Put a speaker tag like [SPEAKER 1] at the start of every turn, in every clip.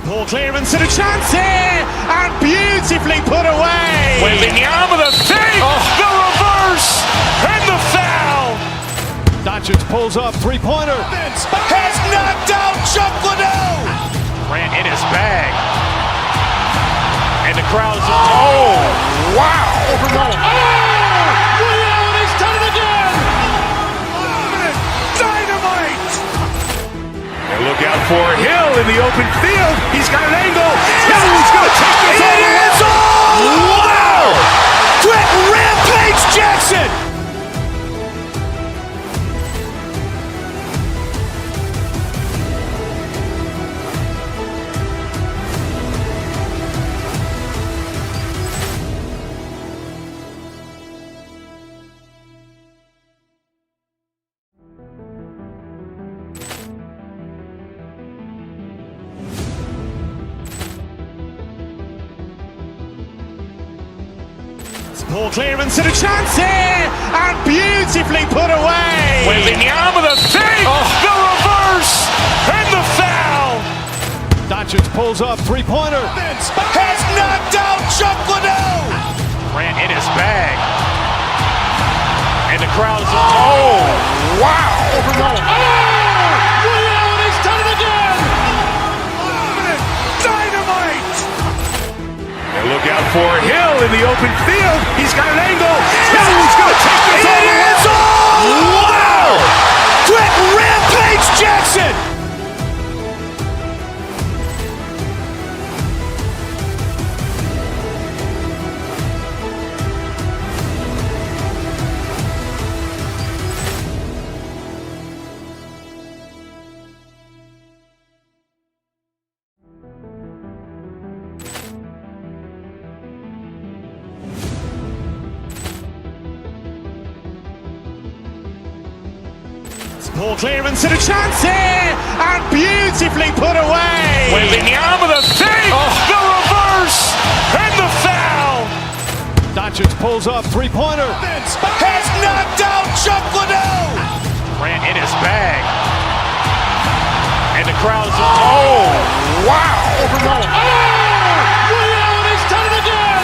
[SPEAKER 1] Poor clearance and a chance here, and beautifully put away.
[SPEAKER 2] Waving the arm of the fake, the reverse, and the foul.
[SPEAKER 3] Doncic pulls up, three-pointer.
[SPEAKER 2] Has knocked out Chuck Liddell. Ran in his bag. And the crowd's, oh, wow.
[SPEAKER 3] Liddell, and he's done it again.
[SPEAKER 2] Dynamite. And look out for Hill in the open field. He's got an angle. He's going to take this all the way. Wow! Quick Rampage Jackson.
[SPEAKER 1] Poor clearance and a chance here, and beautifully put away.
[SPEAKER 2] Waving the arm of the fake, the reverse, and the foul.
[SPEAKER 3] Doncic pulls up, three-pointer.
[SPEAKER 2] Has knocked out Chuck Liddell. Ran in his bag. And the crowd's, oh, wow.
[SPEAKER 3] Liddell, and he's done it again.
[SPEAKER 2] Dynamite. And look out for Hill in the open field. He's got an angle. He's going to take this all the way. Wow! Quick Rampage Jackson.
[SPEAKER 1] Poor clearance and a chance here, and beautifully put away.
[SPEAKER 2] Waving the arm of the fake, the reverse, and the foul.
[SPEAKER 3] Doncic pulls up, three-pointer.
[SPEAKER 2] Has knocked out Chuck Liddell. Ran in his bag. And the crowd's, oh, wow.
[SPEAKER 3] Liddell, and he's done it again.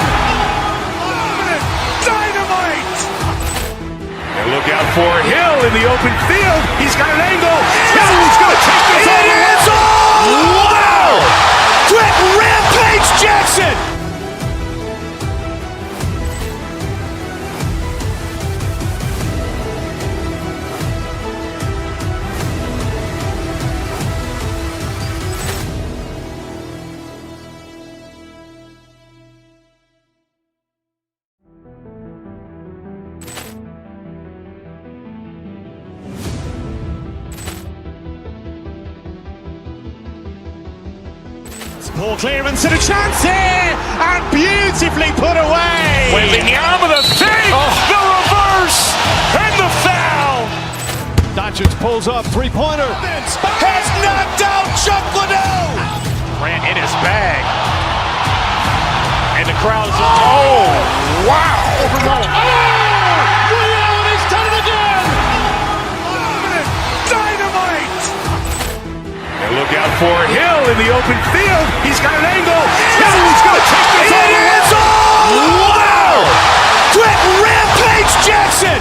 [SPEAKER 2] Dynamite. And look out for Hill in the open field. He's got an angle. He's going to take this all the way. Wow! Quick Rampage Jackson.
[SPEAKER 1] Poor clearance and a chance here, and beautifully put away.
[SPEAKER 2] Waving the arm of the fake, the reverse, and the foul.
[SPEAKER 3] Doncic pulls up, three-pointer.
[SPEAKER 2] Has knocked out Chuck Liddell. Ran in his bag. And the crowd's, oh, wow.
[SPEAKER 3] Liddell, and he's done it again.
[SPEAKER 2] Dynamite. And look out for Hill in the open field. He's got an angle. He's going to take this all the way. Wow! Quick Rampage Jackson.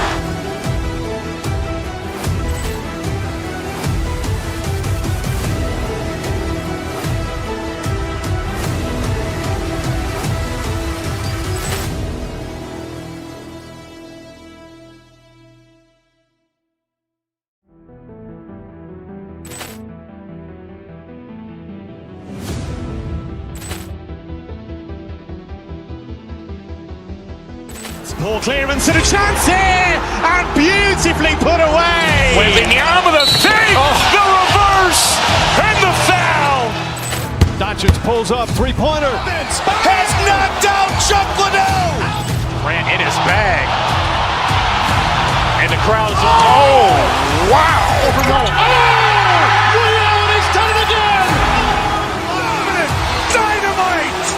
[SPEAKER 1] Poor clearance and a chance here, and beautifully put away.
[SPEAKER 2] Waving the arm of the fake, the reverse, and the foul.
[SPEAKER 3] Doncic pulls up, three-pointer.
[SPEAKER 2] Has knocked out Chuck Liddell. Ran in his bag. And the crowd's, oh, wow.
[SPEAKER 3] Liddell, and he's done it again.
[SPEAKER 2] Dynamite.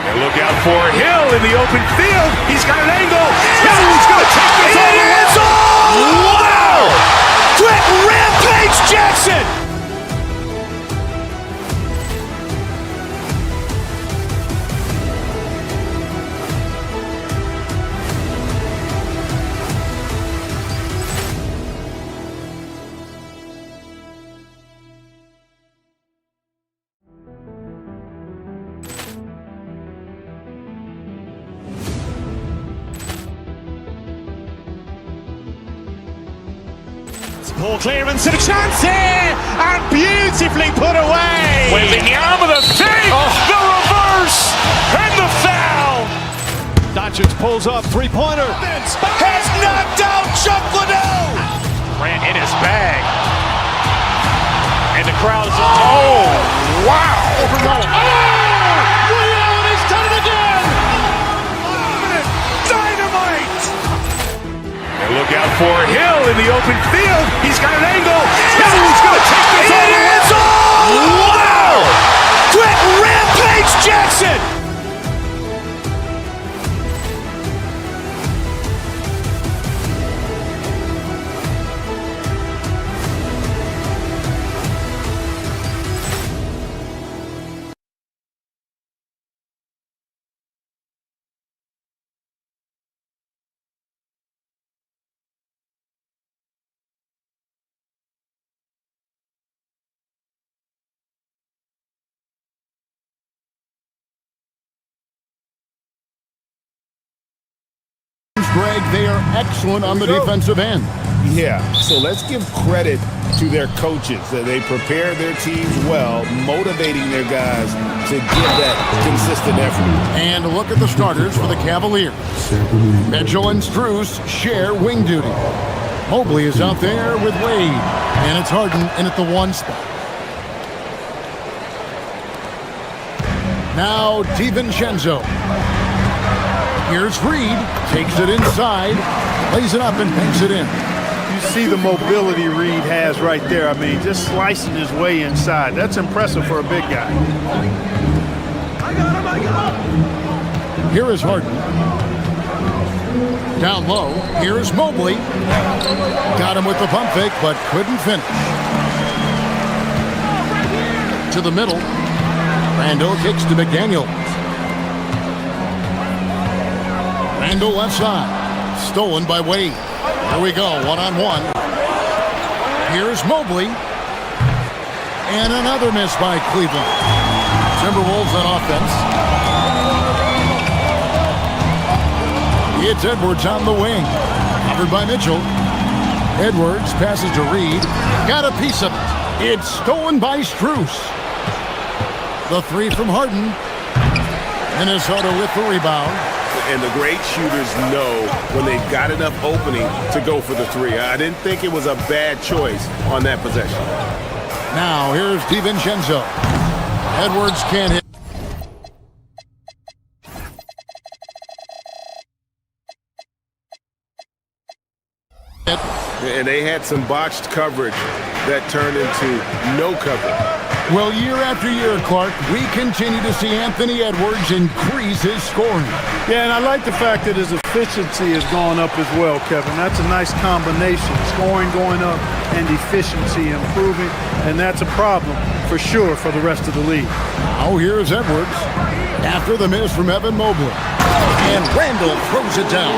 [SPEAKER 2] And look out for Hill in the open field. He's got an angle. He's going to take this all the way. Wow! Quick Rampage Jackson.
[SPEAKER 1] Poor clearance and a chance here, and beautifully put away.
[SPEAKER 2] Waving the arm of the fake, the reverse, and the foul.
[SPEAKER 3] Doncic pulls up, three-pointer.
[SPEAKER 2] Has knocked out Chuck Liddell. Ran in his bag. And the crowd is, oh, wow.
[SPEAKER 3] Ray Allen has done it again.
[SPEAKER 2] Dynamite. And look out for Hill in the open field. He's got an angle. Hill's going to take this all the way. Wow. Quick Rampage Jackson.
[SPEAKER 4] Greg, they are excellent on the defensive end.
[SPEAKER 5] Yeah, so let's give credit to their coaches. That they prepare their teams well, motivating their guys to give that consistent effort.
[SPEAKER 4] And look at the starters for the Cavaliers. Mitchell and Strus share wing duty. Mobley is out there with Wade, and it's Harden in at the one spot. Now DiVincenzo. Here's Reed, takes it inside, lays it up and banks it in.
[SPEAKER 6] You see the mobility Reed has right there. I mean, just slicing his way inside. That's impressive for a big guy.
[SPEAKER 4] Here is Harden. Down low, here's Mobley. Got him with the pump fake, but couldn't finish. To the middle. Randall kicks to McDaniel. Randall left side. Stolen by Wade. Here we go, one-on-one. Here's Mobley. And another miss by Cleveland. Timberwolves on offense. It's Edwards on the wing. Covered by Mitchell. Edwards passes to Reed. Got a piece of it. It's stolen by Strus. The three from Harden. Minnesota with the rebound.
[SPEAKER 5] And the great shooters know when they've got enough opening to go for the three. I didn't think it was a bad choice on that possession.
[SPEAKER 4] Now here's DiVincenzo. Edwards can't hit.
[SPEAKER 5] And they had some botched coverage that turned into no coverage.
[SPEAKER 4] Well, year after year, Clark, we continue to see Anthony Edwards increase his scoring.
[SPEAKER 6] Yeah, and I like the fact that his efficiency has gone up as well, Kevin. That's a nice combination. Scoring going up and efficiency improving, and that's a problem for sure for the rest of the league.
[SPEAKER 4] Oh, here's Edwards after the miss from Evan Mobley. And Randall throws it down.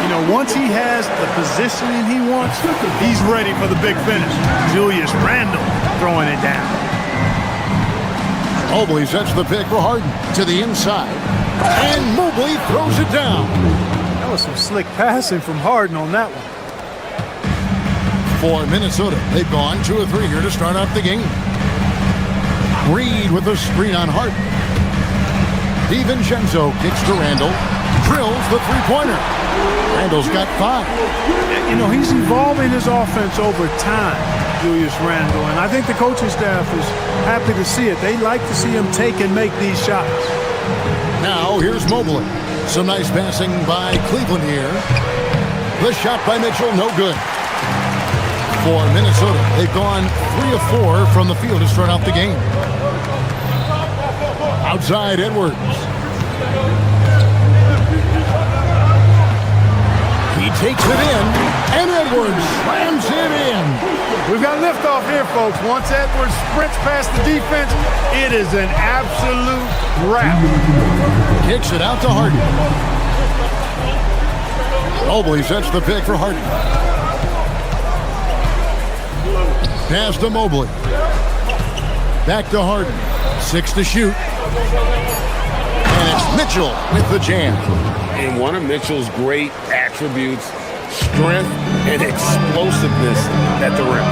[SPEAKER 6] You know, once he has the positioning he wants, he's ready for the big finish. Julius Randle throwing it down.
[SPEAKER 4] Mobley sets the pick for Harden to the inside. And Mobley throws it down.
[SPEAKER 6] That was some slick passing from Harden on that one.
[SPEAKER 4] For Minnesota, they've gone 2 of 3 here to start off the game. Reed with the screen on Harden. DiVincenzo kicks to Randall. Drills the three-pointer. Randall's got 5.
[SPEAKER 6] You know, he's evolving his offense over time, Julius Randle, and I think the coaching staff is happy to see it. They like to see him take and make these shots.
[SPEAKER 4] Now here's Mobley. Some nice passing by Cleveland here. The shot by Mitchell, no good. For Minnesota, they've gone 3 of 4 from the field to start out the game. Outside Edwards. He takes it in, and Edwards slams it in.
[SPEAKER 6] We've got liftoff here, folks. Once Edwards sprints past the defense, it is an absolute wrap.
[SPEAKER 4] Kicks it out to Harden. Mobley sets the pick for Harden. Pass to Mobley. Back to Harden. 6 to shoot. And it's Mitchell with the jam.
[SPEAKER 5] And one of Mitchell's great attributes strength and explosiveness at the rim.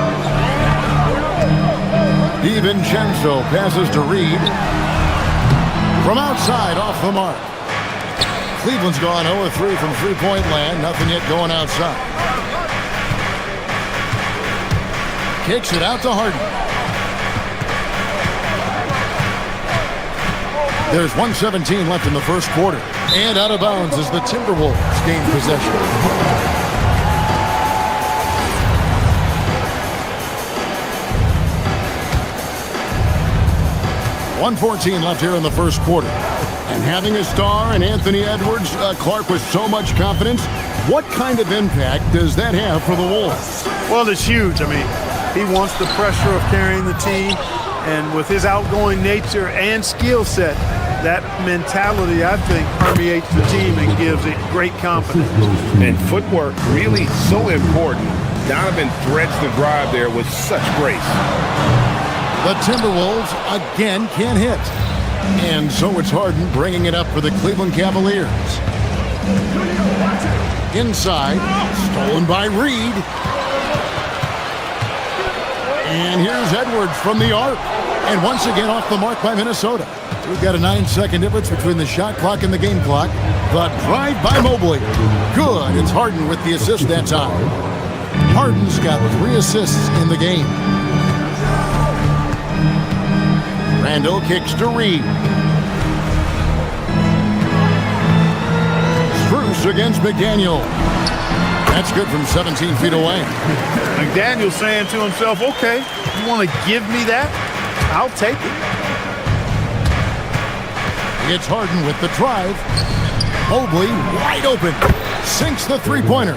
[SPEAKER 4] DiVincenzo passes to Reed. From outside, off the mark. Cleveland's gone 0-3 from three-point land. Nothing yet going outside. Kicks it out to Harden. There's 1:17 left in the first quarter. And out of bounds as the Timberwolves gain possession. 1:14 left here in the first quarter. And having a star in Anthony Edwards, Clark, with so much confidence, what kind of impact does that have for the Wolves?
[SPEAKER 6] Well, it's huge. I mean, he wants the pressure of carrying the team. And with his outgoing nature and skill set, that mentality, I think, permeates the team and gives it great confidence.
[SPEAKER 5] And footwork really so important. Donovan threads the drive there with such grace.
[SPEAKER 4] The Timberwolves again can't hit. And so it's Harden bringing it up for the Cleveland Cavaliers. Inside, stolen by Reed. And here's Edwards from the arc. And once again off the mark by Minnesota. We've got a 9-second difference between the shot clock and the game clock. The drive by Mobley. Good. It's Harden with the assist that time. Harden's got 3 assists in the game. Randall kicks to Reed. Strus against McDaniel. That's good from 17 feet away.
[SPEAKER 6] McDaniel saying to himself, okay, you want to give me that? I'll take it.
[SPEAKER 4] It's Harden with the drive. Mobley wide open. Sinks the three-pointer.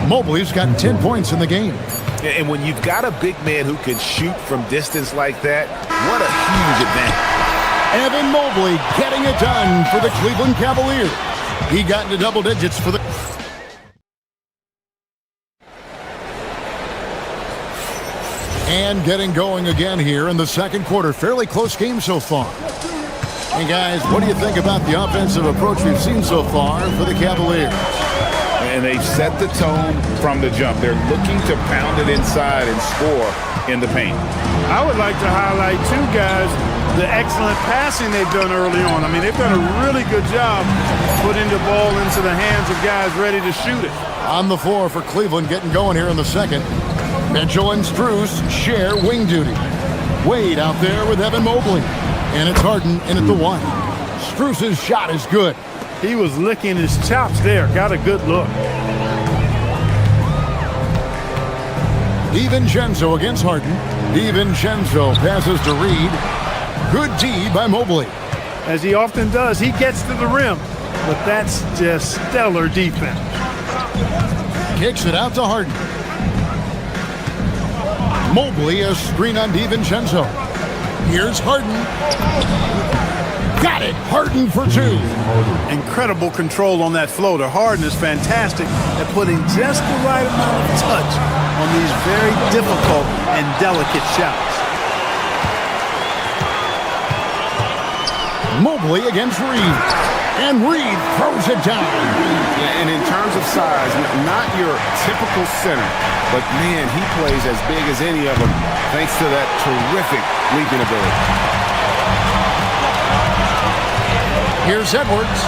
[SPEAKER 4] Mobley's got 10 points in the game.
[SPEAKER 5] And when you've got a big man who can shoot from distance like that, what a huge advantage.
[SPEAKER 4] Evan Mobley getting it done for the Cleveland Cavaliers. He got into double digits for the... And getting going again here in the second quarter. Fairly close game so far. And guys, what do you think about the offensive approach we've seen so far for the Cavaliers?
[SPEAKER 5] And they've set the tone from the jump. They're looking to pound it inside and score in the paint.
[SPEAKER 6] I would like to highlight, too, guys, the excellent passing they've done early on. I mean, they've done a really good job putting the ball into the hands of guys ready to shoot it.
[SPEAKER 4] On the floor for Cleveland, getting going here in the second. Mitchell and Strus share wing duty. Wade out there with Evan Mobley. And it's Harden in at the 1. Strus's shot is good.
[SPEAKER 6] He was licking his chops there. Got a good look.
[SPEAKER 4] DiVincenzo against Harden. DiVincenzo passes to Reed. Good D by Mobley.
[SPEAKER 6] As he often does, he gets to the rim. But that's just stellar defense.
[SPEAKER 4] Kicks it out to Harden. Mobley a screen on DiVincenzo. Here's Harden. Got it. Harden for 2.
[SPEAKER 6] Incredible control on that floater. Harden is fantastic at putting just the right amount of touch on these very difficult and delicate shots.
[SPEAKER 4] Mobley against Reed. And Reed throws it down.
[SPEAKER 5] And in terms of size, not your typical center, but man, he plays as big as any of them thanks to that terrific leaping ability.
[SPEAKER 4] Here's Edwards.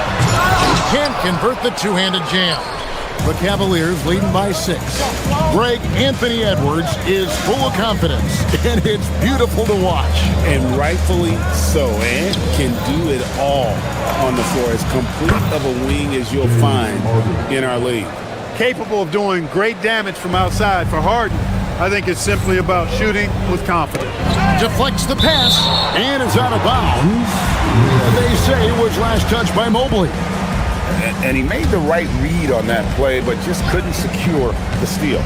[SPEAKER 4] Can't convert the two-handed jam. The Cavaliers leading by 6. Greg, Anthony Edwards is full of confidence, and it's beautiful to watch.
[SPEAKER 5] And rightfully so, and can do it all on the floor. As complete of a wing as you'll find in our league.
[SPEAKER 6] Capable of doing great damage from outside. For Harden, I think it's simply about shooting with confidence.
[SPEAKER 4] Deflects the pass, and it's out of bounds. They say it was last touched by Mobley.
[SPEAKER 5] And he made the right read on that play, but just couldn't secure the steal.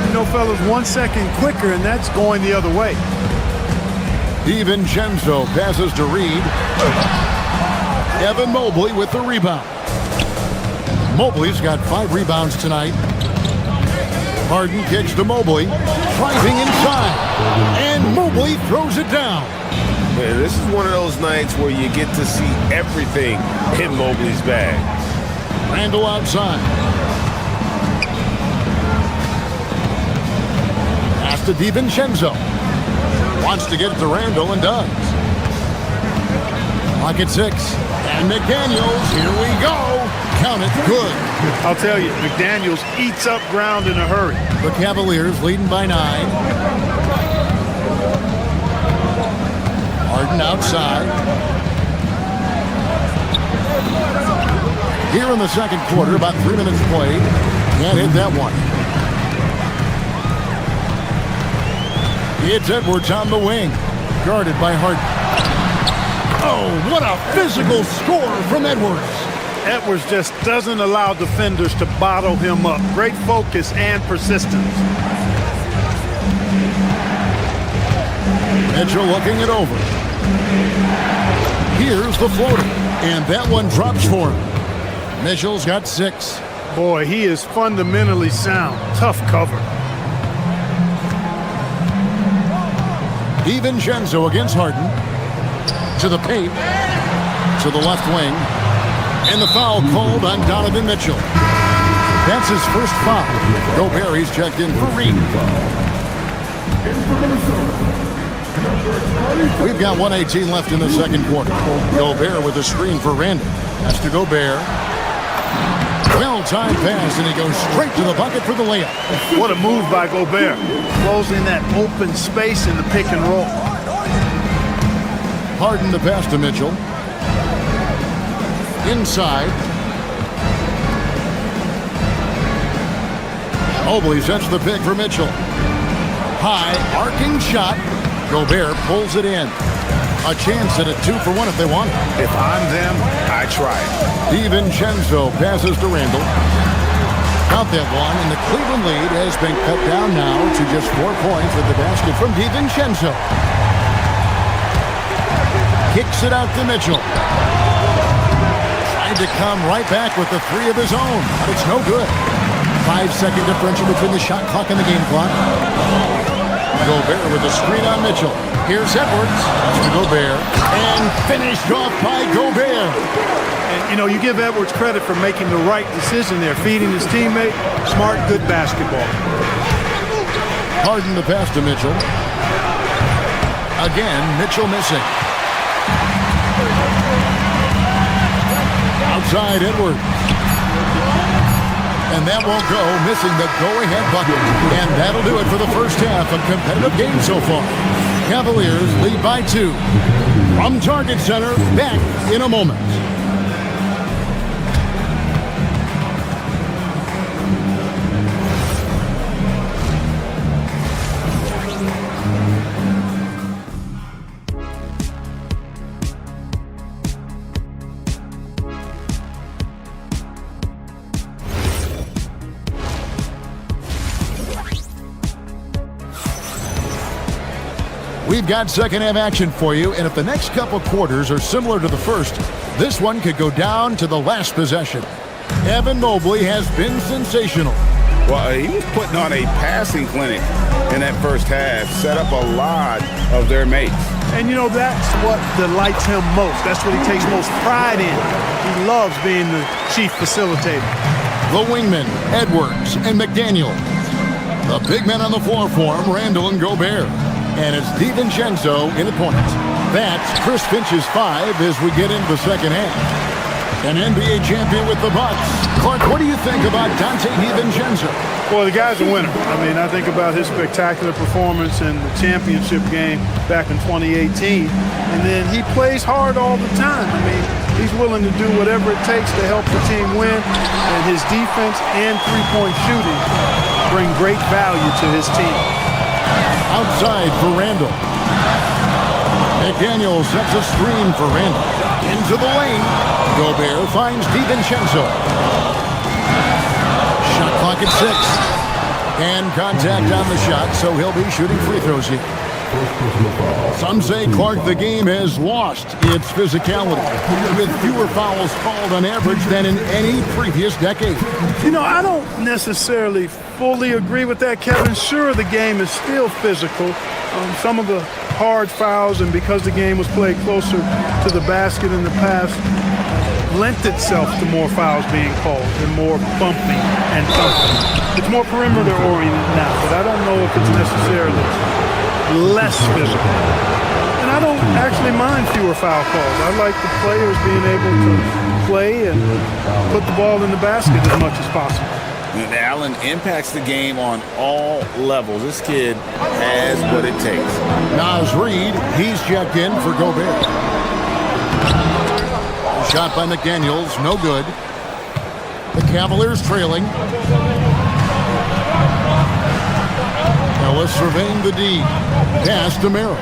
[SPEAKER 6] You know, fellas, 1 second quicker, and that's going the other way.
[SPEAKER 4] DiVincenzo passes to Reed. Evan Mobley with the rebound. Mobley's got 5 rebounds tonight. Harden kicks to Mobley. Driving inside. And Mobley throws it down.
[SPEAKER 5] Man, this is one of those nights where you get to see everything in Mobley's bag.
[SPEAKER 4] Randall outside. to DiVincenzo. Wants to get it to Randall and does. Clock at 6. And McDaniels, here we go. Count it, good.
[SPEAKER 6] I'll tell you, McDaniels eats up ground in a hurry.
[SPEAKER 4] The Cavaliers leading by 9. Harden outside. Here in the second quarter, about 3 minutes played. Can't hit that one. It's Edwards on the wing. Guarded by Harden. Oh, what a physical score from Edwards.
[SPEAKER 6] Edwards just doesn't allow defenders to bottle him up. Great focus and persistence.
[SPEAKER 4] Mitchell looking it over. Here's the floater. And that one drops for him. Mitchell's got 6.
[SPEAKER 6] Boy, he is fundamentally sound. Tough cover.
[SPEAKER 4] DiVincenzo against Harden. To the paint. To the left wing. And the foul called on Donovan Mitchell. That's his first foul. Gobert, he's checked in for Reed. We've got 1:18 left in the second quarter. Gobert with a screen for Randall. That's to Gobert. Well-timed pass, and he goes straight to the bucket for the layup.
[SPEAKER 6] What a move by Gobert. Closing that open space in the pick and roll.
[SPEAKER 4] Harden the pass to Mitchell. Inside. Mobley sets the pick for Mitchell. High, arcing shot. Gobert pulls it in. A chance at a 2-for-1 if they want it.
[SPEAKER 5] If I'm them, I try it.
[SPEAKER 4] DiVincenzo passes to Randall. Count that one, and the Cleveland lead has been cut down now to just 4 points with the basket from DiVincenzo. Kicks it out to Mitchell. Trying to come right back with the 3 of his own, but it's no good. 5-second differential between the shot clock and the game clock. Gobert with a screen on Mitchell. Here's Edwards. That's to Gobert. And finished off by Gobert.
[SPEAKER 6] And, you know, you give Edwards credit for making the right decision there, feeding his teammate. Smart, good basketball.
[SPEAKER 4] Harden the pass to Mitchell. Again, Mitchell missing. Outside Edwards. And that won't go, missing the go-ahead bucket. And that'll do it for the first half. A competitive game so far. Cavaliers lead by 2. From Target Center, back in a moment. We've got second half action for you, and if the next couple quarters are similar to the first, this one could go down to the last possession. Evan Mobley has been sensational.
[SPEAKER 5] Well, he was putting on a passing clinic in that first half, set up a lot of their mates.
[SPEAKER 6] And, you know, that's what delights him most. That's what he takes most pride in. He loves being the chief facilitator.
[SPEAKER 4] The wingmen, Edwards and McDaniel. The big men on the floor for him, Randall and Gobert. And it's DiVincenzo in the point. That's Chris Finch's 5 as we get into the second half. An NBA champion with the Bucks. Clark, what do you think about Dante DiVincenzo?
[SPEAKER 6] Well, the guy's a winner. I mean, I think about his spectacular performance in the championship game back in 2018. And then he plays hard all the time. I mean, he's willing to do whatever it takes to help the team win. And his defense and three-point shooting bring great value to his team.
[SPEAKER 4] Outside for Randall. McDaniel sets a screen for Randall. Into the lane. Gobert finds DiVincenzo. Shot clock at 6. And contact on the shot, so he'll be shooting free throws here. Some say, Clark, the game has lost its physicality, with fewer fouls called on average than in any previous decade.
[SPEAKER 6] You know, I don't necessarily fully agree with that, Kevin. Sure, the game is still physical. Some of the hard fouls, and because the game was played closer to the basket in the past, lent itself to more fouls being called and more bumping and thumping. It's more perimeter oriented now, but I don't know if it's necessarily less physical. And I don't actually mind fewer foul calls. I like the players being able to play and put the ball in the basket as much as possible.
[SPEAKER 5] And Allen impacts the game on all levels. This kid has what it takes.
[SPEAKER 4] Naz Reid, he's checked in for Gobert. Shot by McDaniels, no good. The Cavaliers trailing. Ellis surveying the D. Pass to Merrill.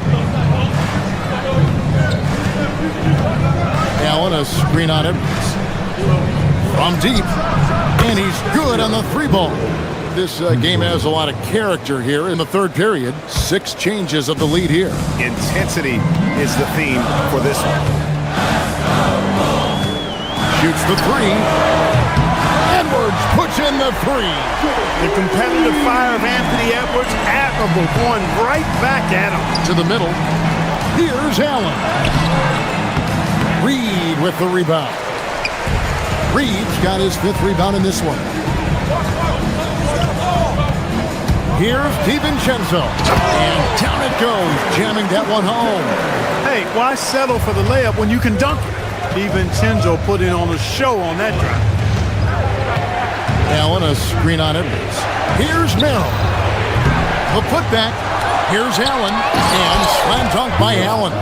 [SPEAKER 4] Allen, a screen on it. From deep. And he's good on the three ball. This game has a lot of character here in the third period. 6 changes of the lead here.
[SPEAKER 5] Intensity is the theme for this one.
[SPEAKER 4] Shoots the three. Edwards puts in the three.
[SPEAKER 6] The competitive fire of Anthony Edwards, admirable, going right back at him.
[SPEAKER 4] To the middle. Here's Allen. Reid with the rebound. Reid's got his 5th rebound in this one. Here's DiVincenzo. And down it goes, jamming that one home.
[SPEAKER 6] Hey, why settle for the layup when you can dunk it? DiVincenzo put in on a show on that drive.
[SPEAKER 4] Allen, a screen on Edwards. Here's Merrill. The putback. Here's Allen. And slam dunk by Allen.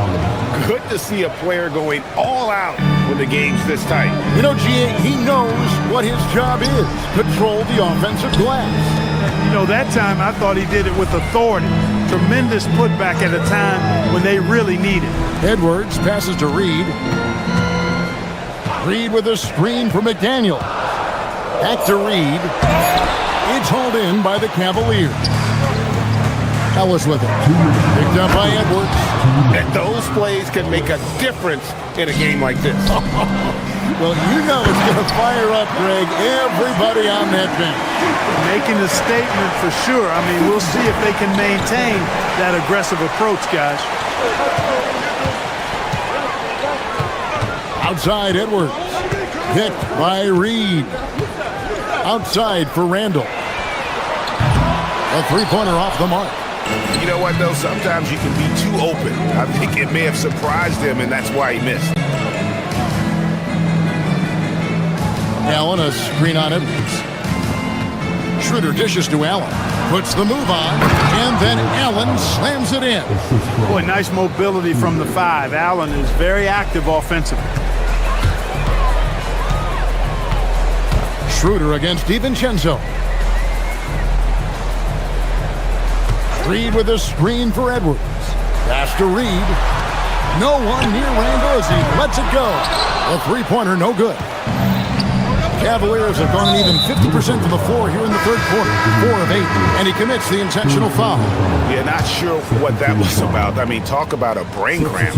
[SPEAKER 5] Good to see a player going all out when the game's this tight.
[SPEAKER 4] You know, G.A., he knows what his job is. Control the offensive glass.
[SPEAKER 6] You know, that time I thought he did it with authority. Tremendous putback at a time when they really need it.
[SPEAKER 4] Edwards passes to Reid. Reid with a screen for McDaniel. Back to Reid. It's hauled in by the Cavaliers. Ellis with it. Picked up by Edwards.
[SPEAKER 5] And those plays can make a difference in a game like this.
[SPEAKER 4] Well, you know it's going to fire up, Greg, everybody on that bench.
[SPEAKER 6] Making a statement for sure. I mean, we'll see if they can maintain that aggressive approach, guys.
[SPEAKER 4] Outside Edwards. Picked by Reid. Outside for Randall. A three-pointer off the mark.
[SPEAKER 5] You know what, though? Sometimes you can be too open. I think it may have surprised him, and that's why he missed.
[SPEAKER 4] Allen, a screen on Edwards. Schroeder dishes to Allen. Puts the move on, and then Allen slams it in.
[SPEAKER 6] Boy, nice mobility from the 5. Allen is very active offensively.
[SPEAKER 4] Schroeder against DiVincenzo. Reid with a screen for Edwards. Pass to Reid. No one near Randall as he lets it go. A three-pointer, no good. Cavaliers have gone even 50% from the floor here in the third quarter. 4 of 8, and he commits the intentional foul.
[SPEAKER 5] Yeah, not sure what that was about. I mean, talk about a brain cramp.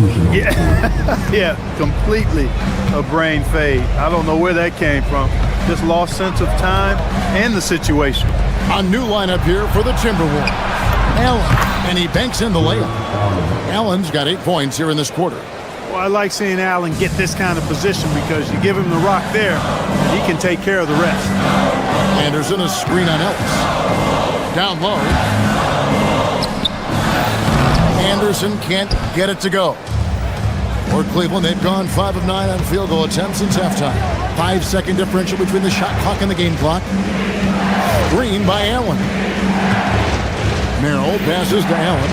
[SPEAKER 6] Yeah, completely a brain fade. I don't know where that came from. Just lost sense of time and the situation.
[SPEAKER 4] A new lineup here for the Timberwolves. Allen, and he banks in the layup. Allen's got 8 points here in this quarter.
[SPEAKER 6] Well, I like seeing Allen get this kind of position because you give him the rock there, and he can take care of the rest.
[SPEAKER 4] Anderson, a screen on Ellis. Down low. Anderson can't get it to go. For Cleveland, they've gone 5 of 9 on field goal attempts since halftime. 5-second differential between the shot clock and the game clock. Screen by Allen. Merrill passes to Allen.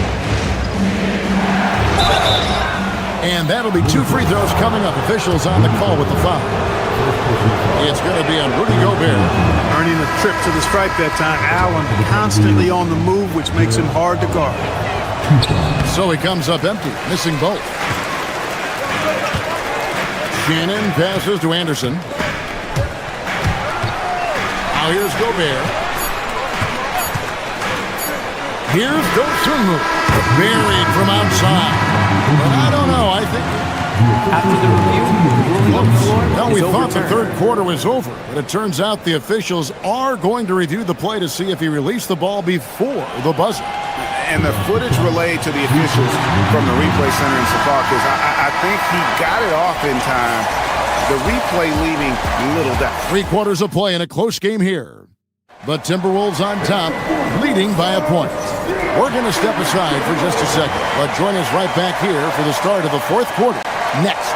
[SPEAKER 4] And that'll be 2 free throws coming up. Officials on the call with the foul. It's going to be on Rudy Gobert.
[SPEAKER 6] Earning a trip to the stripe that time. Allen constantly on the move, which makes him hard to guard.
[SPEAKER 4] So he comes up empty, missing both. Shannon passes to Anderson. Now here's Gobert. Here's Dosunmu, buried from outside. But I don't know, I think...
[SPEAKER 7] After the review, ruling on the floor
[SPEAKER 4] Well, we
[SPEAKER 7] is
[SPEAKER 4] thought the
[SPEAKER 7] overturned.
[SPEAKER 4] third quarter was over, but it turns out the officials are going to review the play to see if he released the ball before the buzzer.
[SPEAKER 5] And the footage relayed to the officials from the replay center in Secaucus, I think he got it off in time The replay leaving little doubt.
[SPEAKER 4] 3 quarters of play in a close game here. The Timberwolves on top, leading by a point. We're going to step aside for just a second, but join us right back here for the start of the 4th quarter. Next.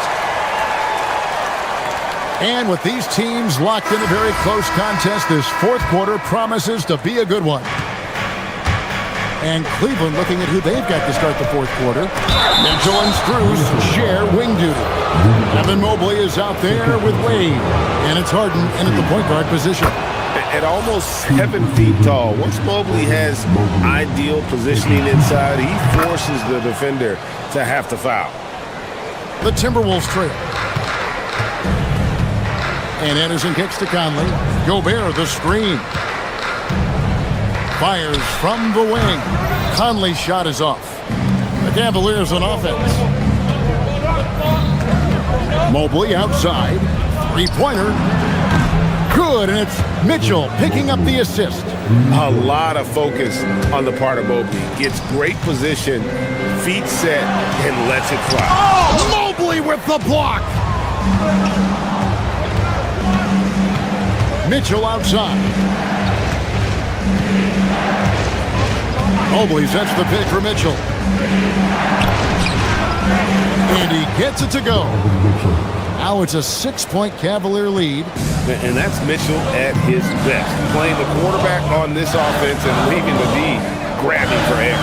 [SPEAKER 4] And with these teams locked in a very close contest, this 4th quarter promises to be a good one. And Cleveland looking at who they've got to start the 4th quarter. Mitchell and Strus share wing duty. Evan Mobley is out there with Wade. And it's Harden in at the point guard position.
[SPEAKER 5] At almost 7 feet tall, once Mobley has ideal positioning inside, he forces the defender to have to foul.
[SPEAKER 4] The Timberwolves trail. And Anderson kicks to Conley. Gobert the screen. Fires from the wing. Conley's shot is off. The Cavaliers on offense. Mobley outside. 3-pointer. Good, and it's Mitchell picking up the assist.
[SPEAKER 5] A lot of focus on the part of Mobley. Gets great position, feet set, and lets it fly.
[SPEAKER 4] Oh, Mobley with the block. Mitchell outside. Mobley sets the pick for Mitchell. And he gets it to go. Now it's a 6-point Cavalier lead.
[SPEAKER 5] And that's Mitchell at his best. Playing the quarterback on this offense and leaving the D grabbing for air.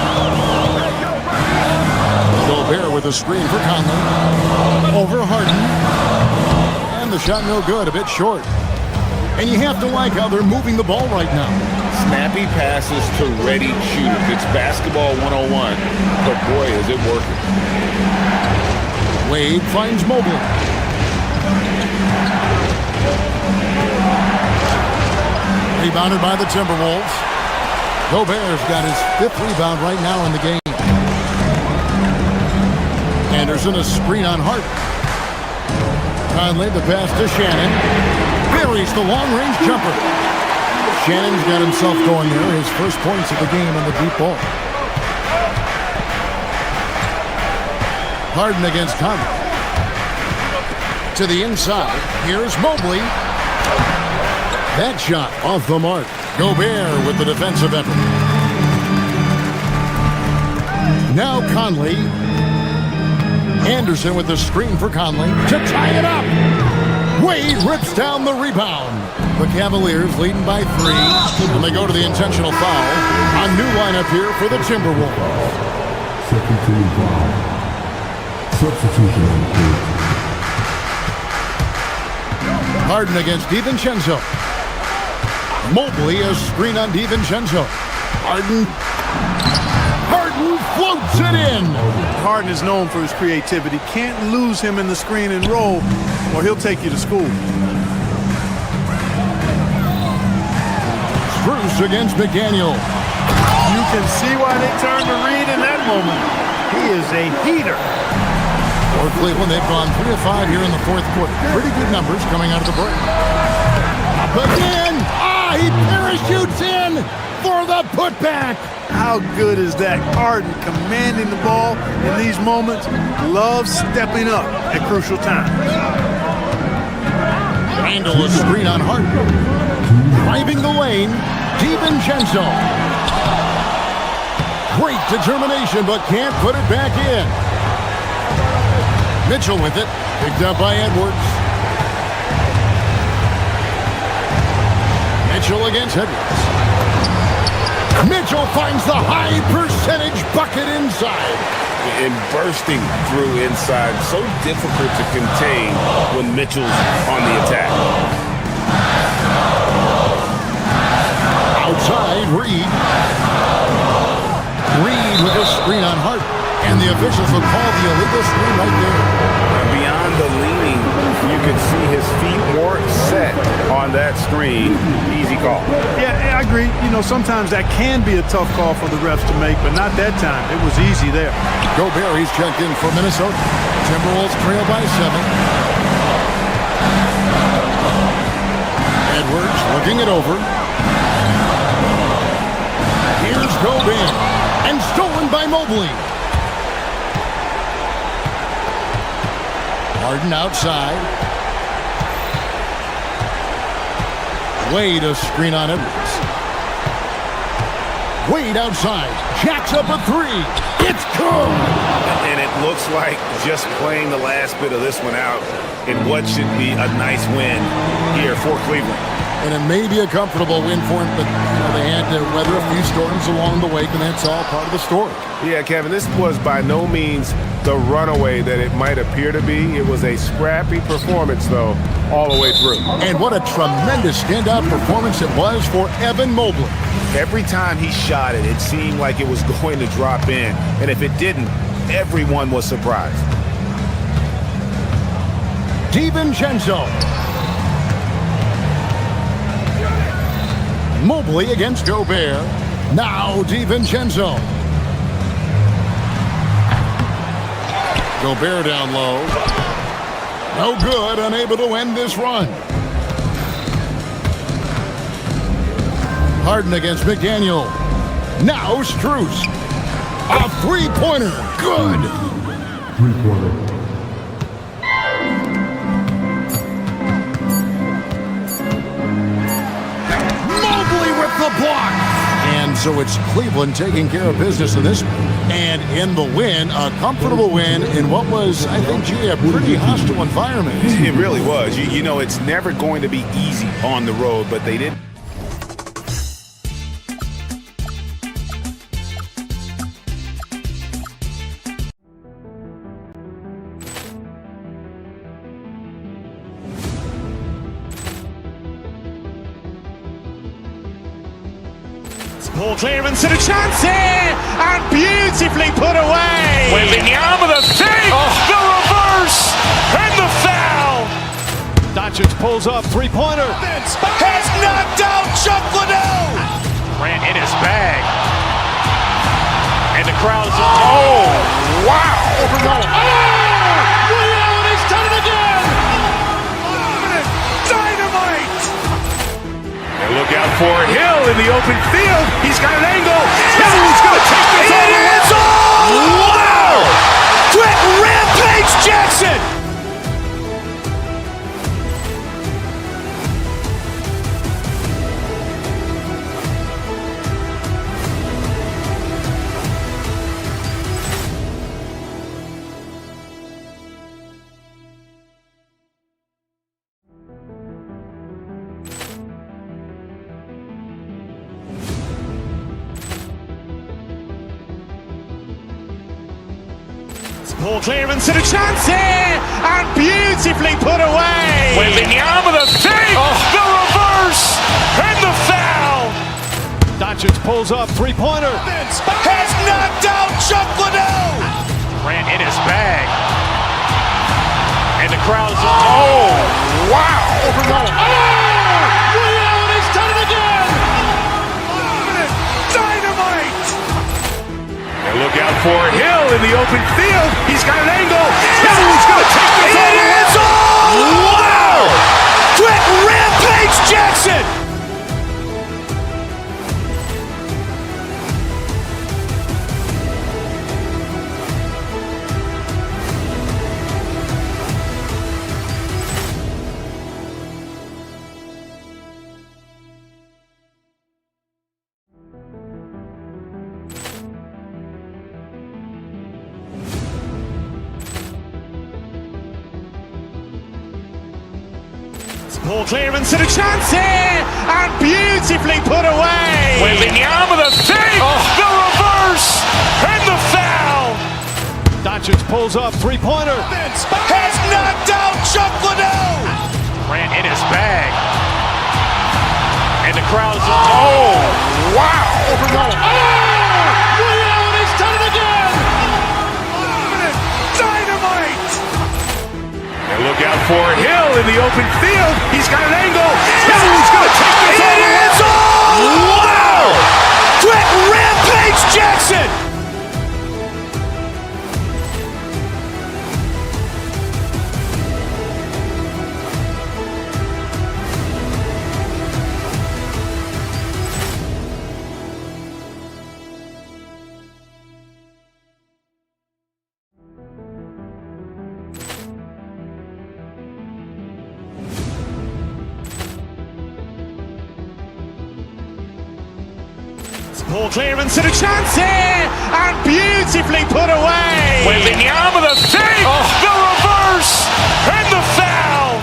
[SPEAKER 4] Gobert with a screen for Conley. Over Harden. And the shot no good, a bit short. And you have to like how they're moving the ball right now.
[SPEAKER 5] Snappy passes to ready shooters. It's basketball 101, but boy, is it working.
[SPEAKER 4] Wade finds Mobley. Rebounded by the Timberwolves. Gobert's got his 5th rebound right now in the game. Anderson a screen on Hart. Conley the pass to Shannon. Buries the long-range jumper. Shannon's got himself going there. His first points of the game on the deep ball. Harden against Conley. To the inside. Here's Mobley. That shot off the mark. Gobert with the defensive effort. Now Conley. Anderson with the screen for Conley to tie it up. Wade rips down the rebound. The Cavaliers leading by 3. And they go to the intentional foul. A new lineup here for the Timberwolves.
[SPEAKER 8] Second team foul. Substitution on the field.
[SPEAKER 4] Harden against DiVincenzo. Mobley a screen on DiVincenzo. Harden floats it in.
[SPEAKER 6] Harden is known for his creativity. Can't lose him in the screen and roll, or he'll take you to school.
[SPEAKER 4] Strus against McDaniel.
[SPEAKER 6] You can see why they turned to Reed in that moment. He is a heater.
[SPEAKER 4] For Cleveland, they've gone 3 of 5 here in the 4th quarter. Pretty good numbers coming out of the break. Up again! He parachutes in for the putback.
[SPEAKER 6] How good is that? Harden commanding the ball in these moments. Loves stepping up at crucial times.
[SPEAKER 4] Randall a screen on Harden. Driving the lane, DiVincenzo. Great determination, but can't put it back in. Mitchell with it, picked up by Edwards. Mitchell against Edwards. Mitchell finds the high percentage bucket inside.
[SPEAKER 5] And bursting through inside. So difficult to contain when Mitchell's on the attack.
[SPEAKER 4] Outside, Reed. Reed with a screen on Hart. And the officials will call the illegal screen right there.
[SPEAKER 5] Beyond the leaning, you can see his feet weren't set on that screen. Easy call.
[SPEAKER 6] Yeah, I agree. You know, sometimes that can be a tough call for the refs to make, but not that time. It was easy there.
[SPEAKER 4] Gobert, he's checked in for Minnesota. Timberwolves trail by 7. Edwards looking it over. Here's Gobert. And stolen by Mobley. Harden outside. Wade a screen on Edwards. Wade outside. Jacks up a three. It's good.
[SPEAKER 5] And it looks like just playing the last bit of this one out in what should be a nice win here for Cleveland.
[SPEAKER 4] And it may be a comfortable win for him, but they had to weather a few storms along the way, and that's all part of the story.
[SPEAKER 5] Yeah, Kevin, this was by no means the runaway that it might appear to be. It was a scrappy performance, though, all the way through.
[SPEAKER 4] And what a tremendous standout performance it was for Evan Mobley.
[SPEAKER 5] Every time he shot it, it seemed like it was going to drop in. And if it didn't, everyone was surprised.
[SPEAKER 4] DiVincenzo. Mobley against Gobert. Now DiVincenzo. Gobert down low. No good, unable to end this run. Harden against McDaniel. Now Strus. A three-pointer. Good.
[SPEAKER 8] Three-pointer.
[SPEAKER 4] The block. And so it's Cleveland taking care of business in this one. And in the win, a comfortable win in what was, I think, a pretty hostile environment.
[SPEAKER 5] It really was. You know, it's never going to be easy on the road, but they did.
[SPEAKER 1] Ball clearance and a chance here, and beautifully put away.
[SPEAKER 2] Wembanyama the save, the reverse, and the foul.
[SPEAKER 3] Doncic pulls up, three-pointer.
[SPEAKER 2] Has knocked out Chuck Liddell. Ran in his bag. And the crowd's oh, wow.
[SPEAKER 3] Ray Allen has done it again.
[SPEAKER 2] Dynamite. And look out for Hill in the open field. He's got an angle. Hill's going to take this all the way. Wow. Quick Rampage Jackson.
[SPEAKER 1] Ball clearance and a chance here, and beautifully put away.
[SPEAKER 2] Wembanyama the save, the reverse, and the foul.
[SPEAKER 3] Doncic pulls up, three-pointer.
[SPEAKER 2] Has knocked out Chuck Liddell. Ran in his bag. And the crowd's oh, wow.
[SPEAKER 3] Ray Allen has done it again.
[SPEAKER 2] Dynamite. And look out for Hill in the open field. He's got an angle. Hill's going to take this all the way. Wow. Quick Rampage Jackson.
[SPEAKER 1] Ball clearance and a chance here, and beautifully put away.
[SPEAKER 2] Wembanyama the save, the reverse, and the foul.
[SPEAKER 3] Doncic pulls up, three-pointer.
[SPEAKER 2] Has knocked out Chuck Liddell. Ran in his bag. And the crowd's oh, wow.
[SPEAKER 3] Ray Allen has done it again.
[SPEAKER 2] Dynamite. And look out for Hill in the open field. He's got an angle. Hill's going to take this all the way. Wow. Quick Rampage Jackson.
[SPEAKER 1] Ball clearance and a chance here, and beautifully put away.
[SPEAKER 2] Wembanyama the save, the reverse, and the foul.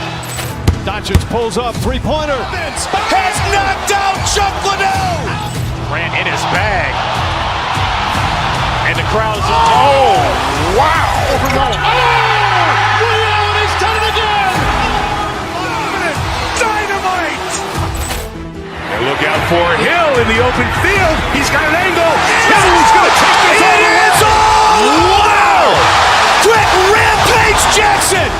[SPEAKER 3] Doncic pulls up, three-pointer.
[SPEAKER 2] Has knocked out Chuck Liddell. Ran in his bag. And the crowd's oh, wow.
[SPEAKER 3] Ray Allen has done it again.
[SPEAKER 2] Dynamite. And look out for Hill in the open field. He's got an angle. Hill's going to take this all the way. Wow. Quick rampage Jackson.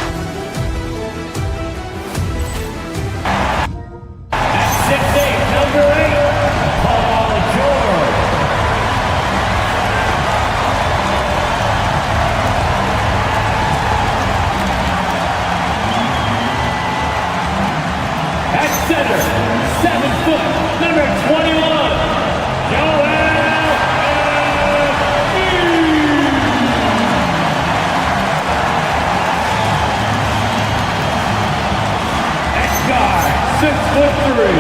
[SPEAKER 7] Center, 7 foot, number 21, Joel Embiid. Next guy, 6'3",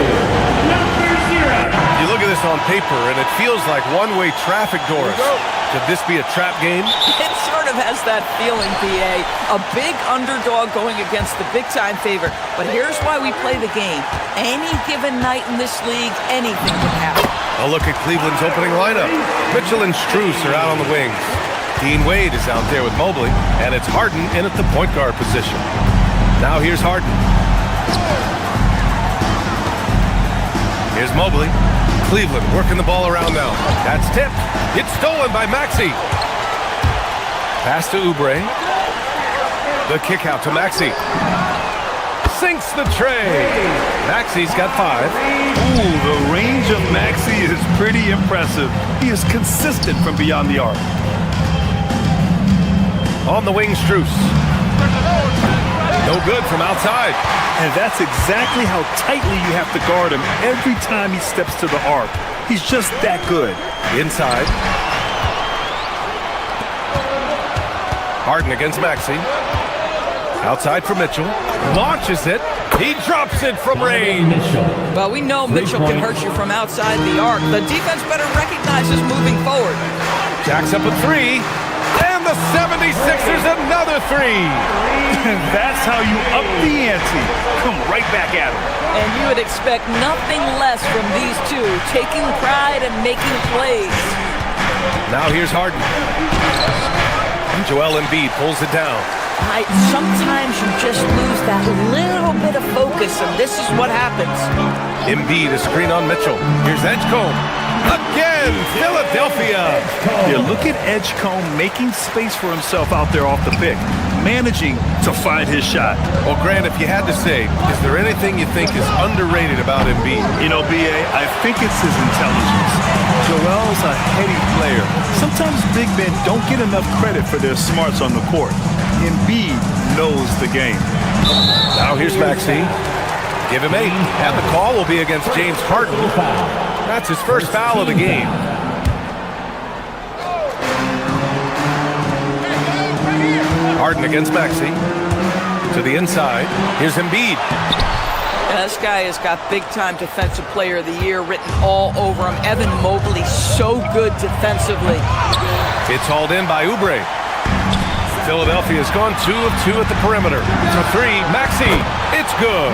[SPEAKER 7] number 0.
[SPEAKER 9] You look at this on paper, and it feels like one-way traffic, Doris. Could this be a trap game?
[SPEAKER 10] It sort of has that feeling, PA. A big underdog going against the big-time favorite. But here's why we play the game. Any given night in this league, anything can happen.
[SPEAKER 9] A look at Cleveland's opening lineup. Mitchell and Strus are out on the wings. Dean Wade is out there with Mobley, and it's Harden in at the point guard position. Now here's Harden. Here's Mobley. Cleveland working the ball around now. That's tipped. It's stolen by Maxey. Pass to Oubre. The kick out to Maxey. Sinks the tray. Maxey's got 5.
[SPEAKER 6] Ooh, the range of Maxey is pretty impressive. He is consistent from beyond the arc.
[SPEAKER 9] On the wing, Strus. No good from outside.
[SPEAKER 6] And that's exactly how tightly you have to guard him every time he steps to the arc. He's just that good.
[SPEAKER 9] Inside. Harden against Maxey. Outside for Mitchell. Launches it. He drops it from range.
[SPEAKER 10] Well, we know Mitchell can hurt you from outside the arc. The defense better recognize this moving forward.
[SPEAKER 9] Jacks up a 3. And the 76ers another 3.
[SPEAKER 6] And that's how you up the ante. Come right back at him.
[SPEAKER 10] And you would expect nothing less from these two, taking pride and making plays.
[SPEAKER 9] Now here's Harden. And Joel Embiid pulls it down.
[SPEAKER 10] Sometimes you just lose that little bit of focus, and this is what happens.
[SPEAKER 9] Embiid, a screen on Mitchell. Here's Edgecombe. Again, Philadelphia.
[SPEAKER 6] Yeah, look at Edgecombe making space for himself out there off the pick, managing to find his shot.
[SPEAKER 9] Well, Grant, if you had to say, is there anything you think is underrated about Embiid?
[SPEAKER 6] You know, B.A., I think it's his intelligence. Joel's a heady player. Sometimes big men don't get enough credit for their smarts on the court. Embiid knows the game.
[SPEAKER 9] Now here's Maxey. Give him 8. And the call will be against James Harden. That's his first foul of the game. Harden against Maxey. To the inside. Here's Embiid.
[SPEAKER 10] And this guy has got big-time Defensive Player of the Year written all over him. Evan Mobley, so good defensively.
[SPEAKER 9] It's hauled in by Oubre. Philadelphia's gone 2 of 2 at the perimeter. To 3, Maxey. It's good.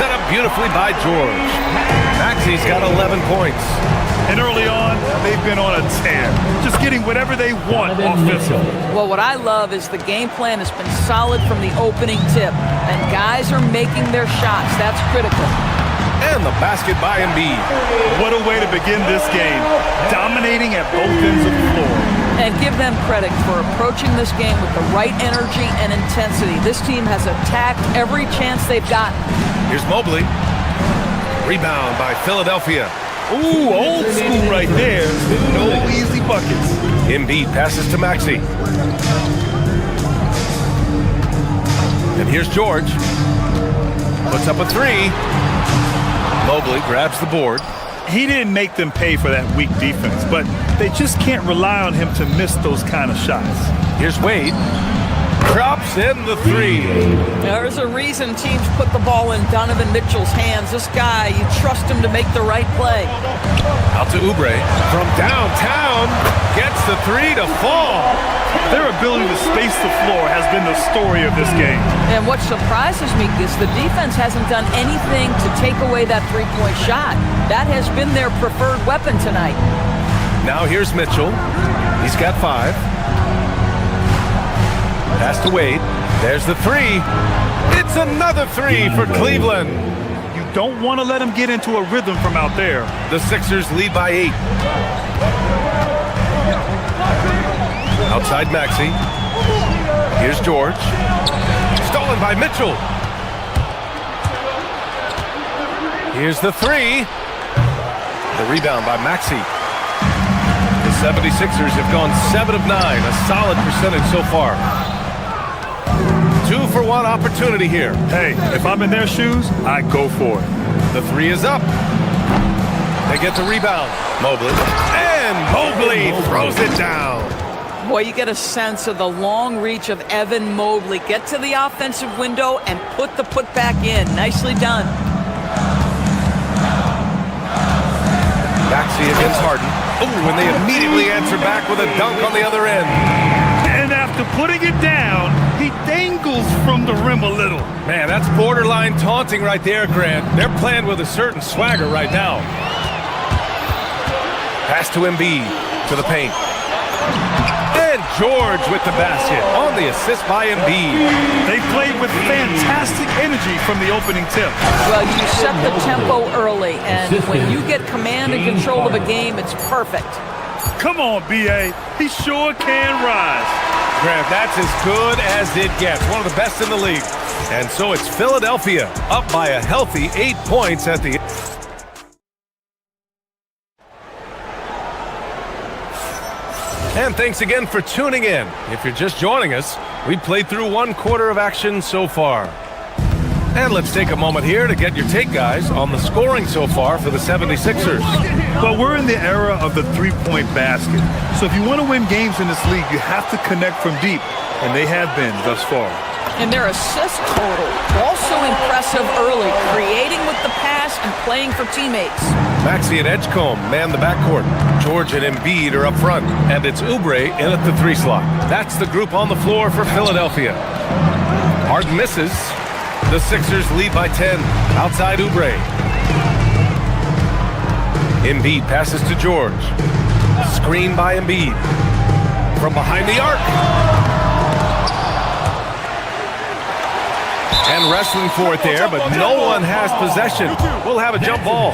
[SPEAKER 9] Set up beautifully by George. Maxey's got 11 points.
[SPEAKER 6] And early on, they've been on a tear. Just getting whatever they want offensively.
[SPEAKER 10] Well, what I love is the game plan has been solid from the opening tip. And guys are making their shots. That's critical.
[SPEAKER 9] And the basket by Embiid.
[SPEAKER 6] What a way to begin this game. Dominating at both ends of the floor.
[SPEAKER 10] And give them credit for approaching this game with the right energy and intensity. This team has attacked every chance they've gotten.
[SPEAKER 9] Here's Mobley. Rebound by Philadelphia.
[SPEAKER 6] Ooh, old school right there. No easy buckets.
[SPEAKER 9] Embiid passes to Maxey. And here's George. Puts up a 3. Mobley grabs the board.
[SPEAKER 6] He didn't make them pay for that weak defense, but they just can't rely on him to miss those kind of shots.
[SPEAKER 9] Here's Wade. drops in the three.
[SPEAKER 10] There's a reason teams put the ball in Donovan Mitchell's hands. This guy, you trust him to make the right play.
[SPEAKER 9] Out to Oubre from downtown. Gets the three to fall.
[SPEAKER 6] Their ability to space the floor has been the story of this game.
[SPEAKER 10] And what surprises me is the defense hasn't done anything to take away that three-point shot. That has been their preferred weapon tonight.
[SPEAKER 9] Now here's Mitchell. He's got 5. Pass to Wade. There's the three. It's another three for Cleveland.
[SPEAKER 6] You don't want to let him get into a rhythm from out there.
[SPEAKER 9] The Sixers lead by 8. Outside Maxey. Here's George. Stolen by Mitchell. Here's the three. The rebound by Maxey. The 76ers have gone 7 of 9, a solid percentage so far. 2-for-1 opportunity here.
[SPEAKER 6] Hey, if I'm in their shoes, I go for it.
[SPEAKER 9] The three is up. They get the rebound. Mobley. And Mobley throws it down.
[SPEAKER 10] Boy, you get a sense of the long reach of Evan Mobley. Get to the offensive window and put the putback in. Nicely done.
[SPEAKER 9] Maxey against Harden. Ooh, and they immediately answer back with a dunk on the other end.
[SPEAKER 6] And after putting it down, he dangles from the rim a little.
[SPEAKER 9] Man, that's borderline taunting right there, Grant. They're playing with a certain swagger right now. Pass to Embiid, to the paint. And George with the basket on the assist by Embiid.
[SPEAKER 6] They played with fantastic energy from the opening tip.
[SPEAKER 10] Well, you set the tempo early, and when you get command and control of a game, it's perfect.
[SPEAKER 6] Come on, B.A. He sure can rise.
[SPEAKER 9] Grant, that's as good as it gets. One of the best in the league. And so it's Philadelphia up by a healthy 8 points at the end. And thanks again for tuning in. If you're just joining us, we played through 1 quarter of action so far. And let's take a moment here to get your take, guys, on the scoring so far for the 76ers.
[SPEAKER 6] Well, we're in the era of the three-point basket. So if you want to win games in this league, you have to connect from deep. And they have been thus far.
[SPEAKER 10] And their assist total, also impressive early, creating with the pass and playing for teammates.
[SPEAKER 9] Maxey and Edgecombe man the backcourt. George and Embiid are up front. And it's Oubre in at the 3 slot. That's the group on the floor for Philadelphia. Harden misses. The Sixers lead by 10. Outside Oubre. Embiid passes to George. Screen by Embiid. From behind the arc. And wrestling for it there, but no one has possession. We'll have a jump ball.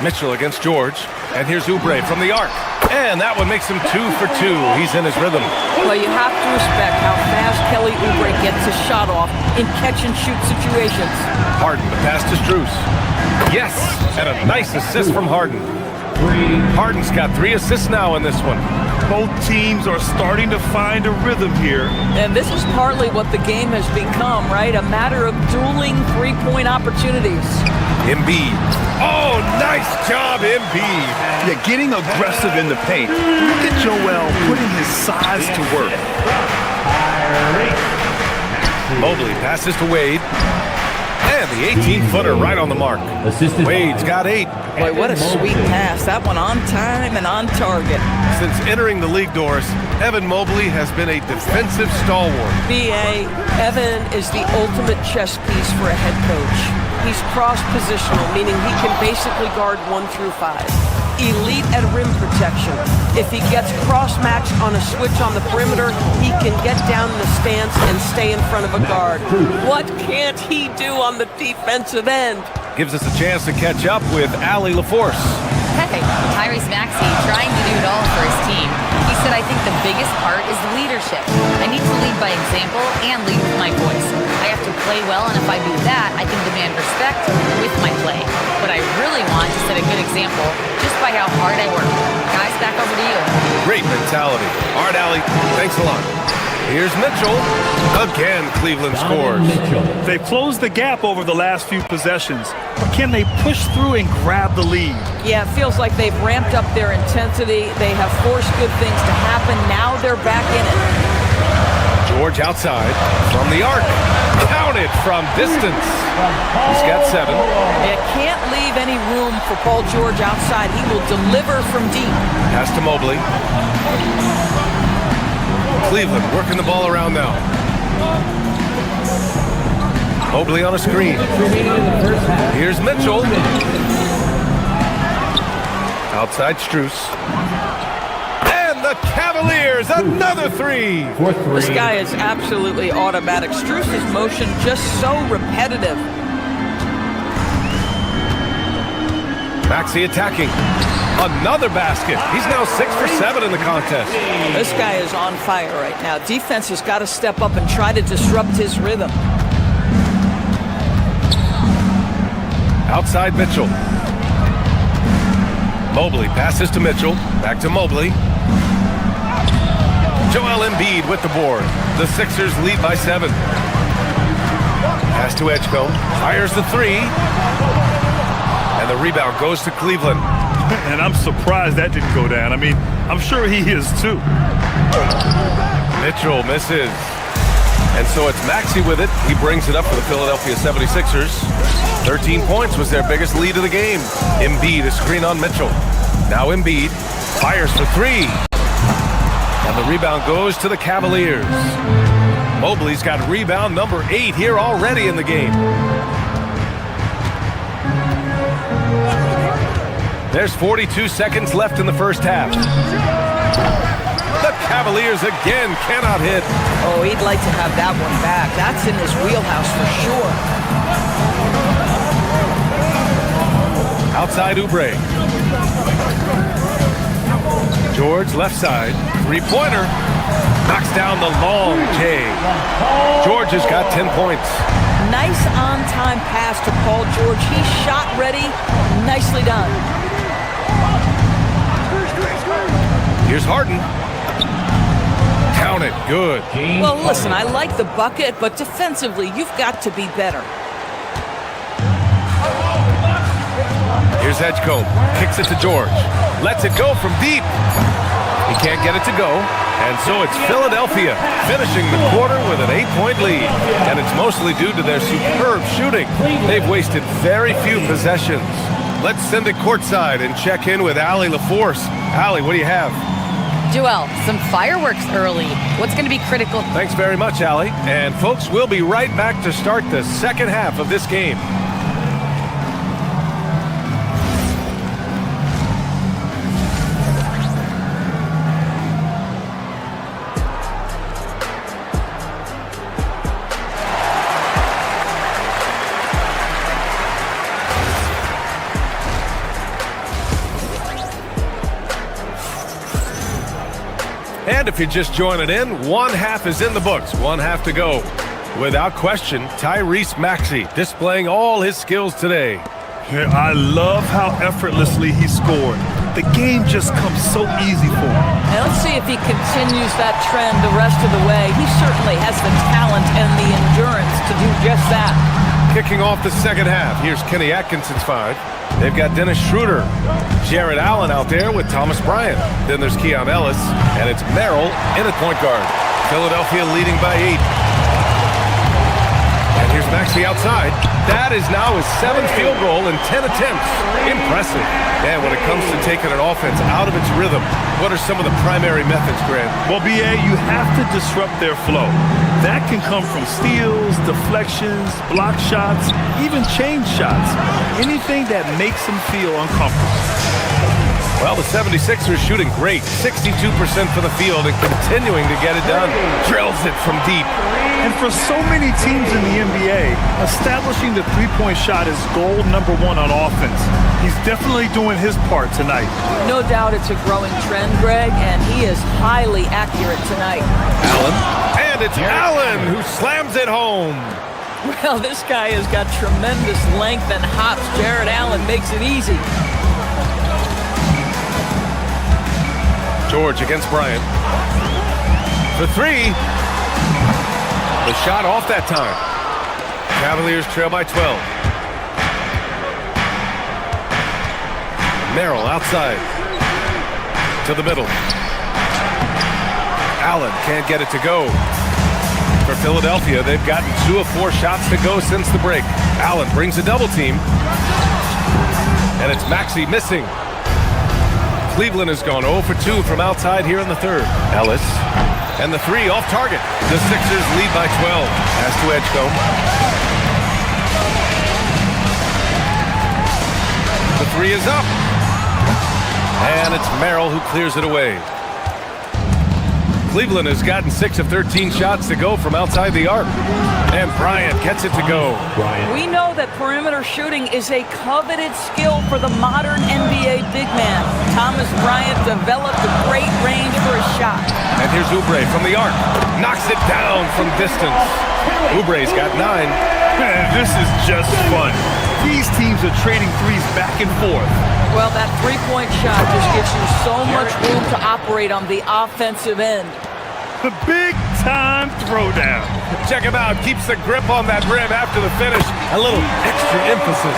[SPEAKER 9] Mitchell against George. And here's Oubre from the arc. And that one makes him 2 for 2. He's in his rhythm.
[SPEAKER 10] Well, you have to respect how fast Kelly Oubre gets his shot off in catch-and-shoot situations.
[SPEAKER 9] Harden, the pass to Strus. Yes, and a nice assist from Harden. Harden's got 3 assists now in this one.
[SPEAKER 6] Both teams are starting to find a rhythm here.
[SPEAKER 10] And this is partly what the game has become, right? A matter of dueling three-point opportunities.
[SPEAKER 9] Embiid. Oh, nice job, Embiid.
[SPEAKER 6] Yeah, getting aggressive in the paint. Look at Joel putting his size to work.
[SPEAKER 9] Mobley passes to Wade. And the 18-footer right on the mark. Wade's got 8.
[SPEAKER 10] Boy, what a sweet pass. That one on time and on target.
[SPEAKER 9] Since entering the league, Doris, Evan Mobley has been a defensive stalwart.
[SPEAKER 10] B.A., Evan is the ultimate chess piece for a head coach. He's cross-positional, meaning he can basically guard 1 through 5. Elite at rim protection. If he gets cross-matched on a switch on the perimeter, he can get down in the stance and stay in front of a guard. What can't he do on the defensive end?
[SPEAKER 9] Gives us a chance to catch up with Allie LaForce.
[SPEAKER 11] Hey, Tyrese Maxey trying to do it all for his team. He said, I think the biggest part is leadership. I need to lead by example and lead with my voice. I have to play well, and if I do that, I can demand respect with my play. But I really want to set a good example just by how hard I work. Guys, back over to you.
[SPEAKER 9] Great mentality. All right, Allie, thanks a lot. Here's Mitchell. Again, Cleveland scores.
[SPEAKER 6] They've closed the gap over the last few possessions. But can they push through and grab the lead?
[SPEAKER 10] Yeah, it feels like they've ramped up their intensity. They have forced good things to happen. Now they're back in it.
[SPEAKER 9] George outside from the arc. Counted from distance. He's got 7.
[SPEAKER 10] You can't leave any room for Paul George outside. He will deliver from deep.
[SPEAKER 9] Pass to Mobley. Cleveland working the ball around now. Mobley on a screen. Here's Mitchell. Outside Strus. And the Cavaliers, another 3.
[SPEAKER 10] This guy is absolutely automatic. Strus's motion just so repetitive.
[SPEAKER 9] Maxey attacking. Another basket. He's now 6 for 7 in the contest.
[SPEAKER 10] This guy is on fire right now. Defense has got to step up and try to disrupt his rhythm.
[SPEAKER 9] Outside Mitchell. Mobley passes to Mitchell. Back to Mobley. Joel Embiid with the board. The Sixers lead by 7. Pass to Edgecombe. Fires the 3. And the rebound goes to Cleveland.
[SPEAKER 6] And I'm surprised that didn't go down. I mean, I'm sure he is too.
[SPEAKER 9] Mitchell misses. And so it's Maxey with it. He brings it up for the Philadelphia 76ers. 13 points was their biggest lead of the game. Embiid, a screen on Mitchell. Now Embiid fires for 3. And the rebound goes to the Cavaliers. Mobley's got rebound number 8 here already in the game. There's 42 seconds left in the first half. The Cavaliers again cannot hit.
[SPEAKER 10] Oh, he'd like to have that one back. That's in his wheelhouse for sure.
[SPEAKER 9] Outside Oubre. George left side. 3-pointer. Knocks down the long J. George has got 10 points.
[SPEAKER 10] Nice on-time pass to Paul George. He's shot ready. Nicely done.
[SPEAKER 9] Here's Harden. Count it. Good.
[SPEAKER 10] Well, listen, I like the bucket, but defensively, you've got to be better.
[SPEAKER 9] Here's Edgecombe. Kicks it to George. Lets it go from deep. He can't get it to go. And so it's Philadelphia finishing the quarter with an 8-point lead. And it's mostly due to their superb shooting. They've wasted very few possessions. Let's send it courtside and check in with Allie LaForce. Allie, what do you have?
[SPEAKER 11] Joel, some fireworks early. What's going to be critical?
[SPEAKER 9] Thanks very much, Allie. And folks, we'll be right back to start the second half of this game. And if you're just joining in, one half is in the books, one half to go. Without question, Tyrese Maxey displaying all his skills today.
[SPEAKER 6] Yeah, I love how effortlessly he scored. The game just comes so easy for him.
[SPEAKER 10] Now let's see if he continues that trend the rest of the way. He certainly has the talent and the endurance to do just that.
[SPEAKER 9] Kicking off the second half, here's Kenny Atkinson's 5. They've got Dennis Schroeder, Jared Allen out there with Thomas Bryant. Then there's Keon Ellis, and it's Merrill in at point guard. Philadelphia leading by 8. And here's Maxey outside. That is now his 7th field goal in 10 attempts. Impressive. And when it comes to taking an offense out of its rhythm, what are some of the primary methods, Grant?
[SPEAKER 6] Well, B.A., you have to disrupt their flow. That can come from steals, deflections, block shots, even change shots. Anything that makes them feel uncomfortable.
[SPEAKER 9] Well, the 76ers shooting great. 62% for the field and continuing to get it done. Drills it from deep.
[SPEAKER 6] And for so many teams in the NBA, establishing the three-point shot is goal number 1 on offense. He's definitely doing his part tonight.
[SPEAKER 10] No doubt it's a growing trend, Greg, and he is highly accurate tonight.
[SPEAKER 9] Allen. And it's Allen who slams it home.
[SPEAKER 10] Well, this guy has got tremendous length and hops. Jared Allen makes it easy.
[SPEAKER 9] George against Bryant. For 3. The shot off that time. Cavaliers trail by 12. Merrill outside to the middle. Allen can't get it to go. For Philadelphia, they've gotten 2 of 4 shots to go since the break. Allen brings a double team. And it's Maxey missing. Cleveland has gone 0 for 2 from outside here in the third. Ellis. And the 3 off target. The Sixers lead by 12. Pass to Edgecombe. The 3 is up. And it's Merrill who clears it away. Cleveland has gotten 6 of 13 shots to go from outside the arc. And Bryant gets it to go.
[SPEAKER 10] We know that perimeter shooting is a coveted skill for the modern NBA big man. Thomas Bryant developed a great range for a shot.
[SPEAKER 9] And here's Oubre from the arc. Knocks it down from distance. Oubre's got 9.
[SPEAKER 2] Man, this is just fun. These teams are trading threes back and forth.
[SPEAKER 10] Well, that three-point shot just gives you so much room to operate on the offensive end.
[SPEAKER 2] The big-time throwdown.
[SPEAKER 9] Check him out. Keeps the grip on that rim after the finish. A little extra emphasis.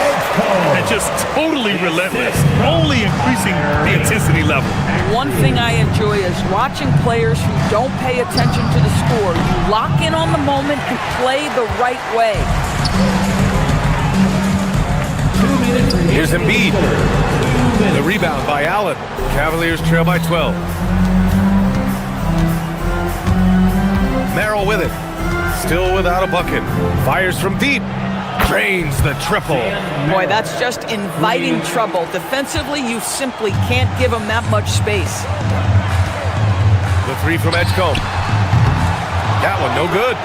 [SPEAKER 2] And just totally relentless. Only increasing the intensity level.
[SPEAKER 10] One thing I enjoy is watching players who don't pay attention to the score. You lock in on the moment and play the right way.
[SPEAKER 9] Here's Embiid. The rebound by Allen. Cavaliers trail by 12. Merrill with it. Still without a bucket. Fires from deep. Drains the triple.
[SPEAKER 10] Boy, that's just inviting trouble. Defensively, you simply can't give him that much space.
[SPEAKER 9] The 3 from Edgecombe. That one no good.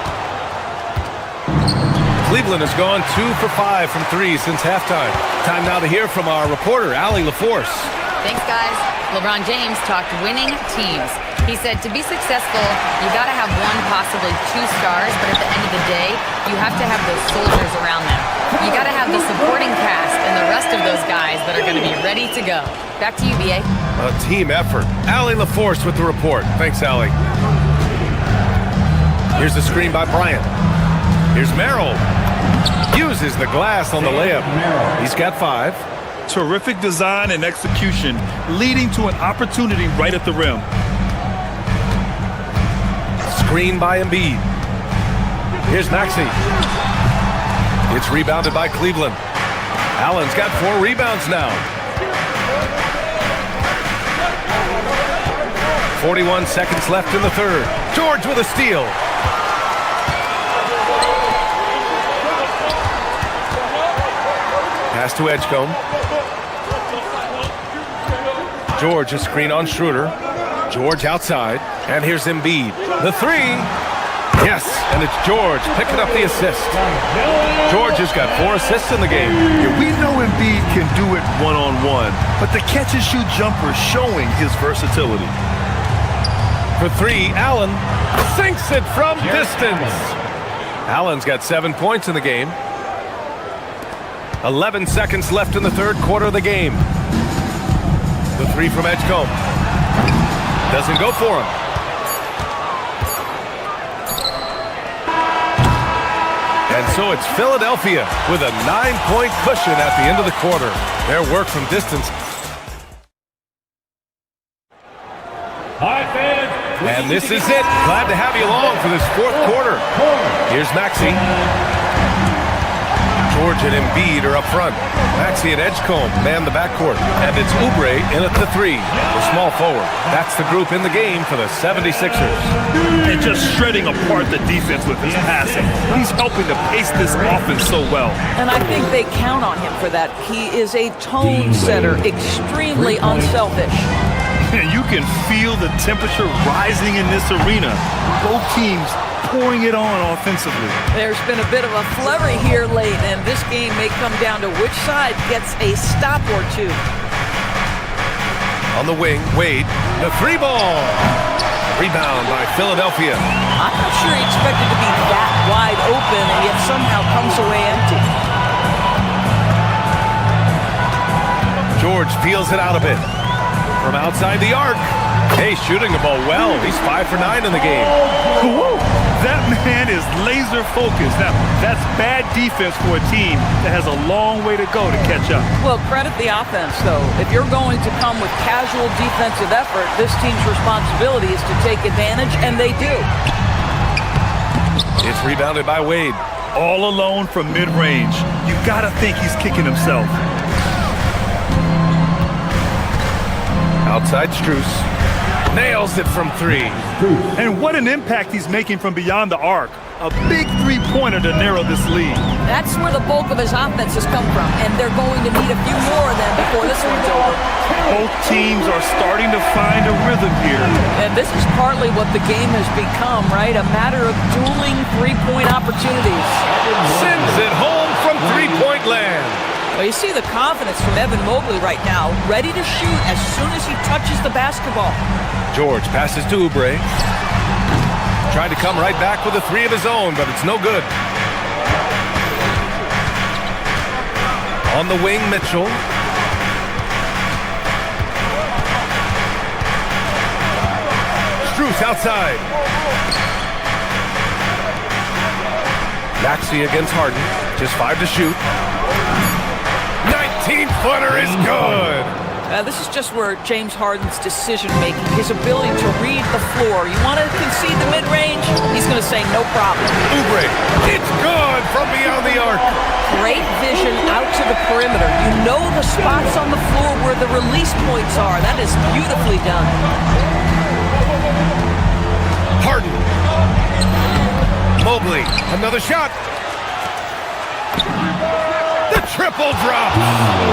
[SPEAKER 9] Cleveland has gone 2 for 5 from 3 since halftime. Time now to hear from our reporter, Allie LaForce.
[SPEAKER 11] Thanks, guys. LeBron James talked winning teams. He said to be successful, you got to have 1, possibly 2 stars, but at the end of the day, you have to have those soldiers around them. You got to have the supporting cast and the rest of those guys that are going to be ready to go. Back to you, BA.
[SPEAKER 9] A team effort. Allie LaForce with the report. Thanks, Allie. Here's the screen by Bryant. Here's Merrill. Uses the glass on the layup. He's got 5.
[SPEAKER 2] Terrific design and execution, leading to an opportunity right at the rim.
[SPEAKER 9] Screen by Embiid. Here's Maxey. It's rebounded by Cleveland. Allen's got 4 rebounds now. 41 seconds left in the third. George with a steal. Pass to Edgecombe. George, a screen on Schroeder. George outside. And here's Embiid. The 3. Yes, and it's George picking up the assist. George has got 4 assists in the game.
[SPEAKER 2] Yeah, we know Embiid can do it one-on-one, but the catch-and-shoot jumper showing his versatility.
[SPEAKER 9] For 3, Allen sinks it from distance. Allen's got 7 points in the game. 11 seconds left in the third quarter of the game. The 3 from Edgecombe. Doesn't go for him. And so it's Philadelphia with a 9-point cushion at the end of the quarter. Their work from distance.
[SPEAKER 7] Hi, fans.
[SPEAKER 9] And this is it. Glad to have you along for this fourth quarter. Here's Maxey. George and Embiid are up front. Maxey and Edgecombe man the backcourt. And it's Oubre in at the 3, the small forward. That's the group in the game for the 76ers.
[SPEAKER 2] And just shredding apart the defense with his passing. He's helping to pace this offense so well.
[SPEAKER 10] And I think they count on him for that. He is a tone setter, extremely unselfish.
[SPEAKER 2] And you can feel the temperature rising in this arena. Both teams pouring it on offensively.
[SPEAKER 10] There's been a bit of a flurry here late, and this game may come down to which side gets a stop or 2.
[SPEAKER 9] On the wing, Wade, the 3 ball. Rebound by Philadelphia.
[SPEAKER 10] I'm not sure he expected to be that wide open, and yet somehow comes away empty.
[SPEAKER 9] George feels it out a bit. From outside the arc, Hey, shooting the ball well. He's 5 for 9 in the game.
[SPEAKER 6] Woo! That man is laser focused. Now, that's bad defense for a team that has a long way to go to catch up.
[SPEAKER 10] Well, credit the offense, though. If you're going to come with casual defensive effort, this team's responsibility is to take advantage, and they do.
[SPEAKER 9] It's rebounded by Wade.
[SPEAKER 6] All alone from mid-range. You gotta think he's kicking himself.
[SPEAKER 9] Outside Strus. Nails it from 3.
[SPEAKER 6] And what an impact he's making from beyond the arc. A big three-pointer to narrow this lead.
[SPEAKER 10] That's where the bulk of his offense has come from, and they're going to need a few more of them before this one's over.
[SPEAKER 6] Both teams are starting to find a rhythm here.
[SPEAKER 10] And this is partly what the game has become, right? A matter of dueling three-point opportunities.
[SPEAKER 9] Sends it home from three-point land.
[SPEAKER 10] Well, you see the confidence from Evan Mobley right now, ready to shoot as soon as he touches the basketball.
[SPEAKER 9] George passes to Oubre. Tried to come right back with a 3 of his own, but it's no good. On the wing, Mitchell. Strus outside. Maxey against Harden. Just 5 to shoot. 19-footer is good.
[SPEAKER 10] This is just where James Harden's decision-making, his ability to read the floor. You want to concede the mid-range? He's going to say no problem.
[SPEAKER 9] Oubre, it's good from beyond the arc.
[SPEAKER 10] Great vision out to the perimeter. You know the spots on the floor where the release points are. That is beautifully done.
[SPEAKER 9] Harden. Mobley, another shot. The triple drop.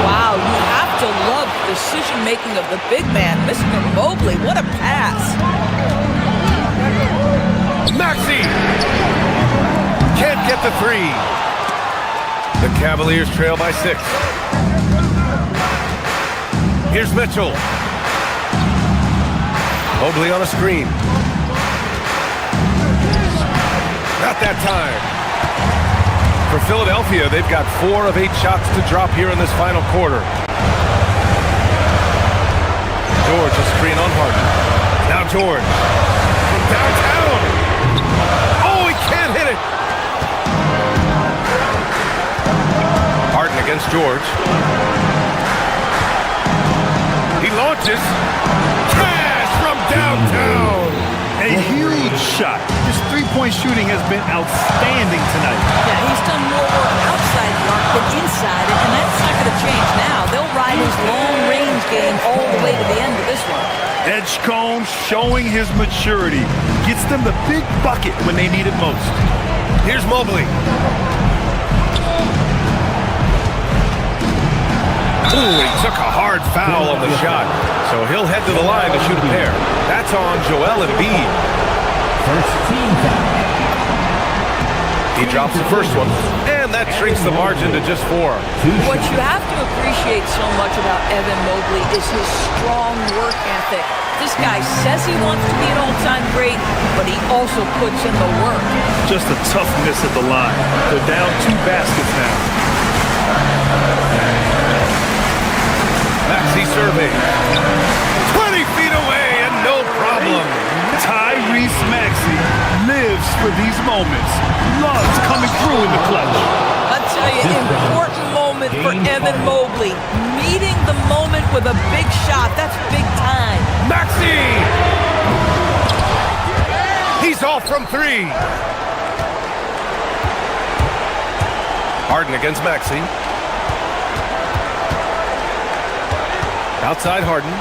[SPEAKER 10] Wow, you have to love the decision-making of the big man, Mr. Mobley. What a pass.
[SPEAKER 9] Maxey can't get the 3. The Cavaliers trail by 6. Here's Mitchell. Mobley on a screen. Not that time. For Philadelphia, they've got 4 of 8 shots to drop here in this final quarter. George, a screen on Harden. Now George. From downtown. Oh, he can't hit it. Harden against George. He launches. Cash from downtown.
[SPEAKER 6] A huge shot. His three-point shooting has been outstanding tonight.
[SPEAKER 10] Yeah, he's done more work outside the arc than inside it, and that's not going to change now. They'll ride his long-range game all the way to the end of this one.
[SPEAKER 6] Edgecombe showing his maturity. Gets them the big bucket when they need it most.
[SPEAKER 9] Here's Mobley. Ooh, he took a hard foul on the shot. So he'll head to the line to shoot a pair. That's on Joel Embiid.
[SPEAKER 8] First team foul.
[SPEAKER 9] He drops the first one, and that shrinks the margin to just 4.
[SPEAKER 10] What you have to appreciate so much about Evan Mobley is his strong work ethic. This guy says he wants to be an all-time great, but he also puts in the work.
[SPEAKER 6] Just a tough miss at the line. They're down 2 baskets now.
[SPEAKER 9] Maxey survey. 20 feet away and no problem.
[SPEAKER 6] Tyrese Maxey lives for these moments. Loves coming through in the clutch.
[SPEAKER 10] I'll tell you, important moment for Evan Mobley. Meeting the moment with a big shot. That's big time.
[SPEAKER 9] Maxey! He's off from 3. Harden against Maxey. Outside Harden.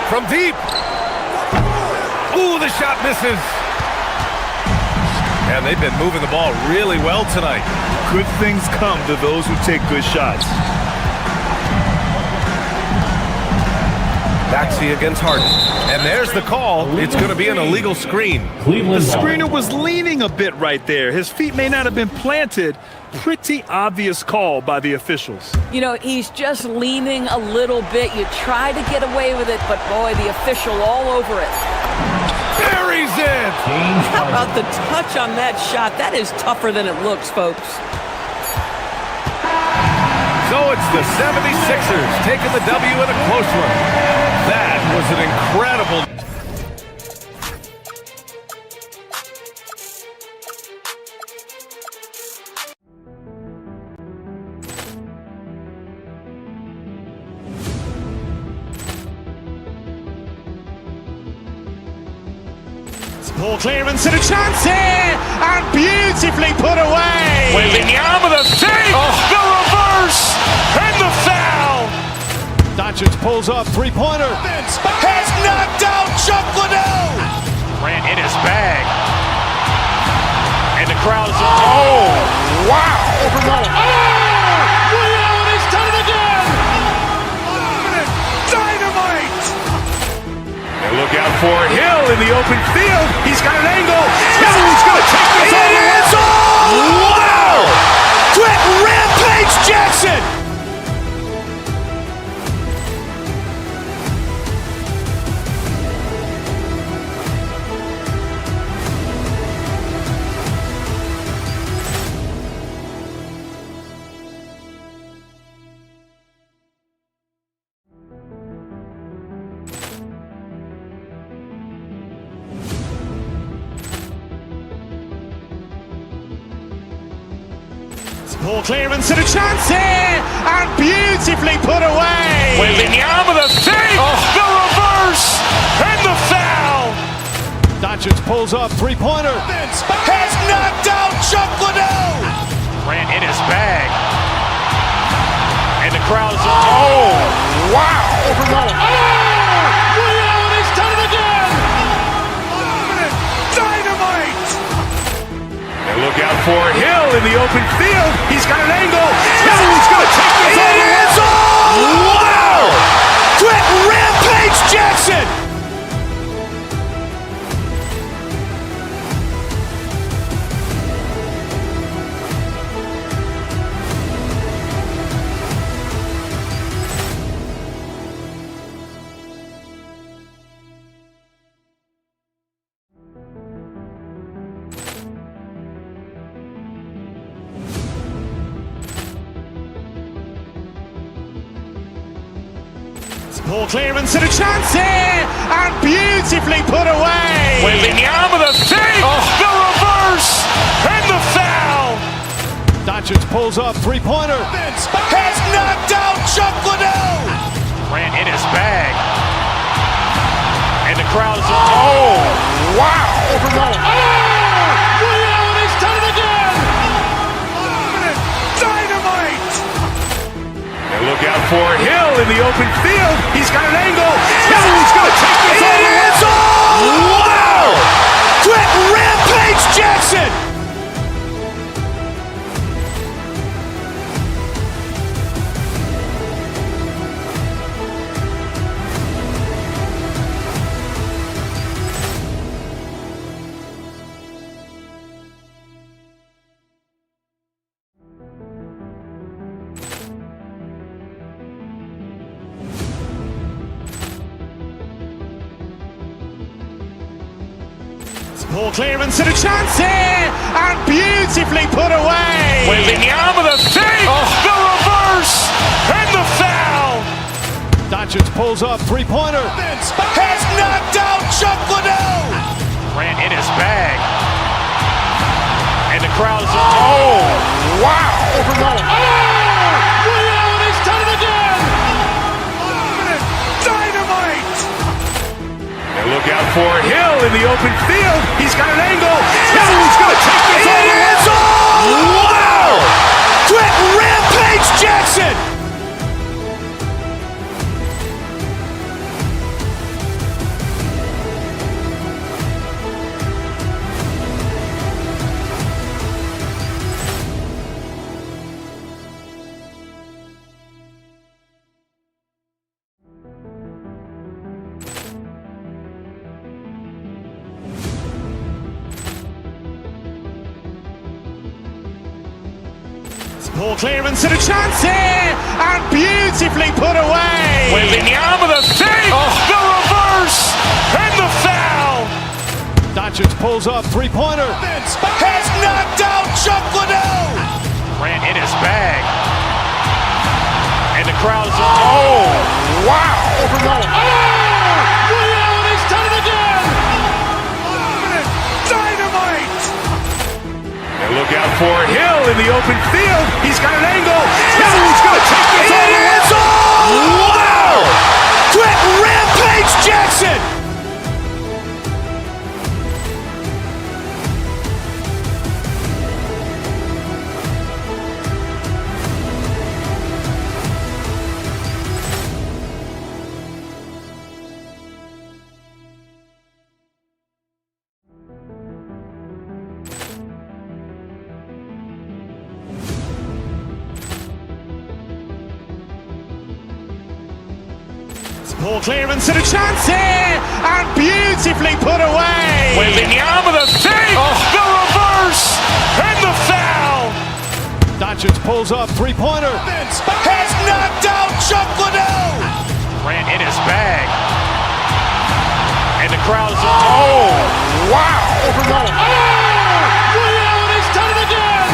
[SPEAKER 9] From deep. Ooh, the shot misses. And they've been moving the ball really well tonight.
[SPEAKER 6] Good things come to those who take good shots.
[SPEAKER 9] Maxey against Harden. And there's the call. It's going to be an illegal screen.
[SPEAKER 6] The screener was leaning a bit right there. His feet may not have been planted. Pretty obvious call by the officials.
[SPEAKER 10] You know, he's just leaning a little bit. You try to get away with it, but boy, the official all over it.
[SPEAKER 9] Buries it!
[SPEAKER 10] How about the touch on that shot? That is tougher than it looks, folks.
[SPEAKER 9] So it's the 76ers taking the W in a close one. That was an incredible...
[SPEAKER 1] Ball clearance and a chance here, and beautifully put away.
[SPEAKER 2] Wembanyama the save, the reverse, and the foul.
[SPEAKER 3] Doncic pulls up, three-pointer.
[SPEAKER 2] Has knocked out Chuck Liddell.
[SPEAKER 1] Grant in his bag, and the crowd is
[SPEAKER 2] Oh, wow.
[SPEAKER 3] Ray Allen has done it again.
[SPEAKER 2] Dynamite. And look out for Hill in the open field. He's got an angle. Hill's going to take this all the way. Wow. Quick Rampage Jackson.
[SPEAKER 1] ball clearance and a chance here, and beautifully put away.
[SPEAKER 2] Wembanyama the save, the reverse, and the foul.
[SPEAKER 3] Doncic pulls up, three-pointer.
[SPEAKER 2] Has knocked out Chuck Liddell.
[SPEAKER 1] Grant in his bag, and the crowd is
[SPEAKER 2] wow.
[SPEAKER 3] Ray Allen has done it again.
[SPEAKER 2] Dynamite. And look out for Hill in the open field. He's got an angle. Hill's going to take this all the way. Wow. Quick Rampage Jackson.
[SPEAKER 1] ball clearance and a chance here, and beautifully put away.
[SPEAKER 2] Wembanyama the save, the reverse, and the foul.
[SPEAKER 3] Doncic pulls up, three-pointer.
[SPEAKER 2] Has knocked out Chuck Liddell.
[SPEAKER 1] Grant in his bag, and the crowd is
[SPEAKER 2] wow.
[SPEAKER 3] Ray Allen has done it again.
[SPEAKER 2] Dynamite. And look out for Hill in the open field. He's got an angle. Hill's going to take this all the way. Wow. Quick Rampage Jackson.
[SPEAKER 1] ball clearance and a chance here, and beautifully put away.
[SPEAKER 2] Wembanyama the save, the reverse, and the foul.
[SPEAKER 3] Doncic pulls up, three-pointer.
[SPEAKER 2] Has knocked out Chuck Liddell.
[SPEAKER 1] Grant in his bag, and the crowd is
[SPEAKER 2] wow.
[SPEAKER 3] Ray Allen has done it again.
[SPEAKER 2] Dynamite. And look out for Hill in the open field. He's got an angle. Hill's going to take this all the way. Wow. Quick Rampage Jackson.
[SPEAKER 1] ball clearance and a chance here, and beautifully put away.
[SPEAKER 2] Wembanyama the save, the reverse, and the foul.
[SPEAKER 3] Doncic pulls up, three-pointer.
[SPEAKER 2] Has knocked out Chuck Liddell.
[SPEAKER 1] Grant in his bag, and the crowd is
[SPEAKER 2] wow. Look out for Hill in the open field. He's got an angle. Hill's going to take this all the way. Wow! Quick rampage Jackson!
[SPEAKER 1] Ball clearance and a chance here, and beautifully put away.
[SPEAKER 2] Wembanyama the save, the reverse, and the foul.
[SPEAKER 3] Doncic pulls up, three-pointer.
[SPEAKER 2] Has knocked out Chuck Liddell. Ran in his bag. And the crowd is... Oh, wow.
[SPEAKER 3] Ray Allen has done it again.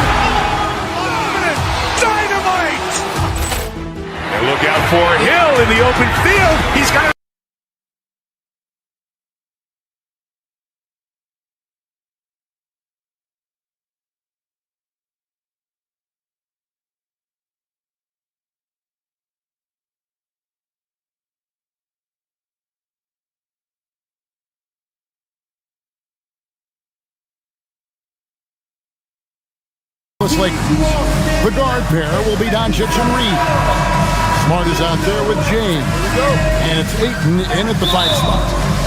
[SPEAKER 2] Dynamite. And look out for Hill in the open field. He's got...
[SPEAKER 4] Looks like the guard pair will be Doncic and Reed. Smart is out there with James. And it's Ayton in at the 5 spot.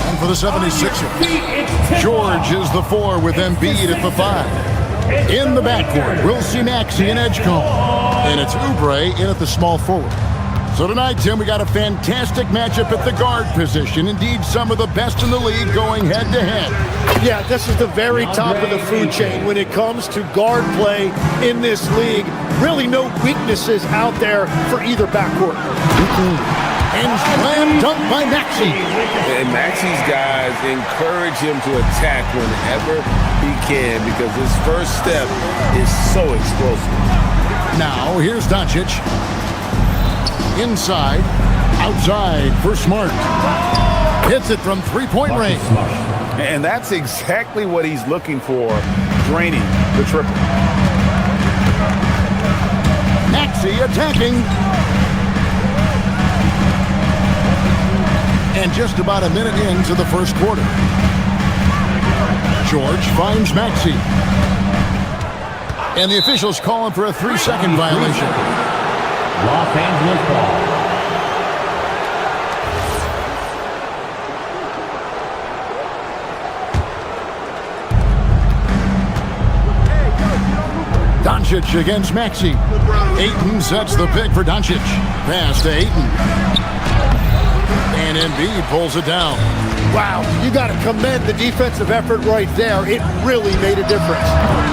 [SPEAKER 4] And for the 76ers, George is the 4 with Embiid at the 5. In the backcourt, we'll see Maxey and Edgecombe. And it's Oubre in at the small forward. So tonight, Tim, we got a fantastic matchup at the guard position. Indeed, some of the best in the league going head-to-head.
[SPEAKER 6] Yeah, this is the very top of the food chain when it comes to guard play in this league. Really no weaknesses out there for either backcourt.
[SPEAKER 4] And slam dunk by Maxey.
[SPEAKER 5] And Maxey's guys encourage him to attack whenever he can because his first step is so explosive.
[SPEAKER 4] Now, here's Doncic. Inside, outside for Smart. Hits it from three-point range.
[SPEAKER 5] And that's exactly what he's looking for, draining the triple.
[SPEAKER 4] Maxey attacking. And just about a minute into the first quarter. George finds Maxey. And the officials call him for a 3-second violation.
[SPEAKER 8] Los Angeles ball.
[SPEAKER 4] Doncic against Maxey. Ayton sets the pick for Doncic. Pass to Ayton. And Embiid pulls it down.
[SPEAKER 6] Wow, you got to commend the defensive effort right there. It really made a difference.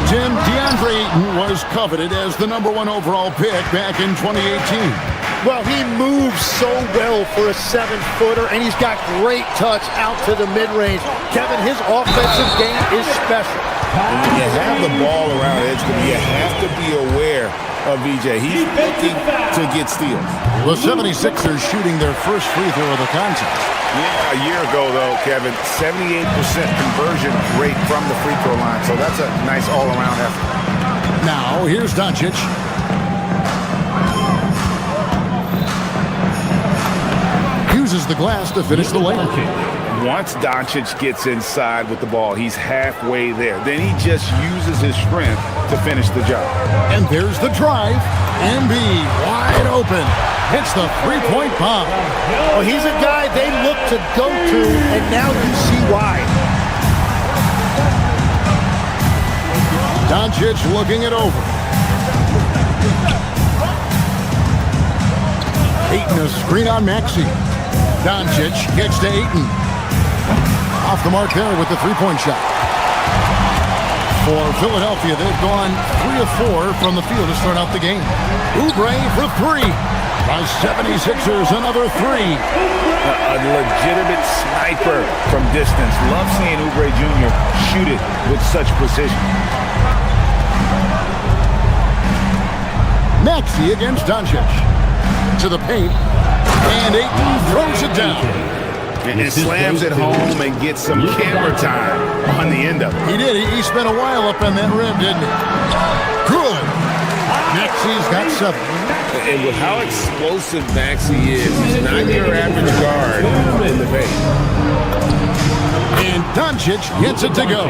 [SPEAKER 4] Tim, DeAndre Ayton was coveted as the #1 overall pick back in 2018.
[SPEAKER 6] Well, he moves so well for a 7-footer, and he's got great touch out to the mid-range. Kevin, his offensive game is special.
[SPEAKER 5] When you have the ball around Edgecombe, you have to be aware of VJ. He's looking to get steals.
[SPEAKER 4] The 76ers shooting their first free throw of the contest.
[SPEAKER 5] Yeah, a year ago, though, Kevin, 78% conversion rate from the free throw line. So that's a nice all-around effort.
[SPEAKER 4] Now, here's Doncic. Uses the glass to finish the layup.
[SPEAKER 5] Once Doncic gets inside with the ball, he's halfway there. Then he just uses his strength to finish the job.
[SPEAKER 4] And there's the drive. Embiid wide open. Hits the three-point bomb.
[SPEAKER 6] Well, he's a guy they look to go to, and now you see why.
[SPEAKER 4] Doncic looking it over. Ayton a screen on Maxey. Doncic gets to Ayton. Off the mark there with the three-point shot. For Philadelphia, they've gone 3 of 4 from the field to start out the game. Oubre for 3. The 76ers, another 3.
[SPEAKER 5] A legitimate sniper from distance. Love seeing Oubre Jr. shoot it with such precision.
[SPEAKER 4] Maxey against Doncic. To the paint. And Ayton throws it down.
[SPEAKER 5] And slams it home and gets some camera time on the end of it.
[SPEAKER 4] He did. He spent a while up on that rim, didn't he? Good. Maxi's got 7.
[SPEAKER 5] And with how explosive Maxey is, he's not your average guard in the paint.
[SPEAKER 4] And Doncic gets it to go.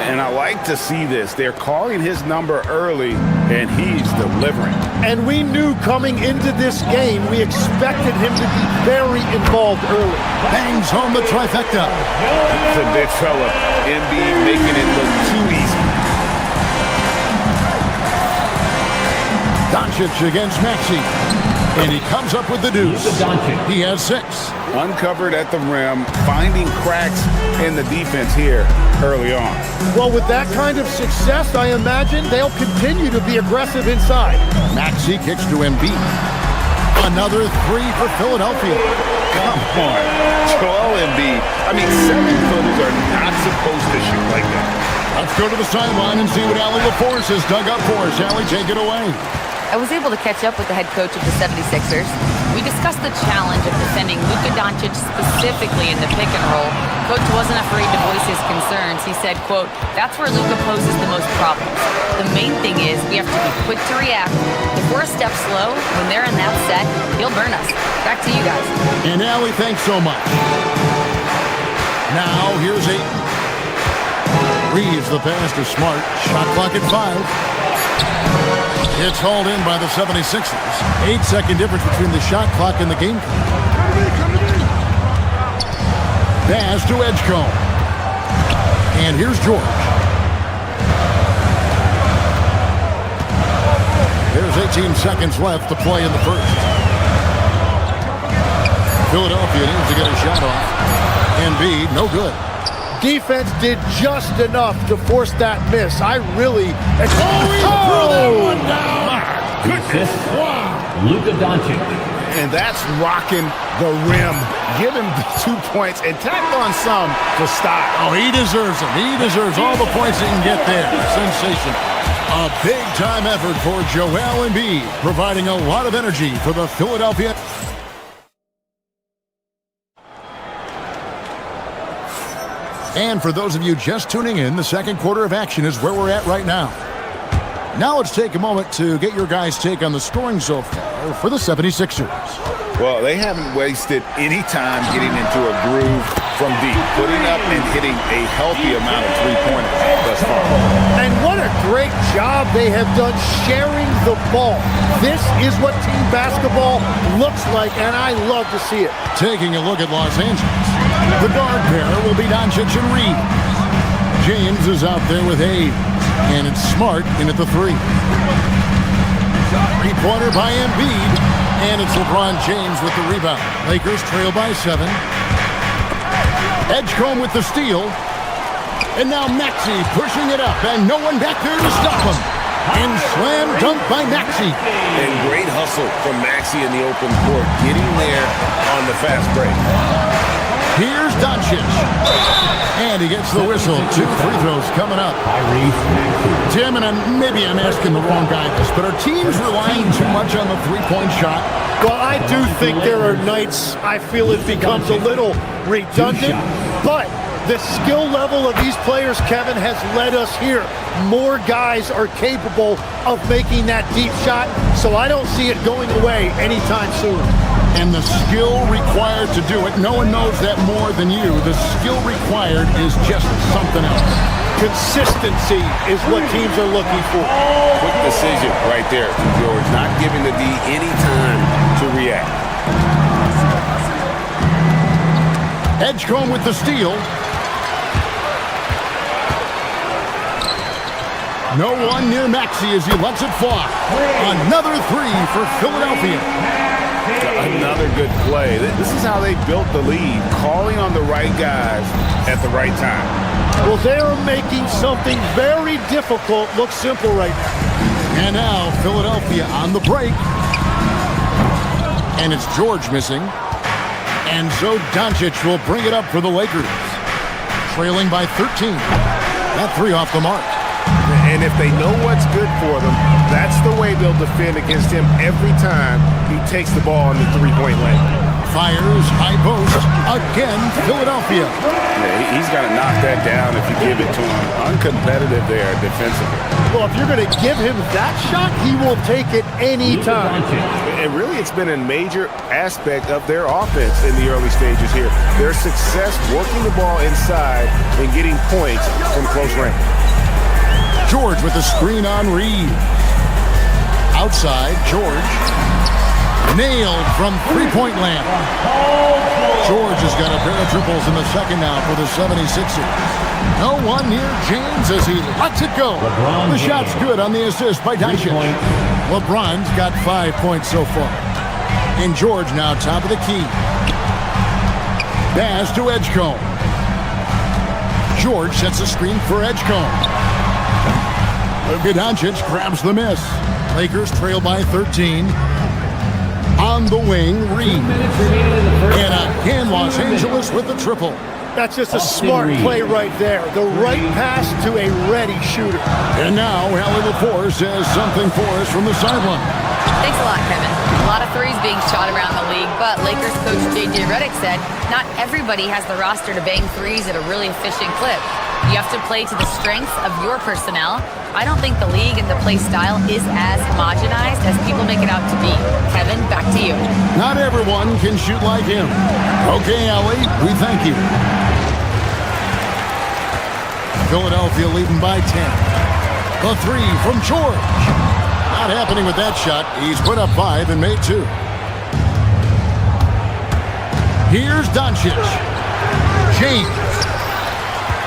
[SPEAKER 5] And I like to see this. They're calling his number early, and he's delivering.
[SPEAKER 3] And we knew coming into this game, we expected him to be very involved early.
[SPEAKER 4] Bangs home the trifecta.
[SPEAKER 5] It's a big fella. Embiid making it look too easy.
[SPEAKER 4] Doncic against Maxey. And he comes up with the deuce. He has 6.
[SPEAKER 5] Uncovered at the rim, finding cracks in the defense here early on.
[SPEAKER 3] Well, with that kind of success, I imagine they'll continue to be aggressive inside.
[SPEAKER 4] Maxey kicks to Embiid. Another 3 for Philadelphia.
[SPEAKER 5] Come on, Joel Embiid. I mean, 7-footers are not supposed to shoot like that.
[SPEAKER 4] Let's go to the sideline and see what Allie LaForce has dug up for us. Allie, take it away.
[SPEAKER 11] I was able to catch up with the head coach of the 76ers. We discussed the challenge of defending Luka Doncic specifically in the pick and roll. Coach wasn't afraid to voice his concerns. He said, quote, "That's where Luka poses the most problems. The main thing is we have to be quick to react. If we're a step slow, when they're in that set, he'll burn us." Back to you guys.
[SPEAKER 4] And Allie, thanks so much. Now, here's Ayton. Reeves the pass to Smart. Shot clock at 5. It's hauled in by the 76ers. 8-second difference between the shot clock and the game clock. Pass to Edgecombe. And here's George. There's 18 seconds left to play in the first. Philadelphia needs to get a shot off. Embiid, no good.
[SPEAKER 3] Defense did just enough to force that miss. I really...
[SPEAKER 4] He threw that one down!
[SPEAKER 5] Goodness.
[SPEAKER 7] Wow. Luka Doncic.
[SPEAKER 5] And that's rocking the rim. Give him the 2 points and tack on some to stop.
[SPEAKER 4] Oh, he deserves them. He deserves all the points he can get there. Sensation. A big-time effort for Joel Embiid, providing a lot of energy for the Philadelphia. And for those of you just tuning in, the second quarter of action is where we're at right now. Now let's take a moment to get your guys' take on the scoring so far for the 76ers.
[SPEAKER 5] Well, they haven't wasted any time getting into a groove from deep, putting up and hitting a healthy amount of three-pointers thus far.
[SPEAKER 3] And what a great job they have done sharing the ball. This is what team basketball looks like, and I love to see it.
[SPEAKER 4] Taking a look at Los Angeles. The guard pair will be Doncic and Reed. James is out there with Hayes. And it's Smart in at the 3. Three-pointer by Embiid. And it's LeBron James with the rebound. Lakers trail by 7. Edgecombe with the steal. And now Maxey pushing it up. And no one back there to stop him. And slam dunk by Maxey.
[SPEAKER 5] And great hustle from Maxey in the open court, getting there on the fast break.
[SPEAKER 4] Here's Doncic. And he gets the whistle. 2 free throws coming up. Tim, and maybe I'm asking the wrong guy this, but are teams relying too much on the three-point shot?
[SPEAKER 3] Well, I do think there are nights I feel it becomes a little redundant, but the skill level of these players, Kevin, has led us here. More guys are capable of making that deep shot, so I don't see it going away anytime soon.
[SPEAKER 4] And the skill required to do it, no one knows that more than you. The skill required is just something else.
[SPEAKER 3] Consistency is what teams are looking for.
[SPEAKER 5] Quick decision right there from George, not giving the D any time to react.
[SPEAKER 4] Edgecombe with the steal. No one near Maxey as he lets it fly. Another 3 for Philadelphia.
[SPEAKER 5] Another good play. This is how they built the lead, calling on the right guys at the right time.
[SPEAKER 3] Well, they are making something very difficult look simple right now.
[SPEAKER 4] And now Philadelphia on the break. And it's George missing. And so Doncic will bring it up for the Lakers. Trailing by 13. That 3 off the mark.
[SPEAKER 5] And if they know what's good for them, that's the way they'll defend against him every time he takes the ball in the three-point lane.
[SPEAKER 4] Fires, high post. Again, Philadelphia.
[SPEAKER 5] Yeah, he's got to knock that down if you give it to him. Uncompetitive there defensively.
[SPEAKER 3] Well, if you're going to give him that shot, he will take it any time.
[SPEAKER 5] And really, it's been a major aspect of their offense in the early stages here. Their success working the ball inside and getting points from close range.
[SPEAKER 4] George with the screen on Reed. Outside, George. Nailed from three-point land. George has got a pair of triples in the second now for the 76ers. No one near James as he lets it go. The shot's good on the assist by Doncic. LeBron's got 5 points so far. And George now top of the key. Pass to Edgecombe. George sets a screen for Edgecombe. Doncic grabs the miss. Lakers trail by 13. On the wing, Reed. And again, Los Angeles with the triple.
[SPEAKER 3] That's just a smart play right there. The right pass to a ready shooter.
[SPEAKER 4] And now, Allie LaForce says something for us from the sideline.
[SPEAKER 11] Thanks a lot, Kevin. A lot of threes being shot around the league, but Lakers coach J.J. Redick said not everybody has the roster to bang threes at a really efficient clip. You have to play to the strengths of your personnel. I don't think the league and the play style is as homogenized as people make it out to be. Kevin, back to you.
[SPEAKER 4] Not everyone can shoot like him. Okay, Allie, we thank you. Philadelphia leading by 10. The three from George. Not happening with that shot. He's put up 5 and made 2. Here's Doncic. James.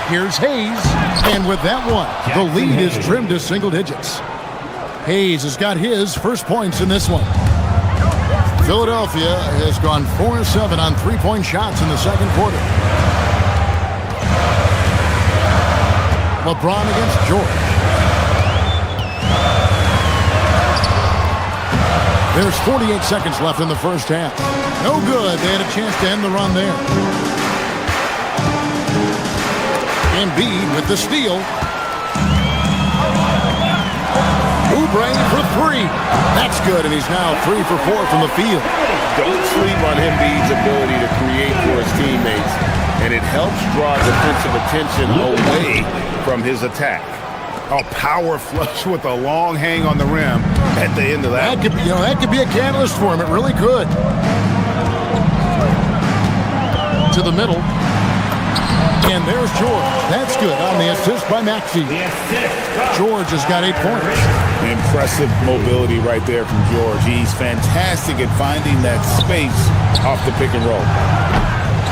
[SPEAKER 4] Here's Hayes. And with that one, the lead is trimmed to single digits. Hayes has got his first points in this one. Philadelphia has gone 4-7 on three-point shots in the second quarter. LeBron against George. There's 48 seconds left in the first half. No good. They had a chance to end the run there. Embiid with the steal. Oubre for 3. That's good, and he's now 3 for 4 from the field.
[SPEAKER 5] Don't sleep on Embiid's ability to create for his teammates, and it helps draw defensive attention away from his attack. A power flush with a long hang on the rim at the end of that.
[SPEAKER 4] That could be a catalyst for him. It really could. To the middle. And there's George. That's good on the assist by Maxey. George has got 8 points.
[SPEAKER 5] Impressive mobility right there from George. He's fantastic at finding that space off the pick and roll.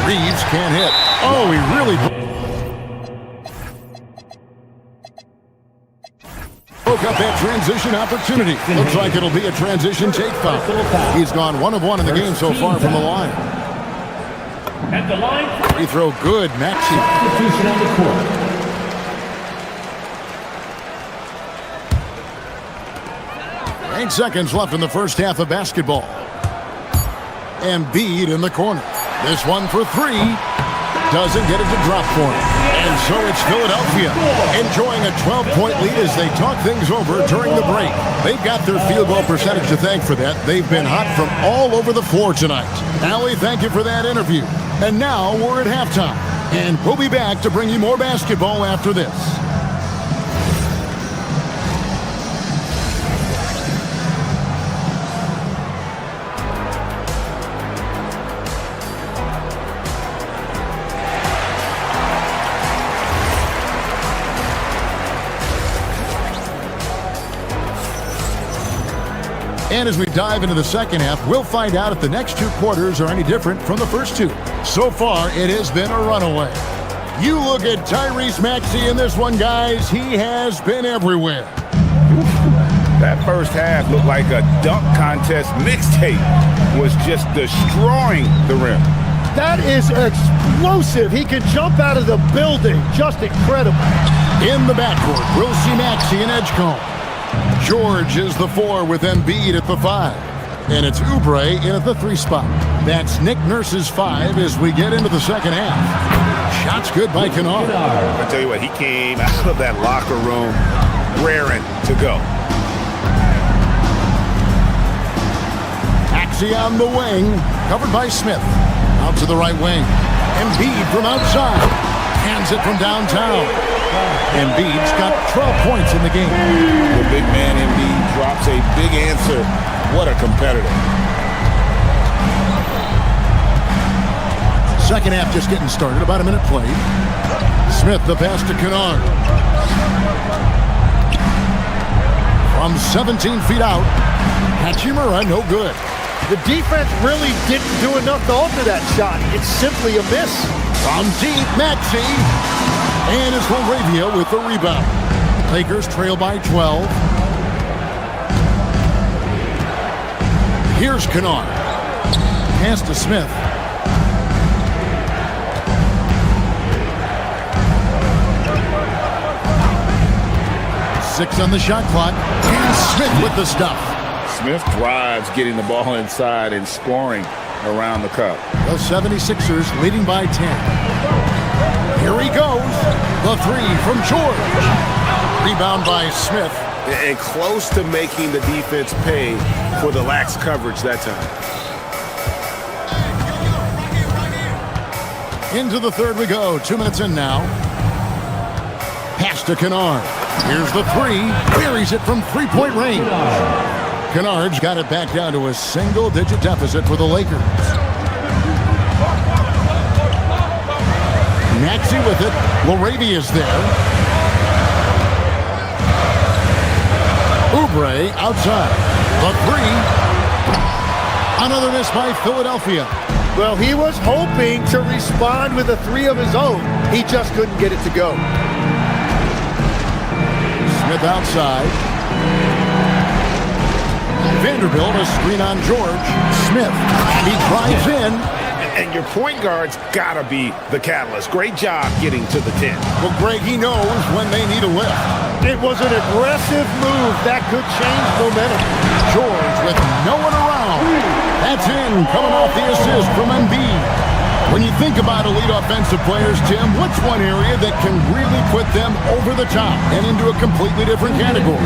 [SPEAKER 4] Reeves can't hit. Oh, he really broke up that transition opportunity. Looks like it'll be a transition take foul. He's gone 1 of 1 in the game so far from the line.
[SPEAKER 7] At the line.
[SPEAKER 4] Free throw good, Maxey.
[SPEAKER 7] Substitution on the court.
[SPEAKER 4] 8 seconds left in the first half of basketball. Embiid in the corner. This one for 3. Doesn't get it to drop for him. And so it's Philadelphia enjoying a 12-point lead as they talk things over during the break. They've got their field goal percentage to thank for that. They've been hot from all over the floor tonight. Allie, thank you for that interview. And now we're at halftime. And we'll be back to bring you more basketball after this. And as we dive into the second half, we'll find out if the next 2 quarters are any different from the first 2. So far, it has been a runaway. You look at Tyrese Maxey in this one, guys. He has been everywhere.
[SPEAKER 5] That first half looked like a dunk contest mixtape. Was just destroying the rim.
[SPEAKER 3] That is explosive. He can jump out of the building. Just incredible.
[SPEAKER 4] In the backcourt, we'll see Maxey and Edgecombe. George is the 4 with Embiid at the 5. And it's Oubre in at the 3 spot. That's Nick Nurse's 5 as we get into the second half. Shots good by Kennard.
[SPEAKER 5] I tell you what, he came out of that locker room raring to go.
[SPEAKER 4] Maxey on the wing, covered by Smith. Out to the right wing. Embiid from outside. Hands it from downtown. Embiid's got 12 points in the game.
[SPEAKER 5] The big man Embiid drops a big answer. What a competitor.
[SPEAKER 4] Second half just getting started. About a minute played. Smith, the pass to Kennard. From 17 feet out. Hachimura, no good.
[SPEAKER 3] The defense really didn't do enough to alter that shot. It's simply a miss.
[SPEAKER 4] From deep, Maxey. And it's Laravia with the rebound. Lakers trail by 12. Here's Kennard. Pass to Smith. Six on the shot clock. And Smith with the stuff.
[SPEAKER 5] Smith drives, getting the ball inside and scoring around the cup.
[SPEAKER 4] The 76ers leading by 10. Here he goes. The three from George. Rebound by Smith.
[SPEAKER 5] And close to making the defense pay for the lax coverage that time.
[SPEAKER 4] Into the third we go. 2 minutes in now. Pass to Kennard. Here's the three. Buries it from three-point range. Kennard's got it back down to a single-digit deficit for the Lakers. Maxey with it. Laravia's there. Oubre outside. The three. Another miss by Philadelphia.
[SPEAKER 3] Well, he was hoping to respond with a three of his own. He just couldn't get it to go.
[SPEAKER 4] Smith outside. Vanderbilt, a screen on George. Smith, he drives in.
[SPEAKER 5] And your point guard's gotta be the catalyst. Great job getting to the 10.
[SPEAKER 4] Well, Greg, he knows when they need a lift.
[SPEAKER 3] It was an aggressive move that could change momentum.
[SPEAKER 4] George with no one around. That's in, coming off the assist from Embiid. When you think about elite offensive players, Tim, what's one area that can really put them over the top and into a completely different category?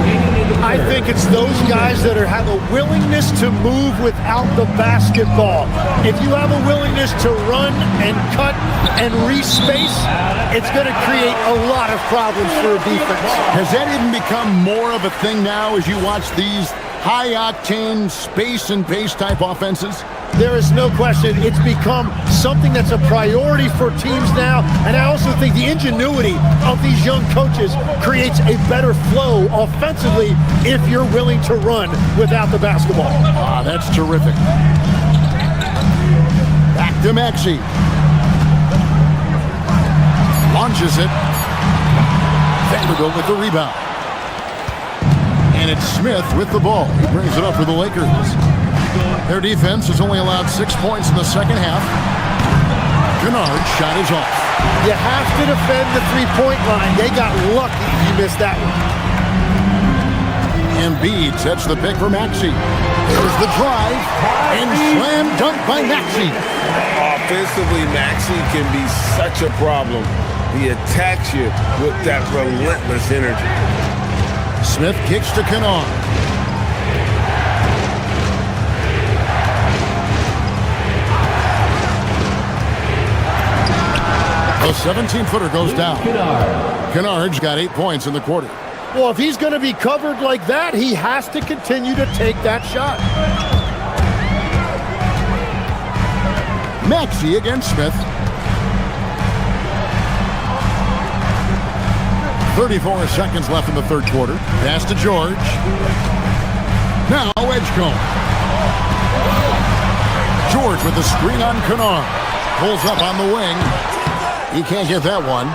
[SPEAKER 3] I think it's those guys that have a willingness to move without the basketball. If you have a willingness to run and cut and respace, it's going to create a lot of problems for a defense.
[SPEAKER 4] Has that even become more of a thing now as you watch these high-octane space and pace type offenses?
[SPEAKER 3] There is no question. It's become something that's a priority for teams now. And I also think the ingenuity of these young coaches creates a better flow offensively if you're willing to run without the basketball.
[SPEAKER 4] Ah, that's terrific. Back to Maxey. Launches it. Vanderbilt with the rebound. And it's Smith with the ball. He brings it up for the Lakers. Their defense has only allowed 6 points in the second half. Kennard's shot is off.
[SPEAKER 3] You have to defend the three-point line. They got lucky you missed that one.
[SPEAKER 4] Embiid sets the pick for Maxey. There's the drive. And slam dunk by Maxey.
[SPEAKER 5] Offensively, Maxey can be such a problem. He attacks you with that relentless energy.
[SPEAKER 4] Smith kicks to Kennard. The 17-footer goes down. Kennard's got 8 points in the quarter.
[SPEAKER 3] Well, if he's going to be covered like that, he has to continue to take that shot.
[SPEAKER 4] Maxey against Smith. 34 seconds left in the third quarter. Pass to George. Now Edgecombe. George with the screen on Kennard. Pulls up on the wing. He can't get that one.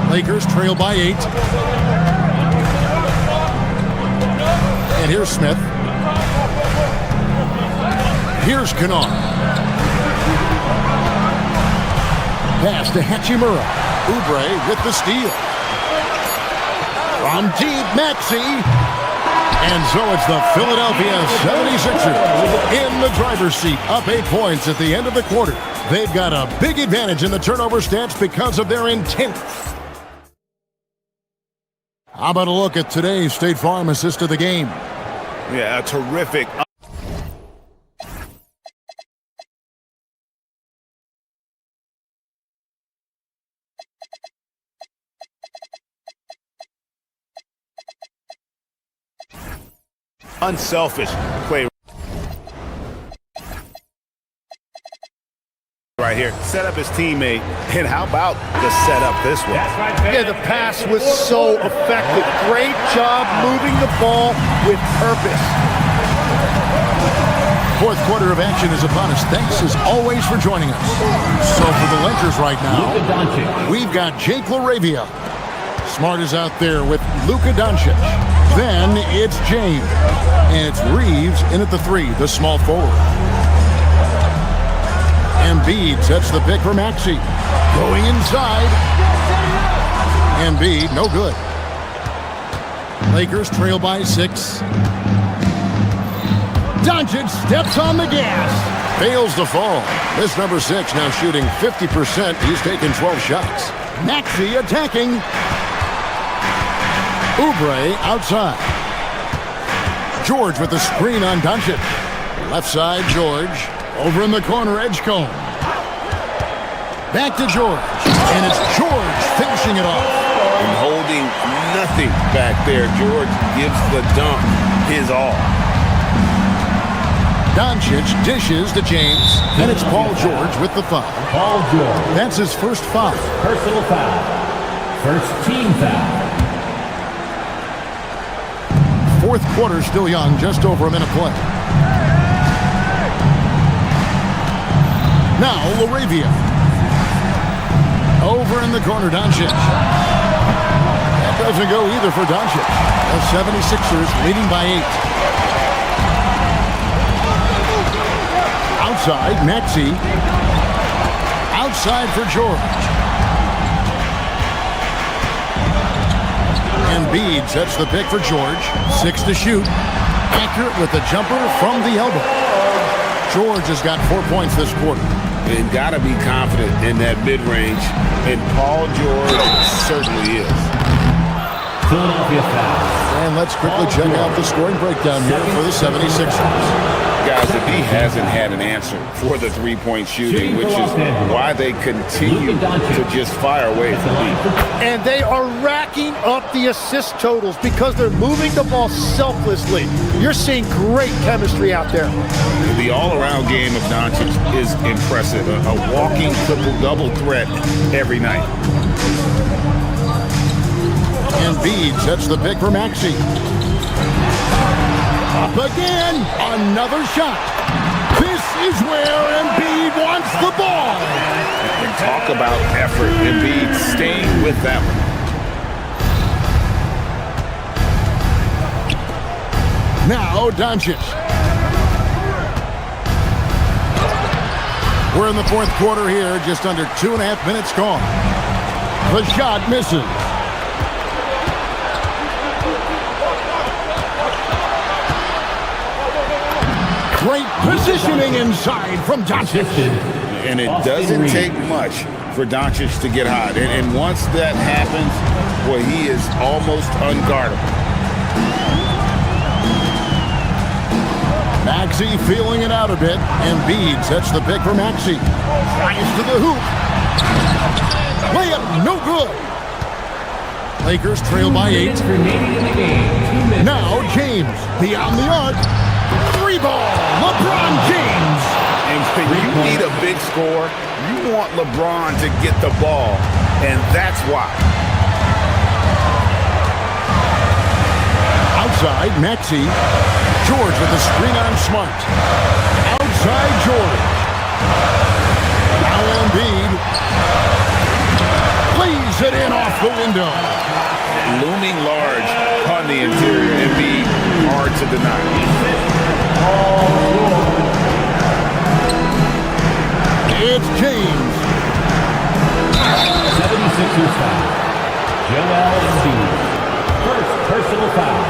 [SPEAKER 4] Lakers trail by 8. And here's Smith. Here's Kennard. Pass to Hachimura. Oubre with the steal. From deep, Maxey. And so it's the Philadelphia 76ers in the driver's seat, up 8 points at the end of the quarter. They've got a big advantage in the turnover stats because of their intent. How about a look at today's State Farm assist of the game?
[SPEAKER 5] Yeah, a terrific. unselfish play right here. Set up his teammate, and how about the setup this one?
[SPEAKER 3] Yeah, the pass was so effective. Great job moving the ball with purpose.
[SPEAKER 4] Fourth quarter of action is upon us. Thanks as always for joining us. So for the Lakers right now, we've got Jake LaRavia. Smart is out there with Luka Doncic. Then it's James. And it's Reeves in at the 3, the small forward. Embiid sets the pick for Maxey. Going inside. Embiid, no good. Lakers trail by 6. Doncic steps on the gas. Fails to fall. This number 6 now shooting 50%. He's taken 12 shots. Maxey attacking. Oubre outside. George with the screen on Doncic. Left side, George. Over in the corner, Edgecombe. Back to George. And it's George finishing it off.
[SPEAKER 5] And holding nothing back there. George gives the dunk his all.
[SPEAKER 4] Doncic dishes to James. And it's Paul George with the foul.
[SPEAKER 7] Paul George.
[SPEAKER 4] That's his first foul.
[SPEAKER 7] Personal foul. First team foul.
[SPEAKER 4] Fourth quarter still young, just over a minute play. Now LaRavia. Over in the corner, Doncic. That doesn't go either for Doncic. The 76ers leading by 8. Outside, Maxey. Outside for George. Embiid sets the pick for George. 6 to shoot. Accurate with the jumper from the elbow. George has got 4 points this quarter.
[SPEAKER 5] And got to be confident in that mid-range. And Paul George certainly is.
[SPEAKER 7] Philadelphia foul.
[SPEAKER 4] And let's quickly check out the scoring breakdown here for the 76ers.
[SPEAKER 5] Guys, if he hasn't had an answer for the three-point shooting, which is why they continue to just fire away from deep.
[SPEAKER 3] And they are racking up the assist totals because they're moving the ball selflessly. You're seeing great chemistry out there.
[SPEAKER 5] The all-around game of Doncic is impressive. A walking triple-double threat every night.
[SPEAKER 4] Embiid sets the pick for Maxey. Up again, another shot. This is where Embiid wants the ball.
[SPEAKER 5] And talk about effort. Embiid staying with them.
[SPEAKER 4] Now Doncic. We're in the fourth quarter here, just under 2.5 minutes gone. The shot misses. Great positioning inside from Doncic.
[SPEAKER 5] And it doesn't take much for Doncic to get hot. And once that happens, boy, he is almost unguardable.
[SPEAKER 4] Maxey feeling it out a bit. Embiid sets the pick for Maxey. Drives to the hoop. Layup, no good. Lakers trail by 8. Now James, beyond the arc. 3-ball, LeBron James.
[SPEAKER 5] And when you need a big score, you want LeBron to get the ball, and that's why.
[SPEAKER 4] Outside, Maxey. George with the screen on Smart. Outside, George. Now Embiid. Plays it in off the window.
[SPEAKER 5] Looming large on the interior. Embiid, hard to deny.
[SPEAKER 4] It's James.
[SPEAKER 7] 76ers foul. Joel Embiid. First personal foul.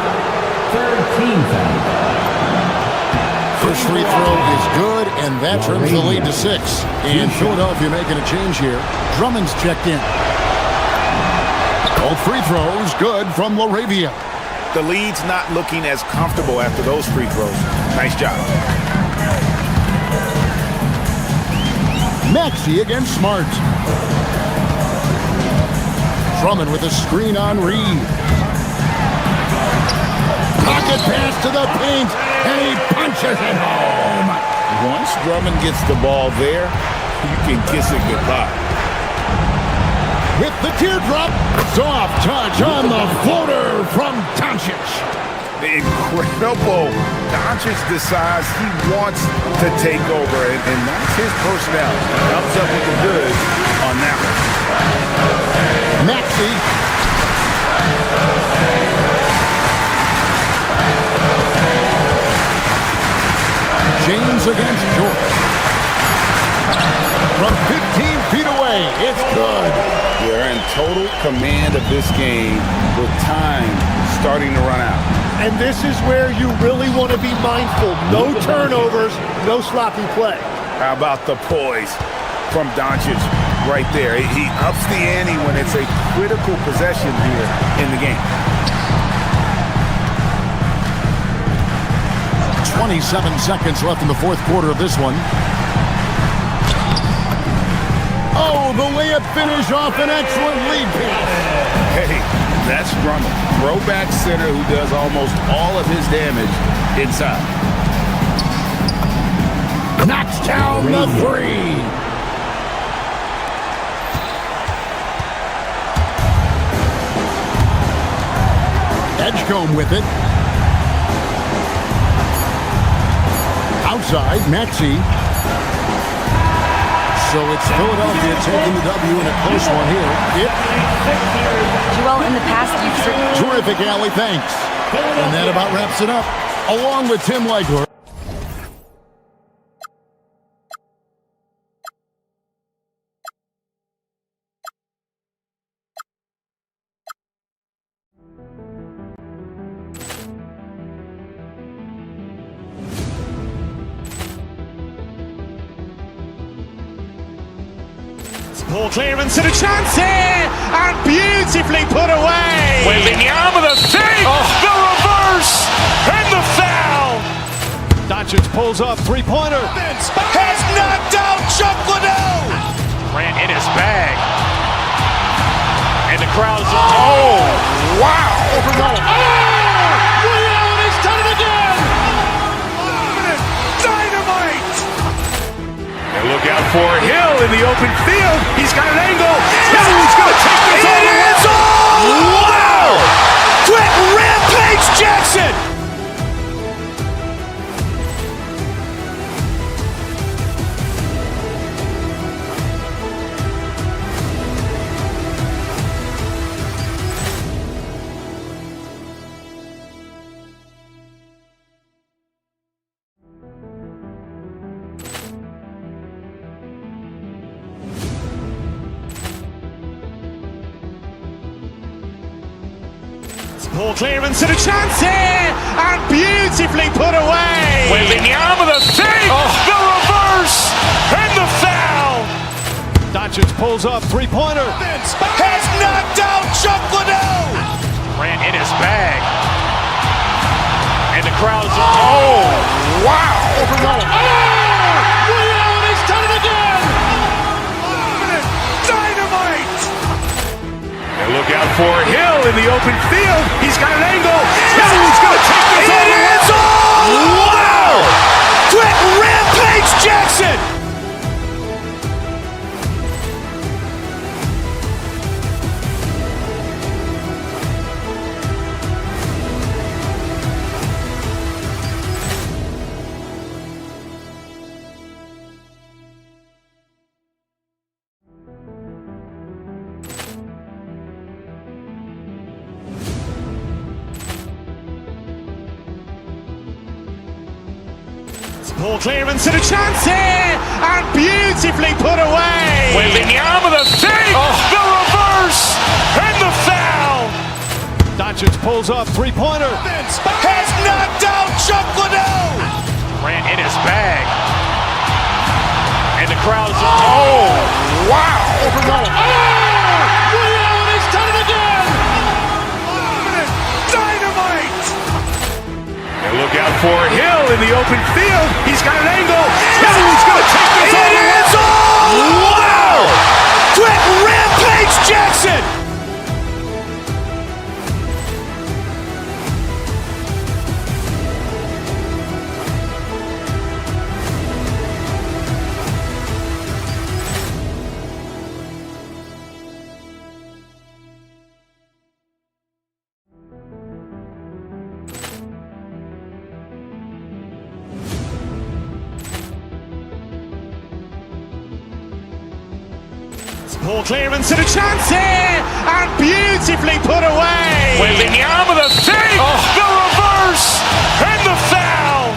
[SPEAKER 7] Third team foul.
[SPEAKER 4] First free throw is good, and that turns the lead to 6. And Philadelphia making a change here. Drummond's checked in. Both free throws good from LaRavia.
[SPEAKER 5] The lead's not looking as comfortable after those free throws. Nice job.
[SPEAKER 4] Maxey against Smart. Drummond with a screen on Reed. Pocket pass to the paint. launches it home.
[SPEAKER 5] Once Drummond gets the ball there, you can kiss it goodbye.
[SPEAKER 4] With the teardrop, soft touch on the floater from Doncic.
[SPEAKER 5] Incredible. Doncic decides he wants to take over, and that's his personality. Comes up with the goods on that one.
[SPEAKER 4] Maxey. James against George. From 15 feet away, it's good.
[SPEAKER 5] They're in total command of this game with time starting to run out.
[SPEAKER 3] And this is where you really want to be mindful. No turnovers, no sloppy play.
[SPEAKER 5] How about the poise from Doncic right there? He ups the ante when it's a critical possession here in the game.
[SPEAKER 4] 27 seconds left in the fourth quarter of this one. Oh, the layup finish off an excellent lead pass.
[SPEAKER 5] Hey, that's Drummond. Throwback center who does almost all of his damage inside.
[SPEAKER 4] Knocks down the three. Edgecombe with it. Outside, Maxey. So it's Philadelphia taking the W in a close one here.
[SPEAKER 11] Joel, in the past, you've
[SPEAKER 4] Terrific, Allie, thanks. And that about wraps it up. Along with Tim Legler.
[SPEAKER 1] Ball clearance and a chance here, and beautifully put away.
[SPEAKER 2] Wembanyama the save, the reverse, and the foul.
[SPEAKER 6] Doncic pulls up, three-pointer.
[SPEAKER 2] Has knocked out Chuck Liddell. Grant in his bag. And the crowd's oh, wow.
[SPEAKER 3] He's done it again!
[SPEAKER 2] Dynamite. And look out for Hill in the open field. He's got an angle. Hill's going to take this all the way. Wow! Quick rampage Jackson.
[SPEAKER 1] Ball clearance and a chance here, and beautifully put away.
[SPEAKER 2] Wembanyama the save, the reverse, and the foul.
[SPEAKER 6] Doncic pulls up, three-pointer.
[SPEAKER 2] Has knocked out Chuck Liddell. Grant in his bag. And the crowd's oh, wow.
[SPEAKER 3] He's done it again!
[SPEAKER 2] Dynamite. And look out for Hill in the open field. He's got an angle. Hill's going to take this all the way. Wow! Quick rampage Jackson.
[SPEAKER 1] Ball clearance and a chance here, and beautifully put away.
[SPEAKER 2] Wembanyama the save, the reverse, and the foul.
[SPEAKER 6] Doncic pulls up, three-pointer.
[SPEAKER 2] Has knocked out Chuck Liddell. Grant in his bag. And the crowd's oh, wow.
[SPEAKER 3] He's done it again!
[SPEAKER 2] Dynamite. And look out for Hill in the open field. He's got an angle. Hill's going to take this all the way. Wow! Quick rampage Jackson.
[SPEAKER 1] Ball clearance and a chance here, and beautifully put away.
[SPEAKER 2] Wembanyama the fake, the reverse, and the foul.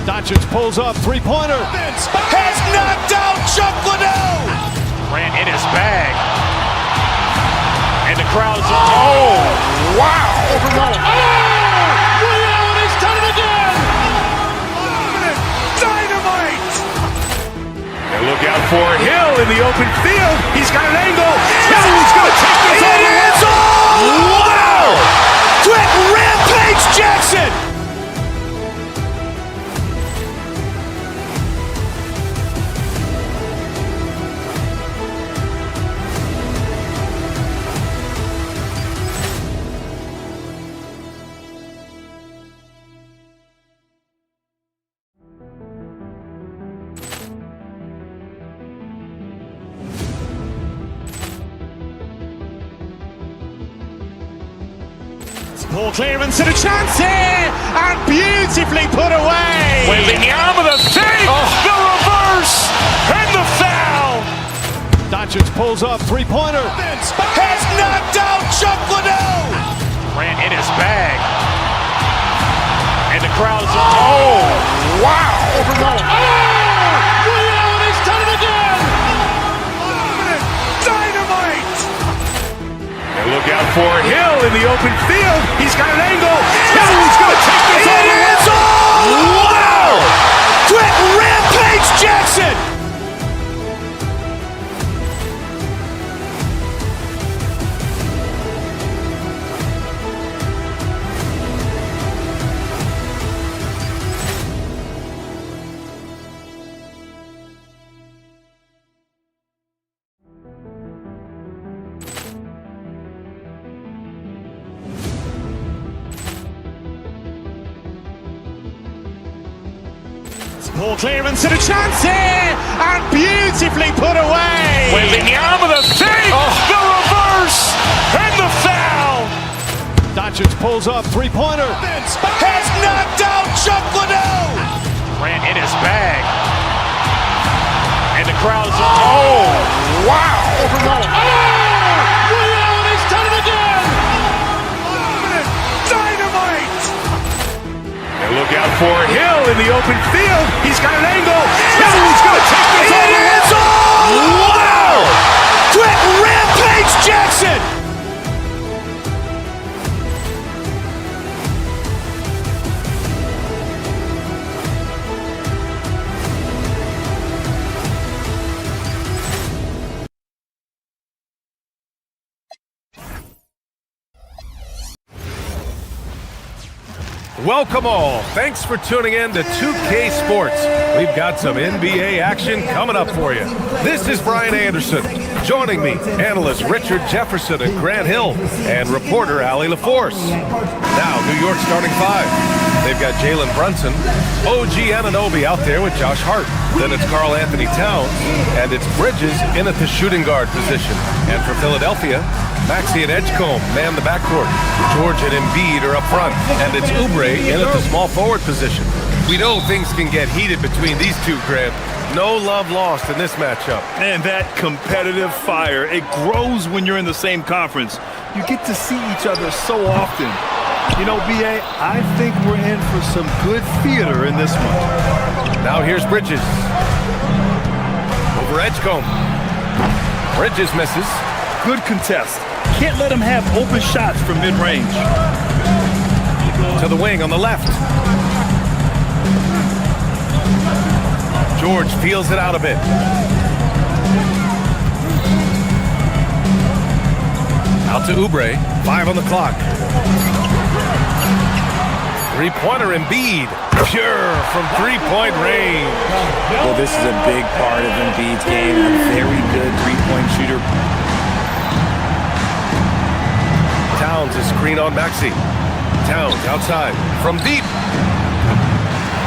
[SPEAKER 3] Doncic pulls up, three-pointer.
[SPEAKER 2] Has knocked out Chuck Liddell. Ran in his bag. And the crowd's... Oh, wow.
[SPEAKER 3] He's done it again.
[SPEAKER 2] Dynamite. And look out for Hill in the open field. He's got an angle. Hill's going to take this all the way. Wow. Quick rampage Jackson.
[SPEAKER 1] Ball clearance and a chance here, and beautifully put away.
[SPEAKER 2] Wembanyama the fake, the reverse, and the foul.
[SPEAKER 3] Doncic pulls up, three-pointer.
[SPEAKER 2] Has knocked out Chuck Liddell. Ran in his bag. And the crowd's... Oh, wow.
[SPEAKER 3] He's done it again.
[SPEAKER 2] Dynamite. And look out for Hill in the open field. He's got an angle. Hill's going to take this all the way. Wow. Quick rampage Jackson.
[SPEAKER 1] Ball clearance and a chance here, and beautifully put away.
[SPEAKER 2] Wembanyama the fake, the reverse, and the foul.
[SPEAKER 3] Doncic pulls up, three-pointer.
[SPEAKER 2] Has knocked out Chuck Liddell. Ran in his bag. And the crowd's... Oh, wow.
[SPEAKER 3] He's done it again.
[SPEAKER 2] Dynamite. And look out for Hill in the open field. He's got an angle. Hill's going to take this all the way. Wow. Quick rampage Jackson.
[SPEAKER 9] Welcome all. Thanks for tuning in to 2K Sports. We've got some NBA action coming up for you. This is Brian Anderson. Joining me, analyst Richard Jefferson and Grant Hill, and reporter Allie LaForce. Now, New York starting five. They've got Jalen Brunson, OG Anunoby out there with Josh Hart. Then it's Karl Anthony Towns, and it's Bridges in at the shooting guard position. And for Philadelphia, Maxey and Edgecombe man the backcourt. George and Embiid are up front, and it's Oubre in at the small forward position. We know things can get heated between these two, Grant. No love lost in this matchup.
[SPEAKER 12] And that competitive fire, it grows when you're in the same conference. You get to see each other so often. You know, B.A., I think we're in for some good theater in this one.
[SPEAKER 9] Now here's Bridges. Over Edgecombe. Bridges misses.
[SPEAKER 12] Good contest. Can't let him have open shots from mid-range.
[SPEAKER 9] To the wing on the left. George feels it out a bit. Out to Oubre. 5 on the clock. Three-pointer Embiid. Pure from three-point range.
[SPEAKER 13] Well, this is a big part of Embiid's game. A very good three-point shooter.
[SPEAKER 9] Towns is screen on Maxey. Towns outside from deep.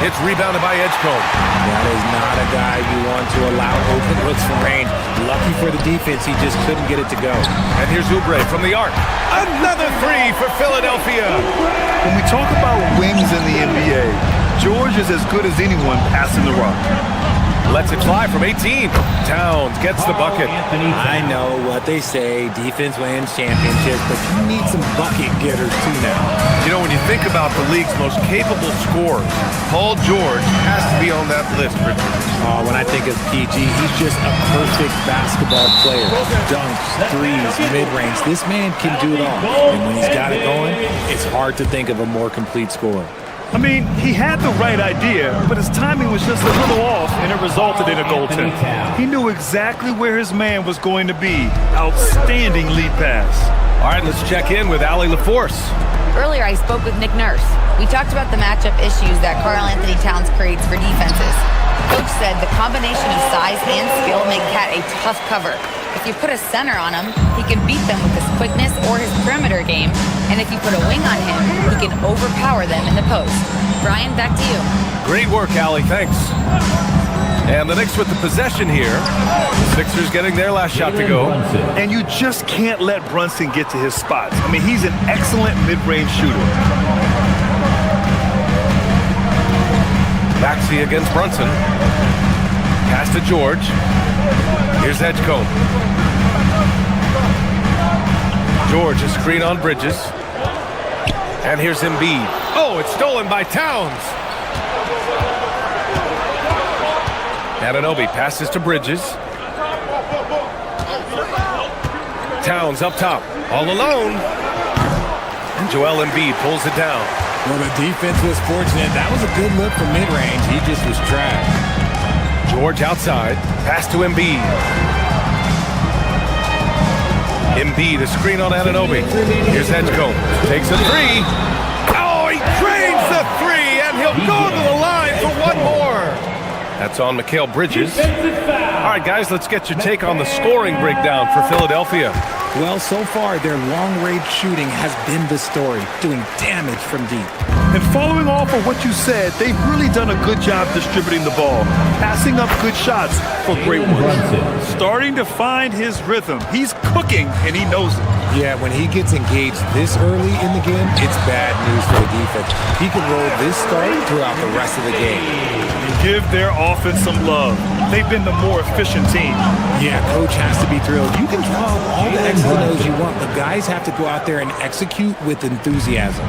[SPEAKER 9] It's rebounded by Edgecombe.
[SPEAKER 13] That is not a guy you want to allow open looks from range. Lucky for the defense, he just couldn't get it to go.
[SPEAKER 9] And here's Oubre from the arc. Another three for Philadelphia.
[SPEAKER 12] When we talk about wings in the NBA, George is as good as anyone passing the rock.
[SPEAKER 9] Lets it fly from 18. Towns gets the bucket.
[SPEAKER 13] I know what they say, defense wins championships, but you need some bucket getters too now.
[SPEAKER 9] You know, when you think about the league's most capable scorers, Paul George has to be on that list, Richard.
[SPEAKER 13] When I think of PG, he's just a perfect basketball player. Dunks, threes, mid-range. This man can do it all. And when he's got it going, it's hard to think of a more complete scorer.
[SPEAKER 12] I mean, he had the right idea, but his timing was just a little off, and it resulted in a goaltend. He knew exactly where his man was going to be. Outstanding lead pass.
[SPEAKER 9] All right, let's check in with Allie LaForce.
[SPEAKER 11] Earlier, I spoke with Nick Nurse. We talked about the matchup issues that Karl Anthony Towns creates for defenses. Coach said the combination of size and skill make Cat a tough cover. If you put a center on him, he can beat them with his quickness or his perimeter game. And if you put a wing on him, he can overpower them in the post. Brian, back to you.
[SPEAKER 9] Great work, Allie. Thanks. And the Knicks with the possession here. The Sixers getting their last shot to go.
[SPEAKER 12] And you just can't let Brunson get to his spots. I mean, he's an excellent mid-range shooter.
[SPEAKER 9] Maxey against Brunson. Pass to George. Here's Edgecombe. George, a screen on Bridges. And here's Embiid. Oh, it's stolen by Towns. Anunoby passes to Bridges. Towns up top, all alone. And Joel Embiid pulls it down.
[SPEAKER 13] Well, the defense was fortunate. That was a good look from mid-range. He just was trash.
[SPEAKER 9] George outside. Pass to Embiid. Embiid, a screen on Anunoby. Here's Edgecombe. Takes a three. Oh, he drains the three, and he'll go to the line for one more. That's on Mikal Bridges. All right, guys, let's get your take on the scoring breakdown for Philadelphia.
[SPEAKER 13] Well, so far, their long-range shooting has been the story, doing damage from deep.
[SPEAKER 12] And following off of what you said, they've really done a good job distributing the ball, passing up good shots for great ones. Starting to find his rhythm. He's cooking, and he knows it.
[SPEAKER 13] Yeah, when he gets engaged this early in the game, it's bad news for the defense. He can roll this start throughout the rest of the game.
[SPEAKER 12] Give their offense some love. They've been the more efficient team.
[SPEAKER 13] Yeah, coach has to be thrilled. You can draw up all the X's and O's you want, but guys have to go out there and execute with enthusiasm.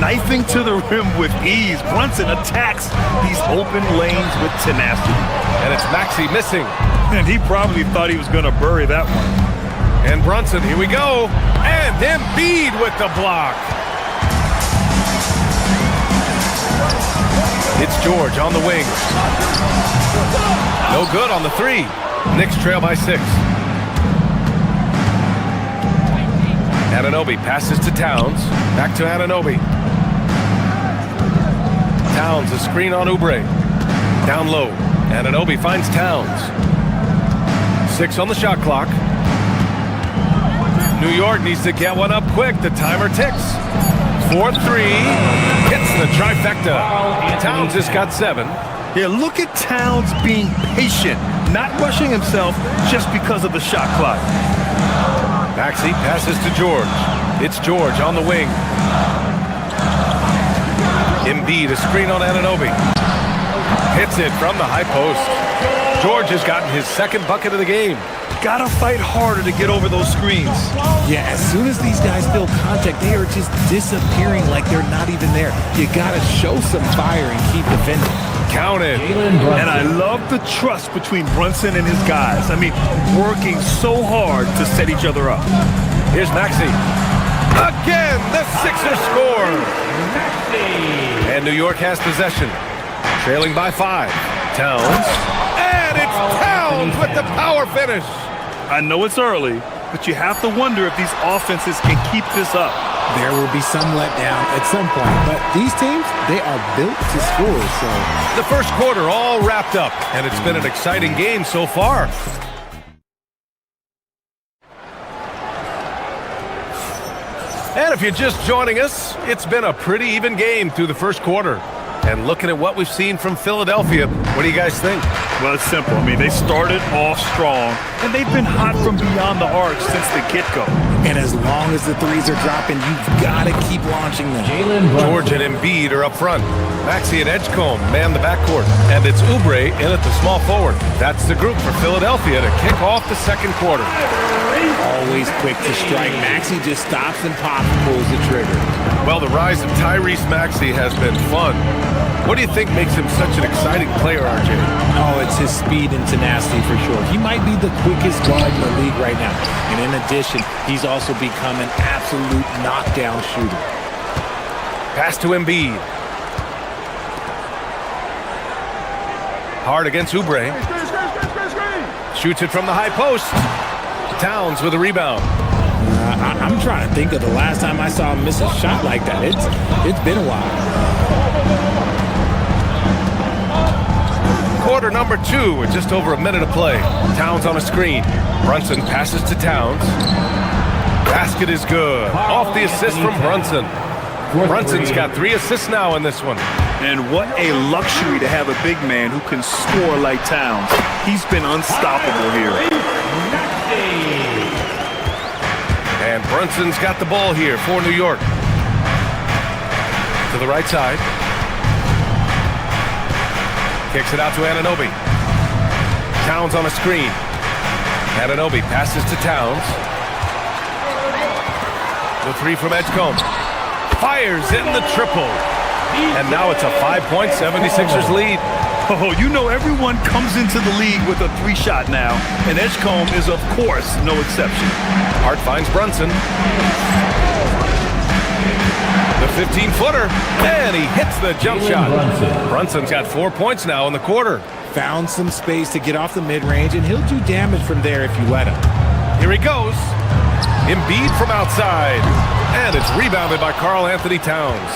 [SPEAKER 12] Knifing to the rim with ease. Brunson attacks these open lanes with tenacity.
[SPEAKER 9] And it's Maxey missing.
[SPEAKER 12] And he probably thought he was going to bury that one.
[SPEAKER 9] And Brunson, here we go. And Embiid with the block. It's George on the wing. No good on the three. Knicks trail by 6. Anunoby passes to Towns. Back to Anunoby. Towns, a screen on Oubre. Down low. Anunoby finds Towns. 6 on the shot clock. New York needs to get one up quick. The timer ticks. 4-3. Hits the trifecta. Towns has got 7.
[SPEAKER 12] Yeah, look at Towns being patient, not rushing himself just because of the shot clock.
[SPEAKER 9] Maxey passes to George. It's George on the wing. Embiid, a screen on Anunoby. Hits it from the high post. George has gotten his second bucket of the game.
[SPEAKER 12] Gotta fight harder to get over those screens.
[SPEAKER 13] Yeah, as soon as these guys feel contact, they are just disappearing like they're not even there. You gotta show some fire and keep defending.
[SPEAKER 9] Counted.
[SPEAKER 12] And I love the trust between Brunson and his guys. I mean, working so hard to set each other up.
[SPEAKER 9] Here's Maxey. Again, the Sixers score. And New York has possession. Trailing by 5. Towns. And it's Towns with the power finish.
[SPEAKER 12] I know it's early, but you have to wonder if these offenses can keep this up.
[SPEAKER 13] There will be some letdown at some point, but these teams, they are built to score, so.
[SPEAKER 9] The first quarter all wrapped up, and it's been an exciting game so far. And if you're just joining us, it's been a pretty even game through the first quarter. And looking at what we've seen from Philadelphia, what do you guys think?
[SPEAKER 12] Well, it's simple. I mean, they started off strong, and they've been hot from beyond the arc since the get-go.
[SPEAKER 13] And as long as the threes are dropping, you've got to keep launching them.
[SPEAKER 9] George and Embiid are up front. Maxey and Edgecombe man the backcourt. And it's Oubre in at the small forward. That's the group for Philadelphia to kick off the second quarter.
[SPEAKER 13] Always quick to strike. Maxey just stops and pops and pulls the trigger.
[SPEAKER 9] Well, the rise of Tyrese Maxey has been fun. What do you think makes him such an exciting player, RJ?
[SPEAKER 13] Oh, it's his speed and tenacity for sure. He might be the quickest guard in the league right now. And in addition, he's also become an absolute knockdown shooter.
[SPEAKER 9] Pass to Embiid. Hard against Oubre. Shoots it from the high post. Towns with a rebound.
[SPEAKER 13] I'm trying to think of the last time I saw him miss a shot like that. It's been a while.
[SPEAKER 9] Quarter number 2 with just over a minute of play. Towns on a screen. Brunson passes to Towns. Basket is good. Off the assist from Brunson. Brunson's got 3 assists now in this one.
[SPEAKER 12] And what a luxury to have a big man who can score like Towns. He's been unstoppable here.
[SPEAKER 9] And Brunson's got the ball here for New York. To the right side. Kicks it out to Anunoby. Towns on a screen. Anunoby passes to Towns. The 3 from Edgecombe. Fires in the triple. And now it's a 5-point 76ers lead.
[SPEAKER 12] Oh, you know everyone comes into the league with a 3-shot now, and Edgecombe is, of course, no exception.
[SPEAKER 9] Hart finds Brunson. The 15-footer, and he hits the jump shot. Brunson's got 4 points now in the quarter.
[SPEAKER 13] Found some space to get off the mid-range, and he'll do damage from there if you let him.
[SPEAKER 9] Here he goes. Embiid from outside, and it's rebounded by Karl Anthony Towns.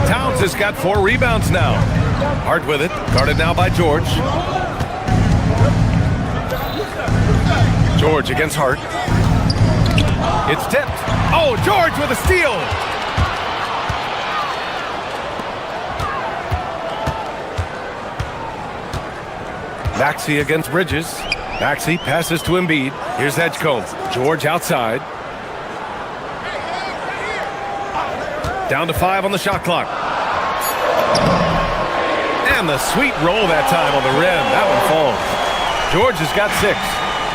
[SPEAKER 9] Towns has got 4 rebounds now. Hart with it, guarded now by George. George against Hart. It's tipped. Oh, George with a steal. Maxey against Bridges. Maxey passes to Embiid. Here's Edgecombe. George outside. Down to 5 on the shot clock. And the sweet roll that time on the rim. That one falls. George has got 6.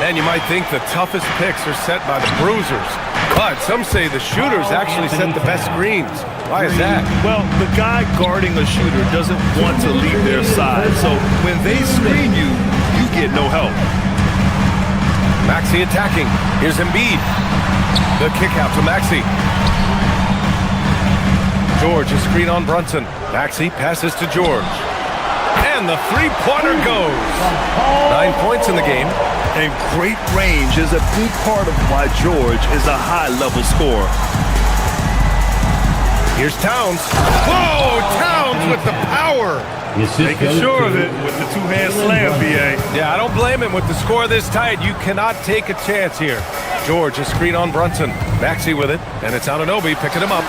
[SPEAKER 9] And you might think the toughest picks are set by the bruisers. But some say the shooters actually set the best screens. Why is that?
[SPEAKER 12] Well, the guy guarding a shooter doesn't want to leave their side. So when they screen you, you get no help.
[SPEAKER 9] Maxey attacking. Here's Embiid. The kick out to Maxey. George, a screen on Brunson. Maxey passes to George. And the 3-pointer goes. 9 points in the game.
[SPEAKER 12] And great range is a big part of why George is a high-level scorer.
[SPEAKER 9] Here's Towns. Whoa, Towns with the power.
[SPEAKER 12] Making sure of it with the 2-hand slam, B.A.
[SPEAKER 9] Yeah, I don't blame him with the score this tight. You cannot take a chance here. George, a screen on Brunson. Maxey with it, and it's Anunoby picking him up.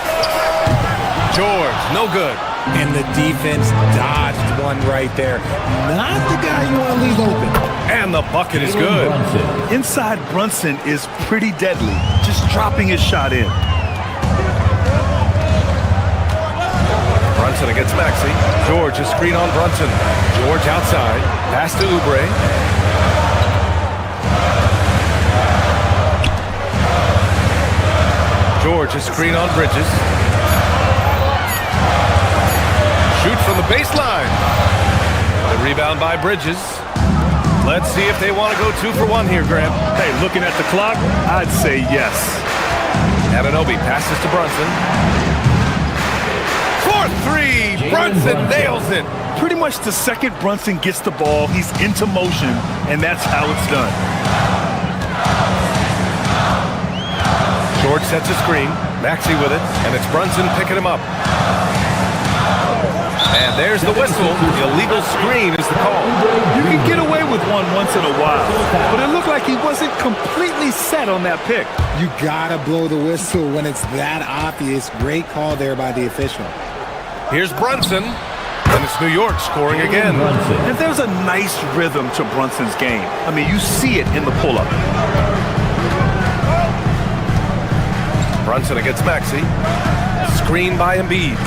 [SPEAKER 9] George, no good.
[SPEAKER 13] And the defense dodged one right there. Not the guy you want to leave open.
[SPEAKER 9] And the bucket is good.
[SPEAKER 12] Inside Brunson is pretty deadly, just dropping his shot in.
[SPEAKER 9] Brunson against Maxey. George, a screen on Brunson. George outside. Pass to Oubre. George, a screen on Bridges. Shoots from the baseline. The rebound by Bridges. Let's see if they want to go 2 for 1 here, Graham.
[SPEAKER 12] Hey, looking at the clock, I'd say yes.
[SPEAKER 9] Anunoby passes to Brunson. For 3! Brunson nails it.
[SPEAKER 12] Pretty much the second Brunson gets the ball, he's into motion, and that's how it's done.
[SPEAKER 9] George sets a screen. Maxey with it, and it's Brunson picking him up. And there's the whistle. The illegal screen is the call.
[SPEAKER 12] You can get away with one once in a while, but it looked like he wasn't completely set on that pick.
[SPEAKER 13] You gotta blow the whistle when it's that obvious. Great call there by the official.
[SPEAKER 9] Here's Brunson, and it's New York scoring again.
[SPEAKER 12] And there's a nice rhythm to Brunson's game. I mean, you see it in the pull-up.
[SPEAKER 9] Brunson against Maxey. Screen by Embiid.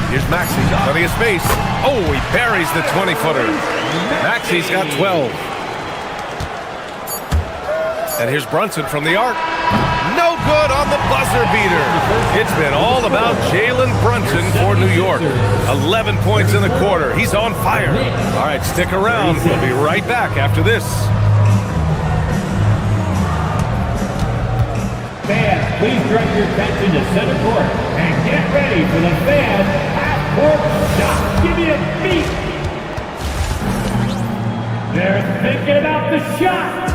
[SPEAKER 9] Here's Maxey, plenty of space. Oh, he buries the 20-footer. Maxey's got 12. And here's Brunson from the arc. No good on the buzzer beater. It's been all about Jalen Brunson for New York. 11 points in the quarter. He's on fire. All right, stick around. We'll be right back after this.
[SPEAKER 7] Fans, please direct your attention to center court and get ready for the fan half-court shot. Give me a beat. They're thinking about the shot.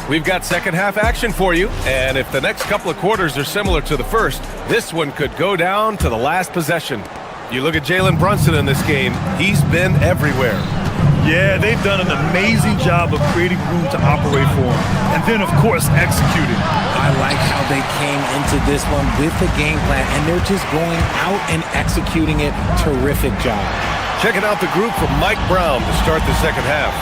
[SPEAKER 9] We've got second half action for you, and if the next couple of quarters are similar to the first, this one could go down to the last possession. You look at Jalen Brunson in this game, he's been everywhere.
[SPEAKER 12] Yeah, they've done an amazing job of creating room to operate for him, and then, of course, executing.
[SPEAKER 13] I like how they came into this one with the game plan, and they're just going out and executing it. Terrific job.
[SPEAKER 9] Checking out the group from Mike Brown to start the second half.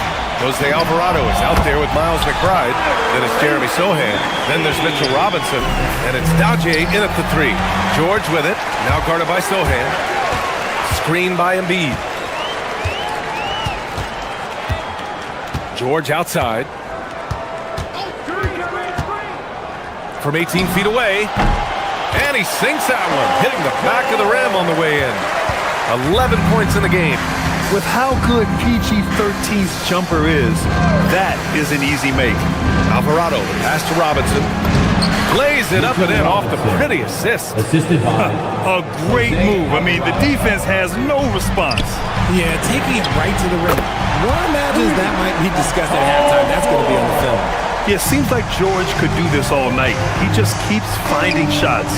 [SPEAKER 9] Jose Alvarado is out there with Miles McBride. Then it's Jeremy Sohan. Then there's Mitchell Robinson. And it's Daje in at the 3. George with it. Now guarded by Sohan. Screen by Embiid. George outside. From 18 feet away. And he sinks that one, hitting the back of the rim on the way in. 11 points in the game.
[SPEAKER 12] With how good PG-13's jumper is, that is an easy make.
[SPEAKER 9] Alvarado, pass to Robinson. Lays it up and in off the pretty assist.
[SPEAKER 8] Assisted by
[SPEAKER 12] A great move. I mean, the defense has no response.
[SPEAKER 13] Yeah, taking it right to the rim. One imagines that might be discussed at halftime. That's going to be on the film.
[SPEAKER 12] Yeah, it seems like George could do this all night. He just keeps finding shots.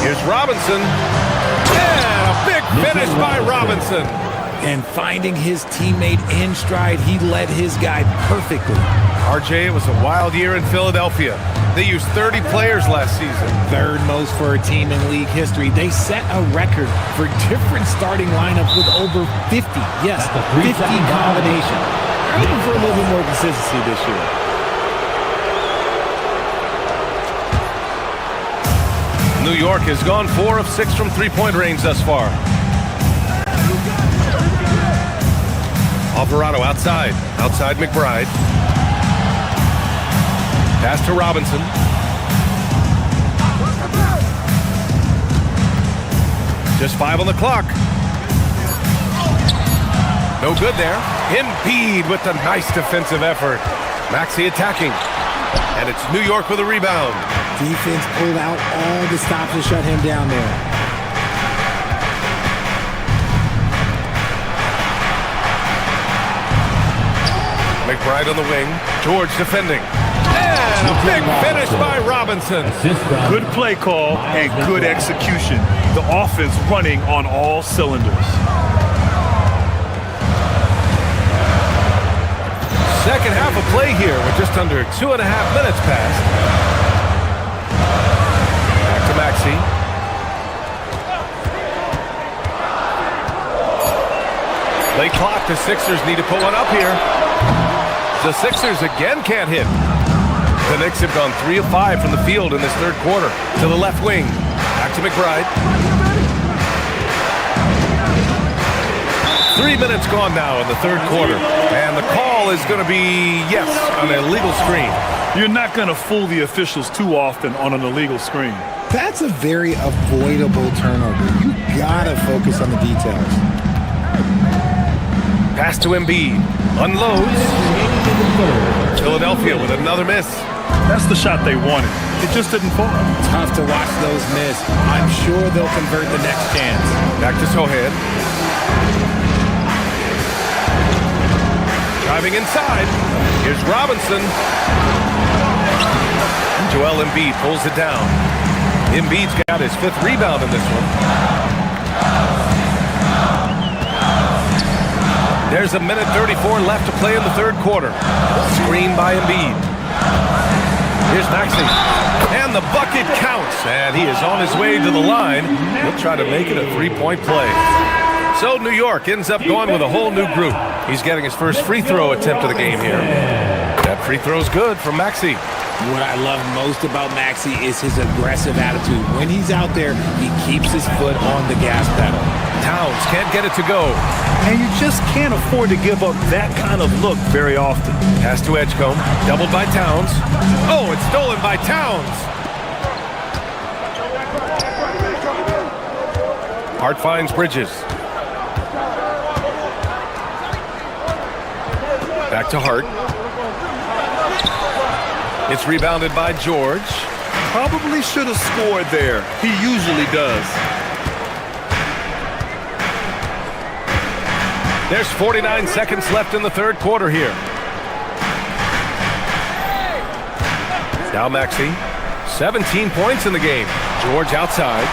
[SPEAKER 9] Here's Robinson. And a big finish by Robinson.
[SPEAKER 13] And finding his teammate in stride, he led his guy perfectly.
[SPEAKER 9] RJ, it was a wild year in Philadelphia. They used 30 players last season.
[SPEAKER 13] Third most for a team in league history. They set a record for different starting lineups with over 50. Yes, 50 combinations. I'm looking for a little bit more consistency this year.
[SPEAKER 9] New York has gone 4 of 6 from three-point range thus far. Alvarado outside McBride. Pass to Robinson. Just 5 on the clock. No good there. Embiid with a nice defensive effort. Maxey attacking. And it's New York with a rebound.
[SPEAKER 13] Defense pulled out all the stops to shut him down there.
[SPEAKER 9] McBride on the wing. George defending. And a big finish by Robinson.
[SPEAKER 12] Good play call and good execution. The offense running on all cylinders.
[SPEAKER 9] Second half of play here with just under 2.5 minutes passed. Back to Maxey. Late clock. The Sixers need to pull one up here. The Sixers again can't hit. The Knicks have gone 3 of 5 from the field in this third quarter. To the left wing. Back to McBride. 3 minutes gone now in the third quarter. And the call is going to be, yes, an illegal screen.
[SPEAKER 12] You're not going to fool the officials too often on an illegal screen.
[SPEAKER 13] That's a very avoidable turnover. You gotta focus on the details.
[SPEAKER 9] Pass to Embiid. Unloads. Philadelphia with another miss.
[SPEAKER 12] That's the shot they wanted. It just didn't fall.
[SPEAKER 13] Tough to watch those miss. I'm sure they'll convert the next chance.
[SPEAKER 9] Back to Sohan. Driving inside. Here's Robinson. Joel Embiid pulls it down. Embiid's got his 5th rebound in this one. There's a minute 34 left to play in the third quarter. Screen by Embiid. Here's Maxey. And the bucket counts. And he is on his way to the line. He'll try to make it a three-point play. So New York ends up going with a whole new group. He's getting his first free throw attempt of the game here. That free throw's good from Maxey.
[SPEAKER 13] What I love most about Maxey is his aggressive attitude. When he's out there, he keeps his foot on the gas pedal.
[SPEAKER 9] Towns can't get it to go.
[SPEAKER 12] And you just can't afford to give up that kind of look very often.
[SPEAKER 9] Pass to Edgecombe, doubled by Towns. Oh, it's stolen by Towns. Hart finds Bridges. Back to Hart. It's rebounded by George.
[SPEAKER 12] Probably should have scored there. He usually does.
[SPEAKER 9] There's 49 seconds left in the third quarter here. Now Maxey. 17 points in the game. George outside.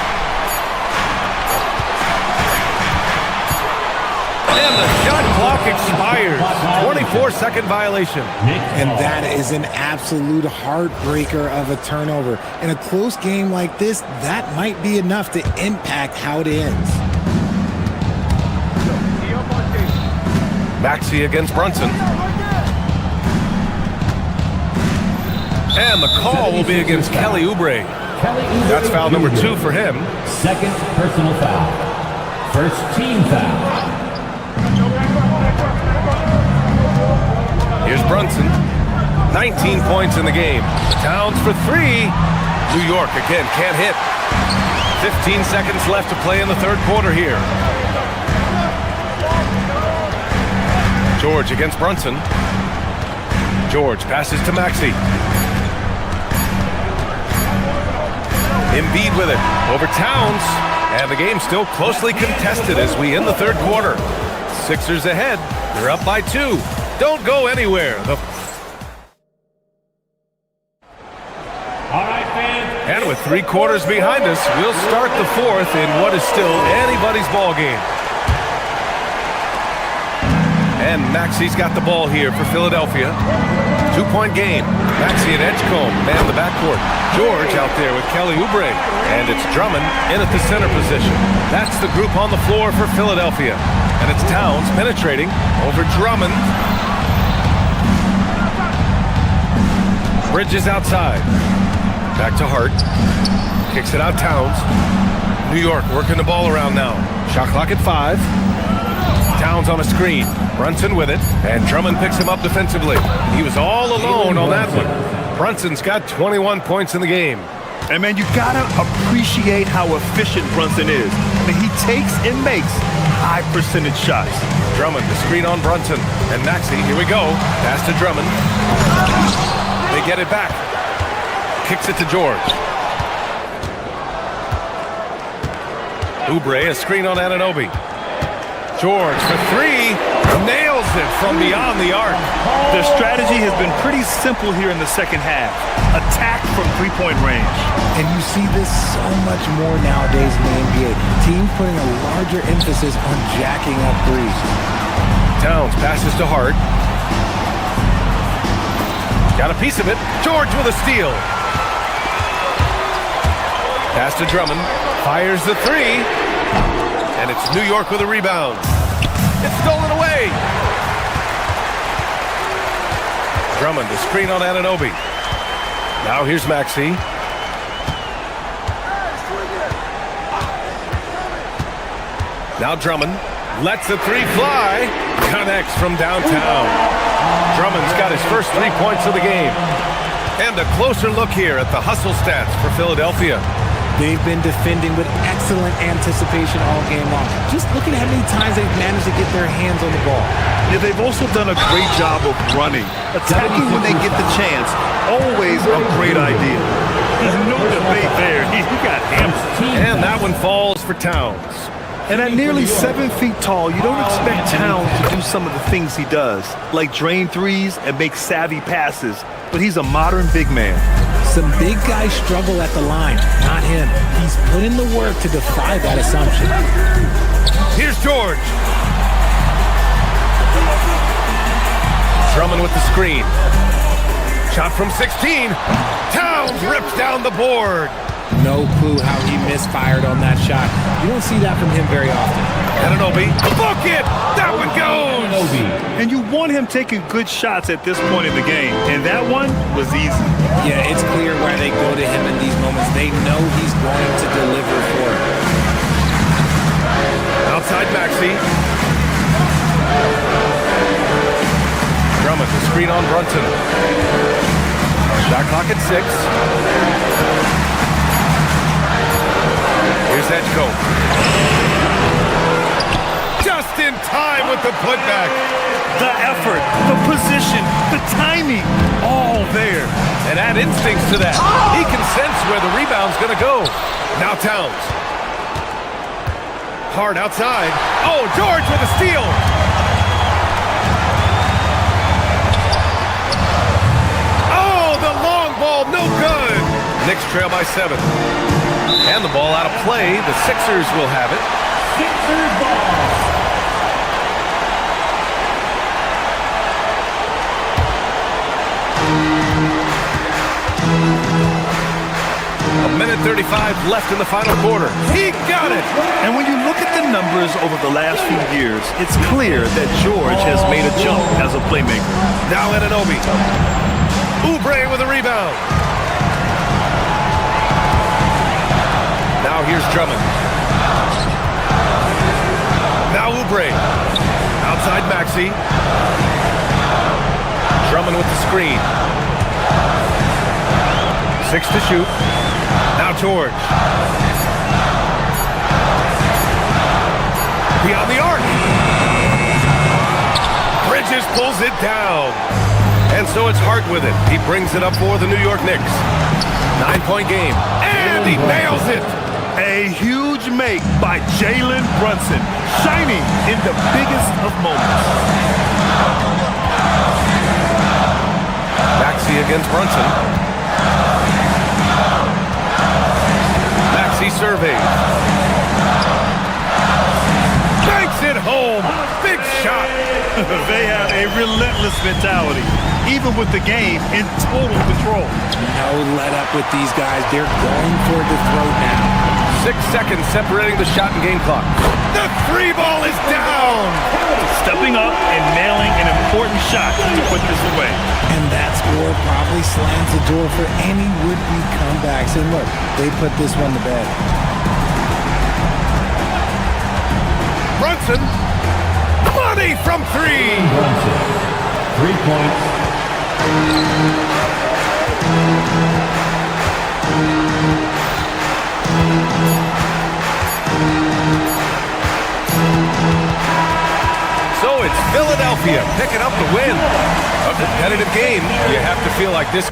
[SPEAKER 9] And the shot clock expires. 24-second violation.
[SPEAKER 13] And that is an absolute heartbreaker of a turnover. In a close game like this, that might be enough to impact how it ends.
[SPEAKER 9] Maxey against Brunson. And the call will be against Kelly Oubre. That's foul number 2 for him.
[SPEAKER 7] Second personal foul. First team foul.
[SPEAKER 9] Here's Brunson. 19 points in the game. Towns for 3. New York again can't hit. 15 seconds left to play in the third quarter here. George against Brunson. George passes to Maxey. Embiid with it. Over Towns. And the game's still closely contested as we end the third quarter. Sixers ahead. They're up by 2. Don't go anywhere.
[SPEAKER 7] All right, fans.
[SPEAKER 9] And with 3 quarters behind us, we'll start the fourth in what is still anybody's ball game. And Maxey's got the ball here for Philadelphia. 2-point game. Maxey and Edgecombe man the backcourt. George out there with Kelly Oubre. And it's Drummond in at the center position. That's the group on the floor for Philadelphia. And it's Towns penetrating over Drummond. Bridges outside. Back to Hart. Kicks it out Towns. New York working the ball around now. Shot clock at 5. Towns on a screen. Brunson with it. And Drummond picks him up defensively. He was all alone on that one. Brunson's got 21 points in the game.
[SPEAKER 12] And man, you gotta appreciate how efficient Brunson is. I mean, he takes and makes high percentage shots.
[SPEAKER 9] Drummond, the screen on Brunson. And Maxey, here we go. Pass to Drummond. They get it back. Kicks it to George. Oubre, a screen on Anunoby. George for 3. Nails it from beyond the arc.
[SPEAKER 12] Their strategy has been pretty simple here in the second half. Attack from three-point range.
[SPEAKER 13] And you see this so much more nowadays in the NBA. Teams putting a larger emphasis on jacking up threes.
[SPEAKER 9] Towns passes to Hart. Got a piece of it. George with a steal. Pass to Drummond. Fires the 3. And it's New York with a rebound. It's stolen away. Drummond, the screen on Anunoby. Now here's Maxey. Now Drummond lets the 3 fly. Connects from downtown. Drummond's got his first 3 points of the game. And a closer look here at the hustle stats for Philadelphia.
[SPEAKER 13] They've been defending with excellent anticipation all game long. Just look at how many times they've managed to get their hands on the ball.
[SPEAKER 12] Yeah, they've also done a great job of running. Attacking when they get the chance. Always a great idea. There's no debate there. He got hammered.
[SPEAKER 9] And that one falls for Towns.
[SPEAKER 12] And at nearly 7 feet tall, you don't expect Towns to do some of the things he does, like drain threes and make savvy passes. But he's a modern big man.
[SPEAKER 13] Some big guys struggle at the line, not him. He's put in the work to defy that assumption.
[SPEAKER 9] Here's George. Drummond with the screen. Shot from 16. Towns rips down the board.
[SPEAKER 13] No clue how he misfired on that shot. You don't see that from him very often.
[SPEAKER 9] Anunoby, book it! That one goes!
[SPEAKER 12] And you want him taking good shots at this point in the game, and that one was easy.
[SPEAKER 13] Yeah, it's clear why they go to him in these moments. They know he's going to deliver for it.
[SPEAKER 9] Outside Maxey. Drummond, the screen on Brunson. Shot clock at 6. Here's Edgecombe. Just in time with the putback.
[SPEAKER 12] The effort, the position, the timing, all there.
[SPEAKER 9] And add instincts to that. He can sense where the rebound's going to go. Now Towns. Hard outside. Oh, George with a steal. Oh, the long ball, no good. Knicks trail by 7. And the ball out of play. The Sixers will have it.
[SPEAKER 7] Sixers ball.
[SPEAKER 9] A minute 35 left in the final quarter. He got it!
[SPEAKER 12] And when you look at the numbers over the last few years, it's clear that George has made a jump as a playmaker.
[SPEAKER 9] Now Anunoby. Oubre with a rebound. Now here's Drummond. Now Oubre. Outside Maxey. Drummond with the screen. 6 to shoot. Now George. Beyond the arc. Bridges pulls it down. And so it's Hart with it. He brings it up for the New York Knicks. 9-point game. And he nails it.
[SPEAKER 12] A huge make by Jalen Brunson, shining in the biggest of moments.
[SPEAKER 9] Maxey against Brunson. Maxey surveys. Banks it home. Big shot.
[SPEAKER 12] They have a relentless mentality, even with the game in total control.
[SPEAKER 13] No let up with these guys. They're going for the throat now.
[SPEAKER 9] 6 seconds separating the shot and game clock. The 3 ball is down.
[SPEAKER 12] Stepping up and nailing an important shot to put this away.
[SPEAKER 13] And that score probably slams the door for any would-be comebacks. And look, they put this one to bed.
[SPEAKER 9] Brunson. Money from 3.
[SPEAKER 7] Brunson. 3 points.
[SPEAKER 9] So it's Philadelphia picking up the win. A competitive game. You have to feel like this.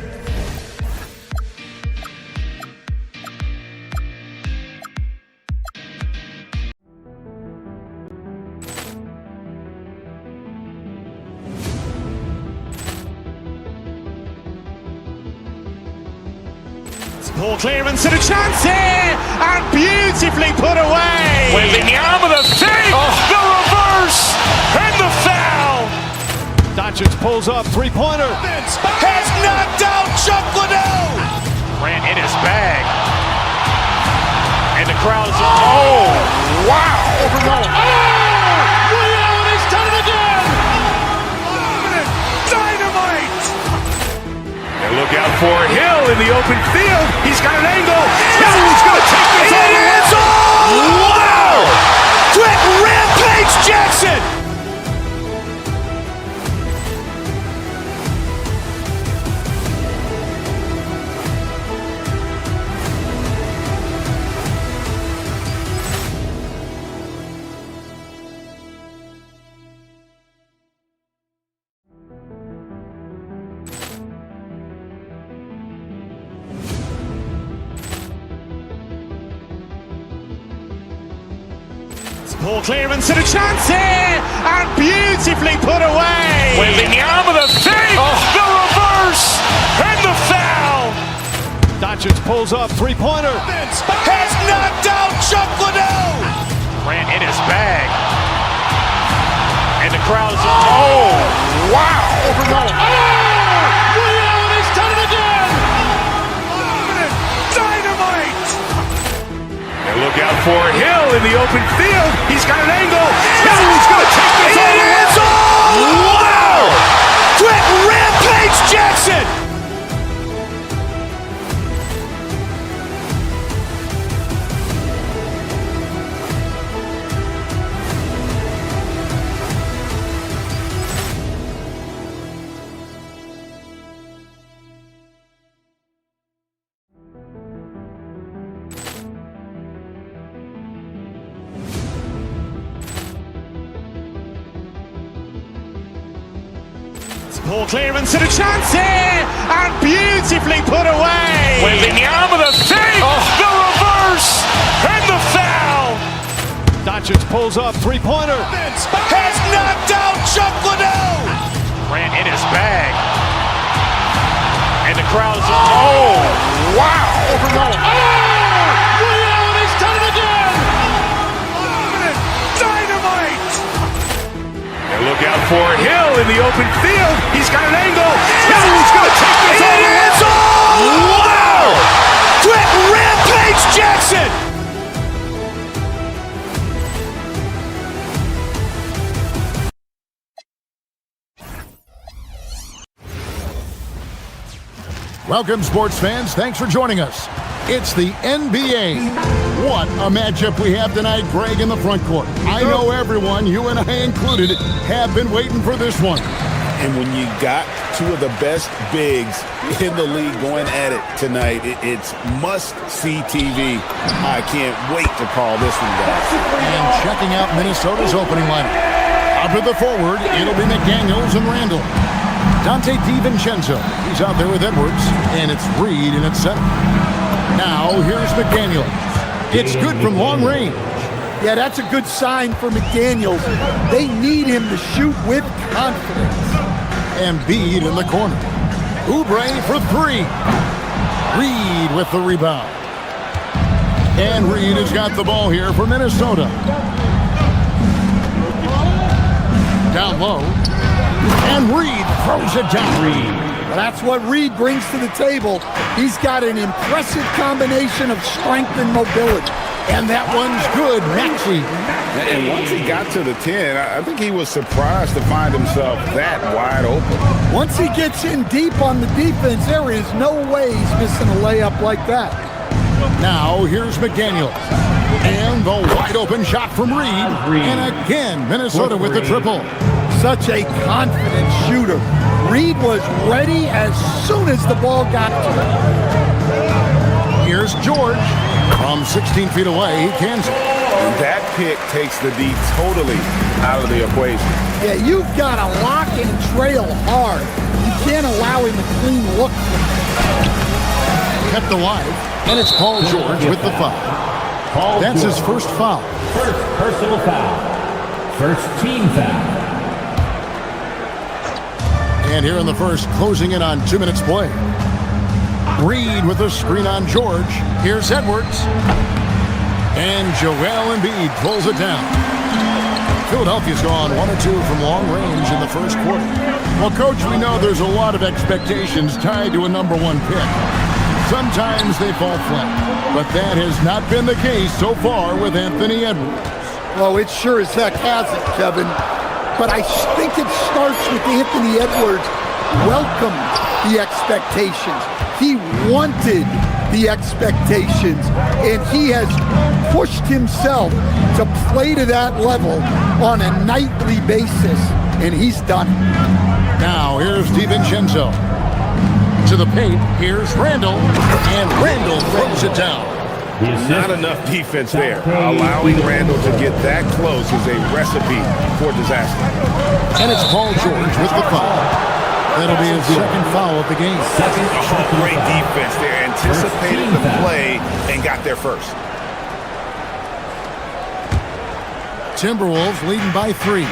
[SPEAKER 1] Ball clearance and a chance here, and beautifully put away.
[SPEAKER 2] Wembanyama the save, the reverse, and the foul.
[SPEAKER 3] Doncic pulls up, three-pointer.
[SPEAKER 2] Has knocked out Chuck Liddell. Ran in his bag. And the crowd is, oh, wow.
[SPEAKER 3] Allen has done it again.
[SPEAKER 2] Dynamite. And look out for Hill in the open field. He's got an angle. He's going to take this all the way. Wow. Quick rampage Jackson.
[SPEAKER 1] Ball clearance and a chance here, and beautifully put away.
[SPEAKER 2] Wembanyama the save, the reverse, and the foul.
[SPEAKER 3] Doncic pulls up, three-pointer.
[SPEAKER 2] Has knocked out Chuck Liddell. Ran in his bag. And the
[SPEAKER 3] crowd is...
[SPEAKER 5] Oh, wow.
[SPEAKER 3] He's done it again!
[SPEAKER 2] Dynamite! And look out for Hill in the open field. He's got an angle. Hill's going to take this all the way. Wow! Quick Rampage Jackson!
[SPEAKER 1] Ball clearance and a chance here, and beautifully put away.
[SPEAKER 2] Wembanyama the fake, the reverse, and the foul.
[SPEAKER 3] Doncic pulls up, three-pointer.
[SPEAKER 2] Has knocked out Chuck Liddell.
[SPEAKER 3] Ran in his bag. And the crowd is...
[SPEAKER 5] Oh, wow.
[SPEAKER 3] He's done it again!
[SPEAKER 2] Dynamite! And look out for Hill in the open field. He's got an angle. Hill's going to take this all the way. Wow! Quick Rampage Jackson!
[SPEAKER 4] Welcome, sports fans. Thanks for joining us. It's the NBA. What a matchup we have tonight, Greg, in the front court. I know everyone, you and I included, have been waiting for this one.
[SPEAKER 5] And when you got two of the best bigs in the league going at it tonight, it's must-see TV. I can't wait to call this one, guys.
[SPEAKER 4] And checking out Minnesota's opening lineup. Up at the forward, it'll be McDaniels and Randall. Dante DiVincenzo, he's out there with Edwards, and it's Reed in at center. Now, here's McDaniels. It's good from long range.
[SPEAKER 3] Yeah, that's a good sign for McDaniels. They need him to shoot with confidence.
[SPEAKER 4] Embiid in the corner. Oubre for three. Reed with the rebound. And Reed has got the ball here for Minnesota. Down low. And Reed throws it down.
[SPEAKER 3] Well, that's what Reed brings to the table. He's got an impressive combination of strength and mobility.
[SPEAKER 4] And that one's good, Maxey.
[SPEAKER 5] And once he got to the 10, I think he was surprised to find himself that wide open.
[SPEAKER 3] Once he gets in deep on the defense, there is no way he's missing a layup like that.
[SPEAKER 4] Now, here's McDaniels. And the wide open shot from Reed. And again, Minnesota with the triple.
[SPEAKER 3] Such a confident shooter. Reed was ready as soon as the ball got to him.
[SPEAKER 4] Here's George. From 16 feet away, he cans it.
[SPEAKER 5] And that pick takes the D totally out of the equation.
[SPEAKER 3] Yeah, you've got to lock and trail hard. You can't allow him a clean look.
[SPEAKER 4] Kept alive, and it's Paul George with the foul. That's his first foul.
[SPEAKER 7] First personal foul. First team foul.
[SPEAKER 4] And here in the first, closing in on 2 minutes play. Reed with a screen on George. Here's Edwards. And Joel Embiid pulls it down. Philadelphia's gone 1 or 2 from long range in the first quarter. Well, Coach, we know there's a lot of expectations tied to a number 1 pick. Sometimes they fall flat, but that has not been the case so far with Anthony Edwards.
[SPEAKER 3] Oh, it sure as heck hasn't, Kevin. But I think it starts with Anthony Edwards welcomed the expectations. He wanted the expectations, and he has pushed himself to play to that level on a nightly basis, and he's done it.
[SPEAKER 4] Now, here's DiVincenzo. To the paint, here's Randall, and Randall throws it down.
[SPEAKER 5] Not enough defense there. Allowing Randall to get that close is a recipe for disaster.
[SPEAKER 4] And it's Paul George with the foul. That'll be his second foul of the game.
[SPEAKER 5] Great defense there. Anticipated the play and got there first.
[SPEAKER 4] Timberwolves leading by 3.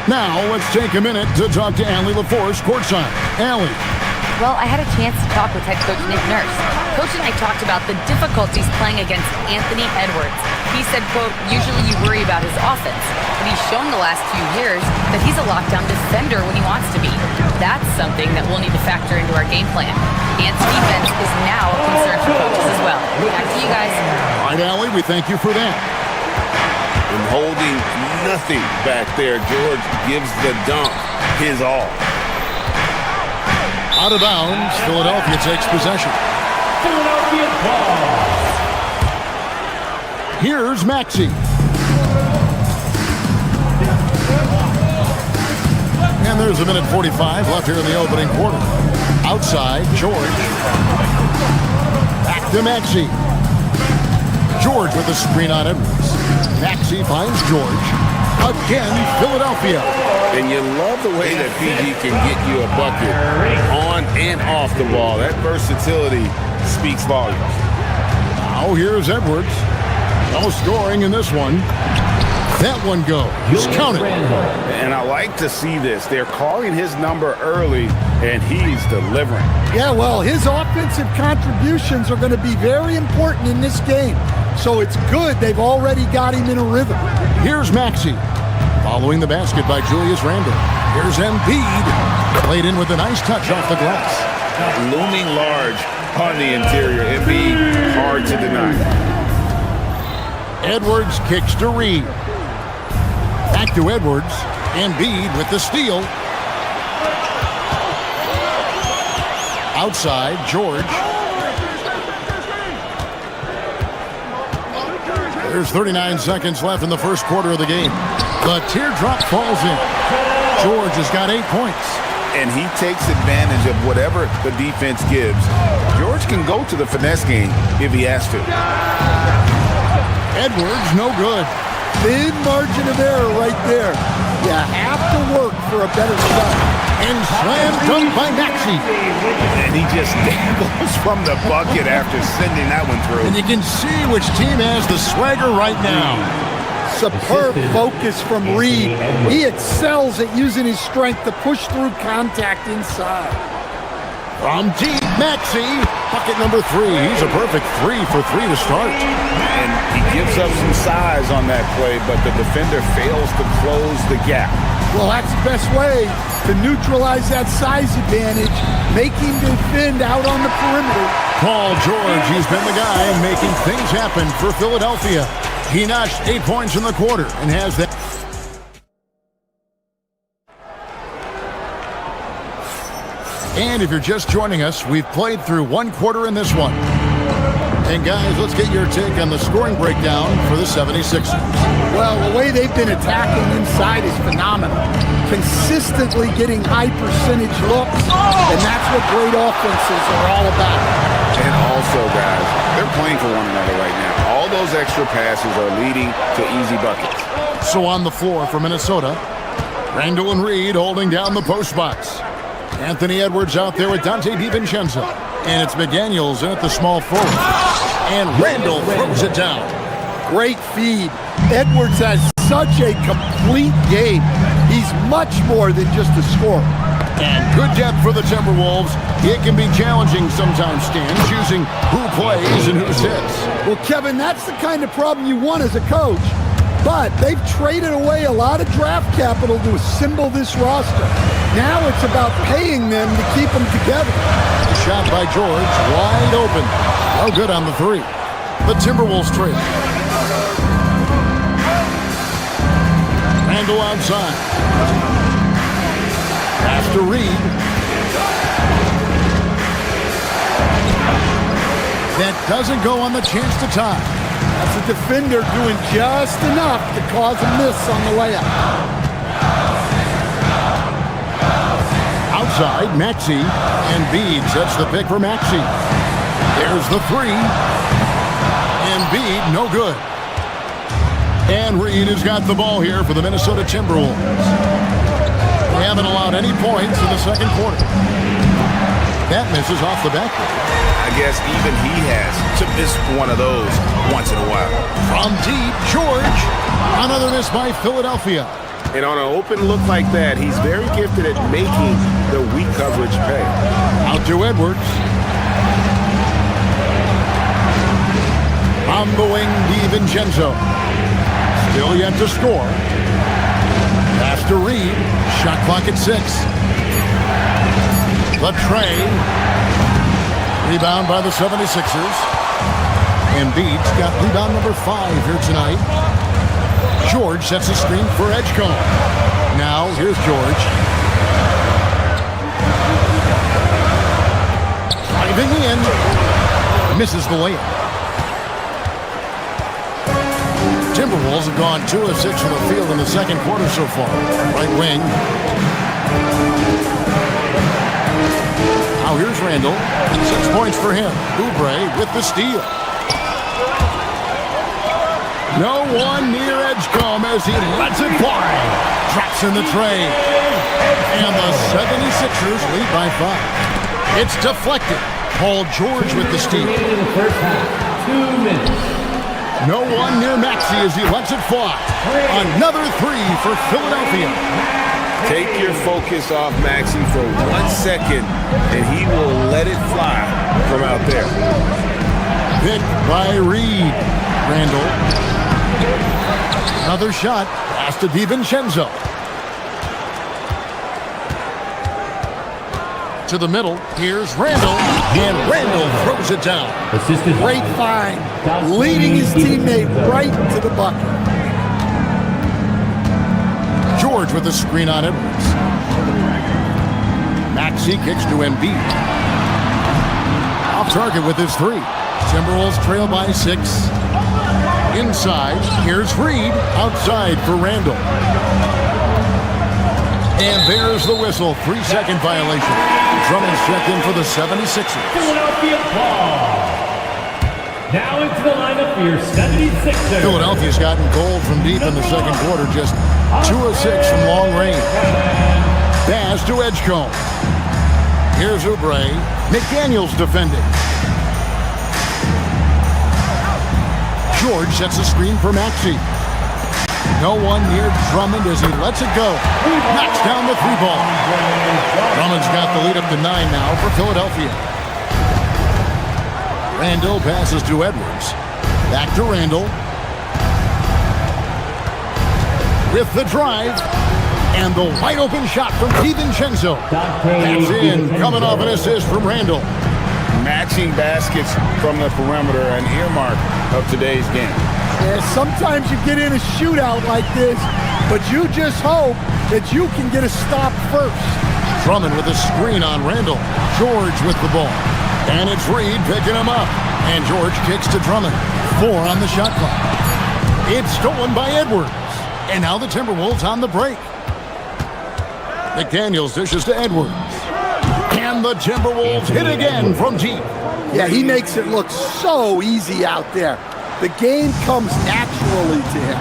[SPEAKER 4] Now let's take a minute to talk to Allie LaForce courtside. Allie.
[SPEAKER 11] Well, I had a chance to talk with head coach Nick Nurse. Coach and I talked about the difficulties playing against Anthony Edwards. He said, quote, usually you worry about his offense, but he's shown the last few years that he's a lockdown defender when he wants to be. That's something that we'll need to factor into our game plan. Ant's defense is now a concern for coaches as well. Back to you guys.
[SPEAKER 4] All right, Allie, we thank you for that.
[SPEAKER 5] And holding nothing back there, George gives the dunk his all.
[SPEAKER 4] Out of bounds, Philadelphia takes possession.
[SPEAKER 7] Philadelphia ball.
[SPEAKER 4] Here's Maxey. And there's a minute 45 left here in the opening quarter. Outside, George. Back to Maxey. George with the screen on Edwards. Maxey finds George. Again, Philadelphia.
[SPEAKER 5] And you love the way that PG can get you a bucket on and off the ball. That versatility speaks volumes.
[SPEAKER 4] Now here's Edwards. No scoring in this one. That one goes. Count it.
[SPEAKER 5] And I like to see this. They're calling his number early, and he's delivering.
[SPEAKER 3] Yeah, well, his offensive contributions are going to be very important in this game. So it's good they've already got him in a rhythm.
[SPEAKER 4] Here's Maxey. Following the basket by Julius Randle. Here's Embiid. Played in with a nice touch off the glass.
[SPEAKER 5] Looming large on the interior. Embiid, hard to deny.
[SPEAKER 4] Edwards kicks to Reed. Back to Edwards. Embiid with the steal. Outside, George. There's 39 seconds left in the first quarter of the game. The teardrop falls in. George has got 8 points.
[SPEAKER 5] And he takes advantage of whatever the defense gives. George can go to the finesse game if he has to.
[SPEAKER 4] Edwards, no good.
[SPEAKER 3] Thin margin of error right there. You have to work for a better shot.
[SPEAKER 4] And slam dunk by Maxey.
[SPEAKER 5] And he just dangles from the bucket after sending that one through.
[SPEAKER 4] And you can see which team has the swagger right now.
[SPEAKER 3] Superb focus from Reed. He excels at using his strength to push through contact inside.
[SPEAKER 4] From deep, Maxey. Bucket number 3. He's a perfect 3 for 3 to start.
[SPEAKER 5] And he gives up some size on that play, but the defender fails to close the gap.
[SPEAKER 3] Well, that's the best way to neutralize that size advantage. Make him defend out on the perimeter.
[SPEAKER 4] Paul George, he's been the guy making things happen for Philadelphia. He notched 8 points in the quarter and has that. And if you're just joining us, we've played through 1 quarter in this one. And guys, let's get your take on the scoring breakdown for the 76ers.
[SPEAKER 3] Well, the way they've been attacking inside is phenomenal. Consistently getting high percentage looks, and that's what great offenses are all about.
[SPEAKER 5] And also, guys, they're playing for one another right now. All those extra passes are leading to easy buckets.
[SPEAKER 4] So on the floor for Minnesota, Randle and Reed holding down the post box. Anthony Edwards out there with Dante DiVincenzo. And it's McDaniels in at the small forward. And Randle throws it down.
[SPEAKER 3] Great feed. Edwards has such a complete game. He's much more than just a scorer.
[SPEAKER 4] And good depth for the Timberwolves. It can be challenging sometimes, Stan, choosing who plays and who sits.
[SPEAKER 3] Well, Kevin, that's the kind of problem you want as a coach. But they've traded away a lot of draft capital to assemble this roster. Now it's about paying them to keep them together.
[SPEAKER 4] Shot by George, wide open. No good on the 3. The Timberwolves trail. Randle outside. Pass to Reed. That doesn't go on the chance to tie.
[SPEAKER 3] That's a defender doing just enough to cause a miss on the layup.
[SPEAKER 4] Outside, Maxey. Embiid sets the pick for Maxey. There's the 3. Embiid, no good. And Reed has got the ball here for the Minnesota Timberwolves. They haven't allowed any points in the second quarter. That misses off the backboard.
[SPEAKER 5] I guess even he has to miss one of those once in a while.
[SPEAKER 4] From deep, George. Another miss by Philadelphia.
[SPEAKER 5] And on an open look like that, he's very gifted at making the weak coverage pay.
[SPEAKER 4] Out to Edwards. On the wing, DiVincenzo. Still yet to score. Pass to Reed. Shot clock at 6. The tray. Rebound by the 76ers. Embiid's got rebound number 5 here tonight. George sets a screen for Edgecombe. Now, here's George. Driving in. Misses the layup. Timberwolves have gone 2 of 6 from the field in the second quarter so far. Right wing. Now here's Randall. 6 points for him. Oubre with the steal. No one near Edgecombe as he lets it fly. Drops in the tray. And the 76ers lead by 5. It's deflected. Paul George with the steal.
[SPEAKER 7] First half, 2 minutes.
[SPEAKER 4] No one near Maxey as he lets it fly. Another 3 for Philadelphia.
[SPEAKER 5] Take your focus off Maxey for 1 second, and he will let it fly from out there.
[SPEAKER 4] Picked by Reed. Randall. Another shot. Pass to DiVincenzo. To the middle. Here's Randall. And Randall throws it down.
[SPEAKER 3] Great find. Leading his teammate right to the bucket.
[SPEAKER 4] George with the screen on Edwards. Maxey kicks to Embiid. Off target with his 3. Timberwolves trail by 6. Inside, here's Reed. Outside for Randall. And there's the whistle. 3-second violation. Drummond's checked in for the 76ers.
[SPEAKER 7] Philadelphia ball. Now into the lineup for your 76ers.
[SPEAKER 4] Philadelphia's gotten gold from deep in the second quarter. Just 2 of 6 from long range. Pass to Edgecombe. Here's Oubre. McDaniels defending. George sets a screen for Maxey. No one near Drummond as he lets it go. Knocks down the 3 ball. Drummond's got the lead up to 9 now for Philadelphia. Randall passes to Edwards. Back to Randall. With the drive. And the wide open shot from DiVincenzo. That's in. Coming off an assist from Randall.
[SPEAKER 5] Matching baskets from the perimeter, an earmark of today's game.
[SPEAKER 3] Yeah, sometimes you get in a shootout like this, but you just hope that you can get a stop first.
[SPEAKER 4] Drummond with a screen on Randall. George with the ball. And it's Reed picking him up. And George kicks to Drummond. 4 on the shot clock. It's stolen by Edwards. And now the Timberwolves on the break. McDaniels dishes to Edwards. And the Timberwolves hit again from deep.
[SPEAKER 3] Yeah, he makes it look so easy out there. The game comes naturally to him.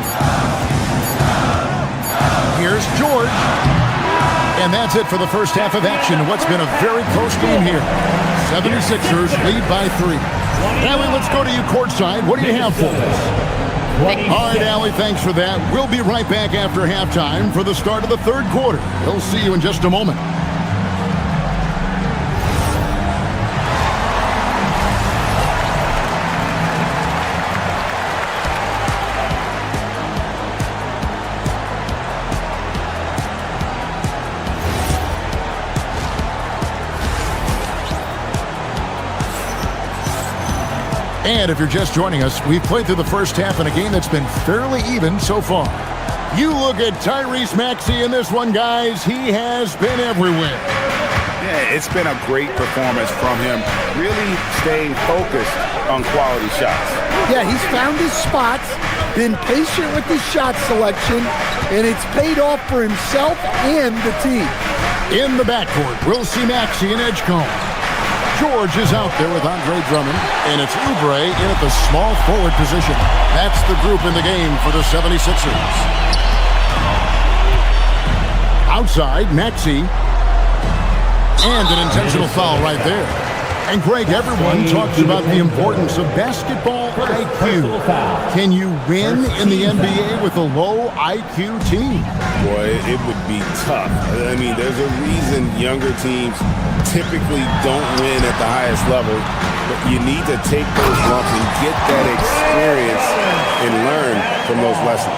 [SPEAKER 4] Here's George. And that's it for the first half of action in what's been a very close game here. 76ers lead by 3. Allie, let's go to you courtside. What do you have for us? All right, Allie, thanks for that. We'll be right back after halftime for the start of the third quarter. We'll see you in just a moment. And if you're just joining us, we've played through the first half in a game that's been fairly even so far. You look at Tyrese Maxey in this one, guys. He has been everywhere.
[SPEAKER 5] Yeah, it's been a great performance from him, really staying focused on quality shots.
[SPEAKER 3] Yeah, he's found his spots, been patient with his shot selection, and it's paid off for himself and the team.
[SPEAKER 4] In the backcourt, we'll see Maxey and Edgecombe. George is out there with Andre Drummond, and it's Oubre in at the small forward position. That's the group in the game for the 76ers. Outside, Maxey. And an intentional foul right there. And Greg, everyone talks about the importance of basketball IQ. Can you win in the NBA with a low IQ team?
[SPEAKER 5] Boy, it would be tough. I mean, there's a reason younger teams typically don't win at the highest level. But you need to take those lumps and get that experience and learn from those lessons.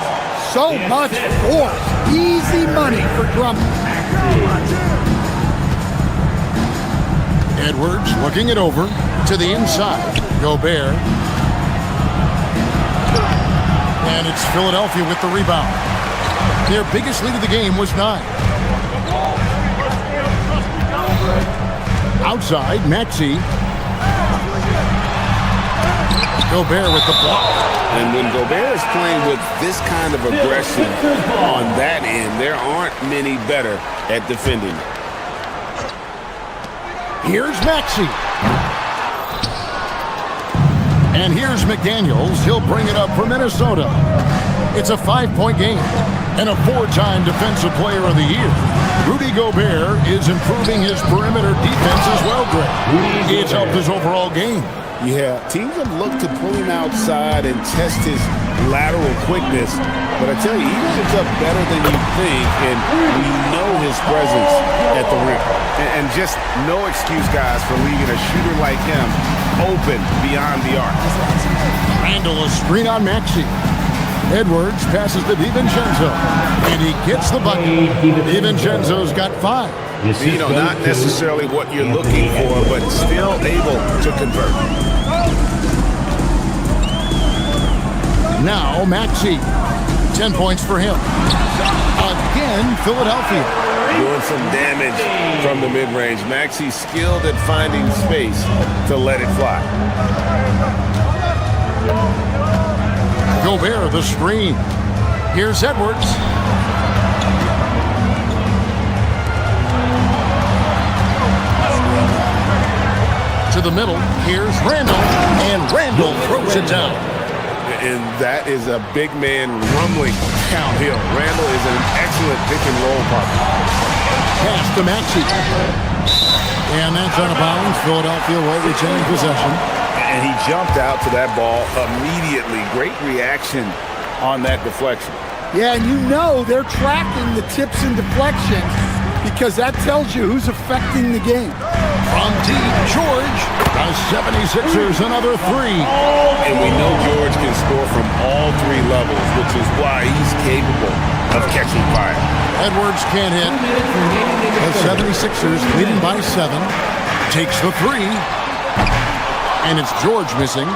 [SPEAKER 3] So much force. Easy money for Drummond.
[SPEAKER 4] Edwards looking it over to the inside. Gobert. And it's Philadelphia with the rebound. Their biggest lead of the game was 9. Outside, Maxey. Gobert with the block.
[SPEAKER 5] And when Gobert is playing with this kind of aggression on that end, there aren't many better at defending.
[SPEAKER 4] Here's Maxey. And here's McDaniels. He'll bring it up for Minnesota. It's a 5-point game and a 4-time Defensive Player of the Year. Rudy Gobert is improving his perimeter defense as well, Greg. It's helped his overall game.
[SPEAKER 5] Yeah, teams have looked to pull him outside and test his lateral quickness. But I tell you, he ends up better than you think, and we know his presence at the rim. And just no excuse, guys, for leaving a shooter like him open beyond the arc.
[SPEAKER 4] Randall a screen on Maxey. Edwards passes to DiVincenzo, and he gets the bucket. DiVincenzo's got 5.
[SPEAKER 5] You know, not necessarily what you're looking for, but still able to convert.
[SPEAKER 4] Now Maxey, 10 points for him. Again, Philadelphia.
[SPEAKER 5] Doing some damage from the mid-range. Maxey's skilled at finding space to let it fly.
[SPEAKER 4] Gobert, the screen. Here's Edwards. To the middle. Here's Randall. And Randall throws it down.
[SPEAKER 5] And that is a big man rumbling downhill. Randall is an excellent pick-and-roll partner.
[SPEAKER 4] Pass to Maxey. And that's out of bounds. Philadelphia will retain possession.
[SPEAKER 5] And he jumped out to that ball immediately. Great reaction on that deflection.
[SPEAKER 3] Yeah, and you know they're tracking the tips and deflections because that tells you who's affecting the game.
[SPEAKER 4] From deep, George. The 76ers, another 3.
[SPEAKER 5] And we know George can score from all 3 levels, which is why he's capable of catching fire.
[SPEAKER 4] Edwards can't hit. The 76ers leading by 7. Takes the 3. And it's George missing.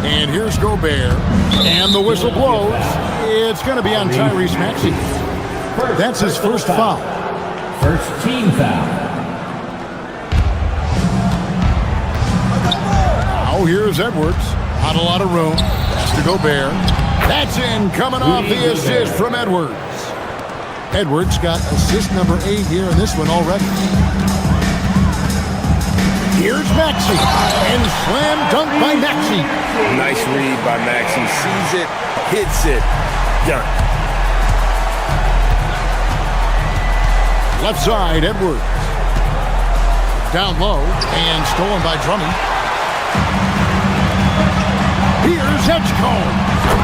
[SPEAKER 4] And here's Gobert. And the whistle blows. It's going to be on Tyrese Maxey. That's his first foul.
[SPEAKER 7] First team foul.
[SPEAKER 4] Now here's Edwards. Not a lot of room. Pass to Gobert. That's in, coming off the assist from Edwards. Edwards got assist number 8 here in this one already. Here's Maxey. And slam dunk by Maxey.
[SPEAKER 5] Nice read by Maxey. Sees it, hits it, done.
[SPEAKER 4] Left side, Edwards. Down low, and stolen by Drummond. Here's Edgecombe.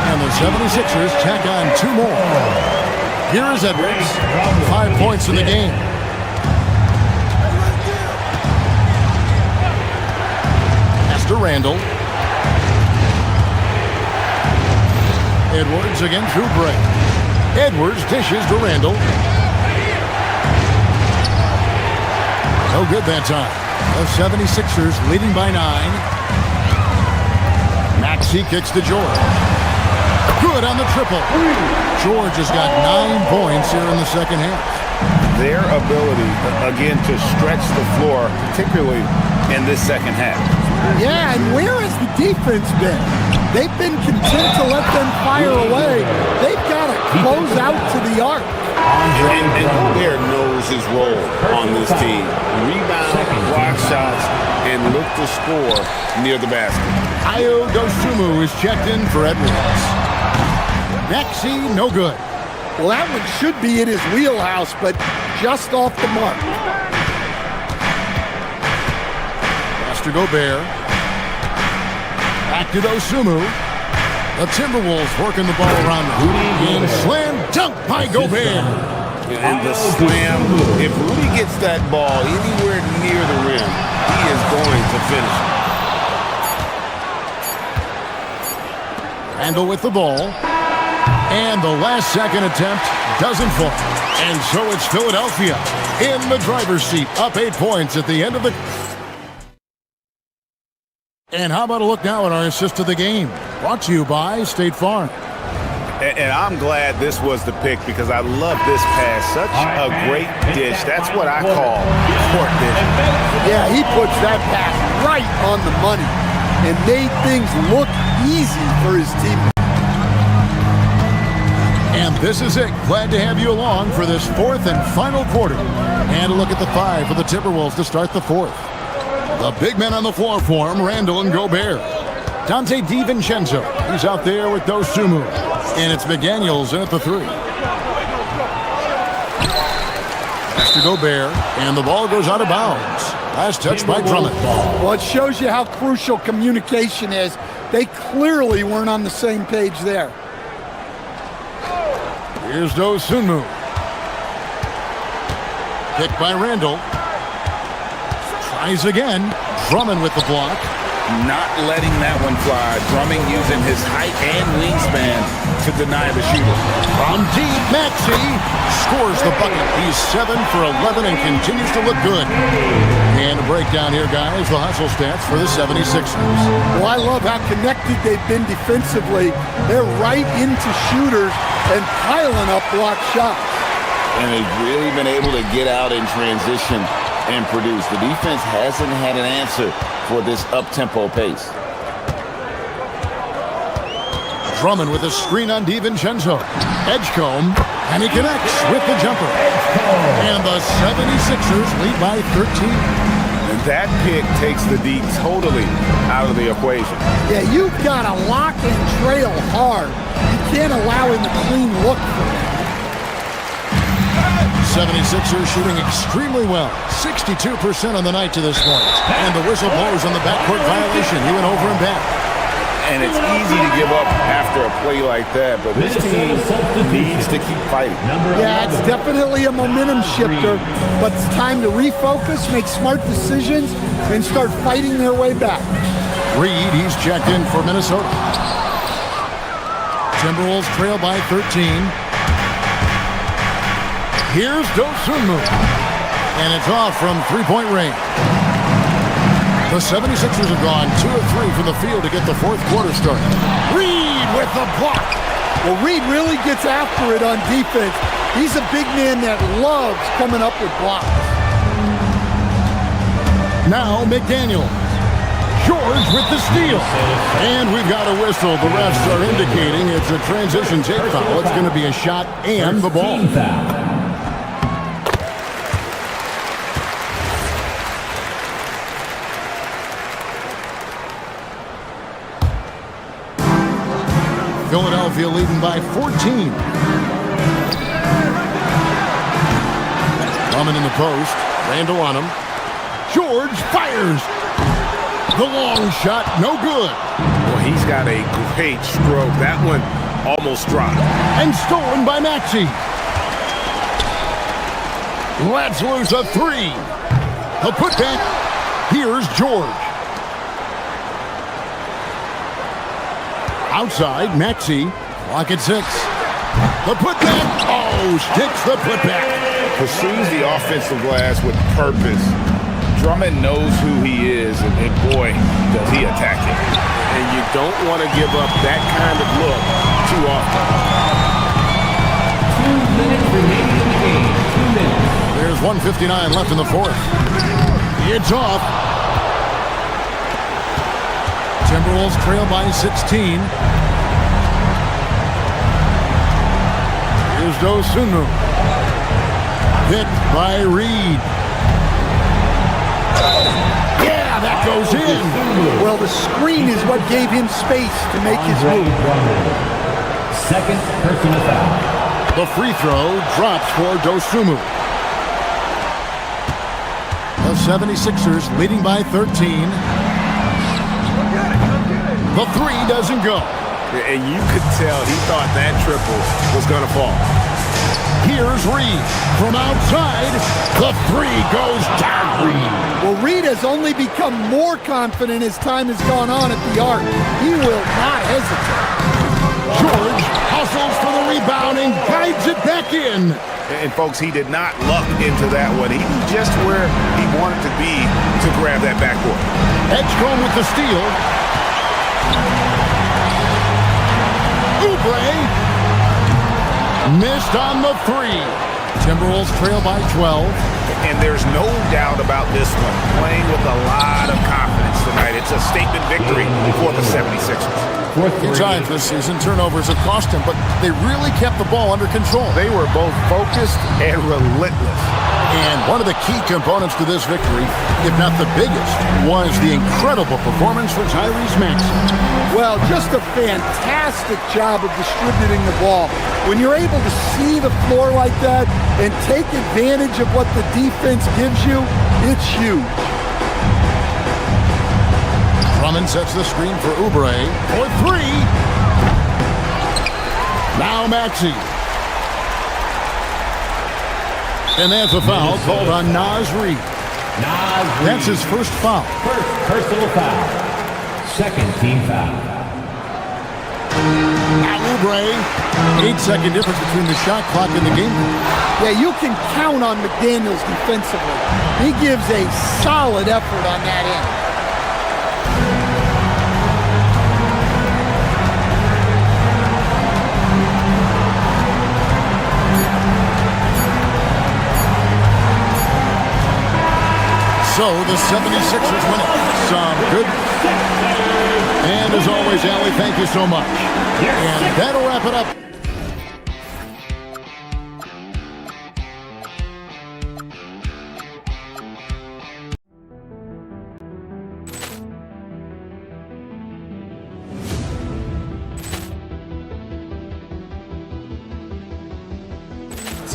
[SPEAKER 4] And the 76ers tack on 2 more. Here is Edwards. 5 points in the game. Pass to Randall. Edwards again through break. Edwards dishes to Randall. No good that time. The 76ers leading by 9. Maxey kicks to George. Good on the triple. George has got 9 points here in the second half.
[SPEAKER 5] Their ability, again, to stretch the floor, particularly in this second half.
[SPEAKER 3] Yeah, and where has the defense been? They've been content to let them fire away. They've got to close out to the arc.
[SPEAKER 5] And Gobert knows his role on this team. Rebound, block shots, and look to score near the basket.
[SPEAKER 4] Ayo Dosunmu is checked in for Edwards. Maxey, no good.
[SPEAKER 3] Well, that one should be in his wheelhouse, but just off the mark.
[SPEAKER 4] Pass to Gobert. Back to Dosunmu. The Timberwolves working the ball around them. And slam dunk by Gobert.
[SPEAKER 5] And the slam. If Rudy gets that ball anywhere near the rim, he is going to finish it.
[SPEAKER 4] Randle with the ball. And the last second attempt doesn't fall. And so it's Philadelphia in the driver's seat, up 8 points at the end of the... And how about a look now at our assist of the game? Brought to you by State Farm.
[SPEAKER 5] And I'm glad this was the pick because I love this pass. Such a great dish. That's what I call court vision.
[SPEAKER 3] Yeah, he puts that pass right on the money and made things look easy for his team.
[SPEAKER 4] And this is it. Glad to have you along for this fourth and final quarter. And a look at the 5 for the Timberwolves to start the fourth. The big men on the floor for him, Randle and Gobert. Dante DiVincenzo, he's out there with Dosunmu. And it's McDaniels in at the 3. Pass to Gobert, and the ball goes out of bounds. Last touch by Drummond.
[SPEAKER 3] Well, it shows you how crucial communication is. They clearly weren't on the same page there.
[SPEAKER 4] Here's Dosunmu. Picked by Randle. Tries again. Drummond with the block.
[SPEAKER 5] Not letting that one fly. Drummond using his height and wingspan to deny the shooter.
[SPEAKER 4] From deep, Maxey scores the bucket. He's 7 for 11 and continues to look good. And a breakdown here, guys. The hustle stats for the 76ers.
[SPEAKER 3] Well, I love how connected they've been defensively. They're right into shooters and piling up block shots.
[SPEAKER 5] And they've really been able to get out in transition and produce. The defense hasn't had an answer for this up-tempo pace.
[SPEAKER 4] Drummond with a screen on DiVincenzo. Edgecombe, and he connects with the jumper. And the 76ers lead by 13.
[SPEAKER 5] And that pick takes the D totally out of the equation.
[SPEAKER 3] Yeah, you've got to lock and trail hard. You can't allow him to clean look for that.
[SPEAKER 4] 76ers shooting extremely well. 62% on the night to this point. And the whistle blows on the backcourt violation. He went over and back.
[SPEAKER 5] And it's easy to give up after a play like that, but this team needs to keep fighting.
[SPEAKER 3] Yeah, it's definitely a momentum shifter, but it's time to refocus, make smart decisions, and start fighting their way back.
[SPEAKER 4] Reed, he's checked in for Minnesota. Timberwolves trail by 13. Here's Dosunmu. And it's off from three-point range. The 76ers have gone 2 of 3 from the field to get the fourth quarter started. Reed with the block.
[SPEAKER 3] Well, Reed really gets after it on defense. He's a big man that loves coming up with blocks.
[SPEAKER 4] Now McDaniel. George with the steal. And we've got a whistle. The refs are indicating it's a transition tape foul. It's going to be a shot and the ball. Philadelphia leading by 14. Drummond in the post. Randle on him. George fires. The long shot, no good.
[SPEAKER 5] Well, he's got a great stroke. That one almost dropped.
[SPEAKER 4] And stolen by Maxey. Let's lose a 3. The putback. Here's George. Outside, Maxey. Clock at 6. The putback. Oh, sticks the putback.
[SPEAKER 5] Pursues the offensive glass with purpose. Drummond knows who he is, and boy, does he attack it. And you don't want to give up that kind of look too often.
[SPEAKER 7] 2 minutes remaining in the game. 2 minutes.
[SPEAKER 4] There's 1:59 left in the fourth. It's off. Timberwolves trail by 16. Here's Dosunmu. Picked by Reed. Yeah, that goes in.
[SPEAKER 3] Well, the screen is what gave him space to make his move.
[SPEAKER 7] Second personal foul.
[SPEAKER 4] The free throw drops for Dosunmu. The 76ers leading by 13. The three doesn't go.
[SPEAKER 5] And you could tell he thought that triple was going to fall.
[SPEAKER 4] Here's Reed from outside. The three goes down.
[SPEAKER 3] Well, Reed has only become more confident as time has gone on at the arc. He will not hesitate.
[SPEAKER 4] George hustles for the rebound and guides it back in.
[SPEAKER 5] And folks, he did not luck into that one. He knew just where he wanted to be to grab that backboard.
[SPEAKER 4] Edgecombe with the steal. Oubre missed on the three. Timberwolves trail by 12.
[SPEAKER 5] And there's no doubt about this one. Playing with a lot of confidence tonight. It's a statement victory for the 76ers.
[SPEAKER 4] In times this season, turnovers have cost him, but they really kept the ball under control.
[SPEAKER 5] They were both focused and relentless.
[SPEAKER 4] And one of the key components to this victory, if not the biggest, was the incredible performance for Tyrese Maxey.
[SPEAKER 3] Well, just a fantastic job of distributing the ball. When you're able to see the floor like that and take advantage of what the defense gives you, it's huge.
[SPEAKER 4] Drummond sets the screen for Oubre for three. Now Maxey. And there's a foul called on Naz Reid. That's his first foul.
[SPEAKER 7] First personal foul. Second team foul.
[SPEAKER 4] Now Oubre. 8-second difference between the shot clock and the game.
[SPEAKER 3] Yeah, you can count on McDaniels defensively. He gives a solid effort on that end.
[SPEAKER 4] So the 76ers win it. Some good. And as always, Allie, thank you so much. And that'll wrap it up.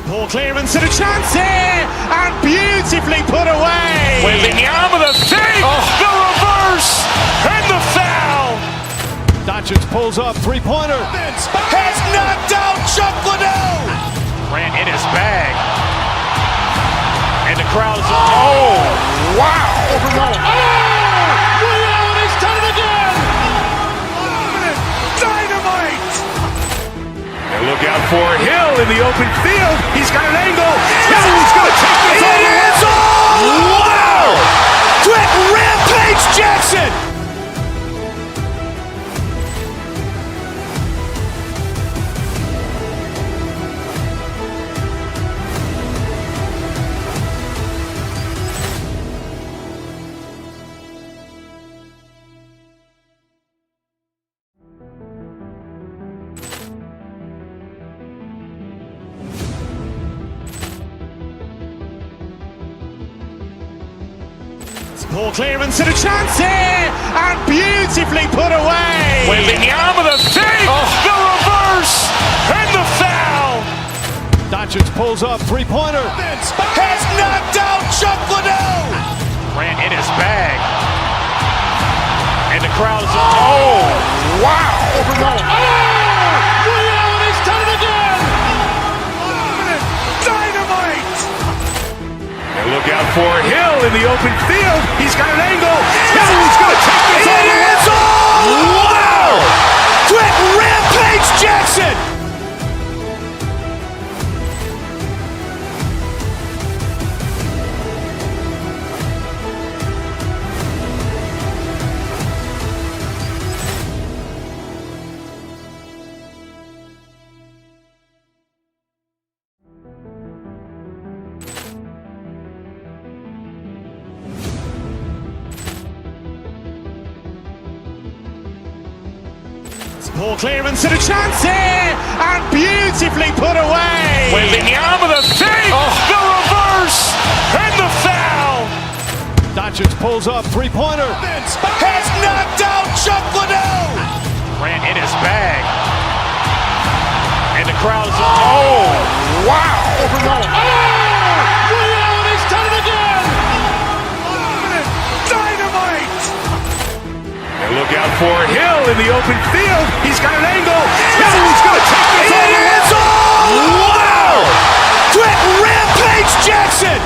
[SPEAKER 1] Poor clearance and a chance here, and beautifully put away.
[SPEAKER 2] Wembanyama the save, the reverse, and the foul.
[SPEAKER 1] Doncic pulls up, three-pointer.
[SPEAKER 2] Has knocked out Chuck Liddell. Ran in his bag. And the crowd is, oh, wow.
[SPEAKER 3] He's done it again!
[SPEAKER 2] Dynamite. And look out for Hill in the open field. He's got an angle. He's going to take this all the way. Wow! Quick Rampage Jackson.
[SPEAKER 1] Poor clearance and a chance here, and beautifully put away.
[SPEAKER 2] Wembanyama the save, the reverse, and the foul.
[SPEAKER 1] Doncic pulls up, three-pointer.
[SPEAKER 2] Has knocked out Chuck Liddell. Ran in his bag. And the crowd is, oh, wow.
[SPEAKER 3] He's done it again!
[SPEAKER 2] Dynamite. And look out for Hill in the open field. He's got an angle. He's going to take this all the way. Wow! Quick Rampage Jackson.
[SPEAKER 1] Poor clearance and a chance here, and beautifully put away.
[SPEAKER 2] Wembanyama the save, the reverse, and the foul.
[SPEAKER 1] Doncic pulls up, three-pointer.
[SPEAKER 2] Has knocked out Chuck Liddell. Ran in his bag. And the crowd is, oh, wow.
[SPEAKER 3] He's done it again!
[SPEAKER 2] open field. He's got an angle. He's going to take this all the way. Wow! Quick rampage Jackson!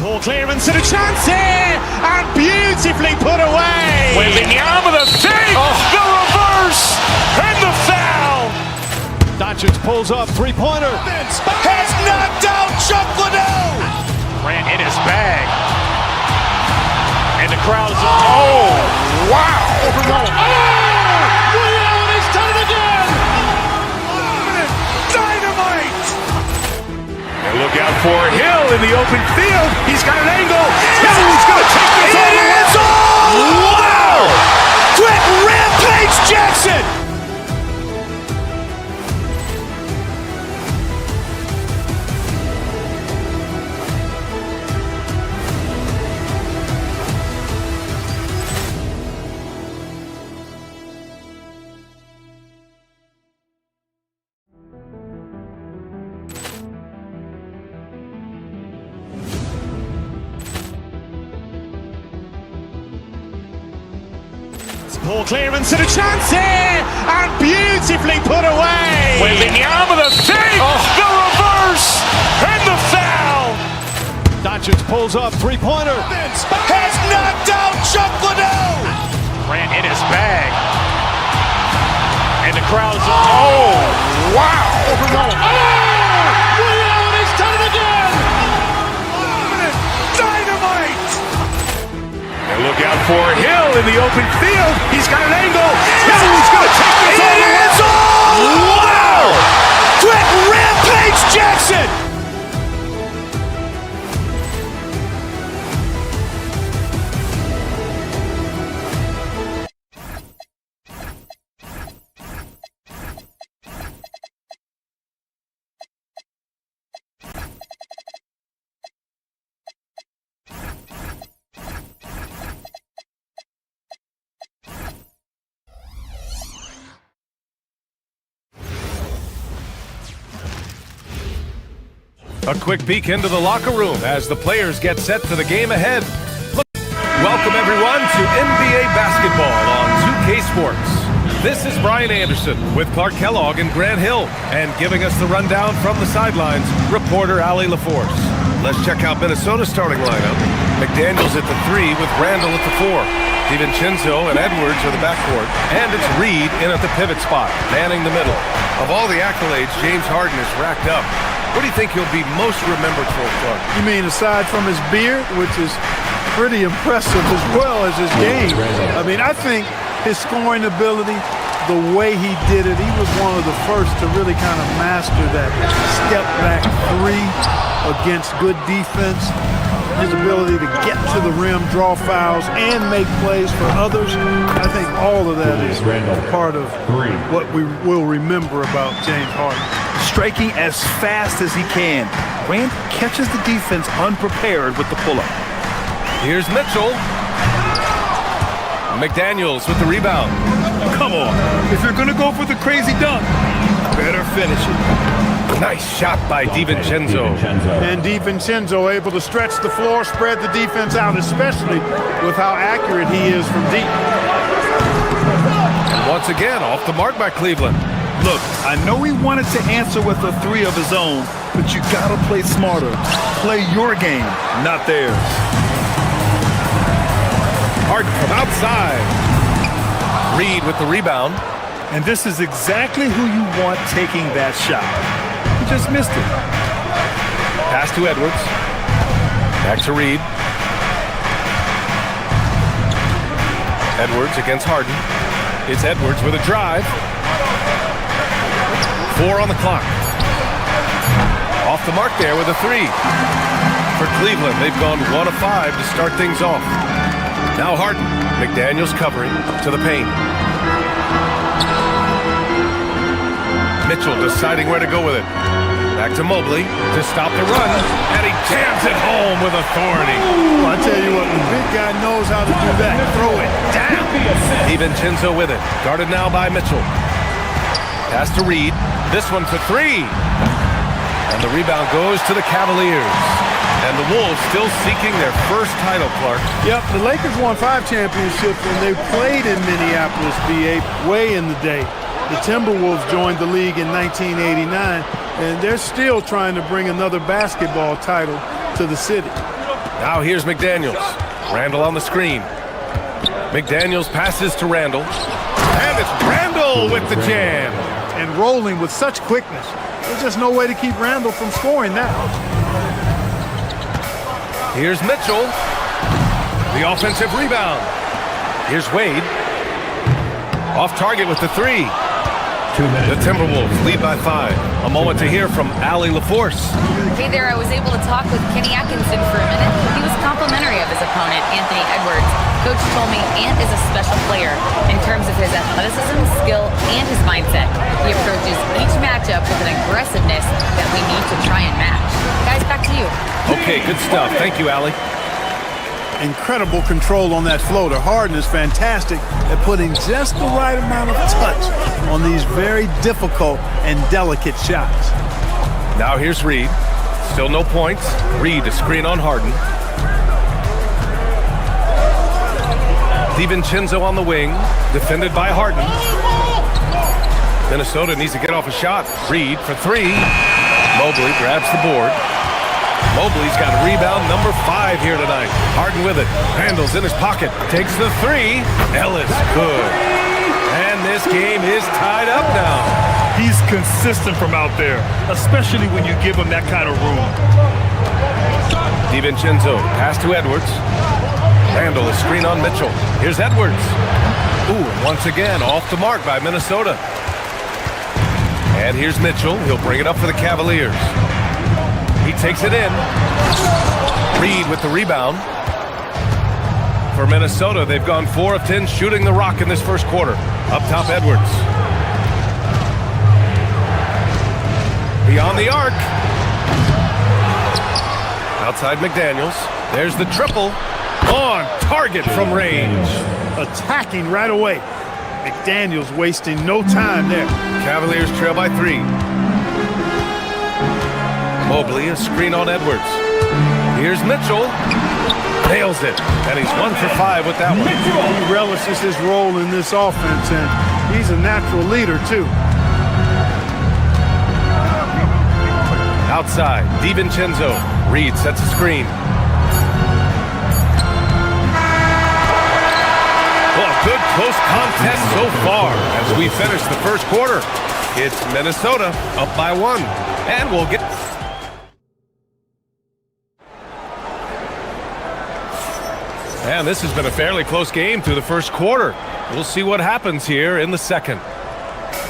[SPEAKER 1] Poor clearance and a chance here, and beautifully put away.
[SPEAKER 2] Wembanyama the save, the reverse, and the foul.
[SPEAKER 3] Doncic pulls up, three-pointer.
[SPEAKER 2] Has knocked out Chuck Liddell. Ran in his bag. And the crowd is, oh, wow.
[SPEAKER 3] He's done it again.
[SPEAKER 2] Dynamite. And look out for Hill in the open field. He's got an angle. Hill's going to take this all the way. Wow. Quick rampage Jackson.
[SPEAKER 1] Poor clearance and a chance here, and beautifully put away.
[SPEAKER 2] Wembanyama the save, the reverse, and the foul.
[SPEAKER 3] Doncic pulls up, three-pointer.
[SPEAKER 2] Has knocked out Chuck Liddell. Ran in his bag. And the crowd is, oh, wow.
[SPEAKER 3] He's done it again.
[SPEAKER 2] Dynamite. And look out for Hill in the open field. He's got an angle. Hill's going to take this all the way. Wow. Quick rampage Jackson.
[SPEAKER 9] A quick peek into the locker room as the players get set for the game ahead. Welcome everyone to NBA basketball on 2K Sports. This is Brian Anderson with Clark Kellogg and Grant Hill, and giving us the rundown from the sidelines, reporter Allie LaForce. Let's check out Minnesota's starting lineup. McDaniels at the 3 with Randall at the 4. DiVincenzo and Edwards are the backcourt, and it's Reed in at the pivot spot, manning the middle. Of all the accolades James Harden has racked up, what do you think he'll be most remembered for, Clark?
[SPEAKER 6] You mean aside from his beard, which is pretty impressive, as well as his game? I mean, I think his scoring ability, the way he did it, he was one of the first to really kind of master that step-back three against good defense. His ability to get to the rim, draw fouls, and make plays for others. I think all of that is part of what we will remember about James Harden.
[SPEAKER 12] Striking as fast as he can. Grant catches the defense unprepared with the pull-up.
[SPEAKER 9] Here's Mitchell. McDaniels with the rebound.
[SPEAKER 12] Come on. If you're going to go for the crazy dunk, better finish it.
[SPEAKER 9] Nice shot by DiVincenzo.
[SPEAKER 6] And DiVincenzo able to stretch the floor, spread the defense out, especially with how accurate he is from deep.
[SPEAKER 9] And once again, off the mark by Cleveland.
[SPEAKER 12] Look, I know he wanted to answer with a 3 of his own, but you gotta play smarter. Play your game, not theirs.
[SPEAKER 9] Harden from outside. Reed with the rebound.
[SPEAKER 12] And this is exactly who you want taking that shot. He just missed it.
[SPEAKER 9] Pass to Edwards. Back to Reed. Edwards against Harden. It's Edwards with a drive. 4 on the clock. Off the mark there with a 3. For Cleveland, they've gone 1 of 5 to start things off. Now Harden. McDaniels covering to the paint. Mitchell deciding where to go with it. Back to Mobley to stop the run, and he jams it home with authority.
[SPEAKER 6] Ooh, I tell you what, the big guy knows how to do that. Throw it down.
[SPEAKER 9] DiVincenzo with it, guarded now by Mitchell. Pass to Reed. This one for three. And the rebound goes to the Cavaliers. And the Wolves still seeking their first title, Clark.
[SPEAKER 6] Yep, the Lakers won 5 championships when they played in Minneapolis, B.A., way in the day. The Timberwolves joined the league in 1989, and they're still trying to bring another basketball title to the city.
[SPEAKER 9] Now here's McDaniels. Randall on the screen. McDaniels passes to Randall. And it's Randall with the jam.
[SPEAKER 6] And rolling with such quickness. There's just no way to keep Randall from scoring now.
[SPEAKER 9] Here's Mitchell. The offensive rebound. Here's Wade. Off target with the three. The Timberwolves lead by 5. A moment to hear from Allie LaForce.
[SPEAKER 11] Hey there, I was able to talk with Kenny Atkinson for a minute. He was complimentary of his opponent, Anthony Edwards. Coach told me Ant is a special player in terms of his athleticism, skill, and his mindset. He approaches each matchup with an aggressiveness that we need to try and match. Guys, back to you.
[SPEAKER 9] Okay, good stuff. Thank you, Allie.
[SPEAKER 6] Incredible control on that floater. Harden is fantastic at putting just the right amount of touch on these very difficult and delicate shots.
[SPEAKER 9] Now here's Reed. Still no points. Reed to screen on Harden. DiVincenzo on the wing, defended by Harden. Minnesota needs to get off a shot. Reed for three. Mobley grabs the board. Mobley's got rebound number 5 here tonight. Harden with it. Randall's in his pocket. Takes the three. Ellis good. And this game is tied up now.
[SPEAKER 12] He's consistent from out there, especially when you give him that kind of room.
[SPEAKER 9] DiVincenzo, pass to Edwards. Randall, a screen on Mitchell. Here's Edwards. Ooh, once again, off the mark by Minnesota. And here's Mitchell. He'll bring it up for the Cavaliers. He takes it in. Reed with the rebound. For Minnesota, they've gone 4 of 10 shooting the rock in this first quarter. Up top, Edwards. Beyond the arc. Outside McDaniels. There's the triple. On target from range.
[SPEAKER 6] Attacking right away. McDaniels wasting no time there.
[SPEAKER 9] Cavaliers trail by 3. Mobley, a screen on Edwards. Here's Mitchell. Nails it. And he's 1 for 5 with that one.
[SPEAKER 6] He relishes his role in this offense, and he's a natural leader, too.
[SPEAKER 9] Outside, DiVincenzo. Reed sets a screen. Well, good close contest so far as we finish the first quarter. It's Minnesota up by 1. And we'll get... And this has been a fairly close game through the first quarter. We'll see what happens here in the second.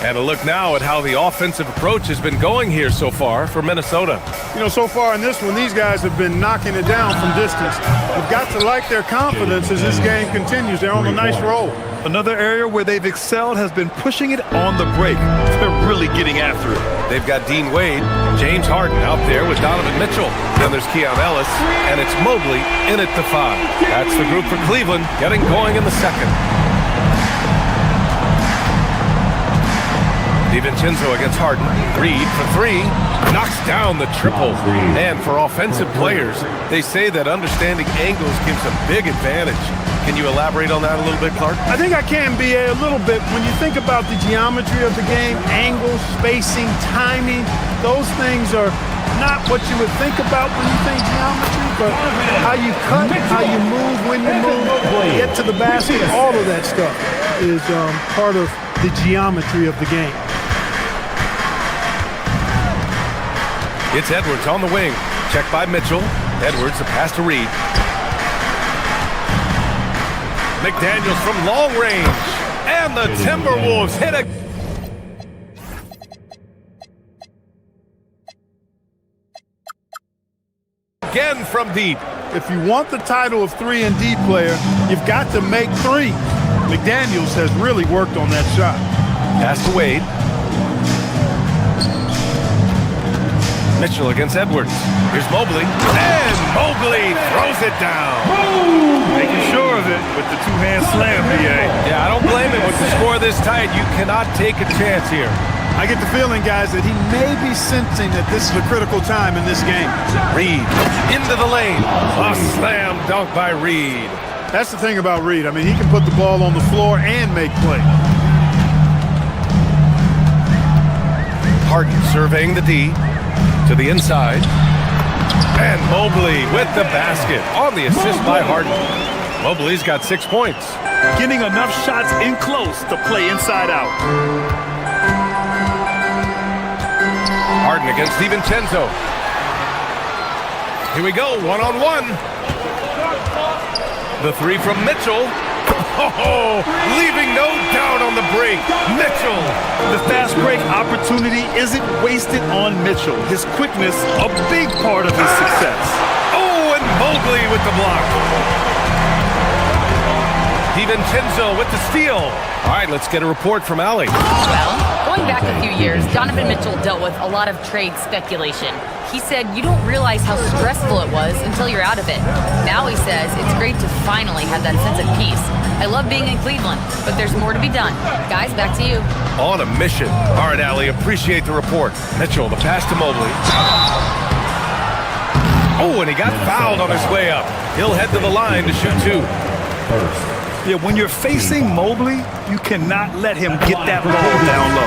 [SPEAKER 9] And a look now at how the offensive approach has been going here so far for Minnesota.
[SPEAKER 6] You know, so far in this one, these guys have been knocking it down from distance. We've got to like their confidence as this game continues. They're on a nice roll.
[SPEAKER 12] Another area where they've excelled has been pushing it on the break. They're really getting after it.
[SPEAKER 9] They've got Dean Wade, James Harden out there with Donovan Mitchell. Then there's Keon Ellis, and it's Mobley in at the 5. That's the group for Cleveland getting going in the second. DiVincenzo against Harden. Reed for 3. Knocks down the triple. And for offensive players, they say that understanding angles gives a big advantage. Can you elaborate on that a little bit, Clark?
[SPEAKER 6] I think I can, B.A., a little bit. When you think about the geometry of the game, angles, spacing, timing, those things are not what you would think about when you think geometry, but how you cut, how you move, when you move, get to the basket, all of that stuff is part of the geometry of the game.
[SPEAKER 9] It's Edwards on the wing. Checked by Mitchell. Edwards, a pass to Reed. McDaniels from long range. And the Timberwolves hit it. Again from deep.
[SPEAKER 6] If you want the title of 3-and-D player, you've got to make 3. McDaniels has really worked on that shot.
[SPEAKER 9] Pass to Wade. Mitchell against Edwards. Here's Mobley. And Mobley throws it down.
[SPEAKER 12] Making sure of it with the two-hand slam, B.A.
[SPEAKER 9] Yeah, I don't blame him. With the score this tight, you cannot take a chance here.
[SPEAKER 6] I get the feeling, guys, that he may be sensing that this is a critical time in this game.
[SPEAKER 9] Reed into the lane. A slam dunk by Reed.
[SPEAKER 6] That's the thing about Reed. I mean, he can put the ball on the floor and make plays.
[SPEAKER 9] Harden surveying the D to the inside. And Mobley with the basket on the assist by Harden. Mobley's got 6 points.
[SPEAKER 12] Getting enough shots in close to play inside out.
[SPEAKER 9] Harden against DiVincenzo. Here we go, one-on-one. The three from Mitchell. Oh, leaving no doubt on the break. Mitchell.
[SPEAKER 12] The fast break opportunity isn't wasted on Mitchell. His quickness, a big part of his success.
[SPEAKER 9] Oh, and Mobley with the block. DiVincenzo with the steal. All right, let's get a report from Allie.
[SPEAKER 11] Well, going back a few years, Donovan Mitchell dealt with a lot of trade speculation. He said you don't realize how stressful it was until you're out of it. Now he says it's great to finally have that sense of peace. I love being in Cleveland, but there's more to be done. Guys, back to you.
[SPEAKER 9] On a mission. All right, Allie, appreciate the report. Mitchell, the pass to Mobley. Oh, and he got fouled on his way up. He'll head to the line to shoot two.
[SPEAKER 12] Yeah, when you're facing Mobley, you cannot let him get that ball down low.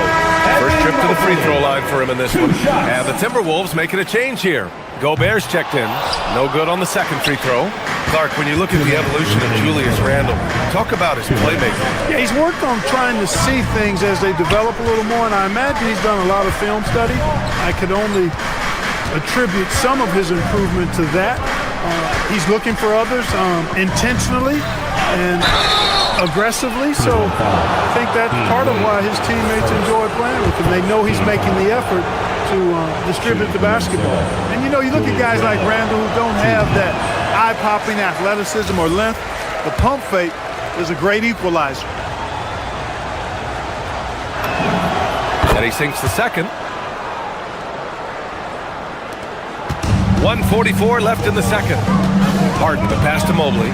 [SPEAKER 9] First trip to the free throw line for him in this one. And the Timberwolves making a change here. Gobert's checked in. No good on the second free throw. Clark, when you look at the evolution of Julius Randle, talk about his playmaking.
[SPEAKER 6] Yeah, he's worked on trying to see things as they develop a little more, and I imagine he's done a lot of film study. I could only attribute some of his improvement to that. He's looking for others intentionally and aggressively, so I think that's part of why his teammates enjoy playing with him. They know he's making the effort to distribute the basketball. And you know, you look at guys like Randle who don't have that eye-popping athleticism or length. The pump fake is a great equalizer.
[SPEAKER 9] And he sinks the second. 1:44 left in the second. Harden, the pass to Mobley.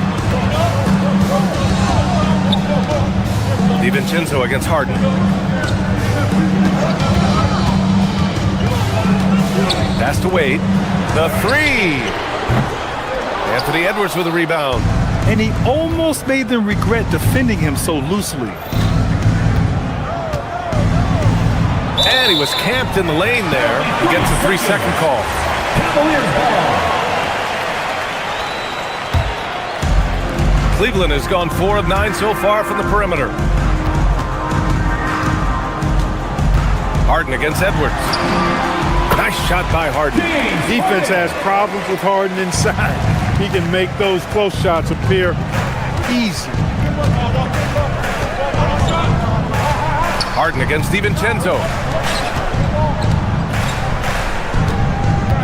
[SPEAKER 9] DiVincenzo against Harden. Pass to Wade. The three. Anthony Edwards with a rebound.
[SPEAKER 12] And he almost made them regret defending him so loosely.
[SPEAKER 9] And he was camped in the lane there. He gets a 3-second call. Cleveland has gone 4 of 9 so far from the perimeter. Harden against Edwards. Nice shot by Harden.
[SPEAKER 6] Defense has problems with Harden inside. He can make those close shots appear easy.
[SPEAKER 9] Harden against DiVincenzo.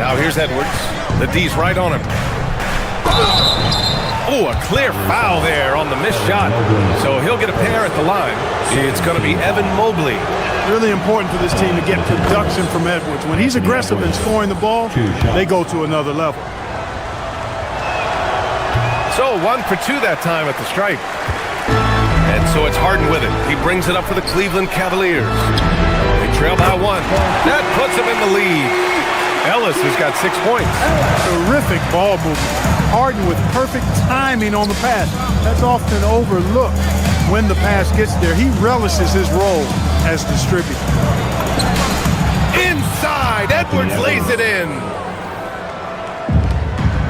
[SPEAKER 9] Now here's Edwards. The D's right on him. Oh, a clear foul there on the missed shot. So he'll get a pair at the line. It's going to be Evan Mobley.
[SPEAKER 6] Really important for this team to get production from Edwards. When he's aggressive in scoring the ball, they go to another level.
[SPEAKER 9] So 1 for 2 that time at the stripe. And so it's Harden with it. He brings it up for the Cleveland Cavaliers. They trail by 1. That puts them in the lead. Ellis has got 6 points.
[SPEAKER 6] Terrific ball movement. Harden with perfect timing on the pass. That's often overlooked when the pass gets there. He relishes his role as distributor.
[SPEAKER 9] Inside, Edwards lays it in.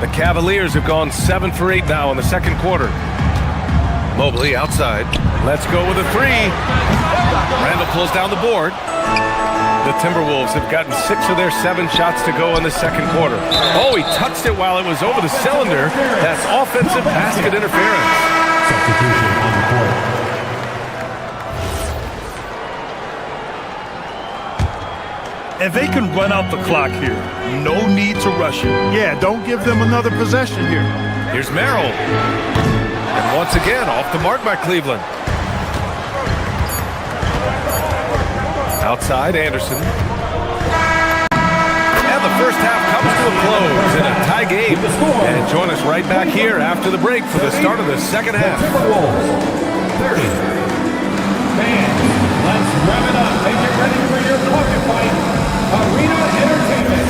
[SPEAKER 9] The Cavaliers have gone 7 for 8 now in the second quarter. Mobley outside. Let's go with a three. Randle pulls down the board. The Timberwolves have gotten 6 of their 7 shots to go in the second quarter. Oh, he touched it while it was over the cylinder. That's offensive basket interference.
[SPEAKER 8] Substitution on the court.
[SPEAKER 12] And they can run out the clock here. No need to rush it.
[SPEAKER 6] Yeah, don't give them another possession here.
[SPEAKER 9] Here's Merrill. And once again, off the mark by Cleveland. Outside, Anderson. And the first half comes to a close in a tie game. And join us right back here after the break for the start of the second half.
[SPEAKER 7] 30. Fans, let's rev it up and get ready for your pocket fight. Arena Entertainment.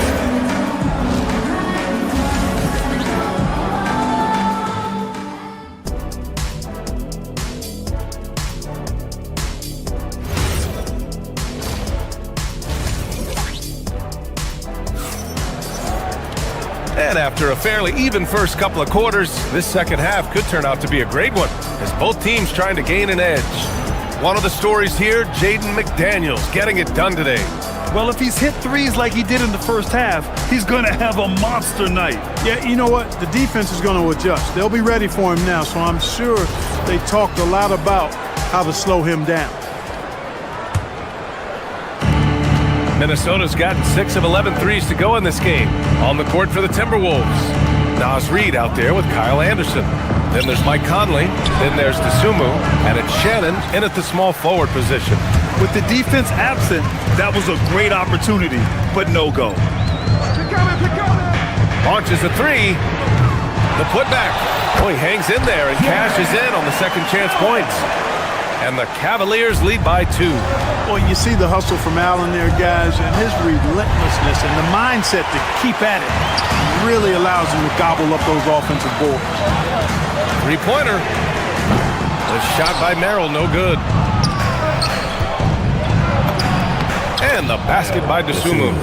[SPEAKER 9] And after a fairly even first couple of quarters, this second half could turn out to be a great one, as both teams trying to gain an edge. One of the stories here, Jaden McDaniels getting it done today.
[SPEAKER 12] Well, if he's hit threes like he did in the first half, he's going to have a monster night.
[SPEAKER 6] Yeah, you know what? The defense is going to adjust. They'll be ready for him now, so I'm sure they talked a lot about how to slow him down.
[SPEAKER 9] Minnesota's gotten 6 of 11 threes to go in this game. On the court for the Timberwolves. Nas Reed out there with Kyle Anderson. Then there's Mike Conley. Then there's DeSumo. And it's Shannon in at the small forward position.
[SPEAKER 12] With the defense absent, that was a great opportunity, but no go.
[SPEAKER 9] Launches a three. The putback. Oh, he hangs in there and cashes in on the second chance points. And the Cavaliers lead by 2.
[SPEAKER 6] Well, you see the hustle from Allen there, guys, and his relentlessness and the mindset to keep at it really allows him to gobble up those offensive boards.
[SPEAKER 9] Three-pointer. The shot by Merrill, no good. And the basket by DeSumo.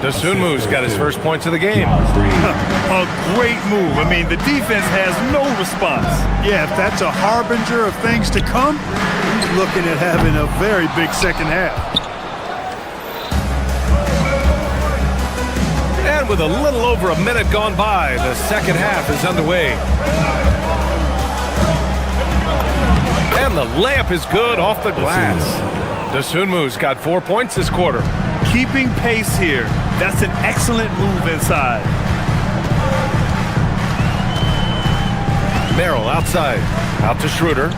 [SPEAKER 9] DeSumu's got his first points of the game.
[SPEAKER 12] A great move. I mean, the defense has no response.
[SPEAKER 6] Yeah, if that's a harbinger of things to come, he's looking at having a very big second half.
[SPEAKER 9] And with a little over a minute gone by, the second half is underway. And the layup is good off the glass. DeSumu's got 4 points this quarter.
[SPEAKER 12] Keeping pace here. That's an excellent move inside.
[SPEAKER 9] Merrill outside. Out to Schroeder.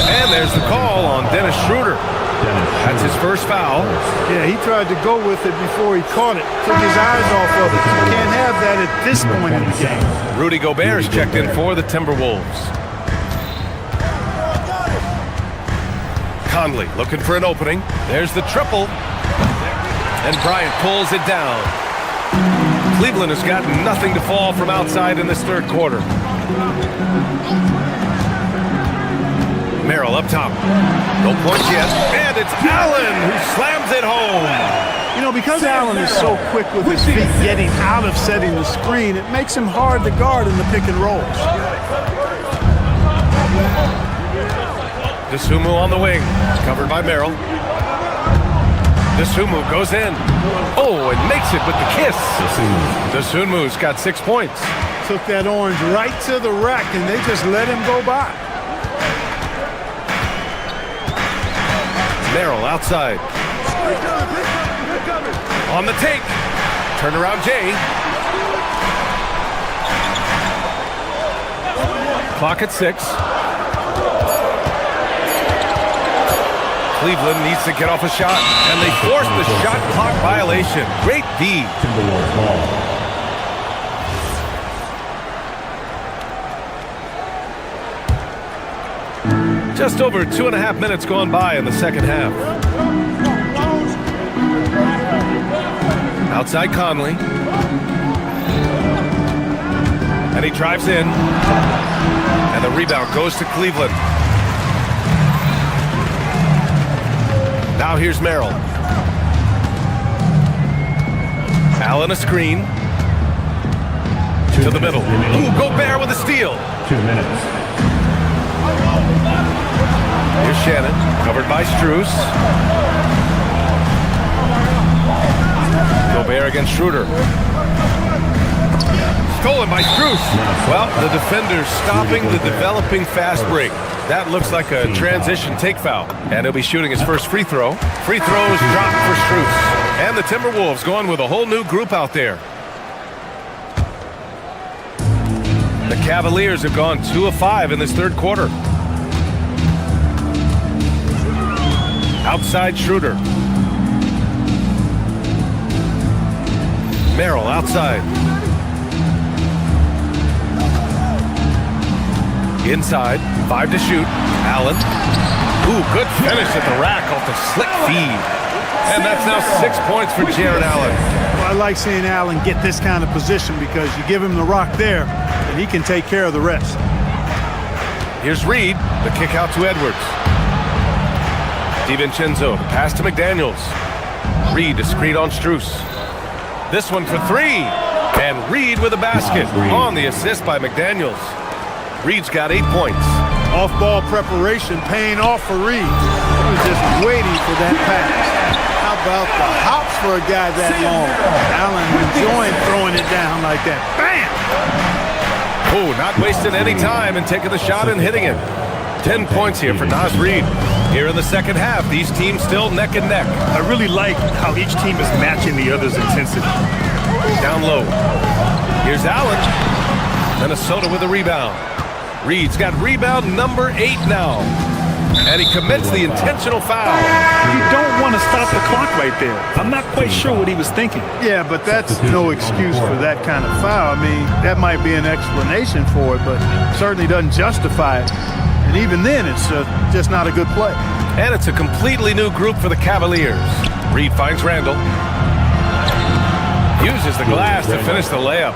[SPEAKER 9] And there's the call on Dennis Schroeder. That's his first foul.
[SPEAKER 6] Yeah, he tried to go with it before he caught it. Took his eyes off of it. You can't have that at this point in the game.
[SPEAKER 9] Rudy Gobert's checked in for the Timberwolves. Conley looking for an opening. There's the triple. And Bryant pulls it down. Cleveland has got nothing to fall from outside in this third quarter. Merrill up top. No points yet. And it's Allen who slams it home.
[SPEAKER 6] You know, because Allen is so quick with his feet getting out of setting the screen, it makes him hard to guard in the pick and rolls.
[SPEAKER 9] DeSumo on the wing, covered by Merrill. DeSumo goes in. Oh, and makes it with the kiss. DeSumu's got 6 points.
[SPEAKER 6] Took that orange right to the rack, and they just let him go by.
[SPEAKER 9] Merrill outside. On the take. Turnaround Jay. Clock at 6. Cleveland needs to get off a shot, and they force the shot clock violation. Great D. Just over 2.5 minutes gone by in the second half. Outside Conley. And he drives in. And the rebound goes to Cleveland. Now here's Merrill. Allen a screen. To the middle. Ooh, Gobert with a steal.
[SPEAKER 7] 2 minutes.
[SPEAKER 9] Here's Shannon, covered by Strus. Gobert against Schroeder. Stolen by Strus. Well, the defender's stopping the developing fast break. That looks like a transition take foul. And he'll be shooting his first free throw. Free throws dropped for Strus. And the Timberwolves going with a whole new group out there. The Cavaliers have gone 2 of 5 in this third quarter. Outside Schroeder. Merrill outside. Inside, 5 to shoot. Allen. Ooh, good finish at the rack off the slick feed. And that's now 6 points for Jared Allen.
[SPEAKER 6] Well, I like seeing Allen get this kind of position because you give him the rock there, and he can take care of the rest.
[SPEAKER 9] Here's Reed, the kick out to Edwards. DiVincenzo, the pass to McDaniels. Reed to screen on Strus. This one for 3. And Reed with a basket on the assist by McDaniels. Reed's got 8 points.
[SPEAKER 6] Off-ball preparation paying off for Reed. He was just waiting for that pass. How about the hops for a guy that long? Allen enjoying throwing it down like that. Bam!
[SPEAKER 9] Oh, not wasting any time and taking the shot and hitting it. 10 points here for Naz Reid. Here in the second half, these teams still neck and neck.
[SPEAKER 12] I really like how each team is matching the other's intensity.
[SPEAKER 9] Down low. Here's Allen. Minnesota with a rebound. Reed's got rebound number 8 now. And he commits the intentional foul.
[SPEAKER 12] You don't want to stop the clock right there. I'm not quite sure what he was thinking.
[SPEAKER 6] Yeah, but that's no excuse for that kind of foul. I mean, that might be an explanation for it, but certainly doesn't justify it. And even then, it's just not a good play.
[SPEAKER 9] And it's a completely new group for the Cavaliers. Reed finds Randall. Uses the glass to finish the layup.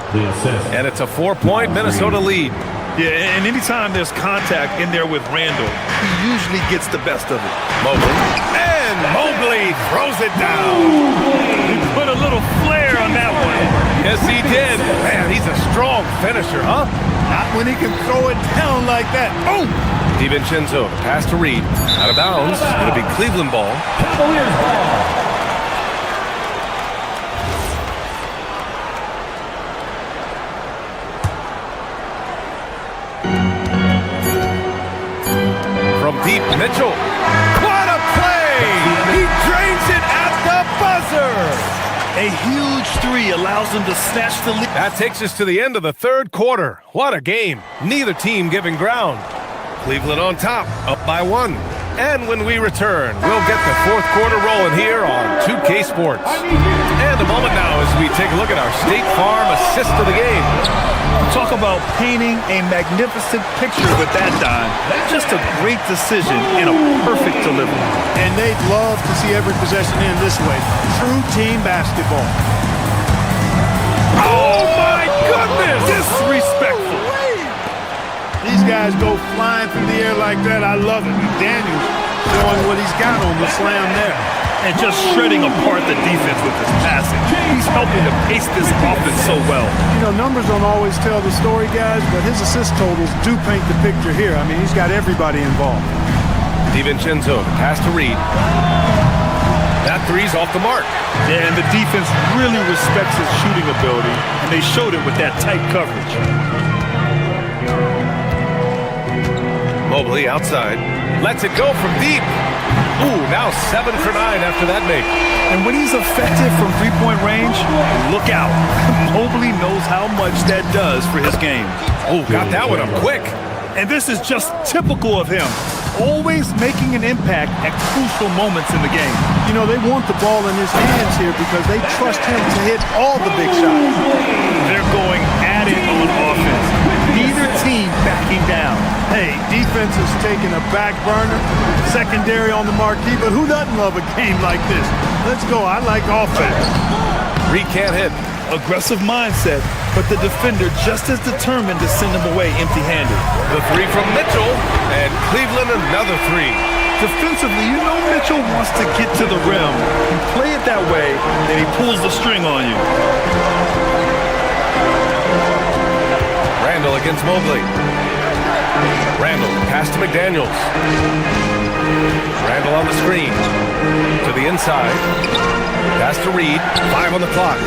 [SPEAKER 9] And it's a 4-point Minnesota lead.
[SPEAKER 12] Yeah, and anytime there's contact in there with Randall, he usually gets the best of it.
[SPEAKER 9] Mobley. And Mobley throws it down.
[SPEAKER 12] He put a little flair on that one.
[SPEAKER 9] Yes, he did. Man, he's a strong finisher, huh?
[SPEAKER 6] Not when he can throw it down like that. Boom!
[SPEAKER 9] DiVincenzo, pass to Reed. Out of bounds. It'll be Cleveland ball. From deep, Mitchell. What a play! He drains it at the buzzer!
[SPEAKER 12] A huge 3 allows them to snatch the lead.
[SPEAKER 9] That takes us to the end of the third quarter. What a game. Neither team giving ground. Cleveland on top, up by 1. And when we return, we'll get the fourth quarter rolling here on 2K Sports. And a moment now as we take a look at our State Farm assist of the game.
[SPEAKER 12] Talk about painting a magnificent picture with that dime. Just a great decision and a perfect delivery.
[SPEAKER 6] And they'd love to see every possession end this way. True team basketball.
[SPEAKER 12] Oh my goodness! Disrespectful.
[SPEAKER 6] These guys go flying through the air like that. I love it. Daniels showing what he's got on the slam there.
[SPEAKER 12] And just shredding apart the defense with his passing. He's helping to pace this offense so well.
[SPEAKER 6] You know, numbers don't always tell the story, guys, but his assist totals do paint the picture here. I mean, he's got everybody involved.
[SPEAKER 9] DiVincenzo, pass to Reed. That 3's off the mark.
[SPEAKER 12] Yeah, and the defense really respects his shooting ability, and they showed it with that tight coverage.
[SPEAKER 9] Mobley outside. Lets it go from deep. Ooh, now 7 for 9 after that make.
[SPEAKER 12] And when he's effective from three-point range, look out. Mobley knows how much that does for his game.
[SPEAKER 9] Oh, got that one up quick.
[SPEAKER 12] And this is just typical of him. Always making an impact at crucial moments in the game.
[SPEAKER 6] You know, they want the ball in his hands here because they trust him to hit all the big shots.
[SPEAKER 12] They're going at it on offense. Neither team backing down.
[SPEAKER 6] Hey, defense is taking a back burner, secondary on the marquee, but who doesn't love a game like this? Let's go. I like offense.
[SPEAKER 9] Reed can't hit.
[SPEAKER 12] Aggressive mindset, but the defender just as determined to send him away empty-handed.
[SPEAKER 9] The 3 from Mitchell, and Cleveland another 3.
[SPEAKER 12] Defensively, you know Mitchell wants to get to the rim. You play it that way, and he pulls the string on you.
[SPEAKER 9] Randall against Mobley. Randall, pass to McDaniels. Randall on the screen. To the inside. Pass to Reed. 5 on the clock.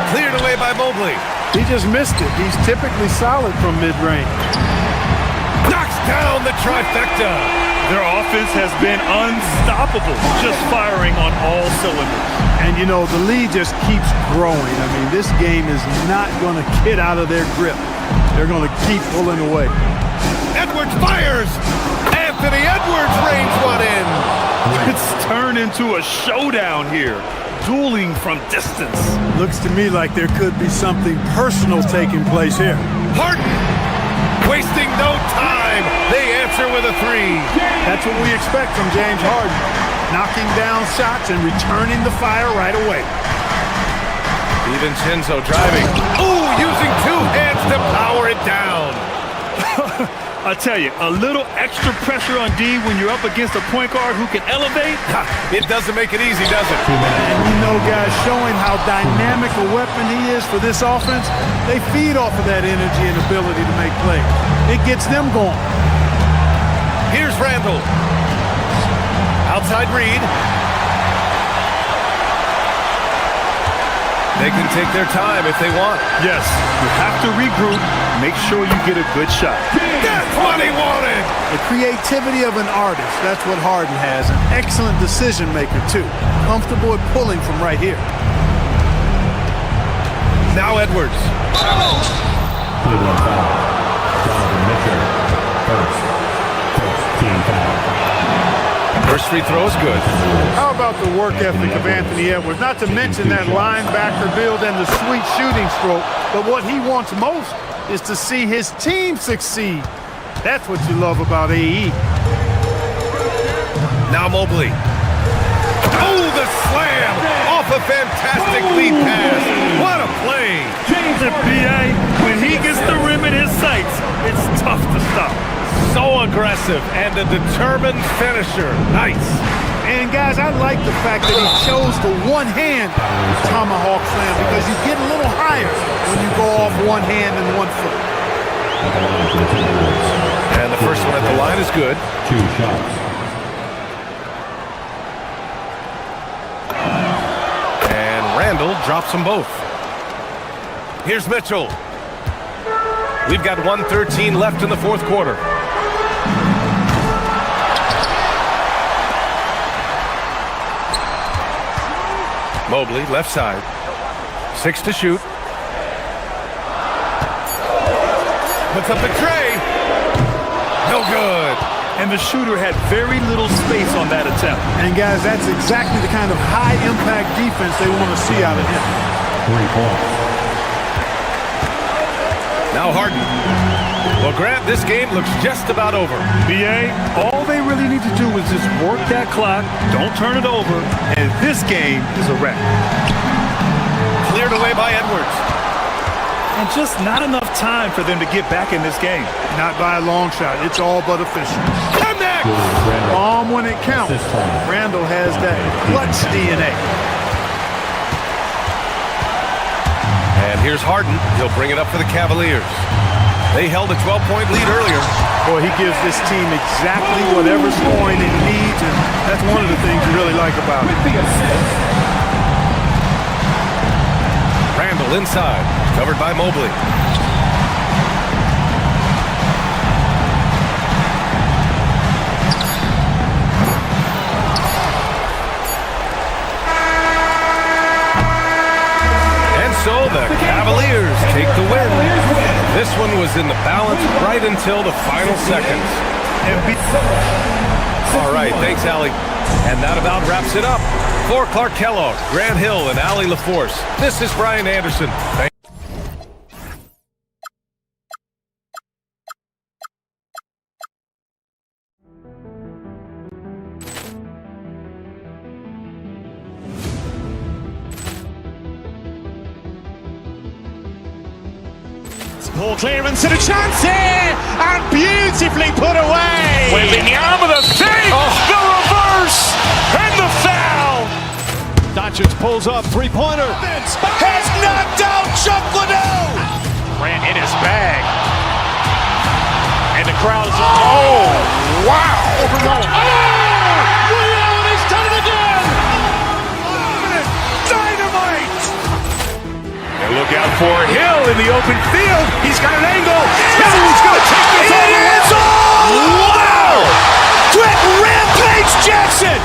[SPEAKER 9] Cleared away by Mobley.
[SPEAKER 6] He just missed it. He's typically solid from mid-range.
[SPEAKER 9] Knocks down the trifecta.
[SPEAKER 12] Their offense has been unstoppable, just firing on all cylinders.
[SPEAKER 6] And, you know, the lead just keeps growing. I mean, this game is not going to get out of their grip. They're going to keep pulling away.
[SPEAKER 9] Edwards fires. Anthony Edwards rains one in.
[SPEAKER 12] It's turned into a showdown here. dueling from distance.
[SPEAKER 6] Looks to me like there could be something personal taking place here.
[SPEAKER 9] Harden, wasting no time. They answer with a three.
[SPEAKER 6] That's what we expect from James Harden. Knocking down shots and returning the fire right away.
[SPEAKER 9] DiVincenzo driving. Ooh, using two hands to power it down.
[SPEAKER 12] I tell you, a little extra pressure on D when you're up against a point guard who can elevate.
[SPEAKER 9] It doesn't make it easy, does it?
[SPEAKER 6] And you know, guys, showing how dynamic a weapon he is for this offense, they feed off of that energy and ability to make plays. It gets them going.
[SPEAKER 9] Here's Randall. Outside Reed. They can take their time if they want.
[SPEAKER 12] Yes, you have to regroup. Make sure you get a good shot.
[SPEAKER 9] That's what he wanted.
[SPEAKER 6] The creativity of an artist, that's what Harden has. An excellent decision maker, too. Comfortable at pulling from right here.
[SPEAKER 9] Now Edwards.
[SPEAKER 8] Cleveland foul. Donovan Mitchell. First team foul.
[SPEAKER 9] First free throw is good.
[SPEAKER 6] How about the work ethic of Anthony Edwards? Not to mention that linebacker build and the sweet shooting stroke. But what he wants most is to see his team succeed. That's what you love about AE.
[SPEAKER 9] Now Mobley. Oh, the slam! Off a fantastic lead pass. What a play!
[SPEAKER 12] James and BA, when he gets the rim in his sights, it's tough to stop.
[SPEAKER 9] So aggressive and a determined finisher. Nice.
[SPEAKER 6] And guys, I like the fact that he chose the one-hand tomahawk slam because you get a little higher when you go off one hand and 1 foot.
[SPEAKER 9] And the first one at the line is good.
[SPEAKER 8] 2 shots.
[SPEAKER 9] And Randall drops them both. Here's Mitchell. We've got 1:13 left in the fourth quarter. Mobley, left side. 6 to shoot. Puts up the tray. No good.
[SPEAKER 12] And the shooter had very little space on that attempt.
[SPEAKER 6] And guys, that's exactly the kind of high-impact defense they want to see out of him.
[SPEAKER 8] 3 points.
[SPEAKER 9] Now Harden. Well, Grant, this game looks just about over.
[SPEAKER 12] BA, all they really need to do is just work that clock, don't turn it over, and this game is a wrap.
[SPEAKER 9] Cleared away by Edwards.
[SPEAKER 12] And just not enough time for them to get back in this game.
[SPEAKER 6] Not by a long shot. It's all but official.
[SPEAKER 9] Connect!
[SPEAKER 6] Bomb when it counts. Randall has that clutch DNA.
[SPEAKER 9] And here's Harden. He'll bring it up for the Cavaliers. They held a 12-point lead earlier.
[SPEAKER 6] Boy, he gives this team exactly whatever scoring it needs, and that's one of the things you really like about it.
[SPEAKER 9] Randall inside, covered by Mobley. And so the Cavaliers take the win. This one was in the balance right until the final seconds. All right, thanks, Allie. And that about wraps it up. For Clark Kellogg, Grant Hill, and Allie LaForce, this is Brian Anderson.
[SPEAKER 1] Poor clearance and a chance here, and beautifully put away.
[SPEAKER 2] Wembanyama the save, the reverse, and the foul.
[SPEAKER 1] Doncic pulls up, three-pointer.
[SPEAKER 2] Has knocked out Chuck Liddell. Ran in his bag. And the crowd is, oh, wow. Oh, Leon has done it again. Dynamite. And look out for Hill in the open field. He's got an angle. He's going to take this all the way. Wow. Quick rampage Jackson.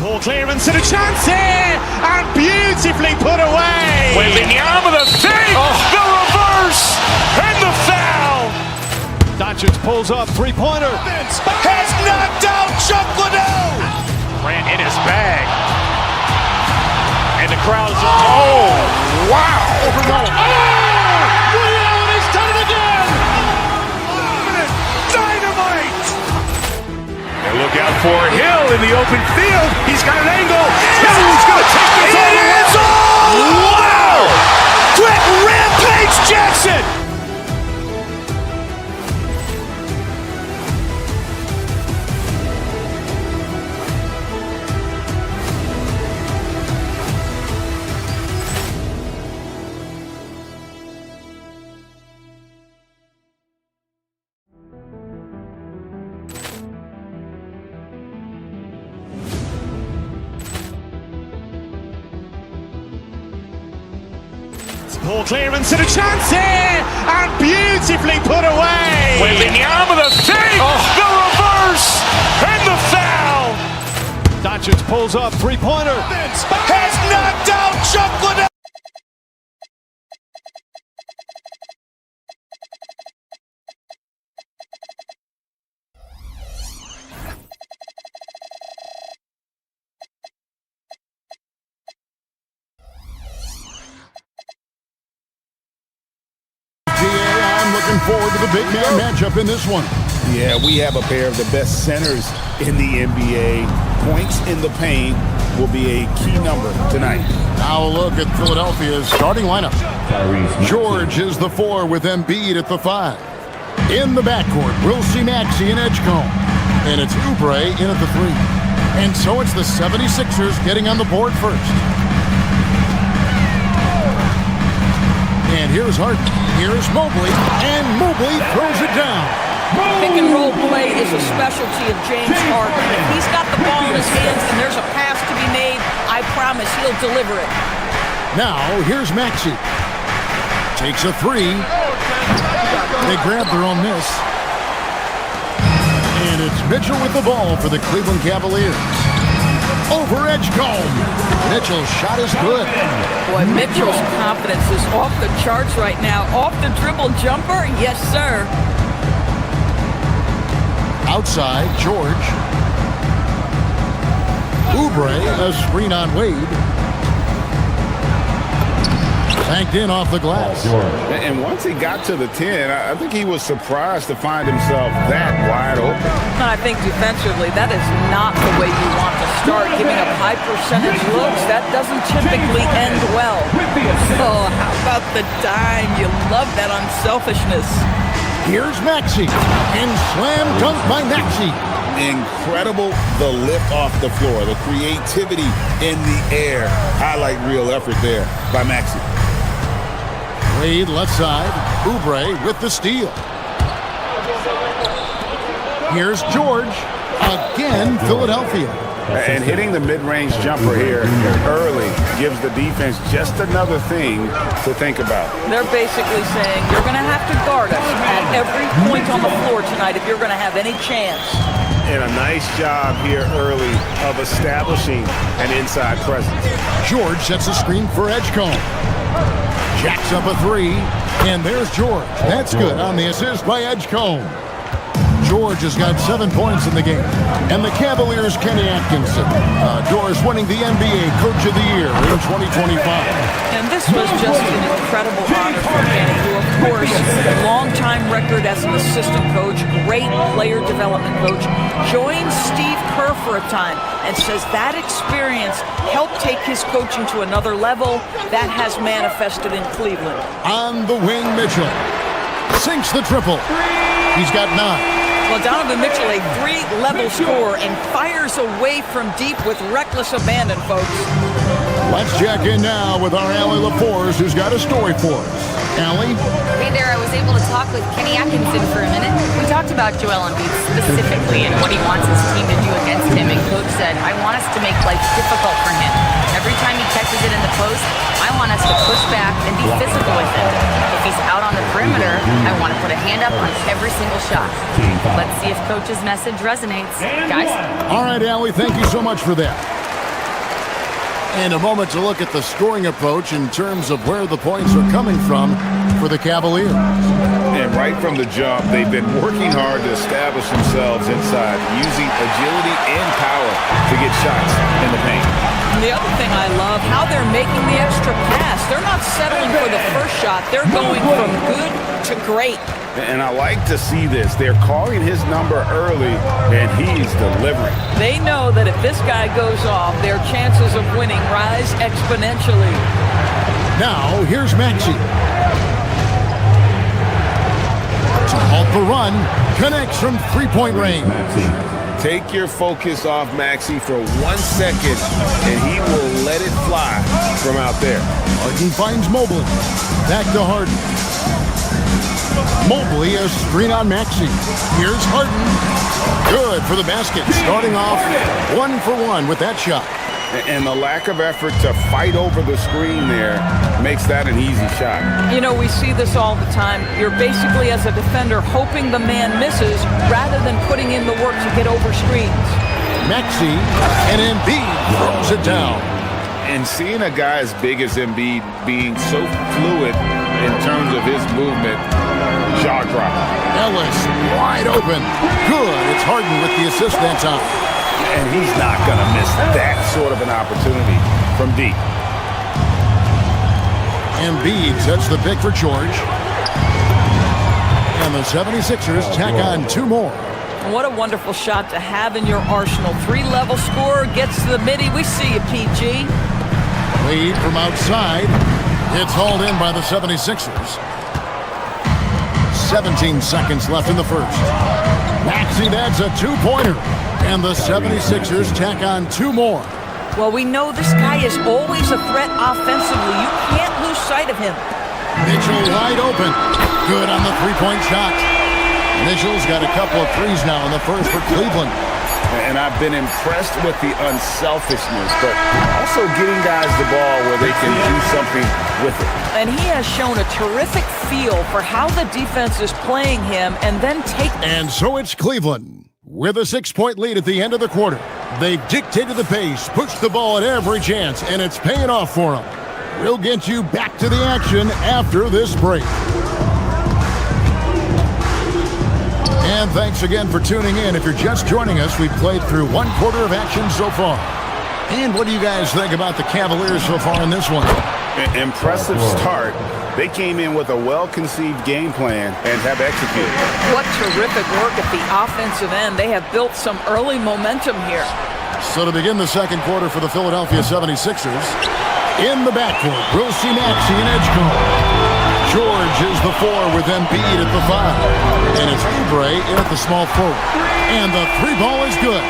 [SPEAKER 1] Ball clearance and a chance here, and beautifully put away.
[SPEAKER 2] Wembanyama the save, the reverse, and the foul.
[SPEAKER 3] Doncic pulls up, three-pointer.
[SPEAKER 2] Has knocked out Chuck Liddell. Ran in his bag. And the crowd is, oh, wow.
[SPEAKER 3] Liddell, he's done it again!
[SPEAKER 2] Dynamite. And look out for Hill in the open field. He's got an angle. Hill's going to take this all the way. Wow! Quick Rampage Jackson.
[SPEAKER 1] Ball clearance and a chance here, and beautifully put away.
[SPEAKER 2] Wembanyama the save, the reverse, and the foul.
[SPEAKER 3] Doncic pulls up, three-pointer.
[SPEAKER 2] Has knocked out Chuck Liddell.
[SPEAKER 4] I'm looking forward to the big man matchup in this one.
[SPEAKER 5] Yeah, we have a pair of the best centers in the NBA. Points in the paint will be a key number tonight.
[SPEAKER 4] Now a look at Philadelphia's starting lineup. George is the 4 with Embiid at the 5. In the backcourt, we'll see Maxey and Edgecombe. And it's Oubre in at the 3. And so it's the 76ers getting on the board first. And here's Harden. Here's Mobley. And Mobley throws it down.
[SPEAKER 10] Pick and roll play is a specialty of James Harden. If he's got the ball in his hands and there's a pass to be made, I promise he'll deliver it.
[SPEAKER 4] Now, here's Maxey. Takes a 3. They grab their own miss. And it's Mitchell with the ball for the Cleveland Cavaliers. Over Edgecombe. Mitchell's shot is good.
[SPEAKER 10] Boy, Mitchell's confidence is off the charts right now. Off the dribble jumper? Yes, sir.
[SPEAKER 4] Outside, George. Oubre, a screen on Wade. Banked in off the glass.
[SPEAKER 5] And once he got to the 10, I think he was surprised to find himself that wide open.
[SPEAKER 10] I think defensively, that is not the way you want to start. Giving up high percentage looks, that doesn't typically end well. Oh, how about the dime? You love that unselfishness.
[SPEAKER 4] Here's Maxey. And slam dunk by Maxey.
[SPEAKER 5] Incredible the lift off the floor, the creativity in the air. Highlight real effort there by Maxey.
[SPEAKER 4] Wade left side. Oubre with the steal. Here's George. Again, Philadelphia.
[SPEAKER 5] And hitting the mid-range jumper here early gives the defense just another thing to think about.
[SPEAKER 10] They're basically saying you're going to have to guard us at every point on the floor tonight if you're going to have any chance.
[SPEAKER 5] And a nice job here early of establishing an inside presence.
[SPEAKER 4] George sets a screen for Edgecombe. Jacks up a 3, and there's George. That's good on the assist by Edgecombe. George has got 7 points in the game. And the Cavaliers' Kenny Atkinson. Doris winning the NBA Coach of the Year in 2025.
[SPEAKER 10] And this was just an incredible honor for Kenny, who, of course, long-time record as an assistant coach, great player development coach, joined Steve Kerr for a time and says that experience helped take his coaching to another level. That has manifested in Cleveland.
[SPEAKER 4] On the wing, Mitchell. Sinks the triple. He's got 9.
[SPEAKER 10] Well, Donovan Mitchell, a 3-level scorer, and fires away from deep with reckless abandon, folks.
[SPEAKER 4] Let's check in now with our Allie LaForce, who's got a story for us. Allie?
[SPEAKER 11] Hey there, I was able to talk with Kenny Atkinson for a minute. We talked about Joel Embiid specifically and what he wants his team to do against him, and Coach said, I want us to make life difficult for him. Every time he catches it in the post, I want us to push back and be physical with him. If he's out on the perimeter, I want to put a hand up on every single shot. Let's see if Coach's message resonates. Guys?
[SPEAKER 4] All right, Allie, thank you so much for that. And a moment to look at the scoring approach in terms of where the points are coming from for the Cavaliers.
[SPEAKER 5] And right from the jump, they've been working hard to establish themselves inside, using agility and power to get shots in the paint.
[SPEAKER 10] And the other thing I love, how they're making the extra pass. They're not settling for the first shot. They're going from good to great.
[SPEAKER 5] And I like to see this. They're calling his number early, and he's delivering.
[SPEAKER 10] They know that if this guy goes off, their chances of winning rise exponentially.
[SPEAKER 4] Now, here's Maxey. To halt the run, connects from three-point range.
[SPEAKER 5] Take your focus off Maxey for 1 second, and he will let it fly from out there.
[SPEAKER 4] Harden finds Mobley. Back to Harden. Mobley, a screen on Maxey. Here's Harden. Good for the basket. Starting off 1 for 1 with that shot.
[SPEAKER 5] And the lack of effort to fight over the screen there makes that an easy shot.
[SPEAKER 10] You know, we see this all the time. You're basically, as a defender, hoping the man misses rather than putting in the work to get over screens.
[SPEAKER 4] Maxey, and Embiid throws it down.
[SPEAKER 5] And seeing a guy as big as Embiid being so fluid in terms of his movement, jaw drop.
[SPEAKER 4] Ellis wide open. Good. It's Harden with the assist that time.
[SPEAKER 5] And he's not going to miss that sort of an opportunity from deep.
[SPEAKER 4] Embiid sets the pick for George. And the 76ers tack on 2 more.
[SPEAKER 10] What a wonderful shot to have in your arsenal. 3-level scorer gets to the midi. We see you, PG.
[SPEAKER 4] Lead from outside. It's hauled in by the 76ers. 17 seconds left in the first. Maxey adds a 2-pointer. And the 76ers tack on 2 more.
[SPEAKER 10] Well, we know this guy is always a threat offensively. You can't lose sight of him.
[SPEAKER 4] Mitchell wide open. Good on the 3-point shot. Mitchell's got a couple of threes now in the first for Cleveland.
[SPEAKER 5] And I've been impressed with the unselfishness, but also getting guys the ball where they can do something with it.
[SPEAKER 10] And he has shown a terrific feel for how the defense is playing him and then take...
[SPEAKER 4] And so it's Cleveland with a 6-point lead at the end of the quarter. They've dictated the pace, pushed the ball at every chance, and it's paying off for them. We'll get you back to the action after this break. And thanks again for tuning in. If you're just joining us, we've played through 1 quarter of action so far. And what do you guys think about the Cavaliers so far in this one?
[SPEAKER 5] Impressive start. They came in with a well-conceived game plan and have executed.
[SPEAKER 10] What terrific work at the offensive end. They have built some early momentum here.
[SPEAKER 4] So to begin the second quarter for the Philadelphia 76ers, in the backcourt, we'll see Maxey and Edgecombe. George is the 4 with Embiid at the 5. And it's Oubre in at the small forward. And the 3 ball is good.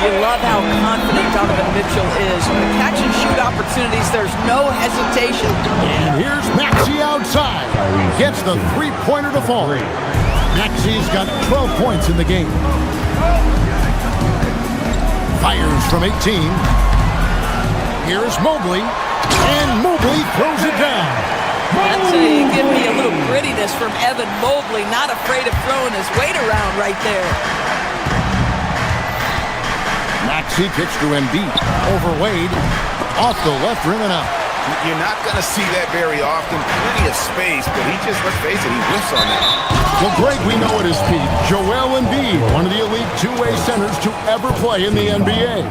[SPEAKER 10] You love how confident Donovan Mitchell is. When the catch and shoot opportunities, there's no hesitation.
[SPEAKER 4] And here's Maxey outside. Gets the 3-pointer to fall. Maxey's got 12 points in the game. Fires from 18. Here's Mobley. And Mobley throws it down.
[SPEAKER 10] That's give me a little grittiness from Evan Mobley. Not afraid of throwing his weight around right there.
[SPEAKER 4] Maxey kicks to Embiid. Over Wade. Off the left rim and out.
[SPEAKER 5] You're not going to see that very often. Plenty of space, but he just, let's face it, he whiffs on that.
[SPEAKER 4] Well, Greg, we know at his peak, Joel Embiid, one of the elite 2-way centers to ever play in the NBA.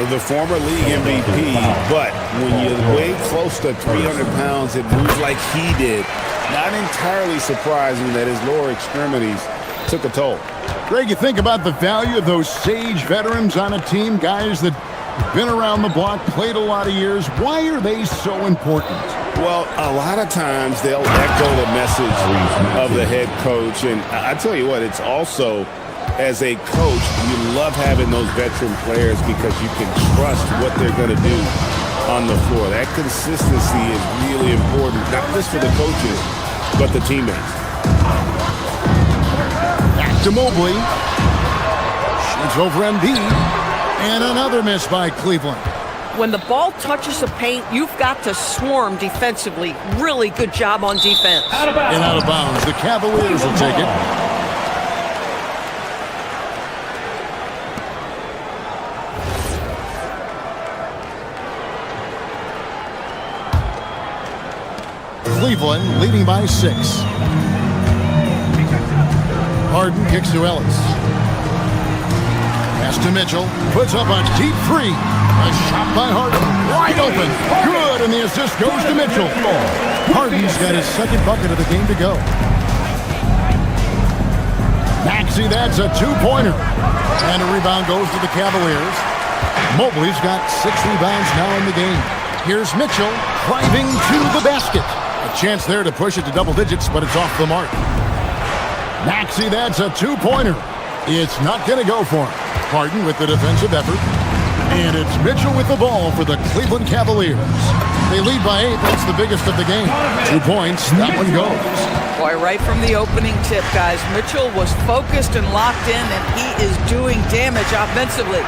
[SPEAKER 5] The former league MVP, but when you weigh close to 300 pounds, it moves like he did. Not entirely surprising that his lower extremities took a toll.
[SPEAKER 4] Greg, you think about the value of those sage veterans on a team, guys that have been around the block, played a lot of years. Why are they so important?
[SPEAKER 5] Well, a lot of times they'll echo the message of the head coach. And I tell you what, it's also, as a coach, you love having those veteran players because you can trust what they're going to do on the floor. That consistency is really important, not just for the coaches, but the teammates.
[SPEAKER 4] Back to Mobley. Shoots over Embiid. And another miss by Cleveland.
[SPEAKER 10] When the ball touches the paint, you've got to swarm defensively. Really good job on defense.
[SPEAKER 4] And out of bounds. The Cavaliers will take it. Cleveland leading by 6. Harden kicks to Ellis. Pass to Mitchell. Puts up a deep 3. A shot by Harden. Wide open. Good, and the assist goes to Mitchell. Harden's got his second bucket of the game to go. Maxey, that's a 2-pointer. And a rebound goes to the Cavaliers. Mobley's got 6 rebounds now in the game. Here's Mitchell driving to the basket. A chance there to push it to double digits, but it's off the mark. Maxey, that's a 2-pointer. It's not going to go for him. Harden with the defensive effort. And it's Mitchell with the ball for the Cleveland Cavaliers. They lead by 8. That's the biggest of the game. 2 points. That one goes.
[SPEAKER 10] Boy, right from the opening tip, guys, Mitchell was focused and locked in, and he is doing damage offensively.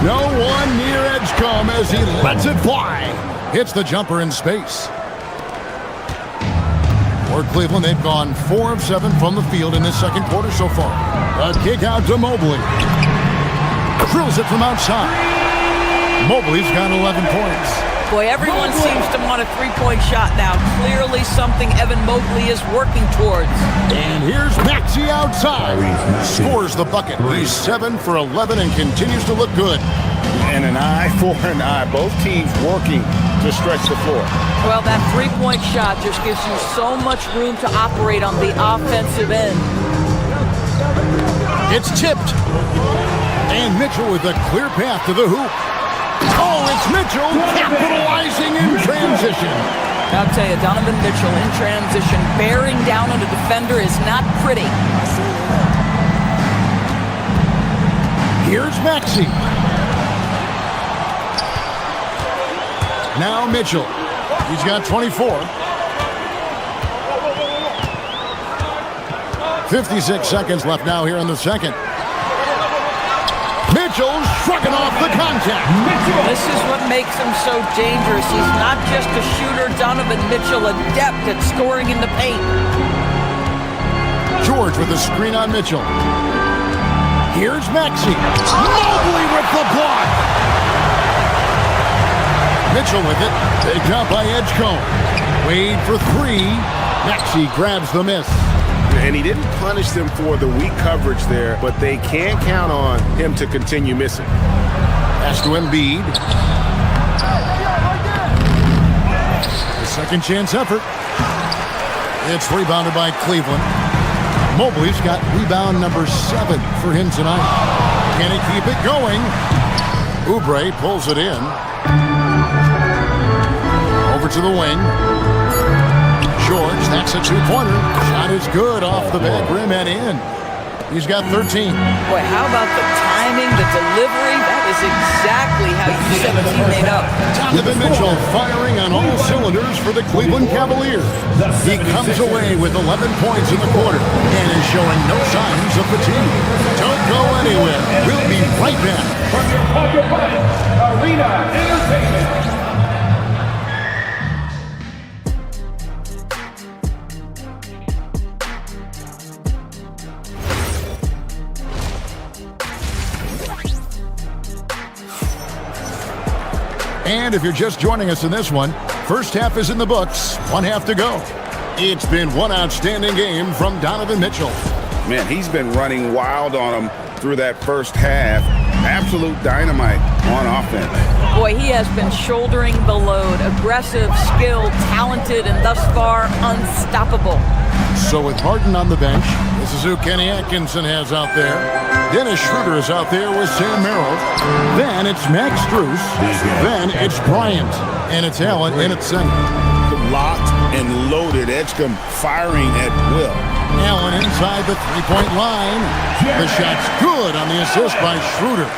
[SPEAKER 4] No one near Edgecombe as he lets it fly. Hits the jumper in space. For Cleveland, they've gone 4 of 7 from the field in this second quarter so far. A kick out to Mobley. Drills it from outside. Mobley's got 11 points.
[SPEAKER 10] Boy, everyone seems to want a three-point shot now. Clearly something Evan Mobley is working towards.
[SPEAKER 4] And here's Maxey outside. Scores the bucket. He's 7 for 11 and continues to look good.
[SPEAKER 5] And an eye for an eye. Both teams working to stretch the floor.
[SPEAKER 10] Well, that three-point shot just gives you so much room to operate on the offensive end.
[SPEAKER 4] It's tipped. And Mitchell with a clear path to the hoop. Oh, it's Mitchell capitalizing in transition.
[SPEAKER 10] I'll tell you, Donovan Mitchell in transition, bearing down on a defender is not pretty.
[SPEAKER 4] Here's Maxey. Now Mitchell. He's got 24. 56 seconds left now here in the second. Mitchell shrugging off the contact.
[SPEAKER 10] This is what makes him so dangerous. He's not just a shooter. Donovan Mitchell, adept at scoring in the paint.
[SPEAKER 4] George with the screen on Mitchell. Here's Maxey. Mobley with the block. Mitchell with it. Picked up by Edgecombe. Wade for 3. Maxey grabs the miss.
[SPEAKER 5] And he didn't punish them for the weak coverage there, but they can't count on him to continue missing.
[SPEAKER 4] Pass to Embiid. The second chance effort. It's rebounded by Cleveland. Mobley's got rebound number 7 for him tonight. Can he keep it going? Oubre pulls it in. Over to the wing. George, that's a 2-pointer. Shot is good off the back rim and in. He's got 13.
[SPEAKER 10] Boy, how about the timing, the delivery? That is exactly how you set a teammate up.
[SPEAKER 4] Donovan Mitchell firing on all cylinders for the Cleveland Cavaliers. He comes away with 11 points in the quarter and is showing no signs of fatigue. Don't go anywhere. We'll be right back.
[SPEAKER 7] From your pocket buddy, Arena Entertainment.
[SPEAKER 4] And if you're just joining us in this one, first half is in the books, 1 half to go. It's been one outstanding game from Donovan Mitchell.
[SPEAKER 5] Man, he's been running wild on him through that first half. Absolute dynamite on offense.
[SPEAKER 10] Boy, he has been shouldering the load. Aggressive, skilled, talented, and thus far unstoppable.
[SPEAKER 4] So with Harden on the bench, this is who Kenny Atkinson has out there. Dennis Schroeder is out there with Sam Merrill. Then it's Max Strus. Then it's Bryant. And it's Allen in at center.
[SPEAKER 5] Locked and loaded. Edgecombe firing at will.
[SPEAKER 4] Allen inside the three-point line. The shot's good on the assist by Schroeder.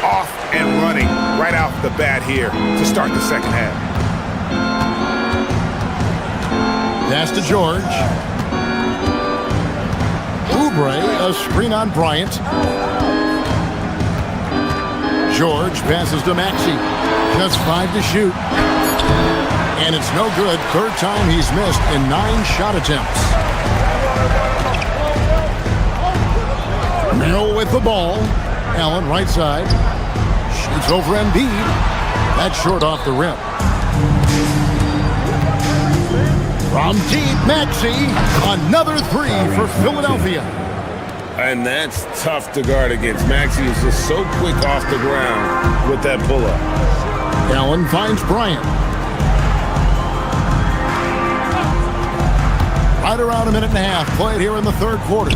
[SPEAKER 5] Off and running right off the bat here to start the second half.
[SPEAKER 4] Pass to George. Oubre, a screen on Bryant. George passes to Maxey. Just 5 to shoot. And it's no good. Third time he's missed in 9 shot attempts. Merrill with the ball. Allen right side. Shoots over Embiid. That's short off the rim. From deep, Maxey. Another three for Philadelphia.
[SPEAKER 5] And that's tough to guard against. Maxey is just so quick off the ground with that pull-up.
[SPEAKER 4] Allen finds Bryant. Right around a minute and a half played here in the third quarter.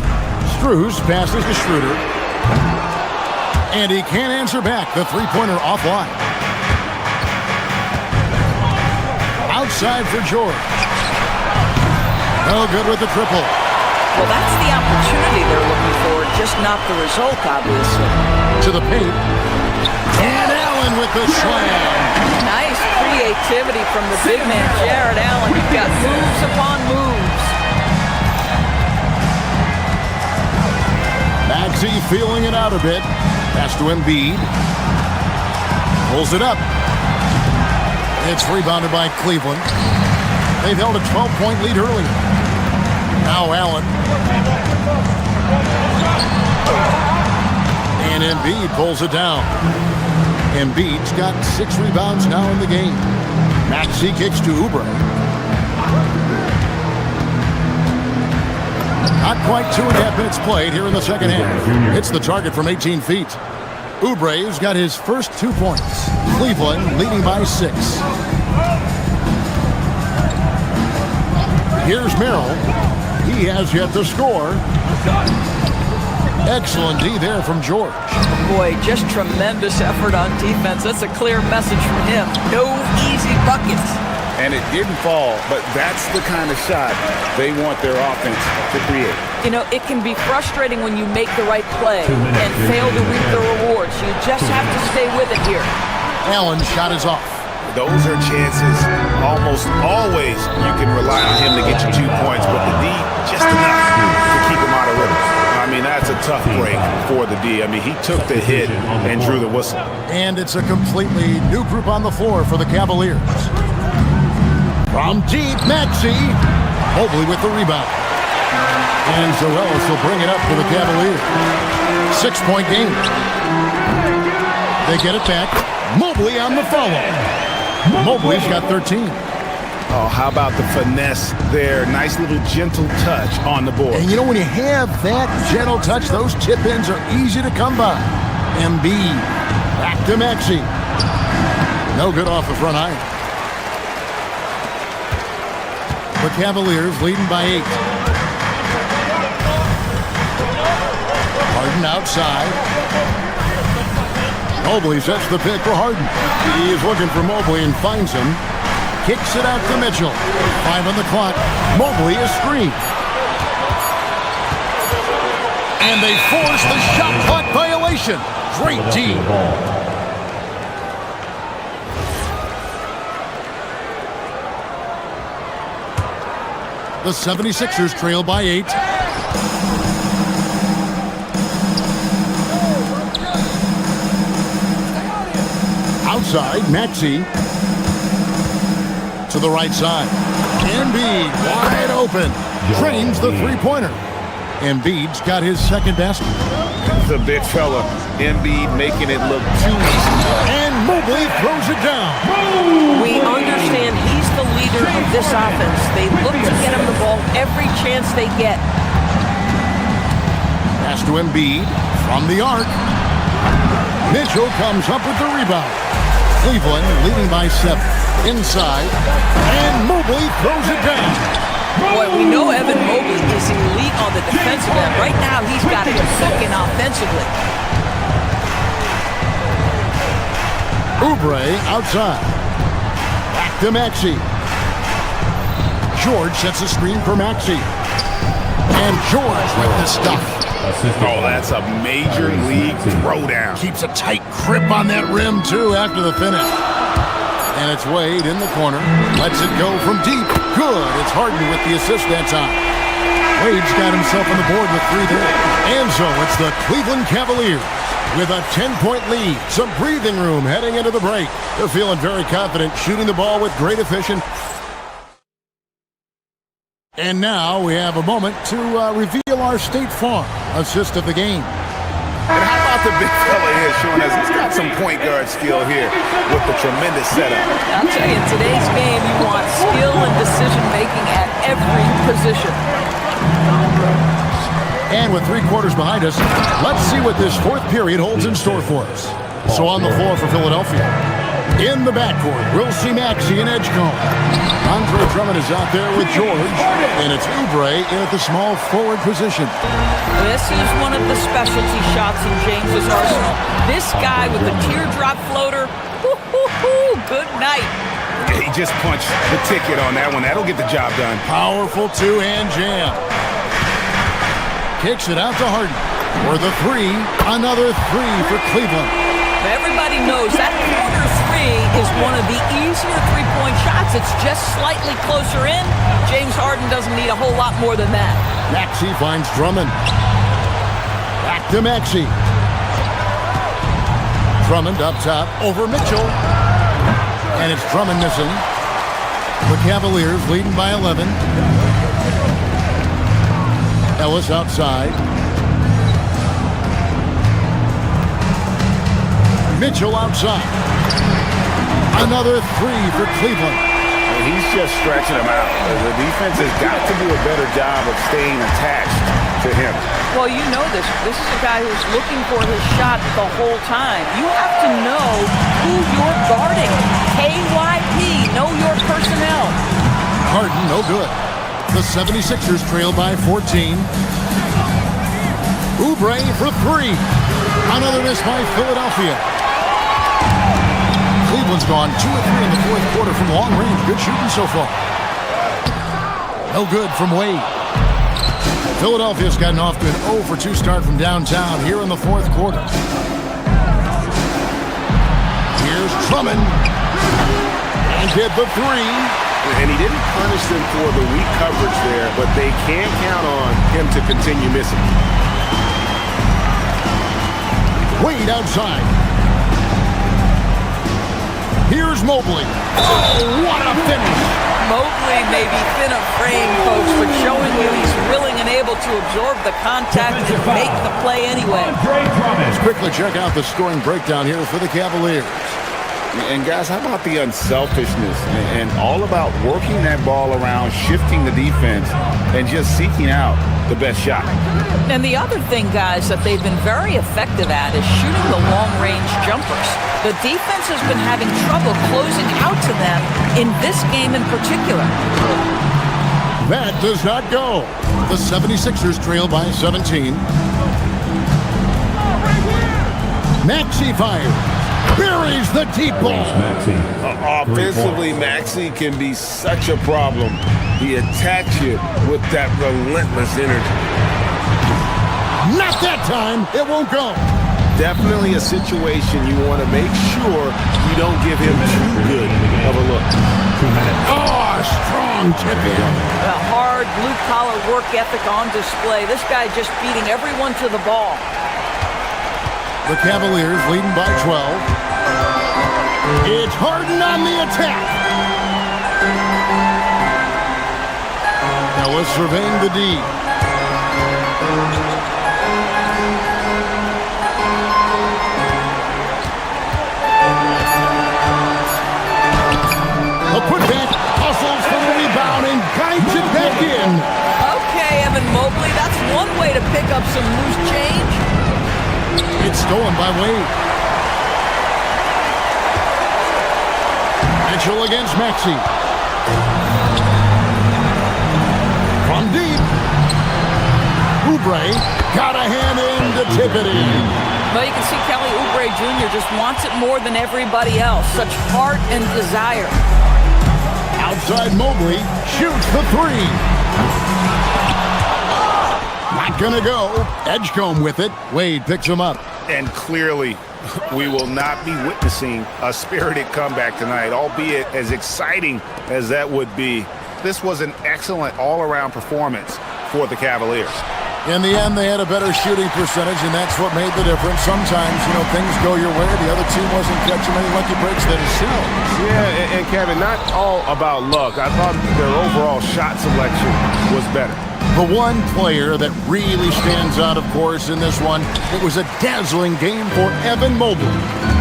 [SPEAKER 4] Strus passes to Schroeder. And he can't answer back. The three-pointer offline. Outside for George. No good with the triple.
[SPEAKER 10] Well, that's the opportunity they're looking for, just not the result, obviously.
[SPEAKER 4] To the paint. And Allen with the slam.
[SPEAKER 10] Nice creativity from the big man, Jared Allen. You've got moves upon moves.
[SPEAKER 4] Maxey feeling it out a bit. Pass to Embiid. Pulls it up. It's rebounded by Cleveland. They've held a 12-point lead early. Now Allen. And Embiid pulls it down. Embiid's got 6 rebounds now in the game. Maxey kicks to Oubre. Not quite 2.5 minutes played here in the second half. Hits the target from 18 feet. Oubre's got his first 2 points. Cleveland leading by 6. Here's Merrill. He has yet to score. Excellent D there from George.
[SPEAKER 10] Boy, just tremendous effort on defense. That's a clear message from him. No easy buckets.
[SPEAKER 5] And it didn't fall, but that's the kind of shot they want their offense to create.
[SPEAKER 10] You know, it can be frustrating when you make the right play and fail to reap the rewards. You just have to stay with it here.
[SPEAKER 4] Allen's shot is off.
[SPEAKER 5] Those are chances almost always you can rely on him to get you 2 points, but the D, just enough to keep him out of rhythm. I mean, that's a tough break for the D. I mean, he took the hit and drew the whistle.
[SPEAKER 4] And it's a completely new group on the floor for the Cavaliers. From deep, Maxey. Mobley with the rebound. And Zoelis will bring it up for the Cavaliers. 6-point game. They get it back. Mobley on the follow. Mobley's got 13.
[SPEAKER 5] Oh, how about the finesse there? Nice little gentle touch on the board.
[SPEAKER 4] And you know, when you have that gentle touch, those tip-ins are easy to come by. Embiid. Back to Maxey. No good off the front iron. The Cavaliers leading by 8. Harden outside. Mobley sets the pick for Harden. He is looking for Mobley and finds him. Kicks it out to Mitchell. 5 on the clock. Mobley is screened. And they force the shot clock violation. Great D. The 76ers trail by 8. Outside, Maxey. To the right side. Embiid wide open. Drains the three-pointer. Embiid's got his second basket.
[SPEAKER 5] The big fella, Embiid, making it look too easy.
[SPEAKER 4] And Mobley throws it down.
[SPEAKER 10] We understand he's the leader of this offense. They look to get him the ball every chance they get.
[SPEAKER 4] Pass to Embiid from the arc. Mitchell comes up with the rebound. Cleveland leading by 7. Inside. And Mobley throws it down.
[SPEAKER 10] Boy, we know Evan Mobley is elite on the defensive end. Right now, he's got it cooking offensively.
[SPEAKER 4] Oubre outside. Back to Maxey. George sets a screen for Maxey. And George with the stuff.
[SPEAKER 5] Oh, that's a major league throwdown.
[SPEAKER 4] Keeps a tight grip on that rim, too, after the finish. And it's Wade in the corner. Lets it go from deep. Good. It's Harden with the assist that time. Wade's got himself on the board with 3 there. And so it's the Cleveland Cavaliers with a 10-point lead. Some breathing room heading into the break. They're feeling very confident, shooting the ball with great efficiency. And now we have a moment to reveal our State Farm assist of the game.
[SPEAKER 5] And how about about the big fella here showing us he's got some point guard skill here with the tremendous setup.
[SPEAKER 10] I'll tell you, in today's game, you want skill and decision-making at every position.
[SPEAKER 4] And with 3 quarters behind us, let's see what this fourth period holds in store for us. So on the floor for Philadelphia, in the backcourt, we'll see Maxey and Edgecombe. Andre Drummond is out there with George, and it's Oubre in at the small forward position.
[SPEAKER 10] This is one of the specialty shots in James's arsenal. This guy with the teardrop floater, good night.
[SPEAKER 5] He just punched the ticket on that one. That'll get the job done.
[SPEAKER 4] Powerful two-hand jam. Kicks it out to Harden. For the 3, another 3 for Cleveland.
[SPEAKER 10] Everybody knows that corner 3 is one of the easier three-point shots. It's just slightly closer in. James Harden doesn't need a whole lot more than that.
[SPEAKER 4] Maxey finds Drummond. Back to Maxey. Drummond up top over Mitchell. And it's Drummond missing. The Cavaliers leading by 11. Ellis outside. Mitchell outside. Another 3 for Cleveland.
[SPEAKER 5] He's just stretching him out. The defense has got to do a better job of staying attached to him.
[SPEAKER 10] Well, you know this. This is a guy who's looking for his shot the whole time. You have to know who you're guarding. KYP, know your personnel.
[SPEAKER 4] Harden, no good. The 76ers trail by 14. Oubre for 3. Another miss by Philadelphia. Cleveland's gone 2 of 3 in the fourth quarter from long range. Good shooting so far. No good from Wade. Philadelphia's gotten off to an 0 for 2 start from downtown here in the fourth quarter. Here's Drummond. And hit the 3.
[SPEAKER 5] And he didn't punish them for the weak coverage there, but they can't count on him to continue missing.
[SPEAKER 4] Wade outside. Here's Mobley. Oh, what a finish.
[SPEAKER 10] Mobley may be thin of frame, folks, but showing you he's willing and able to absorb the contact and make the play anyway.
[SPEAKER 4] Let's quickly check out the scoring breakdown here for the Cavaliers.
[SPEAKER 5] And guys, how about the unselfishness and all about working that ball around, shifting the defense, and just seeking out the best shot.
[SPEAKER 10] And the other thing, guys, that they've been very effective at is shooting the long-range jumpers. The defense has been having trouble closing out to them in this game in particular.
[SPEAKER 4] That does not go. The 76ers trail by 17. Maxey fires. Buries the deep ball.
[SPEAKER 5] Offensively, Maxey can be such a problem. He attacks you with that relentless energy.
[SPEAKER 4] Not that time. It won't go.
[SPEAKER 5] Definitely a situation you want to make sure you don't give him too good of a look.
[SPEAKER 4] Oh, strong tip in.
[SPEAKER 10] A hard blue-collar work ethic on display. This guy just beating everyone to the ball.
[SPEAKER 4] The Cavaliers leading by 12. It's Harden on the attack. Ellis surveying the D. A putback, hustles for the rebound and guides it back in.
[SPEAKER 10] Okay, Evan Mobley, that's one way to pick up some loose change.
[SPEAKER 4] It's stolen by Wade. Mitchell against Maxey. From deep. Oubre got a hand in to tip it in.
[SPEAKER 10] Well, you can see Kelly Oubre Jr. just wants it more than everybody else. Such heart and desire.
[SPEAKER 4] Outside Mobley shoots the 3. Not gonna go. Edgecombe with it. Wade picks him up.
[SPEAKER 5] And clearly, we will not be witnessing a spirited comeback tonight, albeit as exciting as that would be. This was an excellent all-around performance for the Cavaliers.
[SPEAKER 4] In the end, they had a better shooting percentage, and that's what made the difference. Sometimes, things go your way. The other team wasn't catching any lucky breaks themselves.
[SPEAKER 5] Yeah, and Kevin, not all about luck. I thought their overall shot selection was better.
[SPEAKER 4] The one player that really stands out, of course, in this one, it was a dazzling game for Evan Mobley.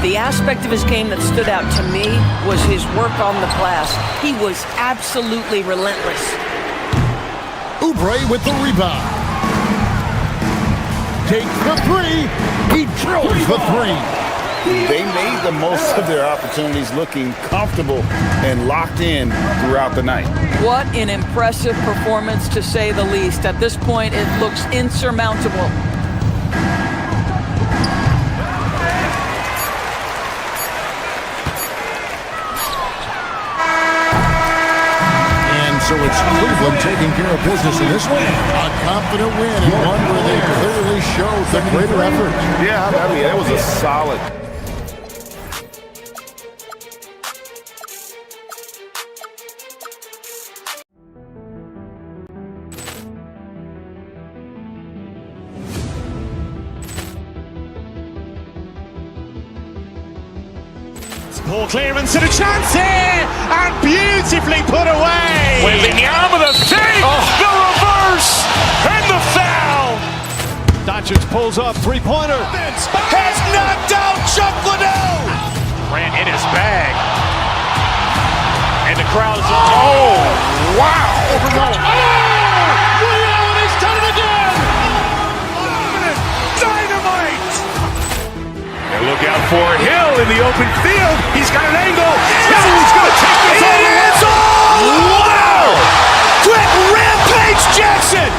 [SPEAKER 10] The aspect of his game that stood out to me was his work on the glass. He was absolutely relentless.
[SPEAKER 4] Oubre with the rebound. Takes the three. He drills the three.
[SPEAKER 5] They made the most of their opportunities, looking comfortable and locked in throughout the night.
[SPEAKER 10] What an impressive performance, to say the least. At this point, it looks insurmountable.
[SPEAKER 4] And so it's Cleveland taking care of business in this one. A confident win, and one where they clearly showed the greater effort.
[SPEAKER 5] Yeah, I mean, that was a solid.
[SPEAKER 1] Ball clearance and a chance here, and beautifully put away.
[SPEAKER 2] Wembanyama the save, the reverse, and the foul.
[SPEAKER 3] Doncic pulls up, three-pointer.
[SPEAKER 2] Has knocked out Chuck Liddell. Ran in his bag. And the crowd is, oh, wow.
[SPEAKER 3] Ray Allen has done it again.
[SPEAKER 2] Dynamite. And look out for Hill in the open field. He's got an angle. He's going to take this all the way. Wow. Quick rampage Jackson.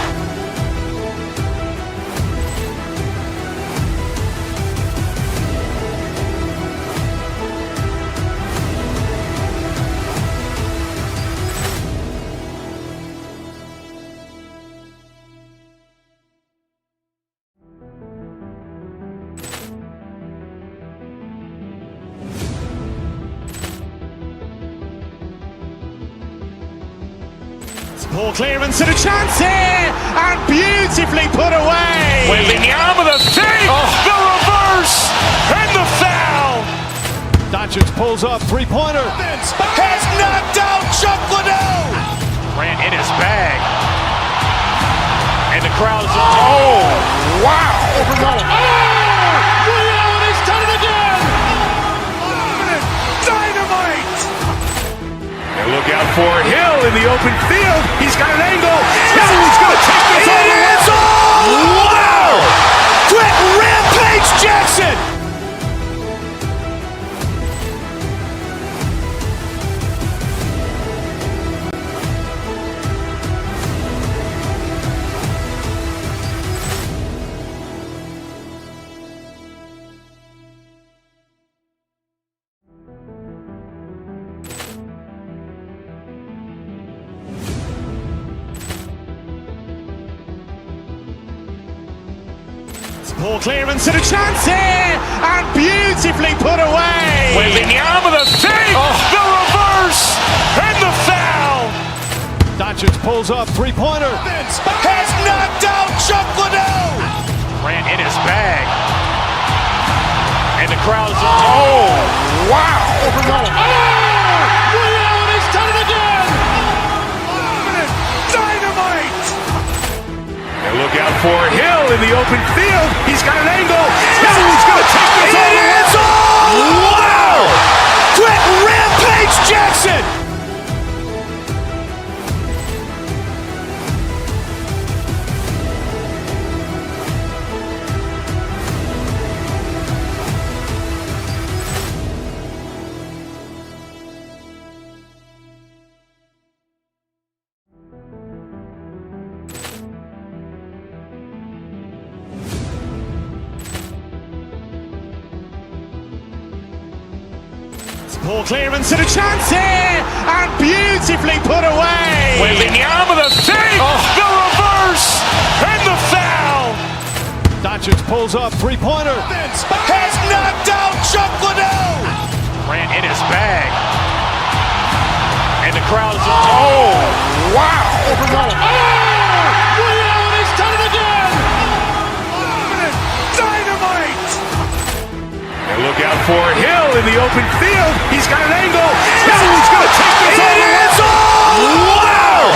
[SPEAKER 1] Ball clearance and a chance here, and beautifully put away.
[SPEAKER 2] Wembanyama the save, the reverse, and the foul.
[SPEAKER 3] Doncic pulls up, three-pointer.
[SPEAKER 2] Has knocked out Chuck Liddell. Ran in his bag. And the crowd is, oh, wow.
[SPEAKER 3] Ray Allen has done it again.
[SPEAKER 2] Dynamite. And look out for Hill in the open field. He's got an angle. He's going to take this all the way. Wow. Quick rampage Jackson.
[SPEAKER 1] Ball clearance and a chance here, and beautifully put away.
[SPEAKER 2] Wembanyama the save, the reverse, and the foul.
[SPEAKER 3] Doncic pulls up, three-pointer.
[SPEAKER 2] Has knocked out Chuck Liddell. Ran in his bag. And the crowd is, oh, wow.
[SPEAKER 3] Ray Allen has done it again.
[SPEAKER 2] Dynamite. And look out for Hill in the open field. He's got an angle. He's going to take this all the way. Wow. Quick rampage Jackson.
[SPEAKER 1] Ball clearance and a chance here, and beautifully put away.
[SPEAKER 2] Wembanyama the save, the reverse, and the foul.
[SPEAKER 3] Doncic pulls up, three-pointer.
[SPEAKER 2] Has knocked out Chuck Liddell. Ran in his bag. And the crowd is, oh, wow.
[SPEAKER 3] Ray Allen has done it again.
[SPEAKER 2] out for Hill in the open field. He's got an angle. Hill's going to take this all the way. Wow!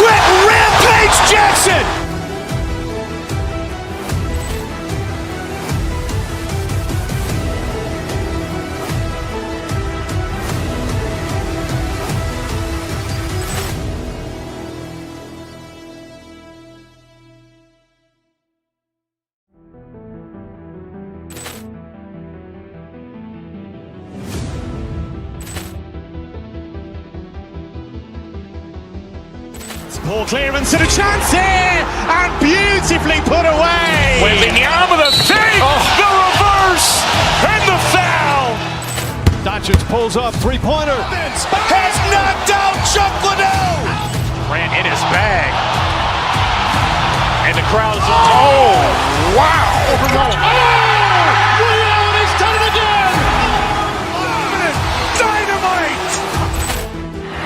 [SPEAKER 2] Quick rampage Jackson!
[SPEAKER 1] Ball clearance and a chance here, and beautifully put away.
[SPEAKER 2] Wembanyama the save, the reverse, and the foul.
[SPEAKER 3] Doncic pulls up, three-pointer.
[SPEAKER 2] Has knocked out Chuck Liddell. Ran in his bag. And the crowd is, oh, wow.
[SPEAKER 3] Allen has done it again.
[SPEAKER 2] Dynamite.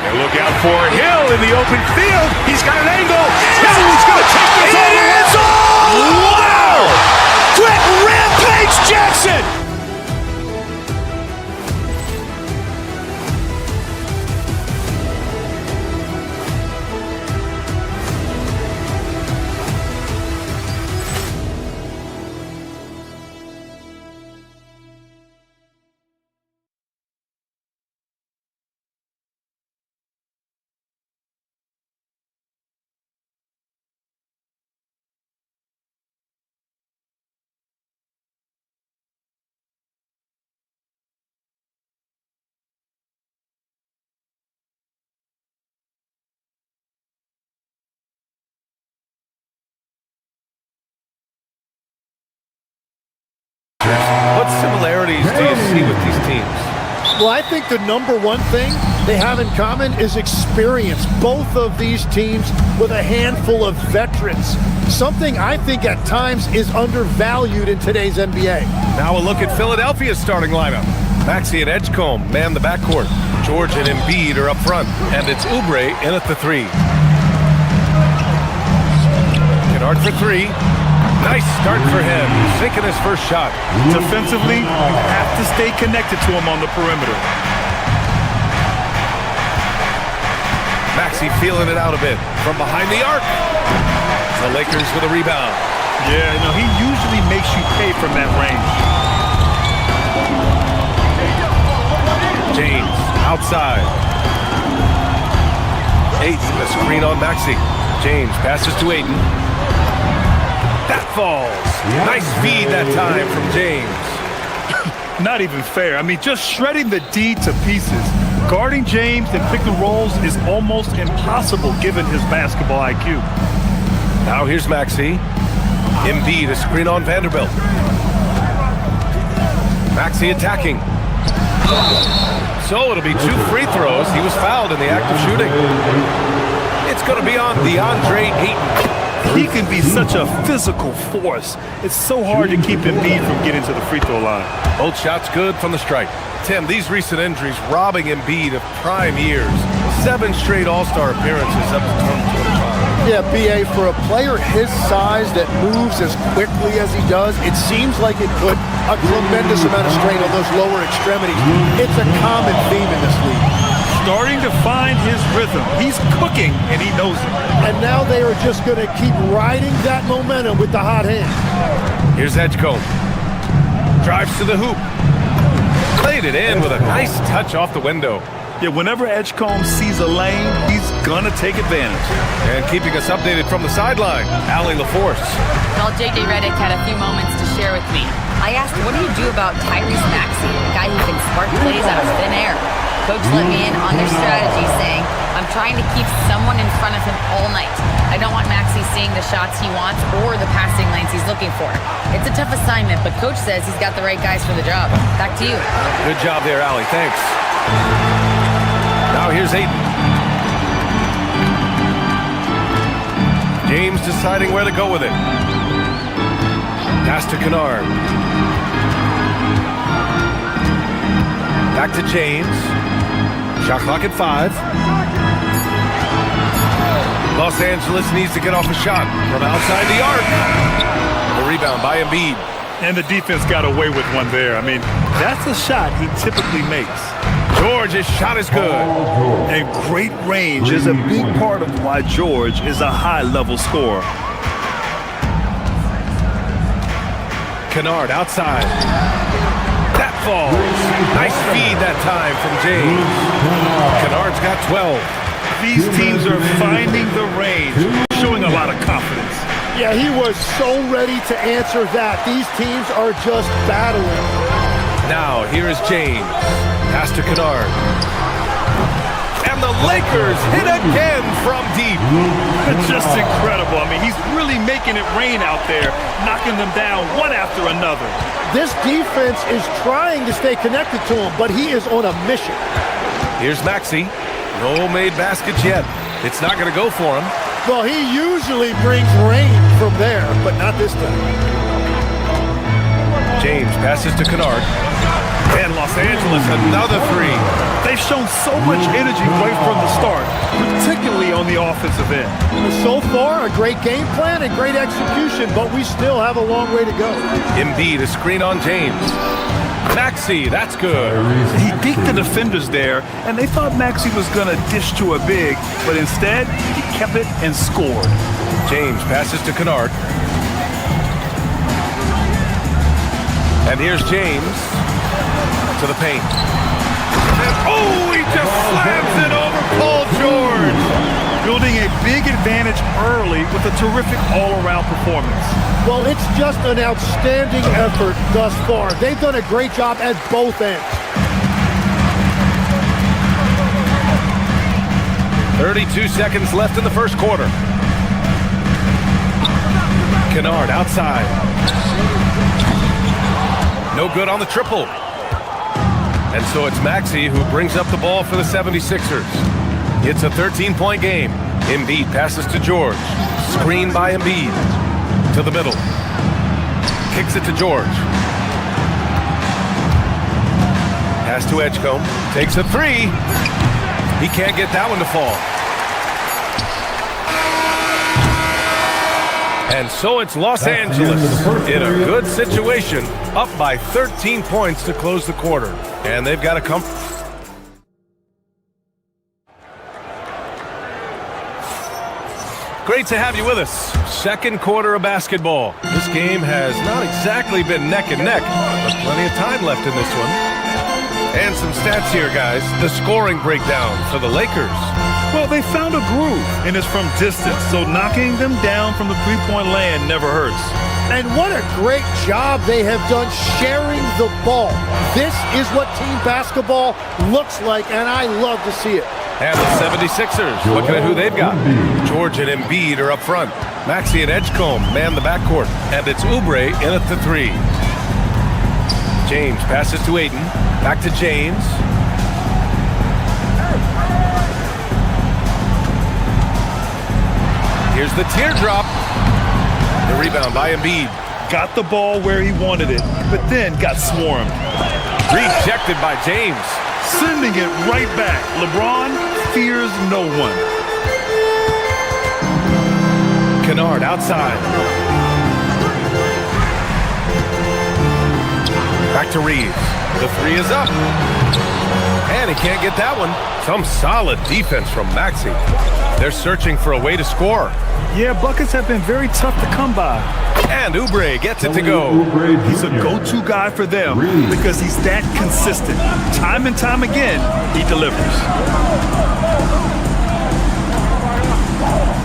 [SPEAKER 2] And look out for Hill in the open field. He's got an angle. Hill's going to take this all the way. Wow. Quick rampage Jackson.
[SPEAKER 9] What similarities do you see with these teams?
[SPEAKER 3] Well, I think the number one thing they have in common is experience. Both of these teams with a handful of veterans. Something I think at times is undervalued in today's NBA.
[SPEAKER 9] Now a look at Philadelphia's starting lineup. Maxey and Edgecombe man the backcourt. George and Embiid are up front. And it's Oubre in at the 3. Kennard for 3. Nice start for him. Sinking his first shot.
[SPEAKER 12] Defensively, you have to stay connected to him on the perimeter.
[SPEAKER 9] Maxey feeling it out a bit from behind the arc. The Lakers with a rebound.
[SPEAKER 12] Yeah, no, he usually makes you pay from that range.
[SPEAKER 9] James outside. Ayton, a screen on Maxey. James passes to Ayton. That falls. Nice feed that time from James.
[SPEAKER 12] Not even fair. I mean, just shredding the D to pieces. Guarding James and pick and rolls is almost impossible given his basketball IQ.
[SPEAKER 9] Now here's Maxey. Embiid, a screen on Vanderbilt. Maxey attacking. So it'll be 2 free throws. He was fouled in the act of shooting. It's going to be on DeAndre Ayton.
[SPEAKER 12] He can be such a physical force. It's so hard to keep Embiid from getting to the free throw line.
[SPEAKER 9] Both shots good from the stripe. Tim, these recent injuries robbing Embiid of prime years. 7 straight All-Star appearances up to 2025.
[SPEAKER 3] Yeah, BA, for a player his size that moves as quickly as he does, it seems like it put a tremendous amount of strain on those lower extremities. It's a common theme in this league.
[SPEAKER 12] Starting to find his rhythm. He's cooking, and he knows it.
[SPEAKER 3] And now they are just going to keep riding that momentum with the hot hand.
[SPEAKER 9] Here's Edgecombe. Drives to the hoop. Played it in with a nice touch off the window.
[SPEAKER 12] Yeah, whenever Edgecombe sees a lane, he's going to take advantage.
[SPEAKER 9] And keeping us updated from the sideline, Allie LaForce.
[SPEAKER 11] Well, J.J. Redick had a few moments to share with me. I asked, what do you do about Tyrese Maxey, a guy who can spark plays out of thin air? Coach let me in on their strategy, saying, I'm trying to keep someone in front of him all night. I don't want Maxey seeing the shots he wants or the passing lanes he's looking for. It's a tough assignment, but Coach says he's got the right guys for the job. Back to you.
[SPEAKER 9] Good job there, Allie. Thanks. Now here's Ayton. James deciding where to go with it. Pass to Kennard. Back to James. Shot clock at 5. Los Angeles needs to get off a shot from outside the arc. The rebound by Embiid.
[SPEAKER 12] And the defense got away with one there. I mean, that's a shot he typically makes.
[SPEAKER 9] George's shot is good.
[SPEAKER 12] And great range is a big part of why George is a high-level scorer.
[SPEAKER 9] Kennard outside. That falls. Nice feed that time from James. Kennard's got 12.
[SPEAKER 12] These teams are finding the range, showing a lot of confidence.
[SPEAKER 3] Yeah, he was so ready to answer that. These teams are just battling.
[SPEAKER 9] Now, here is James. Pass to Kennard. And the Lakers hit again from deep.
[SPEAKER 12] It's just incredible. I mean, he's really making it rain out there, knocking them down one after another.
[SPEAKER 3] This defense is trying to stay connected to him, but he is on a mission.
[SPEAKER 9] Here's Maxey. No made baskets yet. It's not going to go for him.
[SPEAKER 3] Well, he usually brings rain from there, but not this time.
[SPEAKER 9] James passes to Kennard. And Los Angeles, another three.
[SPEAKER 12] They've shown so much energy right from the start, particularly on the offensive end.
[SPEAKER 3] So far, a great game plan and great execution, but we still have a long way to go.
[SPEAKER 9] Embiid, a screen on James. Maxey, that's good.
[SPEAKER 12] He beat the defenders there, and they thought Maxey was going to dish to a big, but instead, he kept it and scored.
[SPEAKER 9] James passes to Kennard. And here's James to the paint. And he just slams it over Paul George.
[SPEAKER 12] Building a big advantage early with a terrific all-around performance.
[SPEAKER 3] Well, it's just an outstanding effort thus far. They've done a great job at both ends.
[SPEAKER 9] 32 seconds left in the first quarter. Kennard outside. No good on the triple. And so it's Maxey who brings up the ball for the 76ers. It's a 13-point game. Embiid passes to George. Screen by Embiid. To the middle. Kicks it to George. Pass to Edgecombe. Takes a three. He can't get that one to fall. And so it's Los Angeles in a good situation, up by 13 points to close the quarter. And they've got to come. Great to have you with us. Second quarter of basketball. This game has not exactly been neck and neck, but plenty of time left in this one. And some stats here, guys. The scoring breakdown for the Lakers.
[SPEAKER 12] Well, they found a groove, and it's from distance, so knocking them down from the three-point land never hurts.
[SPEAKER 3] And what a great job they have done sharing the ball. This is what team basketball looks like, and I love to see it.
[SPEAKER 9] And the 76ers, looking at who they've got. George and Embiid are up front. Maxey and Edgecombe man the backcourt. And it's Oubre in at the three. James passes to Ayton. Back to James. Here's the teardrop. The rebound by Embiid.
[SPEAKER 12] Got the ball where he wanted it, but then got swarmed.
[SPEAKER 9] Rejected by James.
[SPEAKER 12] Sending it right back. LeBron fears no one.
[SPEAKER 9] Kennard outside. Back to Reeves. The three is up. And he can't get that one. Some solid defense from Maxey. They're searching for a way to score.
[SPEAKER 12] Yeah, buckets have been very tough to come by.
[SPEAKER 9] And Oubre gets it to go.
[SPEAKER 12] He's a go-to guy for them because he's that consistent. Time and time again, he delivers.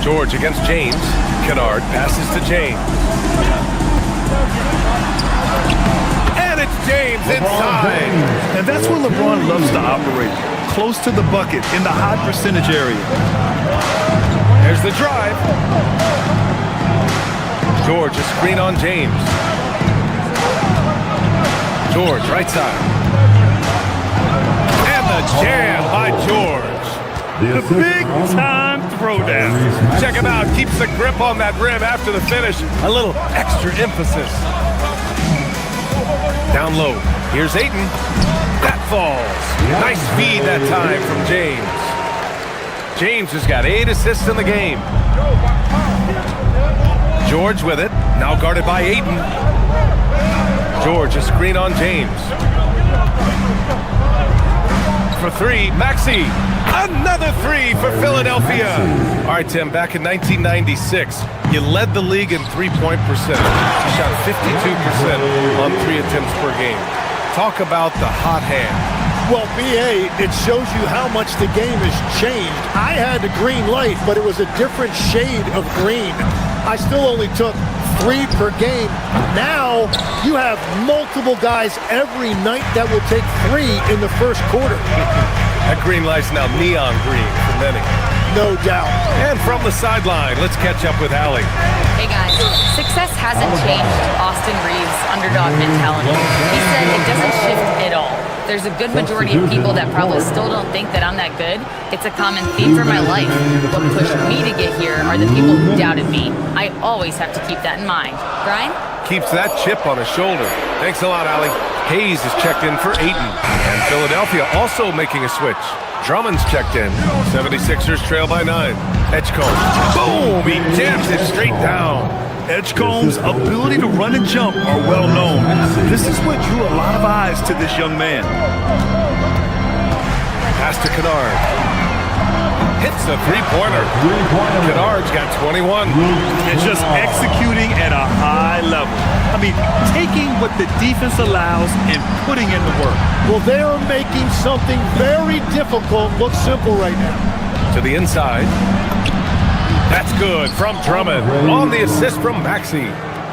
[SPEAKER 9] George against James. Kennard passes to James. And it's James inside.
[SPEAKER 12] And that's where LeBron loves to operate. Close to the bucket in the high percentage area.
[SPEAKER 9] There's the drive. George, a screen on James. George, right side. And the jam by George.
[SPEAKER 12] The big-time throwdown.
[SPEAKER 9] Check him out. Keeps the grip on that rim after the finish. A little extra emphasis. Down low. Here's Ayton. That falls. Nice feed that time from James. James has got 8 assists in the game. George with it. Now guarded by Ayton. George, a screen on James. For three, Maxey. Another three for Philadelphia. All right, Tim, back in 1996, you led the league in three-point percentage. You shot 52% on 3 attempts per game. Talk about the hot hand.
[SPEAKER 3] Well, BA, it shows you how much the game has changed. I had the green light, but it was a different shade of green. I still only took 3 per game. Now you have multiple guys every night that will take 3 in the first quarter.
[SPEAKER 9] That green light's now neon green for many.
[SPEAKER 3] No doubt.
[SPEAKER 9] And from the sideline, let's catch up with Allie.
[SPEAKER 11] Hey guys, success hasn't changed Austin Reeves' underdog mentality. He said it doesn't shift at all. There's a good majority of people that probably still don't think that I'm that good. It's a common theme for my life. What pushed me to get here are the people who doubted me. I always have to keep that in mind. Brian?
[SPEAKER 9] Keeps that chip on his shoulder. Thanks a lot, Allie. Hayes is checked in for Ayton. And Philadelphia also making a switch. Drummond's checked in. 76ers trail by 9. Edgecombe. Boom! He jams it straight down.
[SPEAKER 12] Edgecombe's ability to run and jump are well known. This is what drew a lot of eyes to this young man.
[SPEAKER 9] Pass to Kennard. Hits a three-pointer. Kennard's got 21.
[SPEAKER 12] And just executing at a high level. I mean, taking what the defense allows and putting in the work.
[SPEAKER 3] Well, they are making something very difficult look simple right now.
[SPEAKER 9] To the inside. That's good from Drummond. On the assist from Maxey.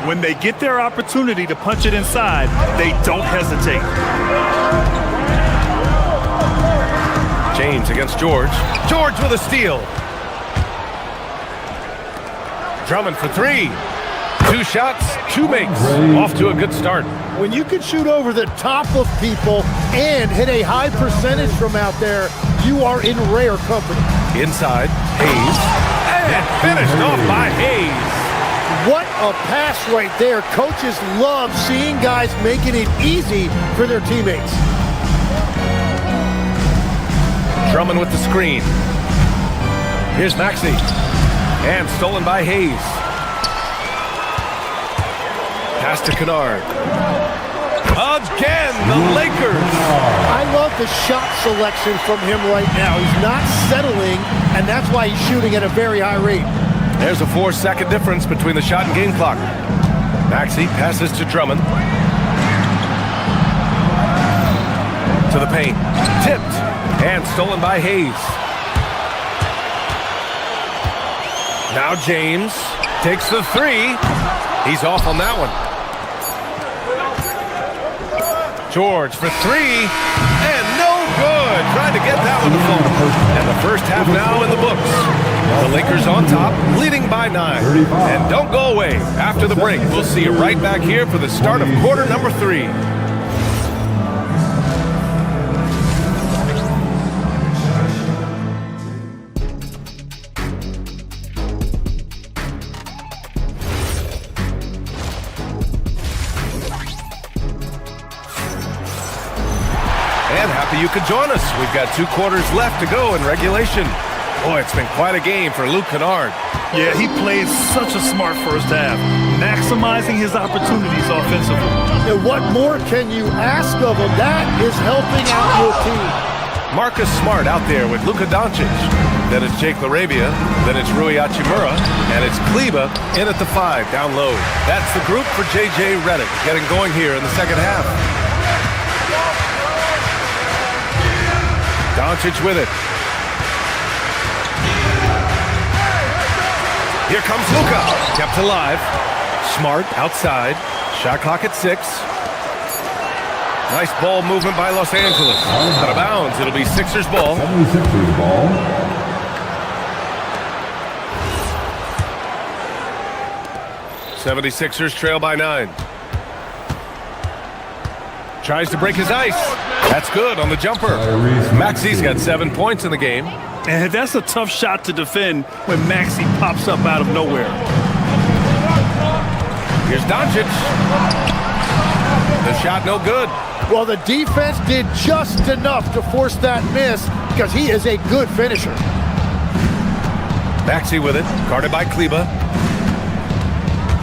[SPEAKER 12] When they get their opportunity to punch it inside, they don't hesitate.
[SPEAKER 9] James against George. George with a steal. Drummond for 3. 2 shots, 2 makes. Off to a good start.
[SPEAKER 3] When you can shoot over the top of people and hit a high percentage from out there, you are in rare company.
[SPEAKER 9] Inside, Hayes. And finished off by Hayes.
[SPEAKER 3] What a pass right there. Coaches love seeing guys making it easy for their teammates.
[SPEAKER 9] Drummond with the screen. Here's Maxey. And stolen by Hayes. Pass to Kennard. Again, the Lakers.
[SPEAKER 3] I love the shot selection from him right now. He's not settling, and that's why he's shooting at a very high rate.
[SPEAKER 9] There's a 4-second difference between the shot and game clock. Maxey passes to Drummond. To the paint. Tipped. And stolen by Hayes. Now James takes the 3. He's off on that one. George for 3, and no good. Trying to get that one to fall. And the first half now in the books. The Lakers on top, leading by 9. And don't go away. After the break, we'll see you right back here for the start of quarter number 3. You could join us. We've got 2 quarters left to go in regulation. Boy, it's been quite a game for Luke Kennard.
[SPEAKER 12] Yeah, he played such a smart first half, maximizing his opportunities offensively.
[SPEAKER 3] And what more can you ask of him? That is helping out your team.
[SPEAKER 9] Marcus Smart out there with Luka Doncic. Then it's Jake LaRavia. Then it's Rui Hachimura. And it's Kleba in at the 5 down low. That's the group for J.J. Redick getting going here in the second half. Doncic with it. Here comes Luka. Kept alive. Smart outside. Shot clock at 6. Nice ball movement by Los Angeles. Out of bounds. It'll be Sixers ball.
[SPEAKER 8] 76ers ball.
[SPEAKER 9] '76ers trail by 9. Tries to break his ice. That's good on the jumper. Maxey's got 7 points in the game.
[SPEAKER 12] And that's a tough shot to defend when Maxey pops up out of nowhere.
[SPEAKER 9] Here's Doncic. The shot no good.
[SPEAKER 3] Well, the defense did just enough to force that miss because he is a good finisher.
[SPEAKER 9] Maxey with it, guarded by Kleba.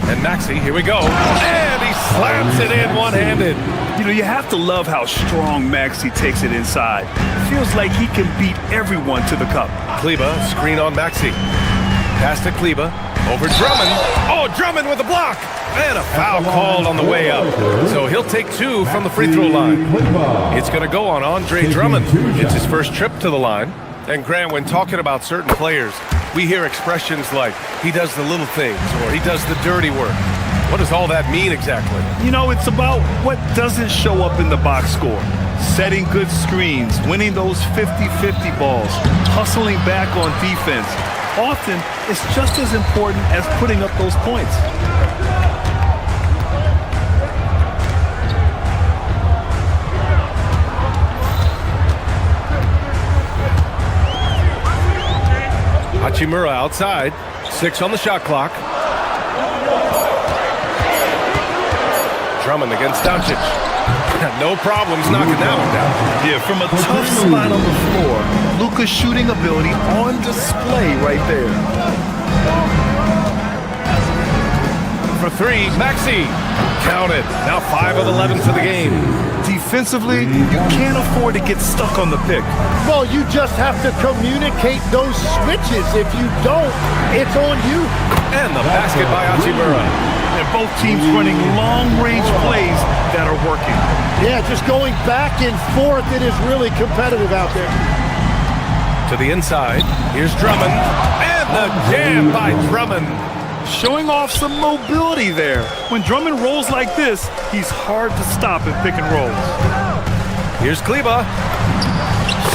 [SPEAKER 9] And Maxey, here we go. And he slams it in one-handed.
[SPEAKER 12] You know, you have to love how strong Maxey takes it inside. Feels like he can beat everyone to the cup.
[SPEAKER 9] Kleba, screen on Maxey. Pass to Kleba, over Drummond. Oh, Drummond with a block! And a foul called on the way up. So he'll take 2 from the free throw line. It's going to go on Andre Drummond. It's his first trip to the line. And Grant, when talking about certain players, we hear expressions like, he does the little things, or he does the dirty work. What does all that mean exactly?
[SPEAKER 12] You know, it's about what doesn't show up in the box score. Setting good screens, winning those 50-50 balls, hustling back on defense. Often, it's just as important as putting up those points.
[SPEAKER 9] Hachimura outside, 6 on the shot clock. Drummond against Doncic. No problems knocking that one down.
[SPEAKER 12] Yeah, from a tough spot on the floor, Luka's shooting ability on display right there.
[SPEAKER 9] For 3, Maxey. Count it. Now 5 of 11 for the game.
[SPEAKER 12] Defensively, you can't afford to get stuck on the pick.
[SPEAKER 3] Well, you just have to communicate those switches. If you don't, it's on you.
[SPEAKER 9] And the basket by Hachimura.
[SPEAKER 12] And both teams running long-range plays that are working.
[SPEAKER 3] Yeah, just going back and forth. It is really competitive out there.
[SPEAKER 9] To the inside. Here's Drummond. And the jam by Drummond.
[SPEAKER 12] Showing off some mobility there. When Drummond rolls like this, he's hard to stop in pick and rolls.
[SPEAKER 9] Here's Kleba.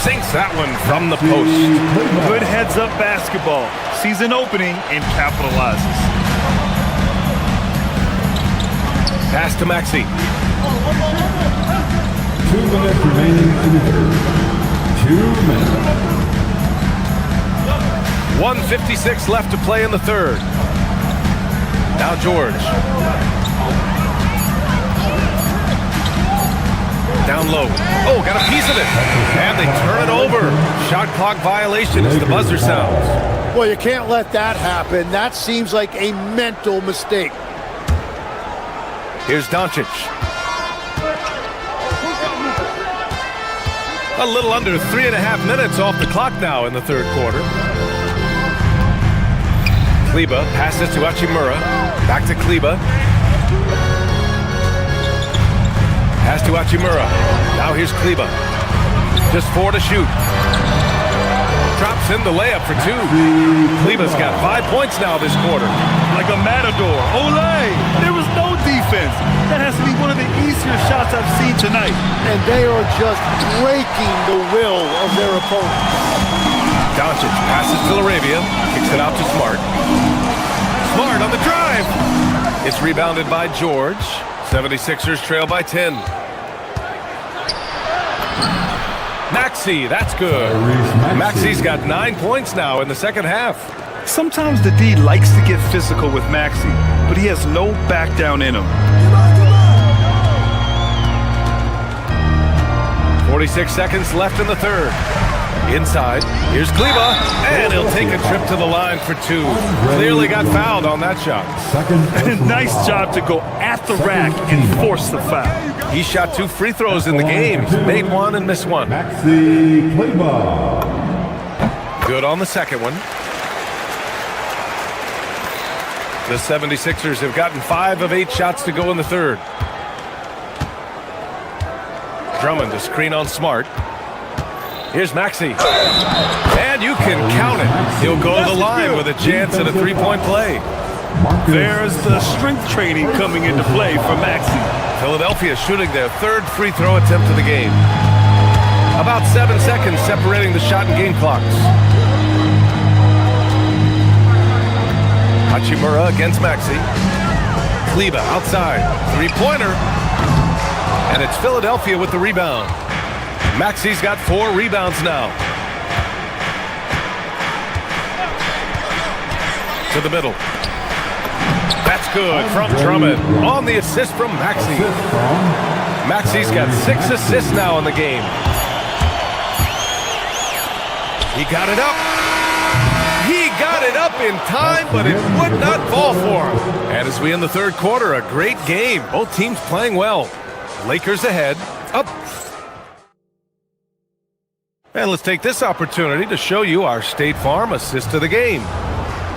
[SPEAKER 9] Sinks that one from the post.
[SPEAKER 12] Good heads-up basketball. Sees an opening and capitalizes.
[SPEAKER 9] Pass to Maxey.
[SPEAKER 8] 2 minutes remaining in the third. 2 minutes.
[SPEAKER 9] 1:56 left to play in the third. Now George. Down low. Oh, got a piece of it. And they turn it over. Shot clock violation as the buzzer sounds.
[SPEAKER 3] Well, you can't let that happen. That seems like a mental mistake.
[SPEAKER 9] Here's Doncic. A little under 3.5 minutes off the clock now in the third quarter. Kleba passes to Hachimura. Back to Kleba. Pass to Hachimura. Now here's Kleba. Just 4 to shoot. Drops in the layup for 2. Kleba's got 5 points now this quarter.
[SPEAKER 12] Like a matador. Olé! There was no defense. That has to be one of the easier shots I've seen tonight.
[SPEAKER 3] And they are just breaking the will of their opponent.
[SPEAKER 9] Doncic passes to Laravia. Kicks it out to Smart. Smart on the drive. It's rebounded by George. 76ers trail by 10. Maxey, that's good. Maxey's got 9 points now in the second half.
[SPEAKER 12] Sometimes the D likes to get physical with Maxey, but he has no back down in him.
[SPEAKER 9] 46 seconds left in the third. Inside, here's Kleba, and he'll take a trip to the line for 2. Clearly got fouled on that shot.
[SPEAKER 12] Nice job to go at the rack and force the foul.
[SPEAKER 9] He shot 2 free throws in the game, made 1 and missed 1.
[SPEAKER 8] Maxey Kleba.
[SPEAKER 9] Good on the second one. The 76ers have gotten 5 of 8 shots to go in the third. Drummond to screen on Smart. Here's Maxey. And you can count it. He'll go to the line with a chance at a 3-point play.
[SPEAKER 12] There's the strength training coming into play for Maxey.
[SPEAKER 9] Philadelphia shooting their 3rd free throw attempt of the game. About 7 seconds separating the shot and game clocks. Hachimura against Maxey. Kleba outside. 3-pointer. And it's Philadelphia with the rebound. Maxey's got 4 rebounds now. To the middle. That's good from Drummond. On the assist from Maxey. Maxey's got 6 assists now in the game. He got it up. He got it up in time, but it would not fall for him. And as we end the third quarter, a great game. Both teams playing well. Lakers ahead. Up. And let's take this opportunity to show you our State Farm assist of the game.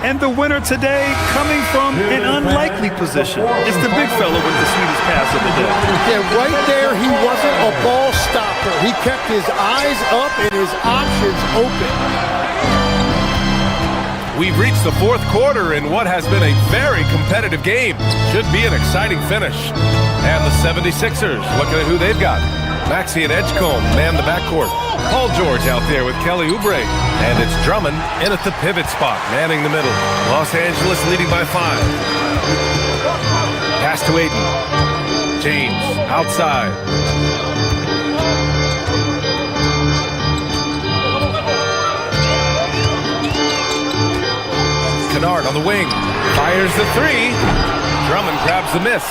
[SPEAKER 12] And the winner today coming from an unlikely position. It's the big fella with the sweetest pass of the day.
[SPEAKER 3] Yeah, right there, he wasn't a ball stopper. He kept his eyes up and his options open.
[SPEAKER 9] We've reached the fourth quarter in what has been a very competitive game. Should be an exciting finish. And the 76ers, looking at who they've got. Maxey and Edgecombe man the backcourt. Paul George out there with Kelly Oubre. And it's Drummond in at the pivot spot, manning the middle. Los Angeles leading by 5. Pass to Ayton. James outside. Kennard on the wing. Fires the 3. Drummond grabs the miss.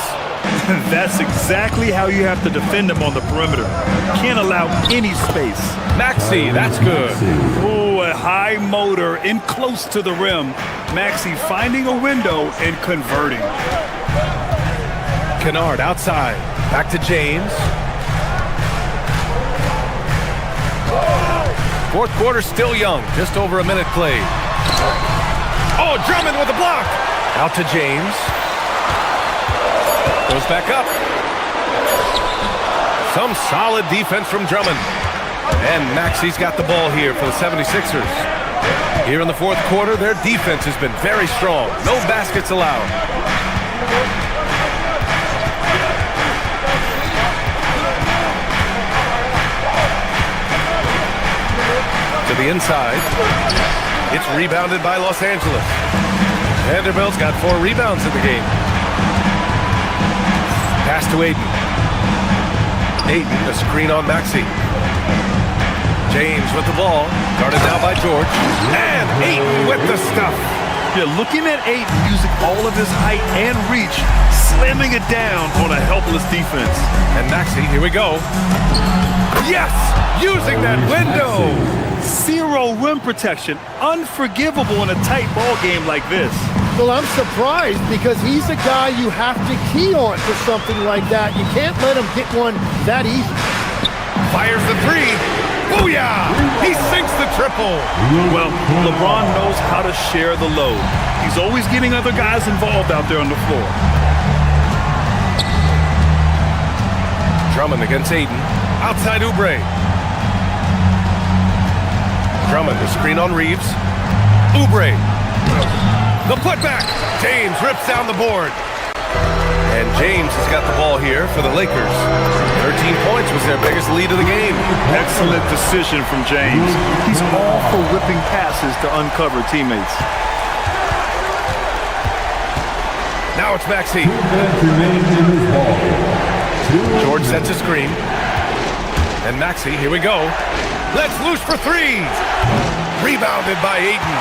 [SPEAKER 12] That's exactly how you have to defend him on the perimeter. Can't allow any space.
[SPEAKER 9] Maxey, that's good.
[SPEAKER 12] Oh, a high motor in close to the rim. Maxey finding a window and converting.
[SPEAKER 9] Kennard outside. Back to James. Fourth quarter still young. Just over a minute played. Oh, Drummond with a block. Out to James. Goes back up. Some solid defense from Drummond. And Maxey's got the ball here for the 76ers. Here in the fourth quarter, their defense has been very strong. No baskets allowed. To the inside. It's rebounded by Los Angeles. Vanderbilt's got 4 rebounds in the game. Pass to Ayton. Ayton, a screen on Maxey. James with the ball. Guarded now by George. And Ayton with the stuff.
[SPEAKER 12] Yeah, looking at Ayton using all of his height and reach, slamming it down on a helpless defense.
[SPEAKER 9] And Maxey, here we go. Yes! Using that window!
[SPEAKER 12] 0 rim protection. Unforgivable in a tight ball game like this.
[SPEAKER 3] Well, I'm surprised because he's a guy you have to key on for something like that. You can't let him get one that easy.
[SPEAKER 9] Fires the 3. Booyah! He sinks the triple.
[SPEAKER 12] Well, LeBron knows how to share the load. He's always getting other guys involved out there on the floor.
[SPEAKER 9] Drummond against Ayton. Outside Oubre. Drummond, the screen on Reeves. Oubre. The putback. James rips down the board. And James has got the ball here for the Lakers. 13 points was their biggest lead of the game.
[SPEAKER 12] Excellent decision from James. He's all for whipping passes to uncover teammates.
[SPEAKER 9] Now it's Maxey. George sets a screen. And Maxey, here we go. Let's loose for 3. Rebounded by Ayton.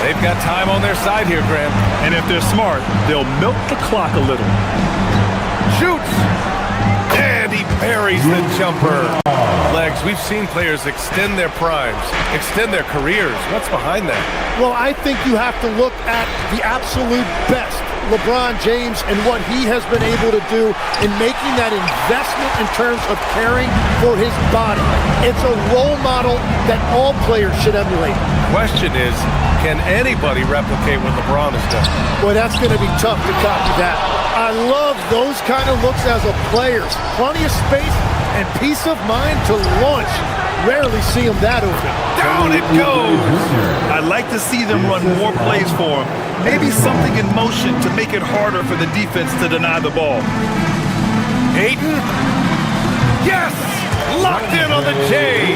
[SPEAKER 9] They've got time on their side here, Graham.
[SPEAKER 12] And if they're smart, they'll milk the clock a little.
[SPEAKER 9] Shoots! And he buries the jumper. Legs, we've seen players extend their primes, extend their careers. What's behind that?
[SPEAKER 3] Well, I think you have to look at the absolute best, LeBron James, and what he has been able to do in making that investment in terms of caring for his body. It's a role model that all players should emulate.
[SPEAKER 9] Question is, can anybody replicate what LeBron has done?
[SPEAKER 3] Boy, that's going to be tough to copy that. I love those kind of looks as a player. Plenty of space and peace of mind to launch. Rarely see him that open.
[SPEAKER 9] Down it goes!
[SPEAKER 12] I'd like to see them run more plays for him. Maybe something in motion to make it harder for the defense to deny the ball.
[SPEAKER 9] Ayton? Yes! Locked in on the J!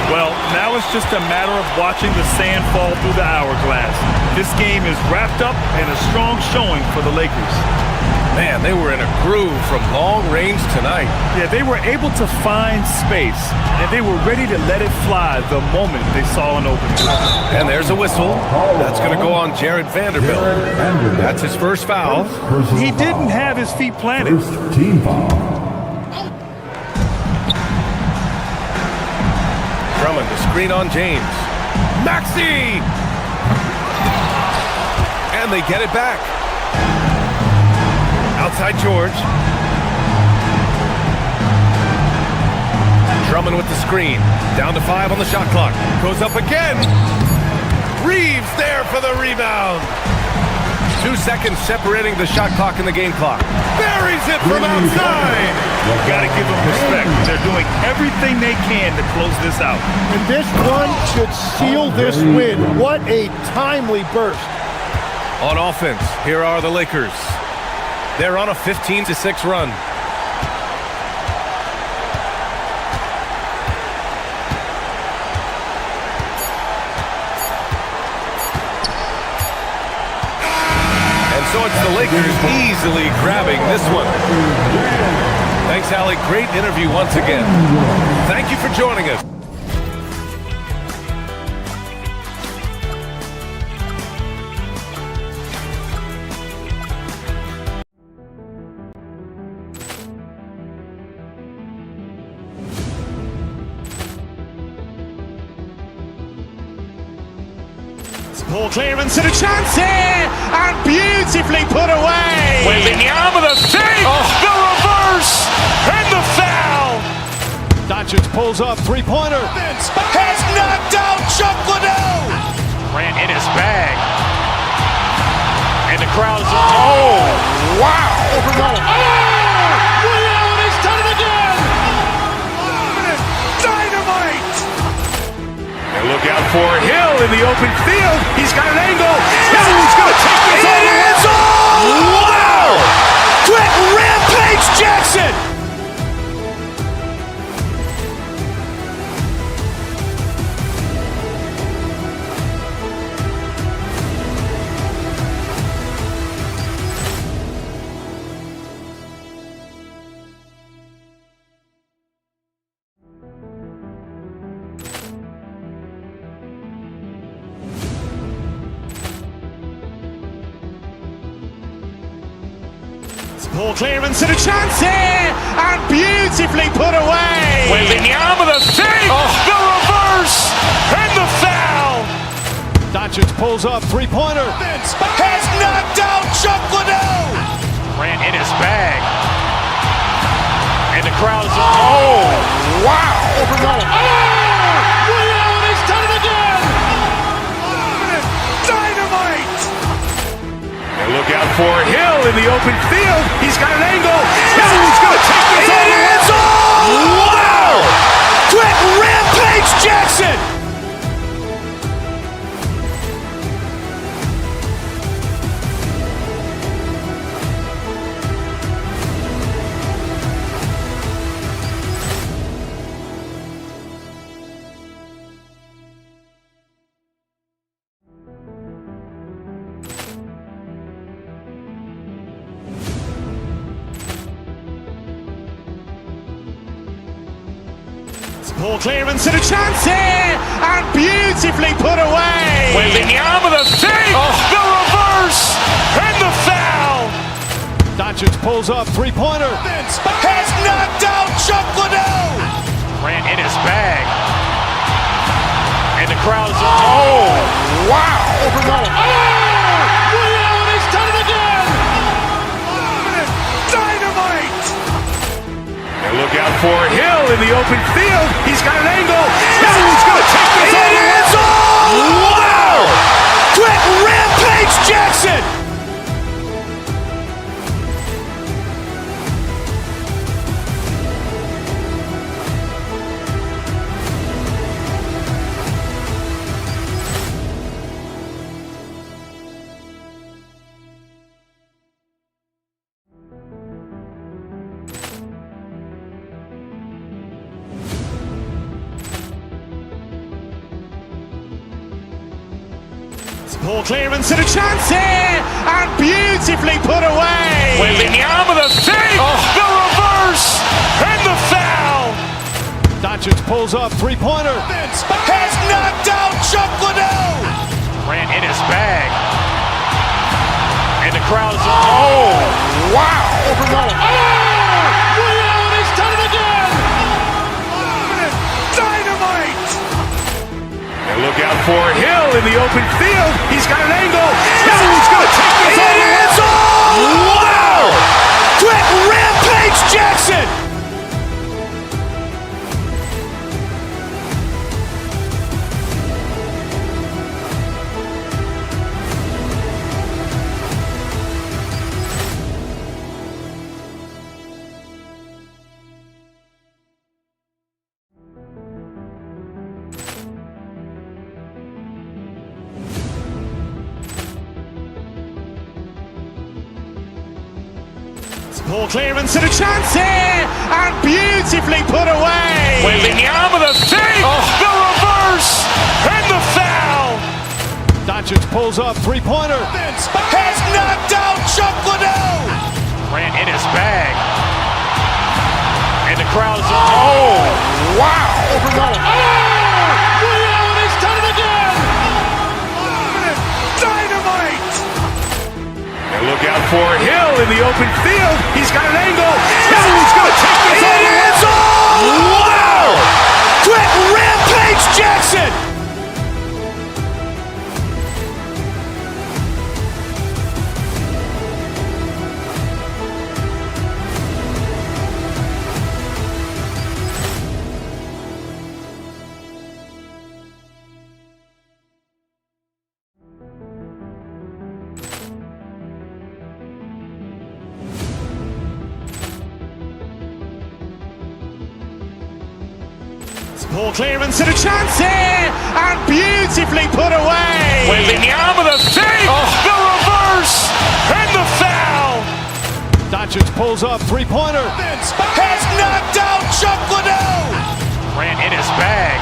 [SPEAKER 12] Well, now it's just a matter of watching the sand fall through the hourglass. This game is wrapped up and a strong showing for the Lakers.
[SPEAKER 9] Man, they were in a groove from long range tonight.
[SPEAKER 12] Yeah, they were able to find space, and they were ready to let it fly the moment they saw an opening.
[SPEAKER 9] And there's a whistle. That's going to go on Jared Vanderbilt. That's his first foul.
[SPEAKER 12] He didn't have his feet planted.
[SPEAKER 8] First team foul.
[SPEAKER 9] Drummond, the screen on James. Maxey! And they get it back. Outside George. Drummond with the screen. Down to 5 on the shot clock. Goes up again. Reeves there for the rebound. 2 seconds separating the shot clock and the game clock. Buries it from outside.
[SPEAKER 12] You got to give them respect. They're doing everything they can to close this out.
[SPEAKER 3] And this one should seal this win. What a timely burst.
[SPEAKER 9] On offense, here are the Lakers. They're on a 15-6 run. So it's the Lakers easily grabbing this one. Thanks, Allie. Great interview once again. Thank you for joining us.
[SPEAKER 1] Ball clearance and a chance here, and beautifully put away.
[SPEAKER 2] Wembanyama the save, the reverse, and the foul.
[SPEAKER 3] Doncic pulls up, three-pointer.
[SPEAKER 2] Has knocked out Chuck Liddell. Ran in his bag. And the crowd is, oh, wow.
[SPEAKER 3] Liddell, and he's done it again.
[SPEAKER 2] Dynamite. And look out for Hill in the open field. He's got an angle. Hill's going to take this all the way. Wow! Quick rampage Jackson.
[SPEAKER 1] Ball clearance and a chance here, and beautifully put away.
[SPEAKER 2] Wembanyama the save, the reverse, and the foul.
[SPEAKER 3] Doncic pulls up, three-pointer.
[SPEAKER 2] Has knocked out Chuck Liddell. Ran in his bag. And the crowd is, oh, wow.
[SPEAKER 3] Liddell, and he's done it again.
[SPEAKER 2] Dynamite. And look out for Hill in the open field. He's got an angle. Hill's going to take this all the way. Wow! Quick rampage Jackson.
[SPEAKER 1] Ball clearance and a chance here, and beautifully put away.
[SPEAKER 2] Wembanyama the save, the reverse, and the foul.
[SPEAKER 3] Doncic pulls up, three-pointer.
[SPEAKER 2] Has knocked out Chuck Liddell. Ran in his bag. And the crowd is, oh, wow.
[SPEAKER 3] Liddell, and he's done it again.
[SPEAKER 2] Dynamite. And look out for Hill in the open field. He's got an angle. Hill's going to take this all the way. Wow! Quick rampage Jackson.
[SPEAKER 1] Ball clearance and a chance here, and beautifully put away.
[SPEAKER 2] Wembanyama the save, the reverse, and the foul.
[SPEAKER 3] Doncic pulls up, three-pointer.
[SPEAKER 2] Has knocked out Chuck Liddell. Ran in his bag. And the crowd is, oh, wow.
[SPEAKER 3] Liddell, and he's done it again.
[SPEAKER 2] Dynamite. And look out for Hill in the open field. He's got an angle. Hill's going to Rampage Jackson!
[SPEAKER 1] Poor clearance and a chance here, and beautifully put away.
[SPEAKER 2] Wembanyama the save, the reverse, and the foul.
[SPEAKER 3] Doncic pulls up, three-pointer.
[SPEAKER 2] Has knocked out Chuck Liddell. Ran in his bag. And the crowd is, oh, wow.
[SPEAKER 3] He's done it again.
[SPEAKER 2] Dynamite. And look out for Hill in the open field. He's got an angle. Hill's going to take this all the way. Wow! Quick Rampage Jackson!
[SPEAKER 1] Poor clearance and a chance here, and beautifully put away.
[SPEAKER 2] Wembanyama the save, the reverse, and the foul.
[SPEAKER 3] Doncic pulls up, three-pointer.
[SPEAKER 2] Has knocked out Chuck Liddell. Ran in his bag.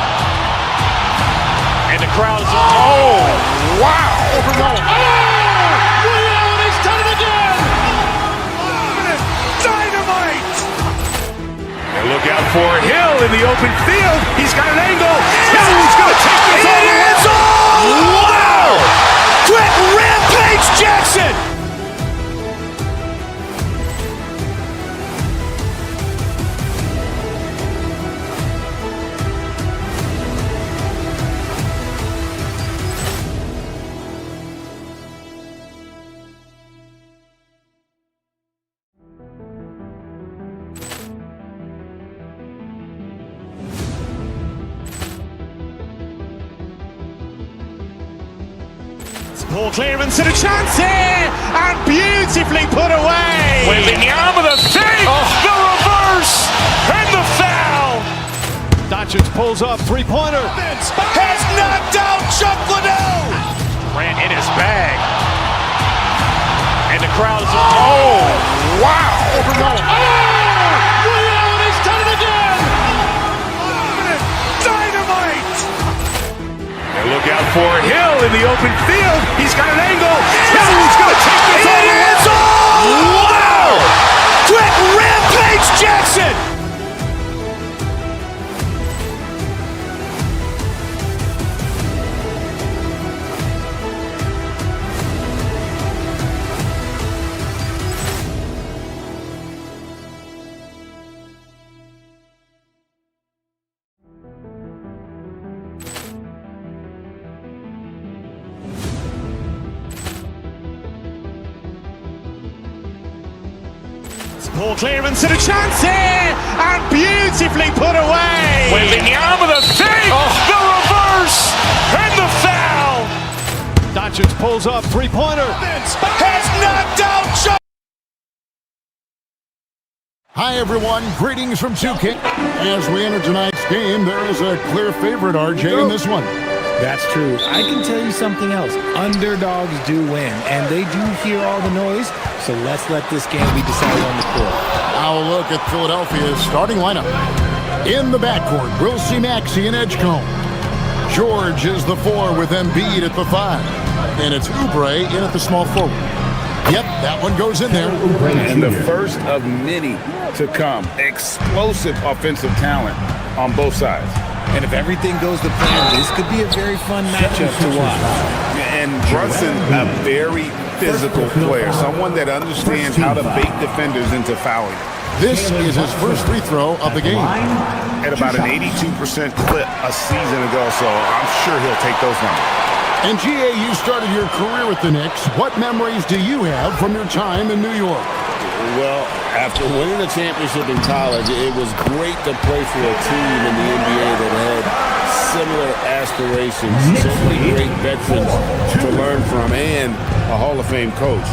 [SPEAKER 2] And the crowd is, oh, wow.
[SPEAKER 3] He's done it again.
[SPEAKER 2] Dynamite. And look out for Hill in the open field. He's got an angle. Hill's going to take this all the way. Wow! Quick Rampage Jackson!
[SPEAKER 1] Poor clearance and a chance here, and beautifully put away.
[SPEAKER 2] Wembanyama the save, the reverse, and the foul.
[SPEAKER 3] Doncic pulls up, three-pointer.
[SPEAKER 2] Has knocked out Chuck Liddell. Ran in his bag. And the crowd is, oh, wow.
[SPEAKER 3] He's done it again.
[SPEAKER 2] Dynamite. And look out for Hill in the open field. He's got an angle. Hill's going to take this all the way. Wow! Quick Rampage Jackson!
[SPEAKER 1] Poor clearance and a chance here, and beautifully put away.
[SPEAKER 2] Wembanyama the save, the reverse, and the foul.
[SPEAKER 3] Doncic pulls up, three-pointer.
[SPEAKER 2] Has knocked out Chuck.
[SPEAKER 4] Hi, everyone. Greetings from 2K. As we enter tonight's game, there is a clear favorite, RJ, in this one.
[SPEAKER 13] That's true. I can tell you something else. Underdogs do win, and they do hear all the noise, so let's let this game be decided on the court.
[SPEAKER 4] Now a look at Philadelphia's starting lineup. In the backcourt, we'll see Maxey and Edgecombe. George is the 4 with Embiid at the 5. And it's Oubre in at the small forward. Yep, that one goes in there.
[SPEAKER 5] And the first of many to come. Explosive offensive talent on both sides.
[SPEAKER 13] And if everything goes to plan, this could be a very fun matchup to watch.
[SPEAKER 5] And Brunson, a very physical player, someone that understands how to bait defenders into fouling.
[SPEAKER 4] This is his first free throw of the game.
[SPEAKER 5] At about an 82% clip a season ago, so I'm sure he'll take those numbers.
[SPEAKER 4] And GA, you started your career with the Knicks. What memories do you have from your time in New York?
[SPEAKER 5] Well, after winning a championship in college, it was great to play for a team in the NBA that had similar aspirations. So many great veterans to learn from and a Hall of Fame coach.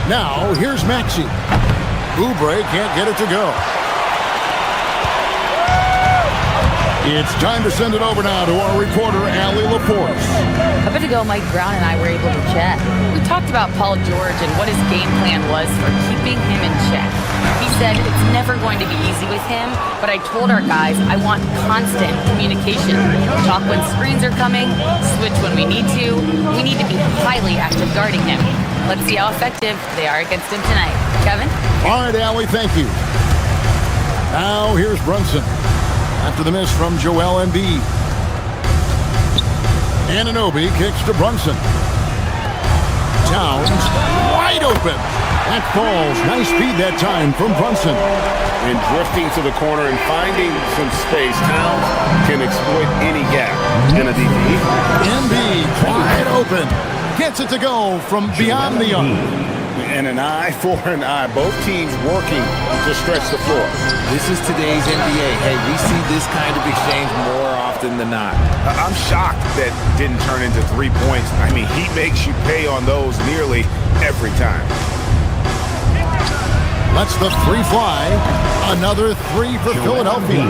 [SPEAKER 4] Now, here's Maxey. Oubre can't get it to go. It's time to send it over now to our reporter, Allie LaForce.
[SPEAKER 11] A bit ago, Mike Brown and I were able to chat. We talked about Paul George and what his game plan was for keeping him in check. He said it's never going to be easy with him, but I told our guys I want constant communication. Talk when screens are coming, switch when we need to. We need to be highly active guarding him. Let's see how effective they are against him tonight. Kevin?
[SPEAKER 4] All right, Allie, thank you. Now, here's Brunson. After the miss from Joel Embiid. Anunoby kicks to Brunson. Towns wide open. That falls. Nice feed that time from Brunson.
[SPEAKER 5] And drifting to the corner and finding some space, Towns can exploit any gap in a defense.
[SPEAKER 4] Embiid wide open. Gets it to go from beyond the arc.
[SPEAKER 5] And an eye for an eye. Both teams working to stretch the floor.
[SPEAKER 13] This is today's NBA. Hey, we see this kind of exchange more often than not.
[SPEAKER 2] I'm shocked that didn't turn into 3 points. I mean, he makes you pay on those nearly every time.
[SPEAKER 4] Lets the three fly. Another three for Philadelphia.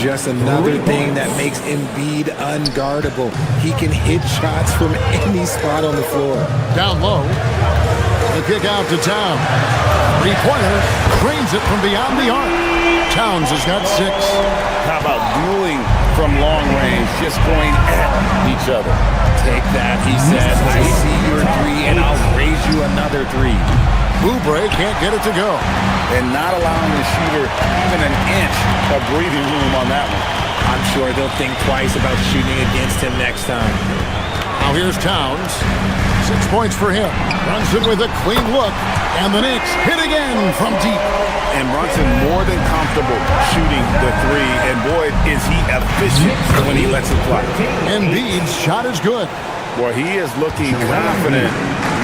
[SPEAKER 13] Just another thing that makes Embiid unguardable. He can hit shots from any spot on the floor.
[SPEAKER 4] Down low. The kick out to Towns. Three-pointer. Drains it from beyond the arc. Towns has got 6.
[SPEAKER 5] How about dueling from long range, just going at each other?
[SPEAKER 13] Take that, he says. I see your 3, and I'll raise you another 3.
[SPEAKER 4] Oubre can't get it to go.
[SPEAKER 5] And not allowing the shooter even an inch of breathing room on that one.
[SPEAKER 13] I'm sure they'll think twice about shooting against him next time.
[SPEAKER 4] Now here's Towns. 6 points for him. Brunson with a clean look. And the Knicks hit again from deep.
[SPEAKER 5] And Brunson more than comfortable shooting the 3. And boy, is he efficient when he lets it fly.
[SPEAKER 4] Embiid's shot is good.
[SPEAKER 5] Boy, he is looking confident.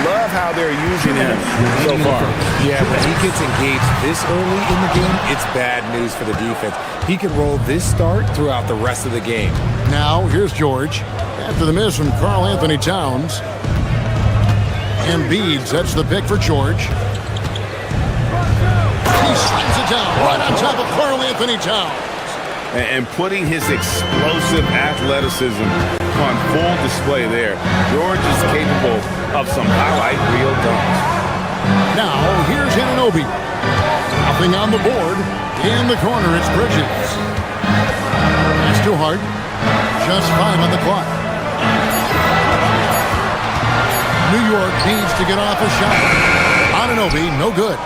[SPEAKER 5] Love how they're using him so far.
[SPEAKER 13] Yeah, when he gets engaged this early in the game, it's bad news for the defense. He can roll this start throughout the rest of the game.
[SPEAKER 4] Now, here's George. After the miss from Karl Anthony Towns. Embiid sets the pick for George. He slams it down right on top of Karl Anthony Towns.
[SPEAKER 5] And putting his explosive athleticism on full display there. George is capable of some highlight reel dunks.
[SPEAKER 4] Now, here's Anunoby. Nothing on the board. In the corner, it's Bridges. That's too hard. Just 5 on the clock. New York needs to get off a shot. Anunoby, no good.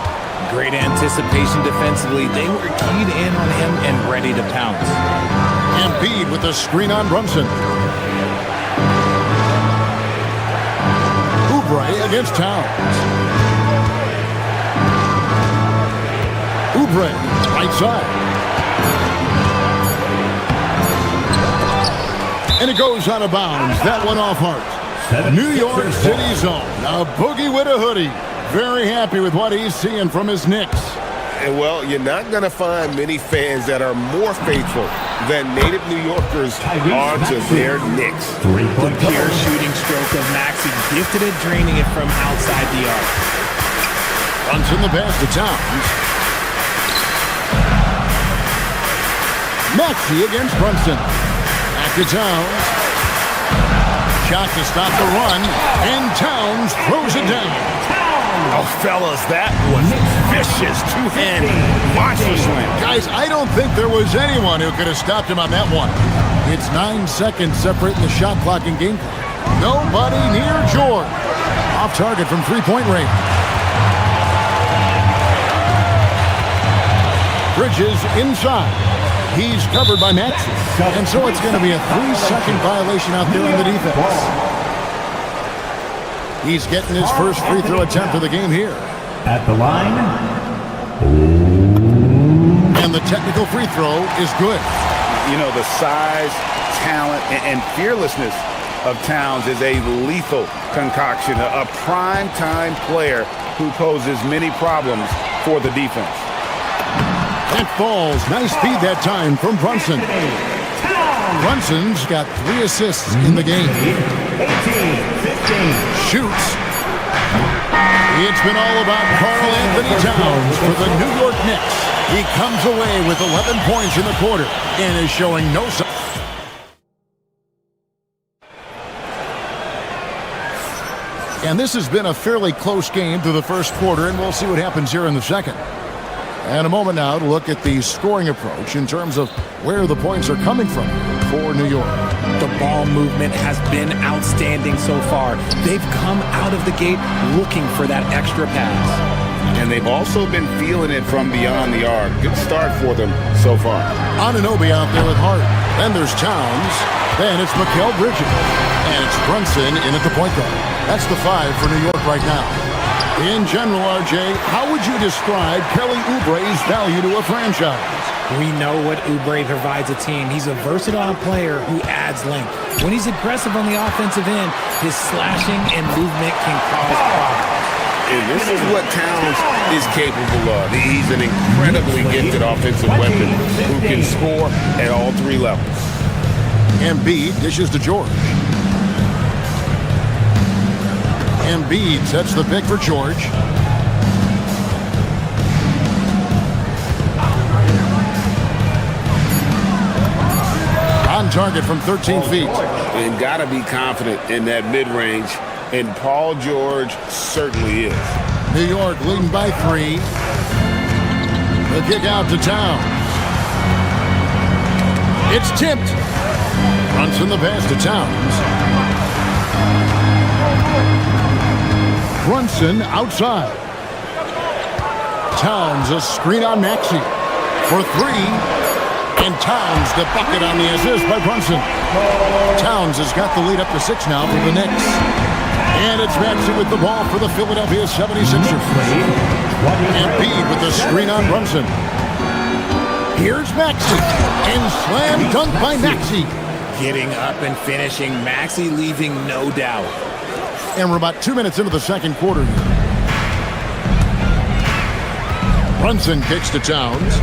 [SPEAKER 13] Great anticipation defensively. They were keyed in on him and ready to pounce.
[SPEAKER 4] Embiid with the screen on Brunson. Oubre against Towns. Oubre, right side. And it goes out of bounds. That one off Hart. New York City zone. A boogie with a hoodie. Very happy with what he's seeing from his Knicks.
[SPEAKER 5] And well, you're not going to find many fans that are more faithful than native New Yorkers are to their Knicks.
[SPEAKER 13] The pure shooting stroke of Maxey, gifted at draining it from outside the arc.
[SPEAKER 4] Runs in the pass to Towns. Maxey against Brunson. Back to Towns. Shot to stop the run, and Towns throws it down.
[SPEAKER 5] Oh, fellas, that was vicious, two-handed monster slam.
[SPEAKER 4] Guys, I don't think there was anyone who could have stopped him on that one. It's 9 seconds separating the shot clock and game clock. Nobody near George. Off target from three-point range. Bridges inside. He's covered by Maxey. And so it's going to be a 3-second violation out there on the defense. He's getting his first free throw attempt of the game here.
[SPEAKER 7] At the line.
[SPEAKER 4] And the technical free throw is good.
[SPEAKER 5] You know, the size, talent, and fearlessness of Towns is a lethal concoction. A prime-time player who poses many problems for the defense.
[SPEAKER 4] That falls. Nice feed that time from Brunson. Brunson's got 3 assists in the game. Shoots. It's been all about Karl Anthony Towns for the New York Knicks. He comes away with 11 points in the quarter and is showing no sign. And this has been a fairly close game through the first quarter, and we'll see what happens here in the second. And a moment now to look at the scoring approach in terms of where the points are coming from for New York.
[SPEAKER 13] The ball movement has been outstanding so far. They've come out of the gate looking for that extra pass.
[SPEAKER 5] And they've also been feeling it from beyond the arc. Good start for them so far.
[SPEAKER 4] Anunoby out there with Hart. Then there's Towns. Then it's Mikal Bridges. And it's Brunson in at the point guard. That's the 5 for New York right now. In general, RJ, how would you describe Kelly Oubre's value to a franchise?
[SPEAKER 13] We know what Oubre provides a team. He's a versatile player who adds length. When he's aggressive on the offensive end, his slashing and movement can cause problems.
[SPEAKER 5] And this is what Towns is capable of. He's an incredibly gifted offensive weapon who can score at all 3 levels.
[SPEAKER 4] Embiid dishes to George. Embiid sets the pick for George. On target from 13 feet.
[SPEAKER 5] And got to be confident in that mid-range, and Paul George certainly is.
[SPEAKER 4] New York leading by 3. The kick out to Towns. It's tipped. Brunson the pass to Towns. Brunson outside. Towns a screen on Maxey for 3. And Towns the bucket on the assist by Brunson. Towns has got the lead up to 6 now for the Knicks. And it's Maxey with the ball for the Philadelphia 76ers. Embiid with the screen on Brunson. Here's Maxey. And slam dunk by Maxey.
[SPEAKER 13] Getting up and finishing. Maxey leaving no doubt.
[SPEAKER 4] And we're about 2 minutes into the second quarter here. Brunson kicks to Towns.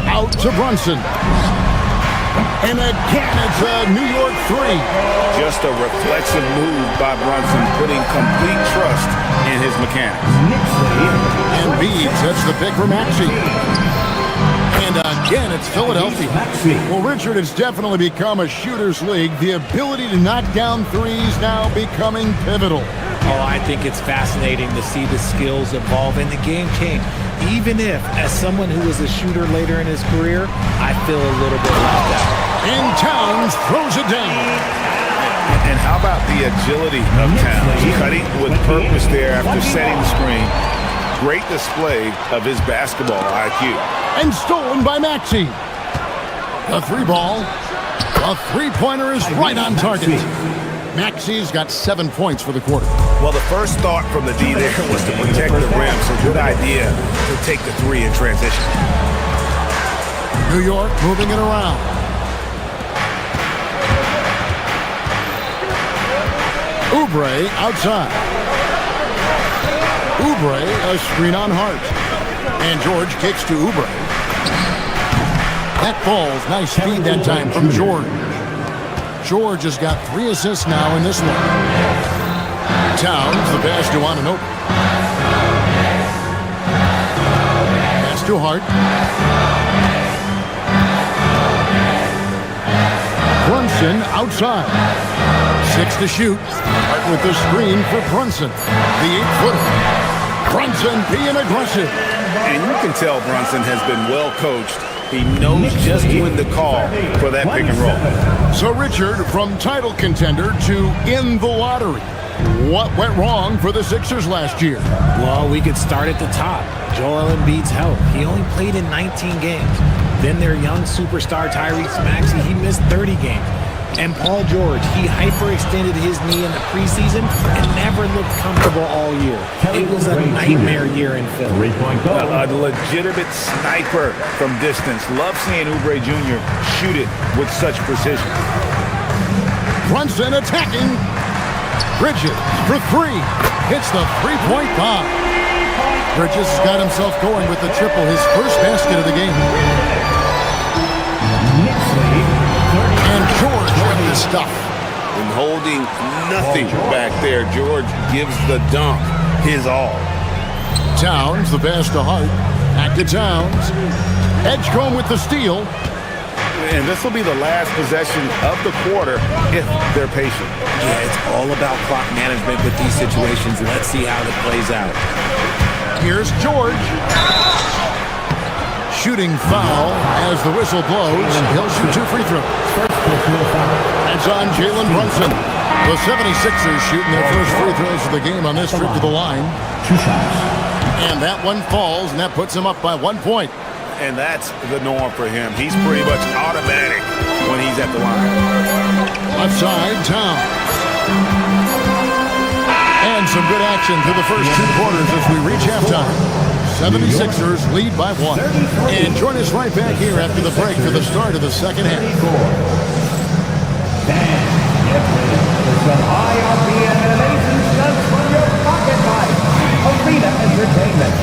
[SPEAKER 4] Out to Brunson. And again, it's a New York 3.
[SPEAKER 5] Just a reflexive move by Brunson, putting complete trust in his mechanics.
[SPEAKER 4] Embiid sets the pick for Maxey. And again, it's Philadelphia. Well, Richard, it's definitely become a shooter's league. The ability to knock down threes now becoming pivotal.
[SPEAKER 13] Oh, I think it's fascinating to see the skills evolve and the game change. Even if, as someone who was a shooter later in his career, I feel a little bit left out.
[SPEAKER 4] And Towns throws it down.
[SPEAKER 2] And how about the agility of Towns? Cutting with purpose there after setting the screen. Great display of his basketball IQ.
[SPEAKER 4] And stolen by Maxey. The 3 ball. The 3-pointer is right on target. Maxey's got 7 points for the quarter.
[SPEAKER 2] Well, the first thought from the D there was to protect the rim, so good idea to take the 3 in transition.
[SPEAKER 4] New York moving it around. Oubre outside. Oubre, a screen on Hart. And George kicks to Oubre. That falls. Nice feed that time from George. George has got 3 assists now in this one. Towns, the pass to Anunoby. Pass to Hart. Brunson outside. 6 to shoot. Hart with the screen for Brunson. The 8-footer. Brunson being aggressive.
[SPEAKER 2] And you can tell Brunson has been well coached. He knows just when to call for that pick and roll.
[SPEAKER 4] So, Richard, from title contender to in the lottery, what went wrong for the Sixers last year?
[SPEAKER 13] Well, we could start at the top. Joel Embiid's health. He only played in 19 games. Then their young superstar Tyrese Maxey, he missed 30 games. And Paul George, he hyperextended his knee in the preseason and never looked comfortable all year. It was a nightmare year in Philly.
[SPEAKER 2] A legitimate sniper from distance. Love seeing Oubre Jr. shoot it with such precision.
[SPEAKER 4] Brunson attacking. Bridges for three. Hits the three-point bomb. Bridges has got himself going with the triple, his first basket of the game. And George with the stuff.
[SPEAKER 5] And holding nothing back there, George gives the dunk his all.
[SPEAKER 4] Towns, the pass to Hart. Back to Towns. Edgecombe with the steal.
[SPEAKER 5] And this will be the last possession of the quarter if they're patient.
[SPEAKER 13] Yeah, it's all about clock management with these situations. Let's see how it plays out.
[SPEAKER 4] Here's George. Shooting foul as the whistle blows. He'll shoot 2 free throws. That's on Jalen Brunson. The 76ers shooting their first free throws of the game on this trip to the line.
[SPEAKER 8] 2 shots.
[SPEAKER 4] And that one falls, and that puts him up by 1 point.
[SPEAKER 5] And that's the norm for him. He's pretty much automatic when he's at the line.
[SPEAKER 4] Left side, Towns. And some good action through the first 2 quarters as we reach halftime. 76ers lead by 1. And join us right back here after the break for the start of the second half.
[SPEAKER 7] Some high RPM animation just from your pocket light. Arena Entertainment.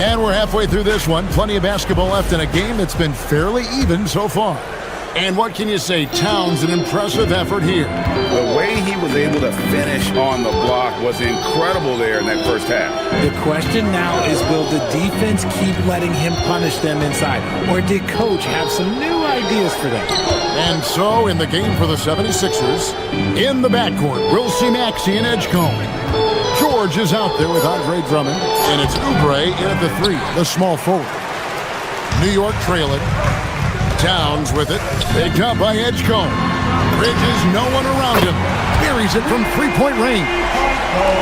[SPEAKER 4] And we're halfway through this one. Plenty of basketball left in a game that's been fairly even so far. And what can you say? Towns, an impressive effort here.
[SPEAKER 5] The way he was able to finish on the block was incredible there in that first half.
[SPEAKER 13] The question now is, will the defense keep letting him punish them inside? Or did Coach have some new ideas for them?
[SPEAKER 4] And so, in the game for the 76ers, in the backcourt, we'll see Maxey and Edgecombe. George is out there with Andre Drummond, and it's Oubre in at the 3, the small forward. New York trail it. Towns with it. Picked up by Edgecombe. Bridges, no one around him. Buries it from three-point range.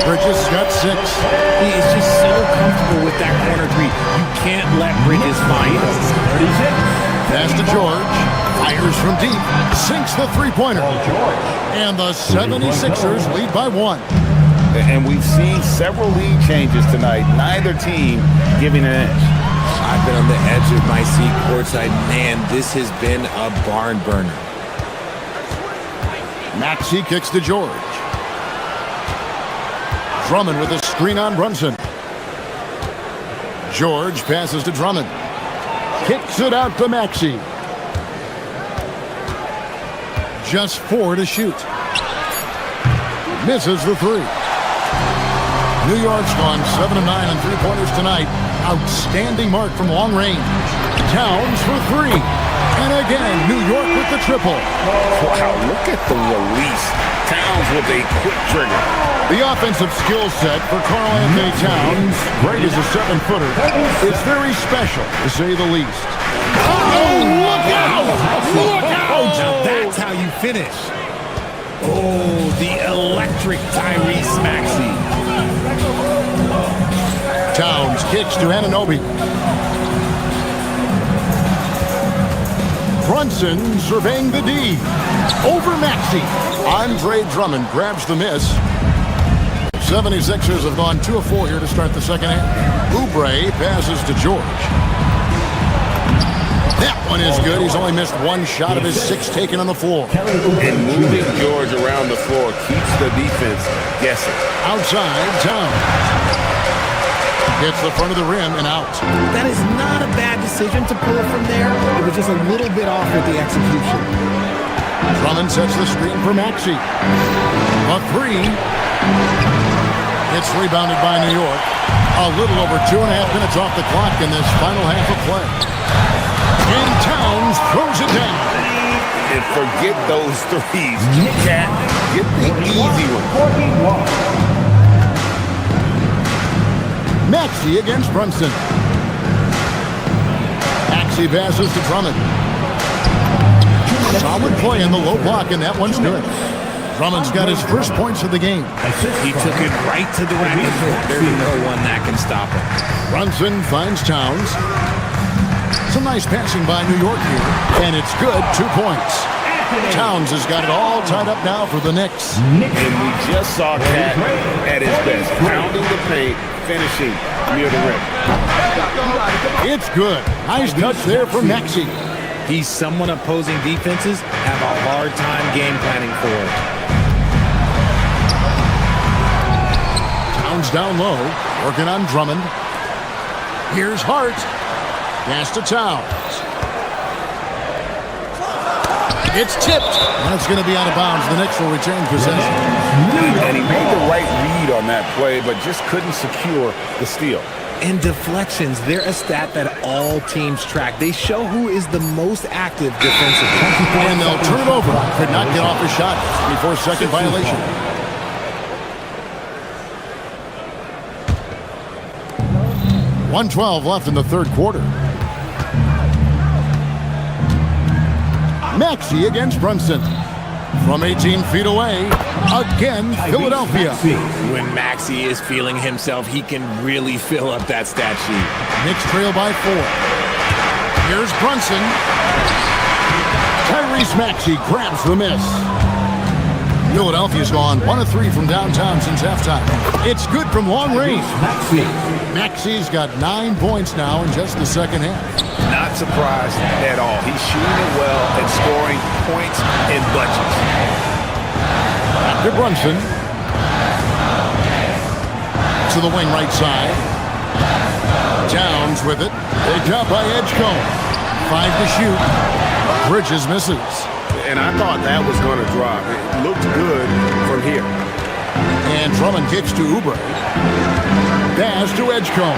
[SPEAKER 4] Bridges got 6.
[SPEAKER 13] He is just so comfortable with that corner 3. You can't let Bridges find him.
[SPEAKER 4] Pass to George. Fires from deep. Sinks the three-pointer. And the 76ers lead by 1.
[SPEAKER 5] And we've seen several lead changes tonight. Neither team giving an inch.
[SPEAKER 13] I've been on the edge of my seat courtside. Man, this has been a barn burner.
[SPEAKER 4] Maxey kicks to George. Drummond with a screen on Brunson. George passes to Drummond. Kicks it out to Maxey. Just 4 to shoot. Misses the 3. New York's gone 7 of 9 on three-pointers tonight. Outstanding mark from long range. Towns for 3. And again, New York with the triple.
[SPEAKER 5] Wow, look at the release. Towns with a quick trigger.
[SPEAKER 4] The offensive skill set for Karl-Anthony Towns, great as a 7-footer, is very special, to say the least.
[SPEAKER 13] Oh, look out! Look out! Now that's how you finish. Oh, the electric Tyrese Maxey.
[SPEAKER 4] Towns kicks to Anunoby. Brunson surveying the D. Over Maxey. Andre Drummond grabs the miss. 76ers have gone 2 of 4 here to start the second half. Oubre passes to George. That one is good. He's only missed 1 shot of his 6 taken on the floor.
[SPEAKER 5] And moving George around the floor keeps the defense guessing.
[SPEAKER 4] Outside, Towns. Hits the front of the rim and out.
[SPEAKER 13] That is not a bad decision to pull it from there. It was just a little bit off with the execution.
[SPEAKER 4] Drummond sets the screen for Maxey. A 3. It's rebounded by New York. A little over 2.5 minutes off the clock in this final half of play. And Towns throws it down.
[SPEAKER 5] And forget those threes. You can't get the easy one.
[SPEAKER 4] Maxey against Brunson. Maxey passes to Drummond. Solid play in the low block, and that one's good. Drummond's got his first points of the game.
[SPEAKER 13] He took it right to the rack. There's no one that can stop him.
[SPEAKER 4] Brunson finds Towns. Some nice passing by New York here, and it's good. 2 points. Towns has got it all tied up now for the Knicks.
[SPEAKER 5] And we just saw Cat at his best, pounding the paint, finishing near the rim.
[SPEAKER 4] It's good. Nice touch there from Maxey.
[SPEAKER 13] He's someone opposing defenses have a hard time game planning for.
[SPEAKER 4] Towns down low, working on Drummond. Here's Hart. Pass to Towns. It's tipped. And it's going to be out of bounds. The Knicks will retain possession.
[SPEAKER 5] And he made the right read on that play, but just couldn't secure the steal.
[SPEAKER 13] And deflections, they're a stat that all teams track. They show who is the most active defensively.
[SPEAKER 4] And they'll turn it over. Could not get off his shot. 24-second violation. .112 left in the third quarter. Maxey against Brunson. From 18 feet away, again, Philadelphia.
[SPEAKER 13] When Maxey is feeling himself, he can really fill up that stat sheet.
[SPEAKER 4] Knicks trail by 4. Here's Brunson. Tyrese Maxey grabs the miss. Philadelphia's gone 1 of 3 from downtown since halftime. It's good from long range. Maxey's got 9 points now in just the second half.
[SPEAKER 2] Not surprised at all. He's shooting it well and scoring points in bunches.
[SPEAKER 4] To Brunson. To the wing right side. Towns with it. Picked up by Edgecombe. 5 to shoot. Bridges misses.
[SPEAKER 5] And I thought that was going to drop. It looked good from here.
[SPEAKER 4] And Drummond kicks to Oubre. Pass to Edgecombe.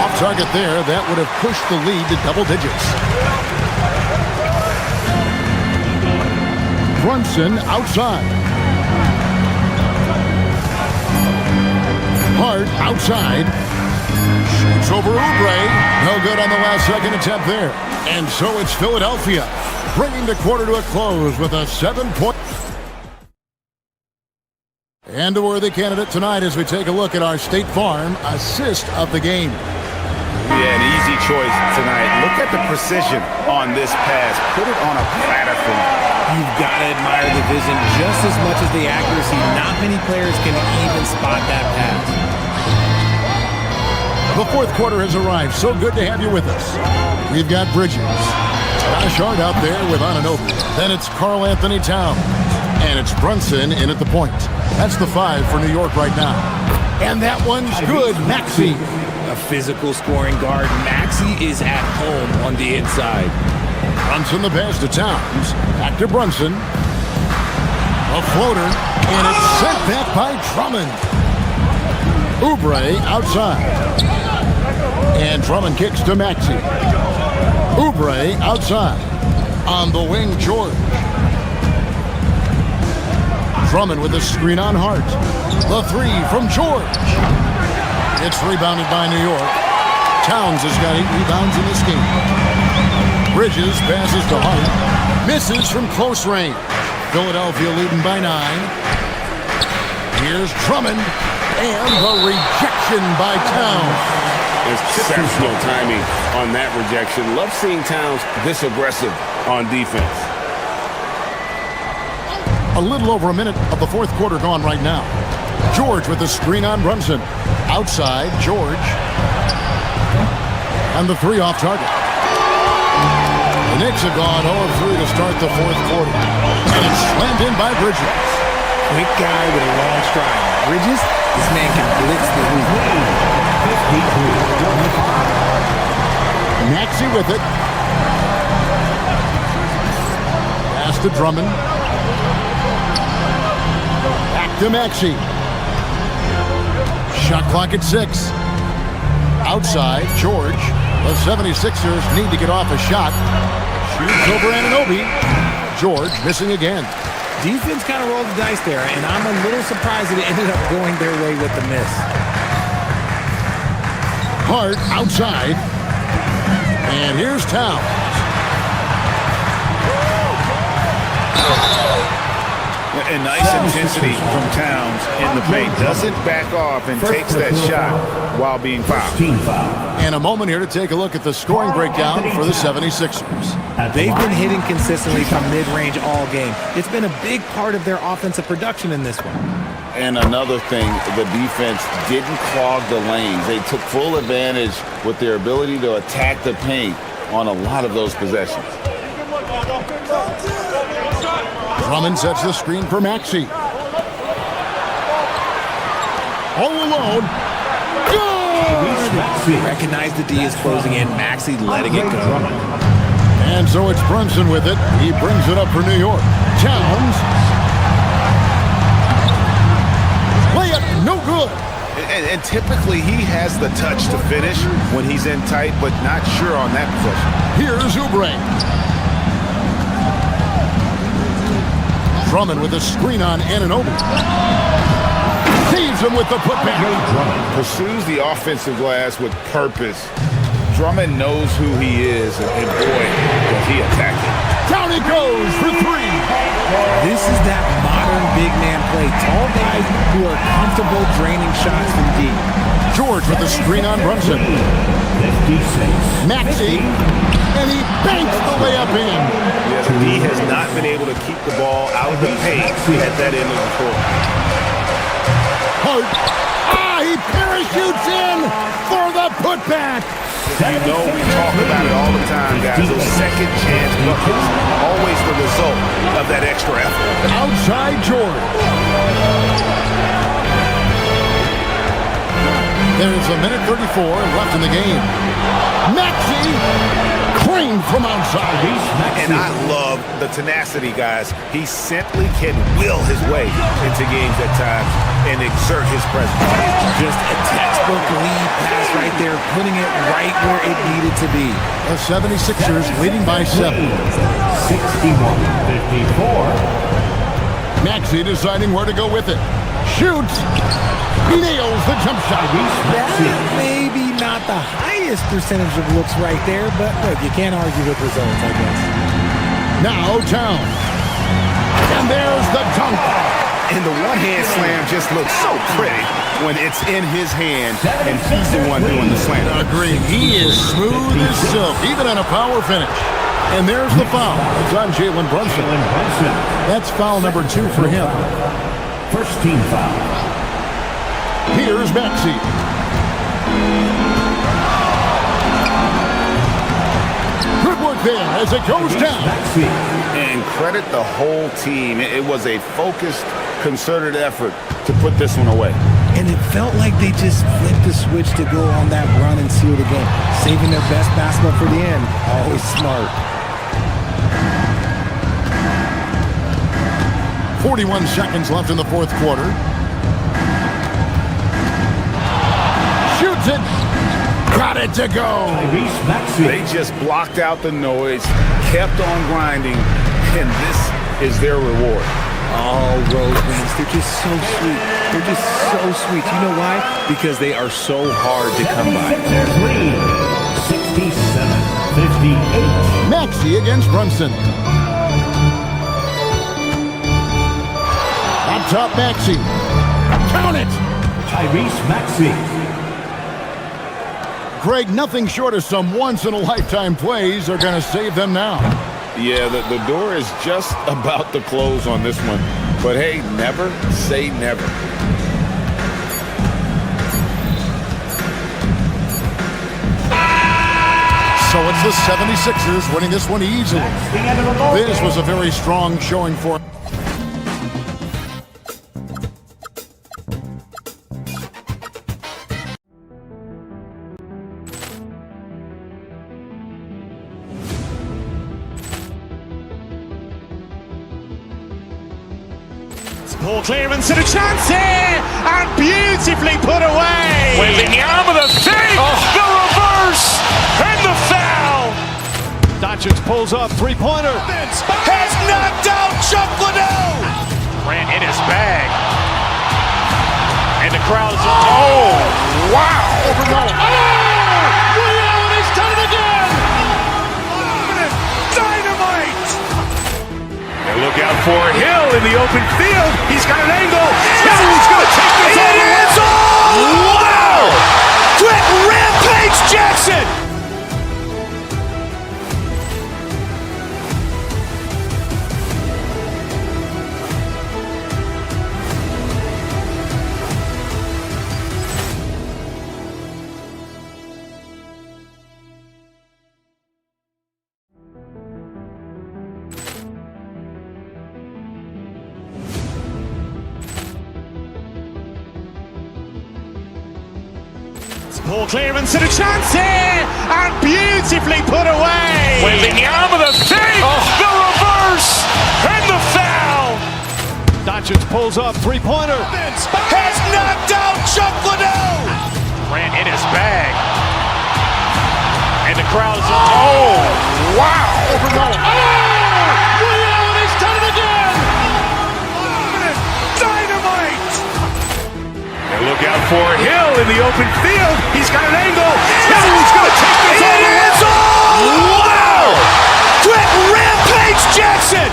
[SPEAKER 4] Off target there. That would have pushed the lead to double digits. Brunson outside. Hart outside. Shoots over Oubre. No good on the last second attempt there. And so it's Philadelphia, bringing the quarter to a close with a 7-point. And a worthy candidate tonight as we take a look at our State Farm assist of the game.
[SPEAKER 5] Yeah, an easy choice tonight. Look at the precision on this pass. Put it on a platter for me.
[SPEAKER 13] You've got to admire the vision just as much as the accuracy. Not many players can even spot that pass.
[SPEAKER 4] The fourth quarter has arrived. So good to have you with us. We've got Bridges. Josh Hart out there with Anunoby. Then it's Karl Anthony Towns. And it's Brunson in at the point. That's the 5 for New York right now. And that one's good. Maxey.
[SPEAKER 13] A physical scoring guard. Maxey is at home on the inside.
[SPEAKER 4] Brunson the pass to Towns. Back to Brunson. A floater. And it's sent back by Drummond. Oubre outside. And Drummond kicks to Maxey. Oubre outside. On the wing, George. Drummond with a screen on Hart. The 3 from George. It's rebounded by New York. Towns has got 8 rebounds in this game. Bridges passes to Hart. Misses from close range. Philadelphia leading by 9. Here's Drummond. And the rejection by Towns.
[SPEAKER 5] Exceptional timing on that rejection. Love seeing Towns this aggressive on defense.
[SPEAKER 4] A little over a minute of the fourth quarter gone right now. George with the screen on Brunson. Outside, George. And the 3 off target. The Knicks have gone 0 of 3 to start the fourth quarter. And it's slammed in by Bridges.
[SPEAKER 13] Quick guy with a long stride. Bridges, this man can blitz the hoop.
[SPEAKER 4] Maxey with it. Pass to Drummond. Back to Maxey. Shot clock at 6. Outside, George. The 76ers need to get off a shot. Shoots over Anunoby. George missing again.
[SPEAKER 13] Defense kind of rolled the dice there, and I'm a little surprised that it ended up going their way with the miss.
[SPEAKER 4] Hart outside. And here's Towns.
[SPEAKER 5] And nice intensity from Towns in the paint. Doesn't back off and takes that shot while being fouled.
[SPEAKER 4] And a moment here to take a look at the scoring breakdown for the 76ers.
[SPEAKER 13] They've been hitting consistently from mid-range all game. It's been a big part of their offensive production in this one.
[SPEAKER 5] And another thing, the defense didn't clog the lanes. They took full advantage with their ability to attack the paint on a lot of those possessions.
[SPEAKER 4] Drummond sets the screen for Maxey. All alone. Good!
[SPEAKER 13] Recognize the D is closing in. Maxey letting it go.
[SPEAKER 4] And so it's Brunson with it. He brings it up for New York. Towns. Layup, no good.
[SPEAKER 5] And typically he has the touch to finish when he's in tight, but not sure on that possession.
[SPEAKER 4] Here's Oubre. Drummond with a screen on Anunoby. Saves him with the putback.
[SPEAKER 5] Pursues the offensive glass with purpose. Drummond knows who he is, and boy, does he attack it.
[SPEAKER 4] Down he goes for three.
[SPEAKER 13] This is that modern big man play. Tall guys who are comfortable draining shots from deep.
[SPEAKER 4] George with the screen on Brunson. Maxey, and he banks the layup in.
[SPEAKER 5] Yeah, the D has not been able to keep the ball out of the paint at that end of the court.
[SPEAKER 4] Hart. He parachutes in for the putback.
[SPEAKER 5] You know we talk about it all the time, guys. Those second chance buckets, always the result of that extra effort.
[SPEAKER 4] Outside George. There's a minute 34 left in the game. Maxey clean from outside.
[SPEAKER 5] And I love the tenacity, guys. He simply can will his way into games at times and exert his presence.
[SPEAKER 13] Just a textbook lead pass right there, putting it right where it needed to be.
[SPEAKER 4] The 76ers leading by 7.
[SPEAKER 7] 61-54.
[SPEAKER 4] Maxey deciding where to go with it. Shoots. Nails the jump shot.
[SPEAKER 13] That maybe not the highest percentage of looks right there, but look, you can't argue with results, I guess.
[SPEAKER 4] Now Towns. And there's the dunk.
[SPEAKER 5] And the one-hand slam just looks so pretty when it's in his hand and he's the one doing the slam.
[SPEAKER 4] Agreed. He is smooth as silk, even on a power finish. And there's the foul. It's on Jalen Brunson. That's foul number 2 for him.
[SPEAKER 7] First team foul.
[SPEAKER 4] Here's Maxey. Good work there as it goes down.
[SPEAKER 5] And credit the whole team. It was a focused, concerted effort to put this one away.
[SPEAKER 13] And it felt like they just flipped the switch to go on that run and seal the game. Saving their best basketball for the end. Always smart.
[SPEAKER 4] 41 seconds left in the fourth quarter. Shoots it. Got it to go.
[SPEAKER 5] They just blocked out the noise, kept on grinding, and this is their reward.
[SPEAKER 13] Oh, road wins. They're just so sweet. They're just so sweet. You know why? Because they are so hard to come by.
[SPEAKER 7] Their lead, 67-58.
[SPEAKER 4] Maxey against Brunson. Up top, Maxey. Count it.
[SPEAKER 7] Tyrese Maxey.
[SPEAKER 4] Greg, nothing short of some once-in-a-lifetime plays are going to save them now.
[SPEAKER 5] Yeah, the door is just about to close on this one. But hey, never say never.
[SPEAKER 4] So it's the 76ers winning this one easily. This was a very strong showing for
[SPEAKER 1] Ball clearance and a chance here, and beautifully put away.
[SPEAKER 2] With the arm of the fake, the reverse, and the foul.
[SPEAKER 3] Doncic pulls up, three-pointer.
[SPEAKER 2] Has knocked out Chuck Liddell. Ran in his bag. And the crowd is, oh, wow.
[SPEAKER 3] Overrun.
[SPEAKER 2] Leon has done it again. Dynamite. Look out for Hill in the open field. He's got an angle. Hill's going to take this all the way. Wow! Quick rampage Jackson!
[SPEAKER 1] Ball clearance and a chance here, and beautifully put away.
[SPEAKER 2] Wembanyama the save, the reverse, and the foul.
[SPEAKER 3] Doncic pulls up, three-pointer.
[SPEAKER 2] Has knocked out Chuck Liddell. Ran in his bag. And the crowd is... Oh, wow.
[SPEAKER 3] Liddell, and he's done it again.
[SPEAKER 2] Dynamite. And look out for Hill in the open field. He's got an angle. Hill's going to take this all the way. Wow! Quick rampage Jackson.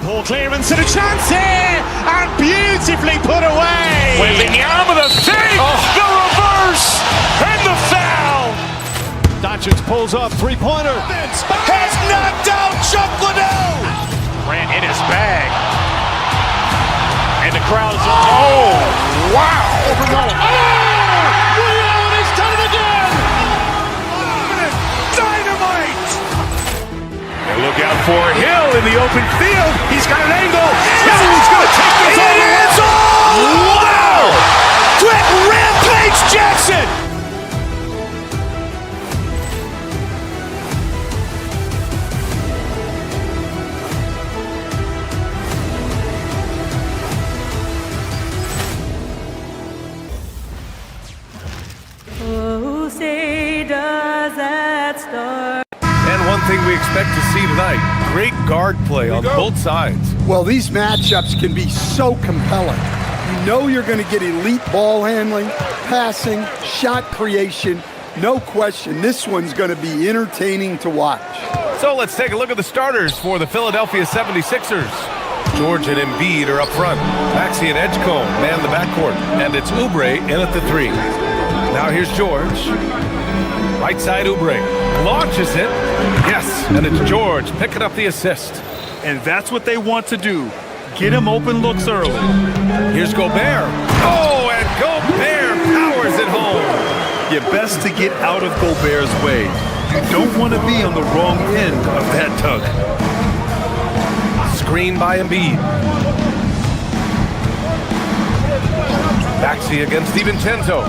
[SPEAKER 1] Ball clearance and a chance here, and beautifully put away.
[SPEAKER 2] Wembanyama the save, the reverse, and the foul.
[SPEAKER 3] Doncic pulls up, three-pointer.
[SPEAKER 2] Has knocked out Chuck Liddell. Ran in his bag. And the crowd is... Oh, wow.
[SPEAKER 3] Liddell, and he's done it again.
[SPEAKER 2] Dynamite. And look out for Hill in the open field. He's got an angle. Hill's going to take this all the way. Wow! Quick rampage Jackson.
[SPEAKER 10] Who say does that start?
[SPEAKER 9] And one thing we expect to see tonight, great guard play on both sides.
[SPEAKER 14] Well, these matchups can be so compelling. You know you're going to get elite ball handling, passing, shot creation. No question, this one's going to be entertaining to watch.
[SPEAKER 9] So let's take a look at the starters for the Philadelphia 76ers. George and Embiid are up front. Maxey and Edgecombe man the backcourt. And it's Oubre in at the three. Now here's George. Right side Oubre. Launches it. Yes, and it's George picking up the assist.
[SPEAKER 12] And that's what they want to do. Get him open looks early.
[SPEAKER 9] Here's Gobert. Oh, and Gobert powers it home.
[SPEAKER 12] You're best to get out of Gobert's way. You don't want to be on the wrong end of that tug.
[SPEAKER 9] Screen by Embiid. Maxey against DiVincenzo.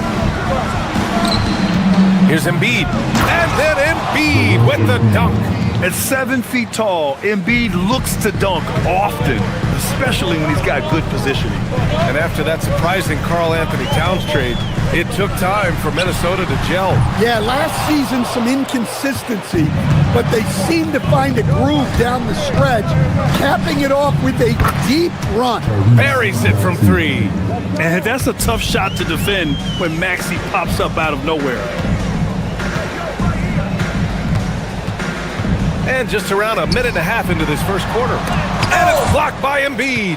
[SPEAKER 9] Here's Embiid. And then Embiid with the dunk.
[SPEAKER 12] At 7 feet tall, Embiid looks to dunk often, especially when he's got good positioning.
[SPEAKER 9] And after that surprising Karl Anthony Towns trade, it took time for Minnesota to gel.
[SPEAKER 14] Yeah, last season some inconsistency, but they seem to find a groove down the stretch, capping it off with a deep run.
[SPEAKER 9] Buries it from three.
[SPEAKER 12] And that's a tough shot to defend when Maxey pops up out of nowhere.
[SPEAKER 9] And just around a minute and a half into this first quarter. And it's blocked by Embiid.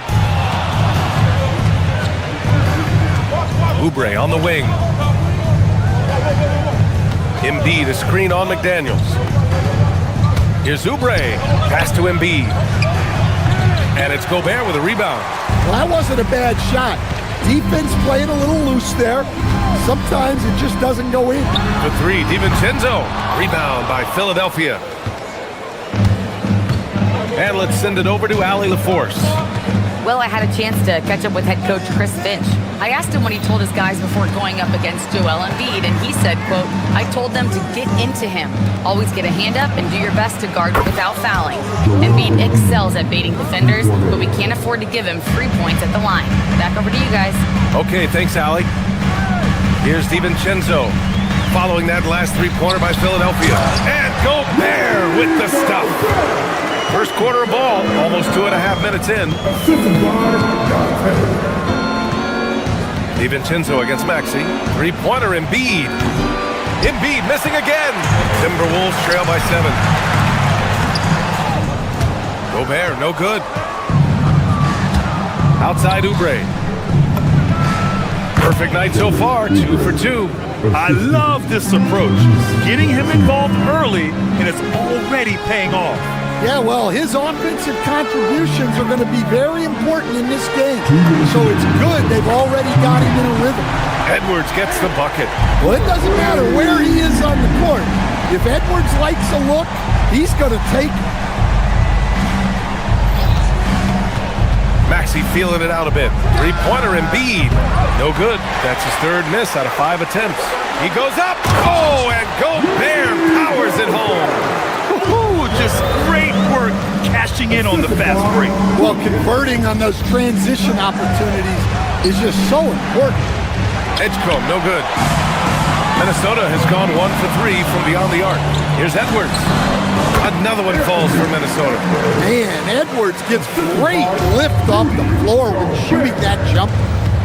[SPEAKER 9] Oubre on the wing. Embiid, a screen on McDaniels. Here's Oubre. Pass to Embiid. And it's Gobert with a rebound.
[SPEAKER 14] Well, that wasn't a bad shot. Defense playing a little loose there. Sometimes it just doesn't go in.
[SPEAKER 9] The three, DiVincenzo. Rebound by Philadelphia. And let's send it over to Allie LaForce.
[SPEAKER 11] Well, I had a chance to catch up with head coach Chris Finch. I asked him what he told his guys before going up against Joel Embiid, and he said, quote, "I told them to get into him. Always get a hand up and do your best to guard without fouling. Embiid excels at baiting defenders, but we can't afford to give him free points at the line." Back over to you guys.
[SPEAKER 9] Okay, thanks, Allie. Here's DiVincenzo. Following that last three-pointer by Philadelphia. And Gobert with the stuff. First quarter of ball, almost 2.5 minutes in. DiVincenzo against Maxey. Three-pointer, Embiid. Embiid missing again. Timberwolves trail by 7. Gobert, no good. Outside Oubre. Perfect night so far, 2 for 2.
[SPEAKER 12] I love this approach. Getting him involved early, and it's already paying off.
[SPEAKER 14] Yeah, well, his offensive contributions are going to be very important in this game. So it's good they've already got him in a rhythm.
[SPEAKER 9] Edwards gets the bucket.
[SPEAKER 14] Well, it doesn't matter where he is on the court. If Edwards likes a look, he's going to take it.
[SPEAKER 9] Maxey feeling it out a bit. Three-pointer, Embiid. No good. That's his third miss out of 5 attempts. He goes up. Oh, and Gobert powers it home.
[SPEAKER 12] Ooh, just great work cashing in on the fast break.
[SPEAKER 14] Well, converting on those transition opportunities is just so important.
[SPEAKER 9] Edgecombe, no good. Minnesota has gone 1 for 3 from beyond the arc. Here's Edwards. Another one falls for Minnesota.
[SPEAKER 14] Man, Edwards gets great lift off the floor when shooting that jumper.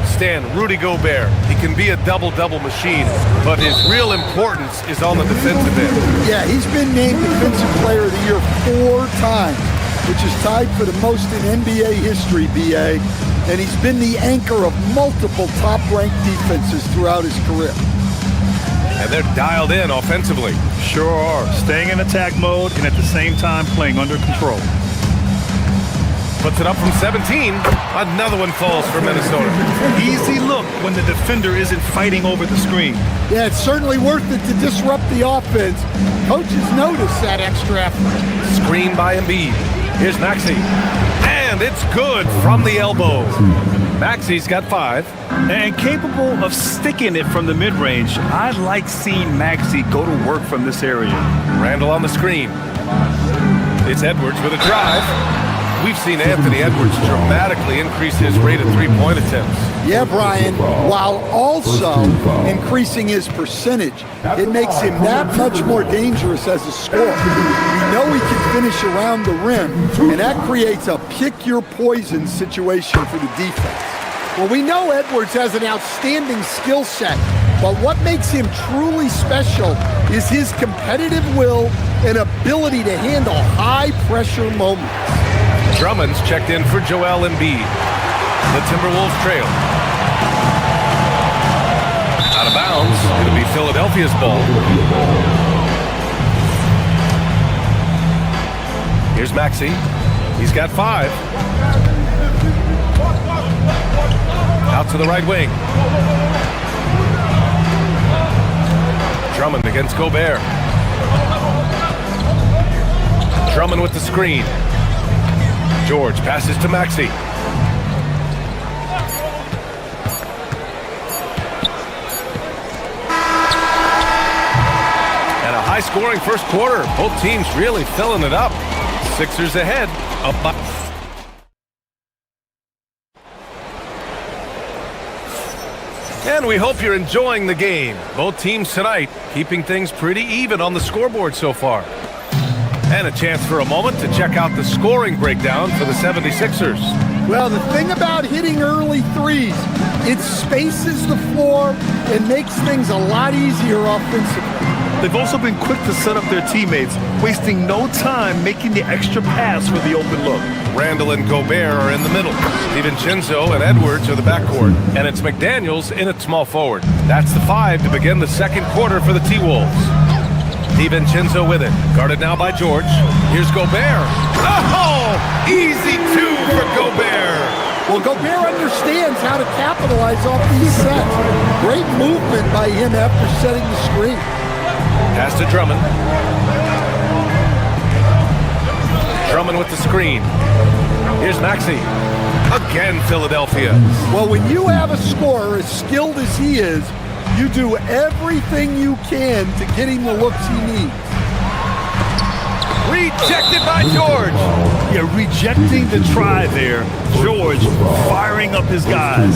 [SPEAKER 9] Stan, Rudy Gobert, he can be a double-double machine, but his real importance is on the defensive end.
[SPEAKER 14] Yeah, he's been named Defensive Player of the Year 4 times, which is tied for the most in NBA history, BA, and he's been the anchor of multiple top-ranked defenses throughout his career.
[SPEAKER 9] And they're dialed in offensively.
[SPEAKER 12] Sure are. Staying in attack mode and at the same time playing under control.
[SPEAKER 9] Puts it up from 17. Another one falls for Minnesota.
[SPEAKER 12] Easy look when the defender isn't fighting over the screen.
[SPEAKER 14] Yeah, it's certainly worth it to disrupt the offense. Coaches notice that extra effort.
[SPEAKER 9] Screen by Embiid. Here's Maxey. And it's good from the elbow. Maxey's got 5.
[SPEAKER 12] And capable of sticking it from the mid-range, I like seeing Maxey go to work from this area.
[SPEAKER 9] Randall on the screen. It's Edwards with a drive. We've seen Anthony Edwards dramatically increase his rate of three-point attempts.
[SPEAKER 14] Yeah, Brian, while also increasing his percentage, it makes him that much more dangerous as a scorer. We know he can finish around the rim, and that creates a pick-your-poison situation for the defense. Well, we know Edwards has an outstanding skill set, but what makes him truly special is his competitive will and ability to handle high-pressure moments.
[SPEAKER 9] Drummond's checked in for Joel Embiid. The Timberwolves trail. Out of bounds. It'll be Philadelphia's ball. Here's Maxey. He's got 5. Out to the right wing. Drummond against Gobert. Drummond with the screen. George passes to Maxey. And a high-scoring first quarter. Both teams really filling it up. Sixers ahead. Up by... And we hope you're enjoying the game. Both teams tonight keeping things pretty even on the scoreboard so far. And a chance for a moment to check out the scoring breakdown for the 76ers.
[SPEAKER 14] Well, the thing about hitting early threes, it spaces the floor and makes things a lot easier offensively.
[SPEAKER 12] They've also been quick to set up their teammates, wasting no time making the extra pass for the open look.
[SPEAKER 9] Randall and Gobert are in the middle. DiVincenzo and Edwards are the backcourt. And it's McDaniels in at small forward. That's the 5 to begin the second quarter for the T-Wolves. DiVincenzo with it. Guarded now by George. Here's Gobert. Oh! Easy 2 for Gobert.
[SPEAKER 14] Well, Gobert understands how to capitalize off these sets. Great movement by him after setting the screen.
[SPEAKER 9] Pass to Drummond. Drummond with the screen. Here's Maxey. again, Philadelphia.
[SPEAKER 14] Well, when you have a scorer as skilled as he is, you do everything you can to get him the looks he needs.
[SPEAKER 9] Rejected by George.
[SPEAKER 12] Yeah, rejecting the try there. George firing up his guys.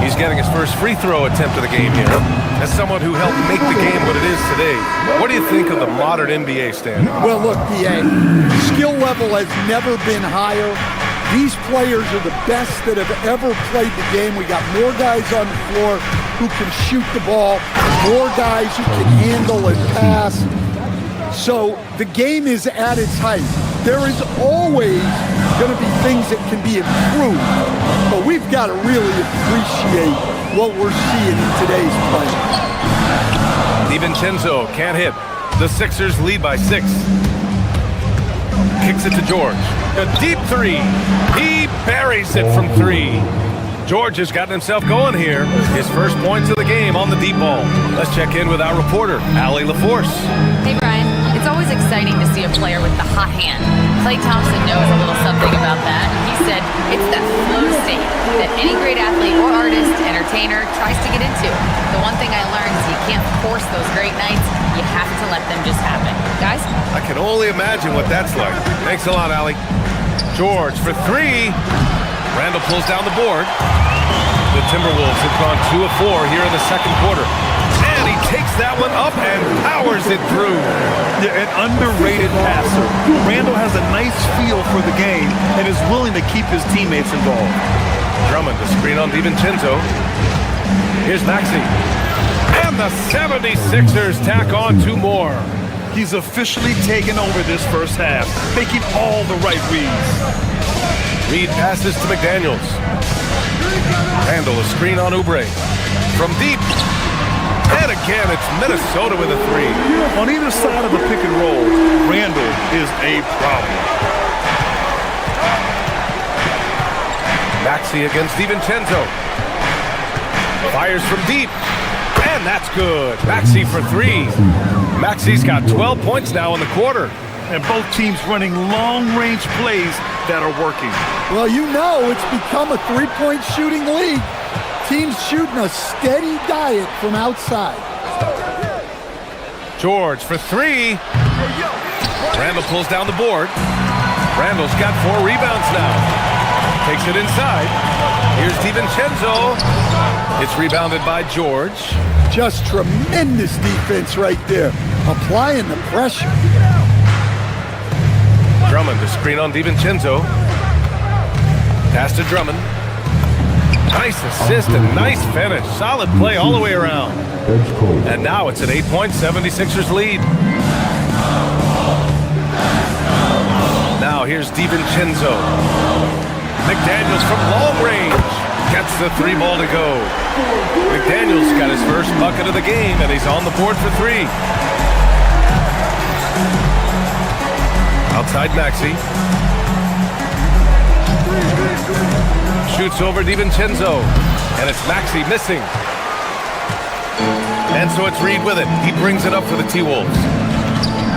[SPEAKER 9] He's getting his first free throw attempt of the game here. As someone who helped make the game what it is today, what do you think of the modern NBA standard?
[SPEAKER 14] Well, look, DA, skill level has never been higher. These players are the best that have ever played the game. We got more guys on the floor who can shoot the ball, more guys who can handle and pass. So the game is at its height. There is always going to be things that can be improved, but we've got to really appreciate what we're seeing in today's play.
[SPEAKER 9] DiVincenzo can't hit. The Sixers lead by 6. Kicks it to George. A deep three. He buries it from 3. George has gotten himself going here. His first points of the game on the deep ball. Let's check in with our reporter, Allie LaForce.
[SPEAKER 11] Hey, Brian. It's always exciting to see a player with the hot hand. Klay Thompson knows a little something about that. He said it's that flow state that any great athlete or artist, entertainer tries to get into. The one thing I learned is you can't force those great nights. You have to let them just happen. Guys?
[SPEAKER 9] I can only imagine what that's like. Thanks a lot, Allie. George for 3. Randall pulls down the board. The Timberwolves have gone 2 of 4 here in the second quarter. And he takes that one up and powers it through.
[SPEAKER 12] Yeah, an underrated passer. Randall has a nice feel for the game and is willing to keep his teammates involved.
[SPEAKER 9] Drummond, the screen on DiVincenzo. Here's Maxey. And the 76ers tack on 2 more.
[SPEAKER 12] He's officially taken over this first half, making all the right reads.
[SPEAKER 9] Reed passes to McDaniels. Randall, a screen on Oubre. From deep. And again, it's Minnesota with a 3.
[SPEAKER 12] On either side of the pick and roll, Randall is a problem.
[SPEAKER 9] Maxey against DiVincenzo. Fires from deep. And that's good. Maxey for 3. Maxey's got 12 points now in the quarter.
[SPEAKER 12] And both teams running long-range plays that are working.
[SPEAKER 14] Well, you know it's become a three-point shooting league. Teams shooting a steady diet from outside.
[SPEAKER 9] George for 3. Randall pulls down the board. Randall's got 4 rebounds now. Takes it inside. Here's DiVincenzo. It's rebounded by George.
[SPEAKER 14] Just tremendous defense right there. Applying the pressure.
[SPEAKER 9] Drummond, the screen on DiVincenzo. Pass to Drummond. Nice assist and nice finish. Solid play all the way around. And now it's an 8-point 76ers lead. Now here's DiVincenzo. McDaniels from long range. Gets the 3 ball to go. McDaniels got his first bucket of the game, and he's on the board for 3. Outside Maxey. Shoots over DiVincenzo. And it's Maxey missing. And so it's Reed with it. He brings it up for the T-Wolves.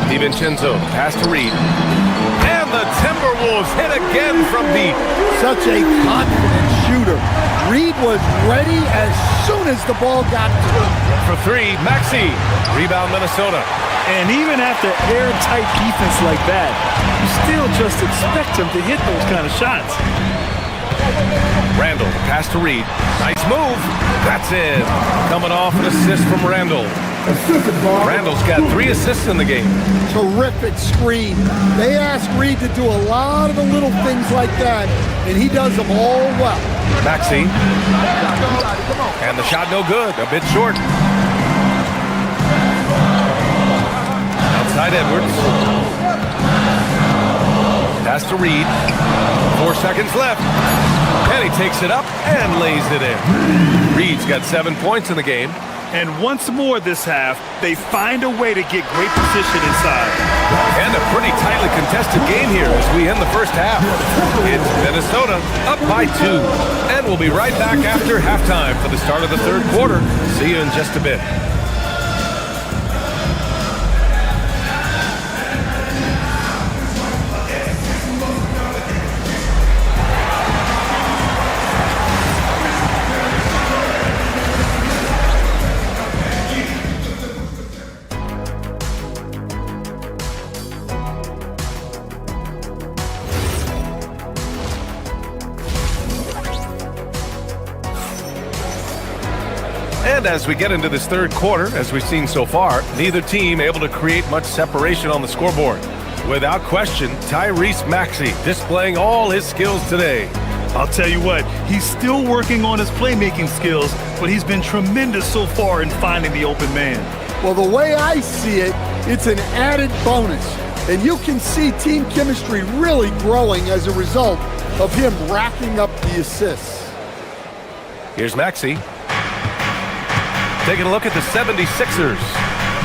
[SPEAKER 9] DiVincenzo, pass to Reed. And the Timberwolves hit again from deep.
[SPEAKER 14] Such a confident shooter. Reed was ready as soon as the ball got to him.
[SPEAKER 9] For 3, Maxey. Rebound Minnesota.
[SPEAKER 12] And even after airtight defense like that, you still just expect him to hit those kind of shots.
[SPEAKER 9] Randall, pass to Reed. Nice move. That's it. Coming off an assist from Randall. Randall's got 3 assists in the game.
[SPEAKER 14] Terrific screen. They ask Reed to do a lot of the little things like that, and he does them all well.
[SPEAKER 9] Maxey. And the shot no good. A bit short. Outside Edwards. Pass to Reed. 4 seconds left. And he takes it up and lays it in. Reed's got 7 points in the game.
[SPEAKER 12] And once more this half, they find a way to get great position inside.
[SPEAKER 9] And a pretty tightly contested game here as we end the first half. It's Minnesota up by 2. And we'll be right back after halftime for the start of the third quarter. See you in just a bit. And as we get into this third quarter, as we've seen so far, neither team able to create much separation on the scoreboard. Without question, Tyrese Maxey displaying all his skills today.
[SPEAKER 12] I'll tell you what, he's still working on his playmaking skills, but he's been tremendous so far in finding the open man.
[SPEAKER 14] Well, the way I see it, it's an added bonus. And you can see team chemistry really growing as a result of him racking up the assists.
[SPEAKER 9] Here's Maxey. Taking a look at the 76ers.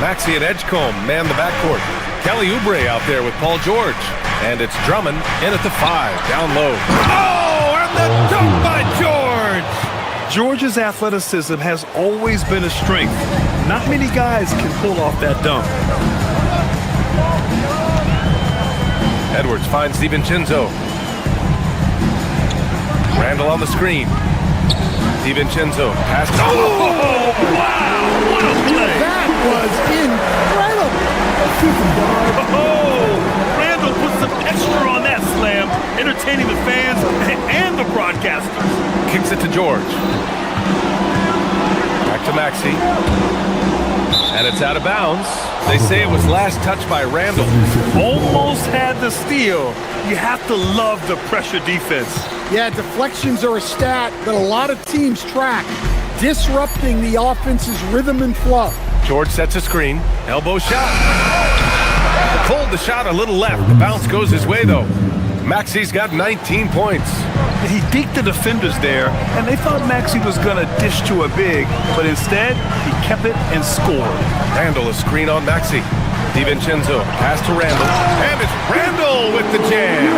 [SPEAKER 9] Maxey and Edgecombe man the backcourt. Kelly Oubre out there with Paul George. And it's Drummond in at the 5, down low.
[SPEAKER 12] Oh, and the dunk by George! George's athleticism has always been a strength. Not many guys can pull off that dunk.
[SPEAKER 9] Edwards finds DiVincenzo. Randall on the screen. DiVincenzo pass.
[SPEAKER 12] Oh, wow! What a play!
[SPEAKER 14] That was incredible!
[SPEAKER 12] Oh, Randall put some extra on that slam, entertaining the fans and the broadcasters.
[SPEAKER 9] Kicks it to George. Back to Maxey. And it's out of bounds. They say it was last touched by Randall.
[SPEAKER 12] Almost had the steal. You have to love the pressure defense.
[SPEAKER 14] Yeah, deflections are a stat that a lot of teams track, disrupting the offense's rhythm and flow.
[SPEAKER 9] George sets a screen. Elbow shot. Pulled the shot a little left. The bounce goes his way, though. Maxey's got 19 points.
[SPEAKER 12] He deked the defenders there, and they thought Maxey was going to dish to a big, but instead, he kept it and scored.
[SPEAKER 9] Randall, a screen on Maxey. DiVincenzo, pass to Randall, and it's Randall with the jam.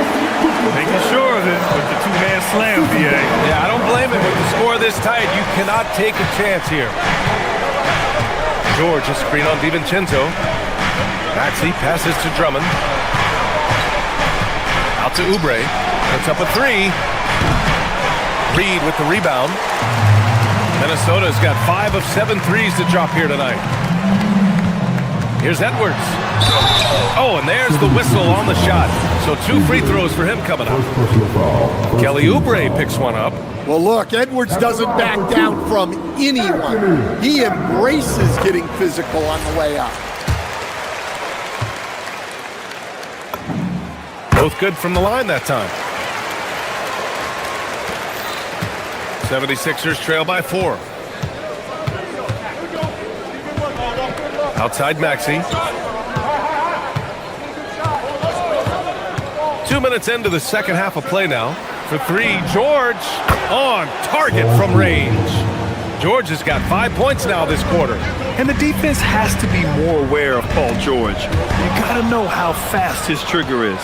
[SPEAKER 12] Making sure of it with the two-man slam, BA.
[SPEAKER 9] Yeah, I don't blame him. With the score this tight, you cannot take a chance here. George, a screen on DiVincenzo. Maxey passes to Drummond. Out to Oubre. Puts up a 3. Reed with the rebound. Minnesota's got 5 of 7 threes to drop here tonight. Here's Edwards. Oh, and there's the whistle on the shot. So 2 free throws for him coming up. Kelly Oubre picks one up.
[SPEAKER 14] Well, look, Edwards doesn't back down from anyone. He embraces getting physical on the way up.
[SPEAKER 9] Both good from the line that time. 76ers trail by 4. Outside Maxey. 2 minutes into the second half of play now. For 3, George on target from range. George has got 5 points now this quarter.
[SPEAKER 12] And the defense has to be more aware of Paul George. You got to know how fast his trigger is.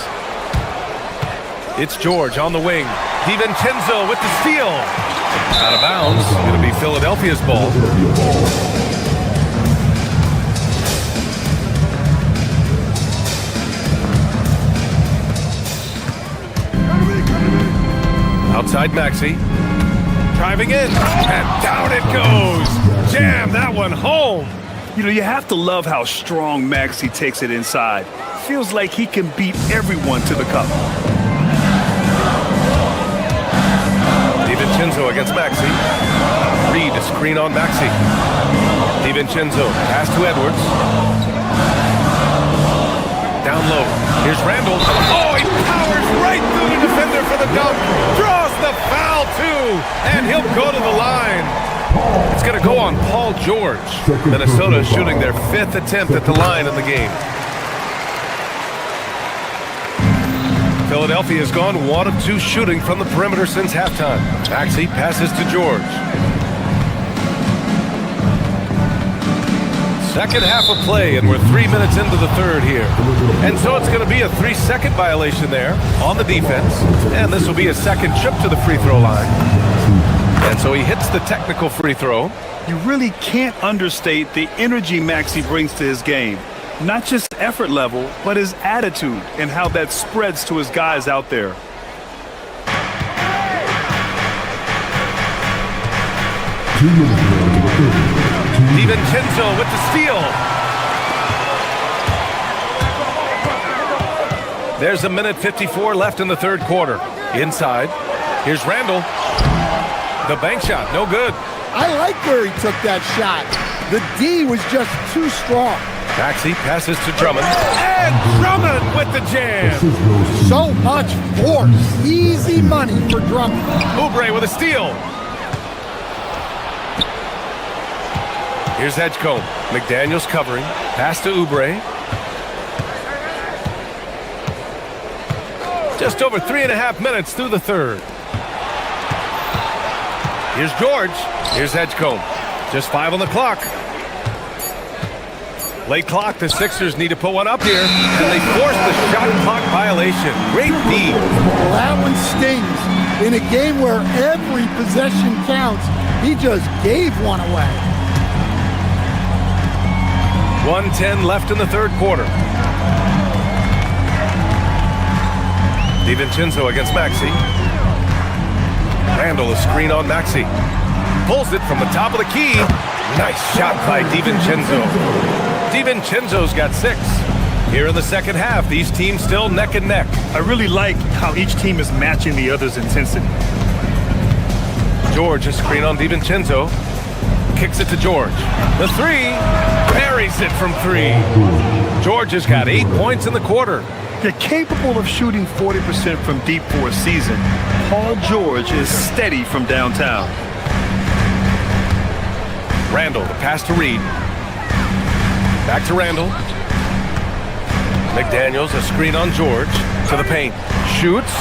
[SPEAKER 9] It's George on the wing. DiVincenzo with the steal. Out of bounds. Going to be Philadelphia's ball. Outside Maxey. Driving in. And down it goes. Jam that one home.
[SPEAKER 12] You know, you have to love how strong Maxey takes it inside. Feels like he can beat everyone to the cup.
[SPEAKER 9] DiVincenzo against Maxey. Reed a screen on Maxey. DiVincenzo pass to Edwards. Down low. Here's Randall. Oh, he powers right through the defender for the dunk. Draws the foul too, and he'll go to the line. It's going to go on Paul George. Minnesota shooting their 5th attempt at the line in the game. Philadelphia has gone 1 of 2 shooting from the perimeter since halftime. Maxey passes to George. Second half of play, and we're 3 minutes into the third here. And so it's going to be a 3-second violation there on the defense. And this will be a second trip to the free throw line. And so he hits the technical free throw.
[SPEAKER 12] You really can't understate the energy Maxey brings to his game. Not just effort level, but his attitude and how that spreads to his guys out there.
[SPEAKER 9] DiVincenzo with the steal. There's 1:54 left in the third quarter. Inside, here's Randall. The bank shot, no good.
[SPEAKER 14] I like where he took that shot. The D was just too strong.
[SPEAKER 9] Maxey passes to Drummond. And Drummond with the jam.
[SPEAKER 14] So much force. Easy money for Drummond.
[SPEAKER 9] Oubre with a steal. Here's Edgecombe. McDaniels covering. Pass to Oubre. Just over 3.5 minutes through the third. Here's George. Here's Edgecombe. Just 5 on the clock. Late clock. The Sixers need to put one up here. And they force the shot clock violation. Great D.
[SPEAKER 14] Well, that one stings. In a game where every possession counts, he just gave one away.
[SPEAKER 9] 1:10 left in the third quarter. DiVincenzo against Maxey. Randall a screen on Maxey. Pulls it from the top of the key. Nice shot by DiVincenzo. DiVincenzo's got 6. Here in the second half, these teams still neck and neck.
[SPEAKER 12] I really like how each team is matching the other's intensity.
[SPEAKER 9] George a screen on DiVincenzo. Kicks it to George. The 3. Buries it from 3. George has got 8 points in the quarter.
[SPEAKER 12] They're capable of shooting 40% from deep for a season. Paul George is steady from downtown.
[SPEAKER 9] Randall, the pass to Reed. Back to Randall. McDaniels, a screen on George. To the paint. Shoots.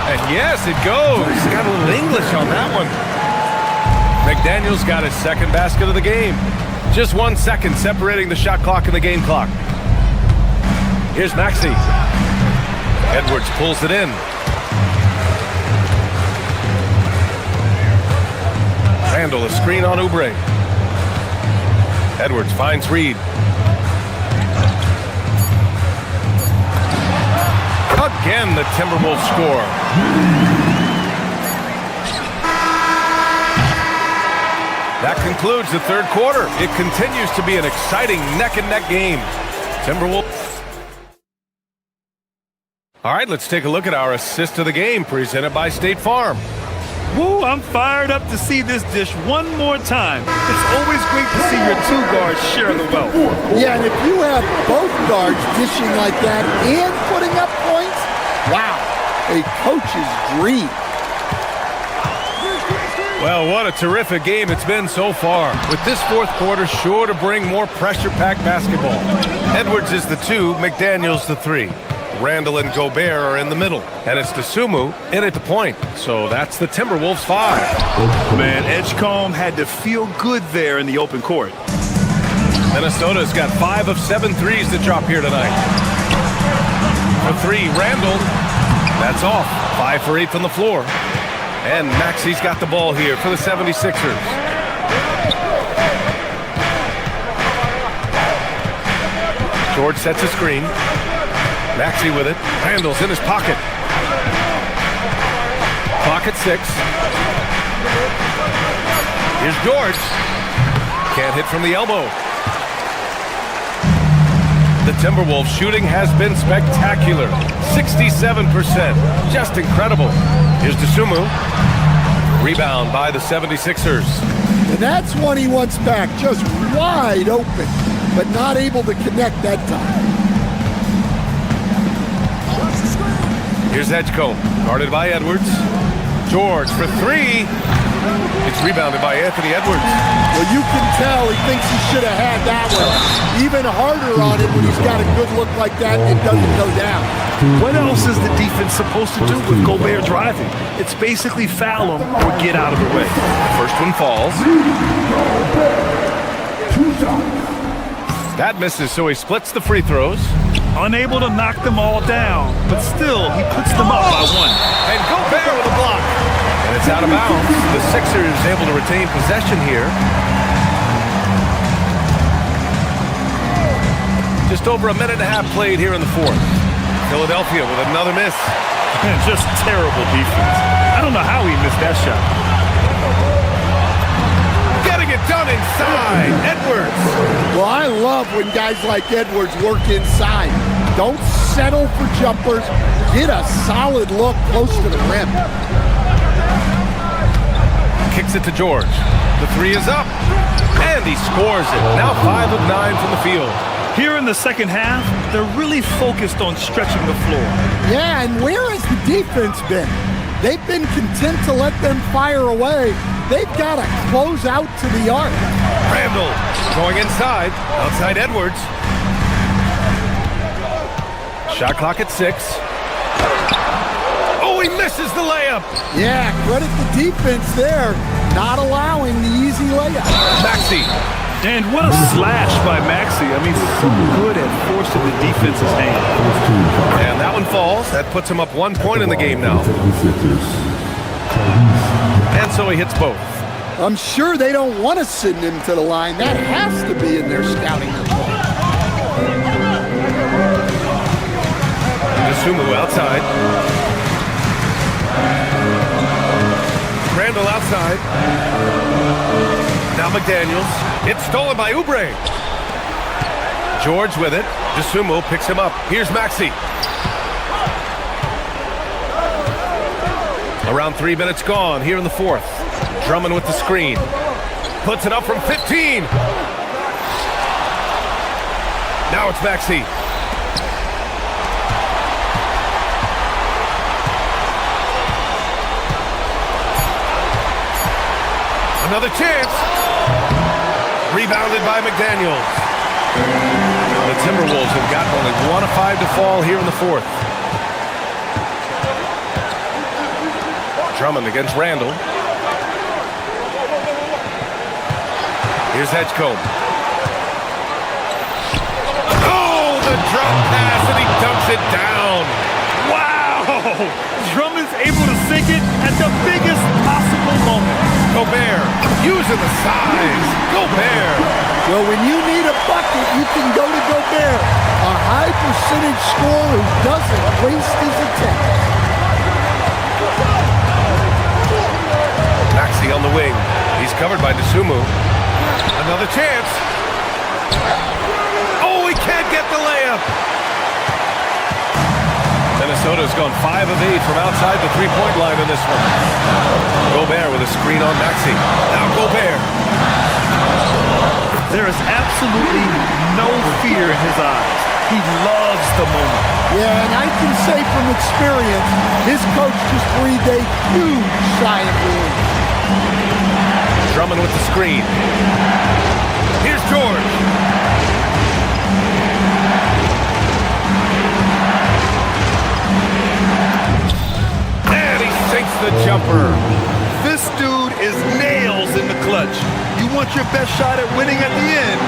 [SPEAKER 9] And yes, it goes. Got a little English on that one. McDaniels got his second basket of the game. Just 1 second separating the shot clock and the game clock. Here's Maxey. Edwards pulls it in. Randall, a screen on Oubre. Edwards finds Reed. Again, the Timberwolves score. That concludes the third quarter. It continues to be an exciting neck-and-neck game. Timberwolves. All right, let's take a look at our assist of the game presented by State Farm.
[SPEAKER 12] Woo, I'm fired up to see this dish one more time. It's always great to see your 2 guards share the wealth.
[SPEAKER 14] Yeah, and if you have both guards dishing like that and putting up points, wow, a coach's dream.
[SPEAKER 9] Well, what a terrific game it's been so far. With this fourth quarter sure to bring more pressure-packed basketball. Edwards is the 2, McDaniels the 3. Randall and Gobert are in the middle. And it's Dosunmu in at the point. So that's the Timberwolves 5.
[SPEAKER 12] Man, Edgecombe had to feel good there in the open court.
[SPEAKER 9] Minnesota's got 5 of 7 threes to drop here tonight. For 3, Randall. That's off. 5 for 8 from the floor. And Maxey's got the ball here for the 76ers. George sets a screen. Maxey with it. Randall's in his pocket. Clock at 6. Here's George. Can't hit from the elbow. The Timberwolves shooting has been spectacular. 67%. Just incredible. Here's Dosunmu. Rebound by the 76ers.
[SPEAKER 14] And that's one he wants back. Just wide open, but not able to connect that time.
[SPEAKER 9] Here's Edgecombe, guarded by Edwards. George for 3. It's rebounded by Anthony Edwards.
[SPEAKER 14] Well, you can tell he thinks he should have had that one. Even harder on it when he's got a good look like that and it doesn't go down.
[SPEAKER 12] What else is the defense supposed to do with Gobert driving? It's basically foul him or get out of the way.
[SPEAKER 9] First one falls. That misses, so he splits the free throws.
[SPEAKER 12] Unable to knock them all down, but still, he puts them up by 1.
[SPEAKER 9] And Gobert with a block. And it's out of bounds. The Sixers able to retain possession here. Just over a minute and a half played here in the fourth. Philadelphia with another miss.
[SPEAKER 12] Just terrible defense. I don't know how he missed that shot.
[SPEAKER 9] Getting it done inside. Edwards.
[SPEAKER 14] Well, I love when guys like Edwards work inside. Don't settle for jumpers. Get a solid look close to the rim.
[SPEAKER 9] Kicks it to George. The three is up, and he scores it. Now 5 of 9 from the field.
[SPEAKER 12] Here in the second half, they're really focused on stretching the floor.
[SPEAKER 14] Yeah, and where has the defense been? They've been content to let them fire away. They've got to close out to the arc.
[SPEAKER 9] Randall going inside, outside Edwards. Shot clock at 6. Oh, he misses the layup.
[SPEAKER 14] Yeah, credit the defense there, not allowing the easy layup.
[SPEAKER 9] Maxey.
[SPEAKER 12] And what a slash by Maxey. I mean, so good at forcing the defense's hand.
[SPEAKER 9] And that one falls. That puts him up 1 point in the game now. And so he hits both.
[SPEAKER 14] I'm sure they don't want to send him to the line. That has to be in their scouting report.
[SPEAKER 9] Sumu outside. Randall outside. Now McDaniels. It's stolen by Oubre. George with it. DeSumo picks him up. Here's Maxey. Around 3 minutes gone here in the fourth. Drummond with the screen. Puts it up from 15. Now it's Maxey. Another chance. Rebounded by McDaniels. The Timberwolves have got only 1 of 5 to fall here in the fourth. Drummond against Randall. Here's Edgecombe. Oh, the drop pass, and he dumps it down.
[SPEAKER 12] Wow! Drummond's able to sink it at the biggest possible moment.
[SPEAKER 9] Gobert, using the size. Gobert.
[SPEAKER 14] Well, when you need a bucket, you can go to Gobert. A high percentage scorer who doesn't waste his attempt.
[SPEAKER 9] Maxey on the wing. He's covered by DeSumo. Another chance. Oh, he can't get the layup. Minnesota's gone 5 of 8 from outside the three-point line in this one. Gobert with a screen on Maxey. Now Gobert.
[SPEAKER 12] There is absolutely no fear in his eyes. He loves the moment.
[SPEAKER 14] Yeah, and I can say from experience, his coach just breathed a huge sigh of relief.
[SPEAKER 9] Drummond with the screen. Here's George. And he sinks the jumper.
[SPEAKER 12] This dude is nails in the clutch. You want your best shot at winning at the end,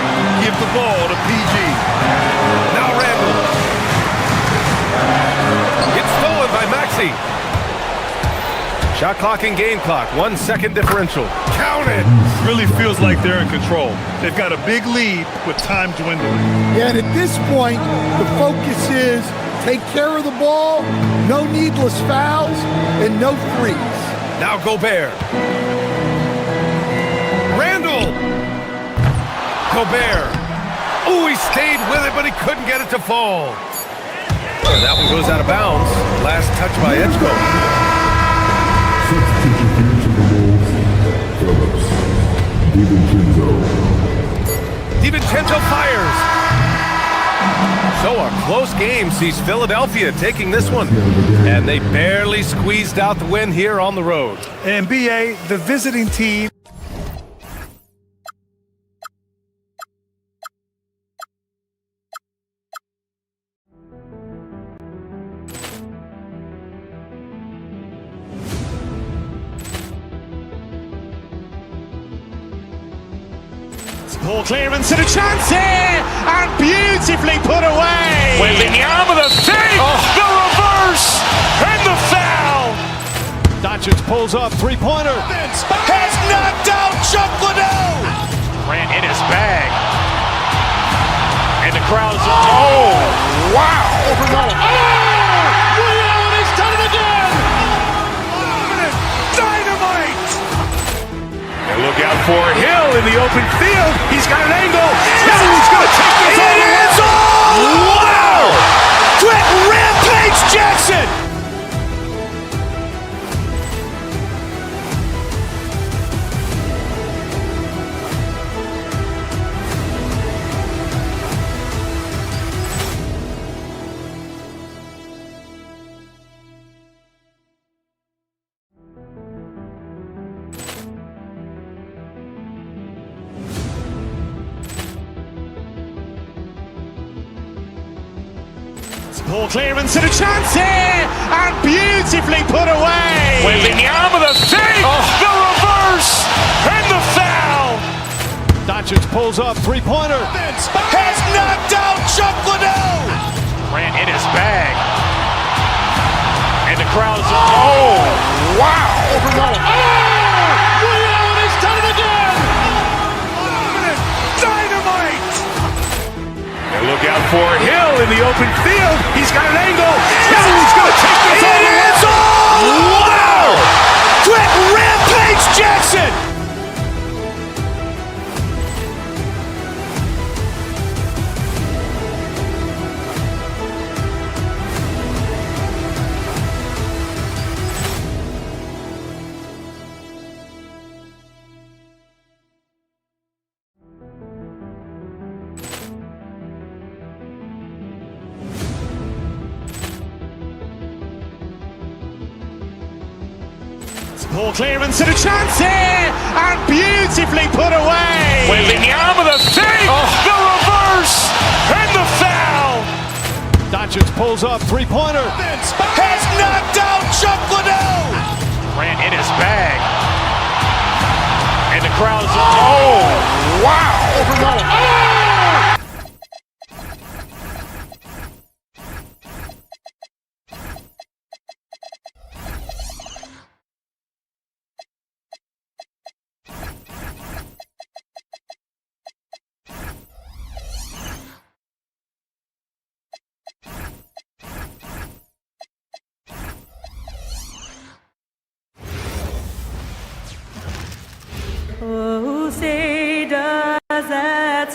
[SPEAKER 12] give the ball to PG.
[SPEAKER 9] Now Randall. It's stolen by Maxey. Shot clock and game clock, 1 second differential. Count it!
[SPEAKER 12] Really feels like they're in control. They've got a big lead with time dwindling.
[SPEAKER 14] Yeah, and at this point, the focus is take care of the ball, no needless fouls, and no threes.
[SPEAKER 9] Now Gobert. Randall! Gobert. Oh, he stayed with it, but he couldn't get it to fall. And that one goes out of bounds. Last touch by Edgecombe.
[SPEAKER 8] Substitution for the Wolves, Phillips,
[SPEAKER 9] DiVincenzo fires. So a close game sees Philadelphia taking this one. And they barely squeezed out the win here on the road.
[SPEAKER 12] And BA, the visiting team.
[SPEAKER 1] Ball clearance and a chance here, and beautifully put away.
[SPEAKER 2] Wembanyama the fake, the reverse, and the foul.
[SPEAKER 1] Doncic pulls up, three-pointer.
[SPEAKER 2] Has knocked out Chuck Liddell. Ran in his bag. And the crowd's, oh, wow. He's done it again. Dynamite. And look out for Hill in the open field. He's got an angle. He's going to take this all the way. Wow! Quick Rampage Jackson.
[SPEAKER 1] Poor clearance and a chance here, and beautifully put away.
[SPEAKER 2] Wembanyama the save, the reverse, and the foul.
[SPEAKER 3] Doncic pulls up, three-pointer.
[SPEAKER 2] Has knocked out Chuck Liddell. Ran in his bag. And the crowd is, oh, wow.
[SPEAKER 3] Ray Allen has done it again!
[SPEAKER 2] Dynamite. And look out for Hill in the open field. He's got an angle. He's going to take this all the way. It's all! Wow! Quick Rampage Jackson.
[SPEAKER 1] Poor clearance and a chance here, and beautifully put away.
[SPEAKER 2] Wembanyama the save, the reverse, and the foul.
[SPEAKER 3] Doncic pulls up, three-pointer.
[SPEAKER 2] Has knocked out Chuck Liddell. Ran in his bag. And the crowd is, oh, wow.
[SPEAKER 15] Oh, say does that.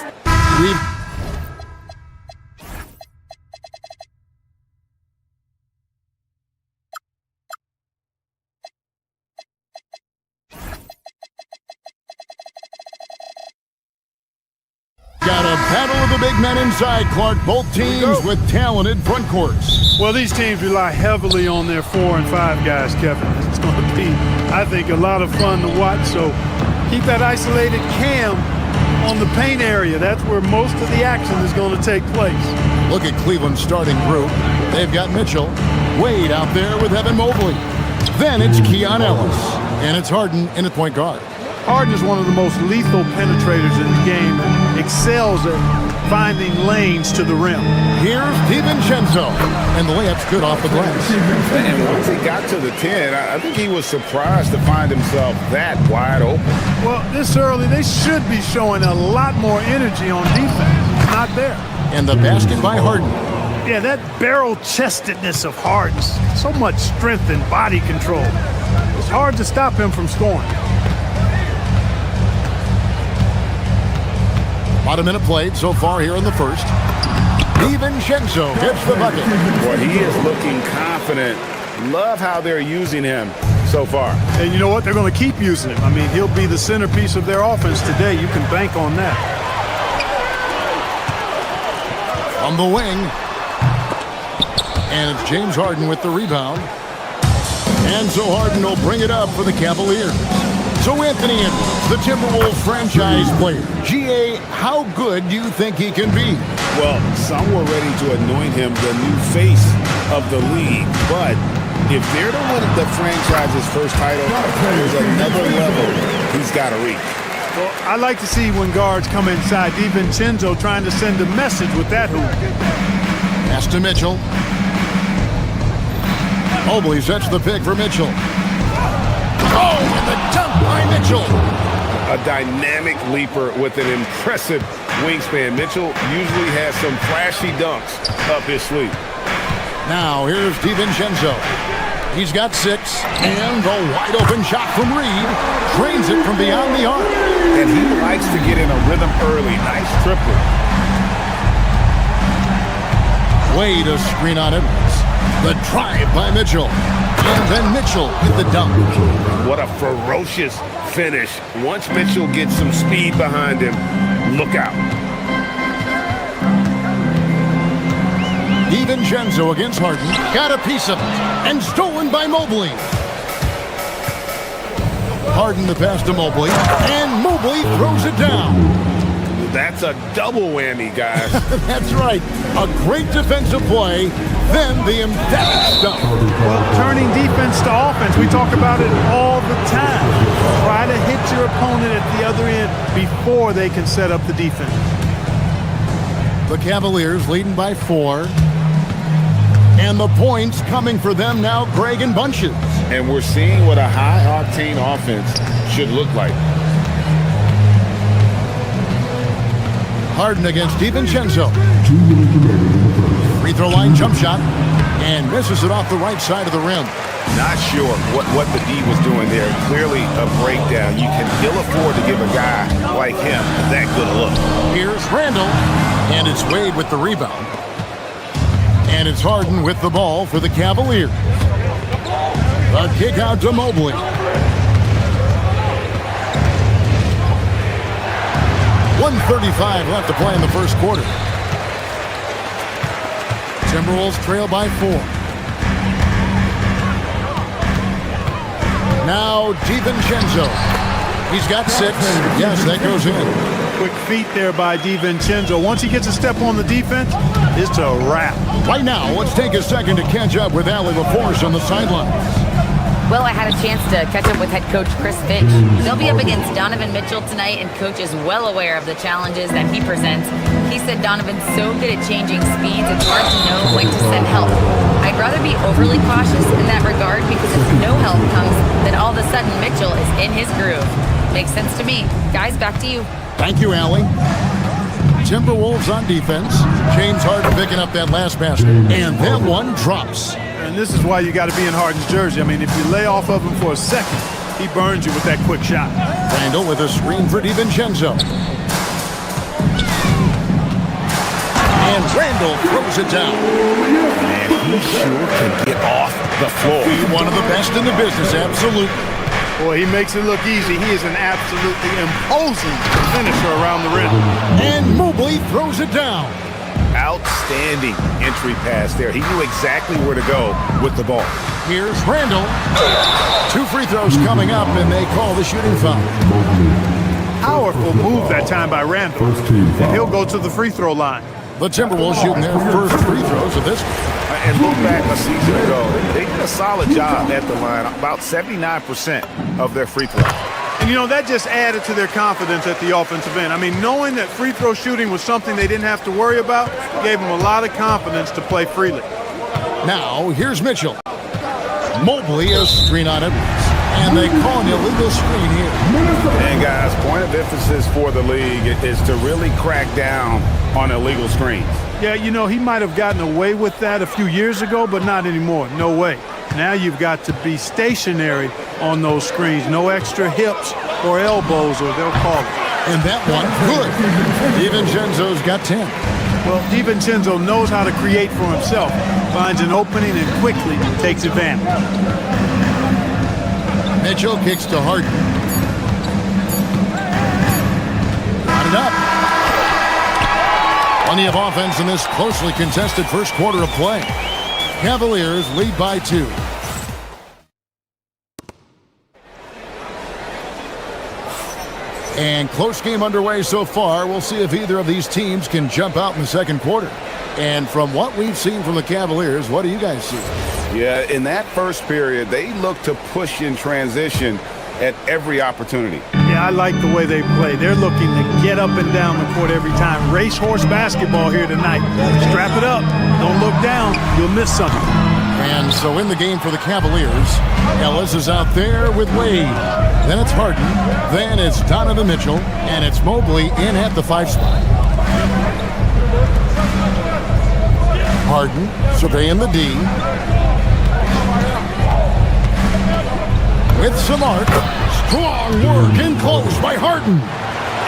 [SPEAKER 4] Got a battle of the big men inside, Clark. Both teams with talented front courts.
[SPEAKER 6] Well, these teams rely heavily on their 4 and 5 guys, Kevin. It's going to be, I think, a lot of fun to watch. So keep that isolated cam on the paint area. That's where most of the action is going to take place.
[SPEAKER 4] Look at Cleveland's starting group. They've got Mitchell, Wade out there with Evan Mobley. Then it's Keon Ellis, and it's Harden in at point guard.
[SPEAKER 6] Harden is one of the most lethal penetrators in the game and excels at finding lanes to the rim.
[SPEAKER 4] Here's DiVincenzo, and the layup's good off the glass.
[SPEAKER 5] And once he got to the 10, I think he was surprised to find himself that wide open.
[SPEAKER 6] Well, this early, they should be showing a lot more energy on defense. It's not there.
[SPEAKER 4] And the basket by Harden.
[SPEAKER 6] Yeah, that barrel-chestedness of Harden, so much strength and body control. It's hard to stop him from scoring.
[SPEAKER 4] About a minute played so far here in the first. DiVincenzo hits the bucket.
[SPEAKER 5] Boy, he is looking confident. Love how they're using him so far.
[SPEAKER 6] And you know what? They're going to keep using him. I mean, he'll be the centerpiece of their offense today. You can bank on that.
[SPEAKER 4] On the wing. And it's James Harden with the rebound. And so Harden will bring it up for the Cavaliers. So Anthony Edwards, the Timberwolves franchise player. GA, how good do you think he can be?
[SPEAKER 5] Well, some were ready to anoint him the new face of the league. But if they're to win the franchise's first title, there's another level he's got to reach.
[SPEAKER 6] Well, I like to see when guards come inside. DiVincenzo trying to send a message with that hoop.
[SPEAKER 4] Pass to Mitchell. Mobley sets the pick for Mitchell. Oh, and the dunk by Mitchell.
[SPEAKER 5] A dynamic leaper with an impressive wingspan. Mitchell usually has some flashy dunks up his sleeve.
[SPEAKER 4] Now here's DiVincenzo. He's got 6, and the wide open shot from Reed. Drains it from beyond the arc.
[SPEAKER 5] And he likes to get in a rhythm early. Nice triplet.
[SPEAKER 4] Wade a screen on Edwards. The drive by Mitchell. And then Mitchell with the dunk.
[SPEAKER 5] What a ferocious finish. Once Mitchell gets some speed behind him, look out.
[SPEAKER 4] DiVincenzo against Harden. Got a piece of it. And stolen by Mobley. Harden the pass to Mobley. And Mobley throws it down.
[SPEAKER 5] that's a double whammy, guys.
[SPEAKER 4] That's right. A great defensive play, then the emphatic stuff.
[SPEAKER 6] Well, turning defense to offense, we talk about it all the time. Try to hit your opponent at the other end before they can set up the defense.
[SPEAKER 4] The Cavaliers leading by 4. And the points coming for them now, Greg, in bunches.
[SPEAKER 5] And we're seeing what a high-octane offense should look like.
[SPEAKER 4] Harden against DiVincenzo. Free throw line jump shot. And misses it off the right side of the rim.
[SPEAKER 5] Not sure what the D was doing there. Clearly a breakdown. You can ill afford to give a guy like him that good a look.
[SPEAKER 4] Here's Randall. And it's Wade with the rebound. And it's Harden with the ball for the Cavaliers. A kick out to Mobley. .135 left to play in the first quarter. Timberwolves trail by 4. Now DiVincenzo. He's got 6. Yes, that goes in.
[SPEAKER 6] Quick feet there by DiVincenzo. Once he gets a step on the defense, it's a wrap.
[SPEAKER 4] Right now, let's take a second to catch up with Allie LaForce on the sidelines.
[SPEAKER 11] Well, I had a chance to catch up with head coach Chris Finch. They'll be up against Donovan Mitchell tonight, and coach is well aware of the challenges that he presents. He said Donovan's so good at changing speeds, it's hard to know when to send help. I'd rather be overly cautious in that regard, because if no help comes, then all of a sudden Mitchell is in his groove. Makes sense to me. Guys, back to you.
[SPEAKER 4] Thank you, Allie. Timberwolves on defense. James Harden picking up that last basket. And that one drops.
[SPEAKER 6] And this is why you got to be in Harden's jersey. I mean, if you lay off of him for a second, he burns you with that quick shot.
[SPEAKER 4] Randall with a screen for DiVincenzo. And Randall throws it down.
[SPEAKER 5] Man, he sure can get off the floor.
[SPEAKER 4] One of the best in the business, absolutely.
[SPEAKER 6] Boy, he makes it look easy. He is an absolutely imposing finisher around the rim.
[SPEAKER 4] And Mobley throws it down.
[SPEAKER 5] Outstanding entry pass there. He knew exactly where to go with the ball.
[SPEAKER 4] Here's Randall. 2 free throws coming up, and they call the shooting foul.
[SPEAKER 6] Powerful move that time by Randall. And he'll go to the free throw line.
[SPEAKER 4] The Timberwolves shooting their first free throws of this one.
[SPEAKER 5] And look back a season ago, they did a solid job at the line, about 79% of their free throws.
[SPEAKER 6] And, you know, that just added to their confidence at the offensive end. I mean, knowing that free throw shooting was something they didn't have to worry about gave them a lot of confidence to play freely.
[SPEAKER 4] Now, here's Mitchell. Mobley, a screen on it. And they call an illegal screen here.
[SPEAKER 5] And, guys, point of emphasis for the league is to really crack down on illegal screens.
[SPEAKER 6] Yeah, you know, he might have gotten away with that a few years ago, but not anymore. No way. Now you've got to be stationary on those screens. No extra hips or elbows, or they'll call it.
[SPEAKER 4] And that one, good. DiVincenzo's got 10.
[SPEAKER 6] Well, DiVincenzo knows how to create for himself. Finds an opening and quickly takes advantage.
[SPEAKER 4] Mitchell kicks to Harden. Got it up. Plenty of offense in this closely contested first quarter of play. Cavaliers lead by 2. And close game underway so far. We'll see if either of these teams can jump out in the second quarter. And from what we've seen from the Cavaliers, what do you guys see?
[SPEAKER 5] Yeah, in that first period, they look to push in transition at every opportunity.
[SPEAKER 6] Yeah, I like the way they play. They're looking to get up and down the court every time. Racehorse basketball here tonight. Strap it up. Don't look down. You'll miss something.
[SPEAKER 4] And so in the game for the Cavaliers, Ellis is out there with Wade. Then it's Harden. Then it's Donovan Mitchell. And it's Mobley in at the 5 spot. Harden surveying the D. With some arc. Strong work in close by Harden.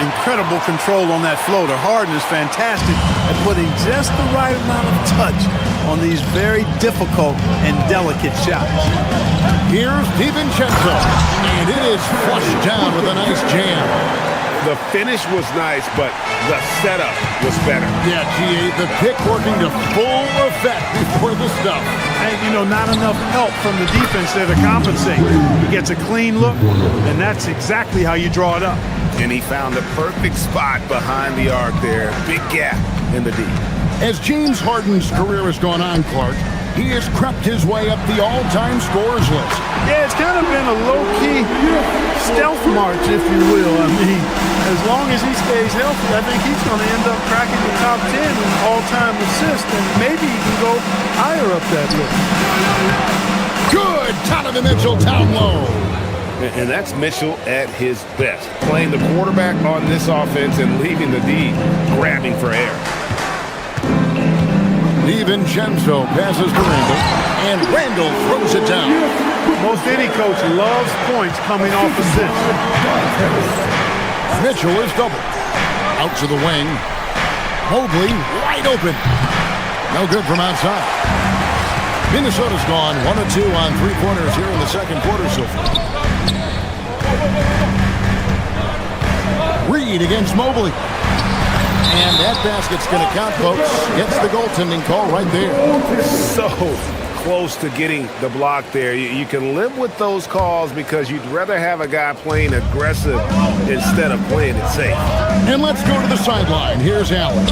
[SPEAKER 6] Incredible control on that floater. Harden is fantastic at putting just the right amount of touch on these very difficult and delicate shots.
[SPEAKER 4] Here's DiVincenzo. And it is flushed down with a nice jam.
[SPEAKER 5] The finish was nice, but the setup was better.
[SPEAKER 4] Yeah, G.A., the pick working to full effect before the stuff.
[SPEAKER 6] And, you know, not enough help from the defense there to compensate. He gets a clean look, and that's exactly how you draw it up.
[SPEAKER 5] And he found the perfect spot behind the arc there. Big gap in the D.
[SPEAKER 4] As James Harden's career has gone on, Clark, he has crept his way up the all-time scorers list.
[SPEAKER 6] Yeah, it's kind of been a low-key stealth march, if you will. I mean, as long as he stays healthy, I think he's going to end up cracking the top 10 in all-time assists, and maybe he can go higher up that list.
[SPEAKER 4] Good! Donovan Mitchell down low.
[SPEAKER 2] And that's Mitchell at his best, playing the quarterback on this offense and leaving the D grabbing for air.
[SPEAKER 4] DiVincenzo passes to Randall, and Randall throws it down.
[SPEAKER 6] Most any coach loves points coming off assists.
[SPEAKER 4] Mitchell is doubled. Out to the wing. Mobley wide open. No good from outside. Minnesota's gone 1 of 2 on three-pointers here in the second quarter so far. Reed against Mobley. And that basket's going to count, folks. Gets the goaltending call right there.
[SPEAKER 2] So close to getting the block there. You can live with those calls because you'd rather have a guy playing aggressive instead of playing it safe.
[SPEAKER 4] And let's go to the sideline. Here's Allen.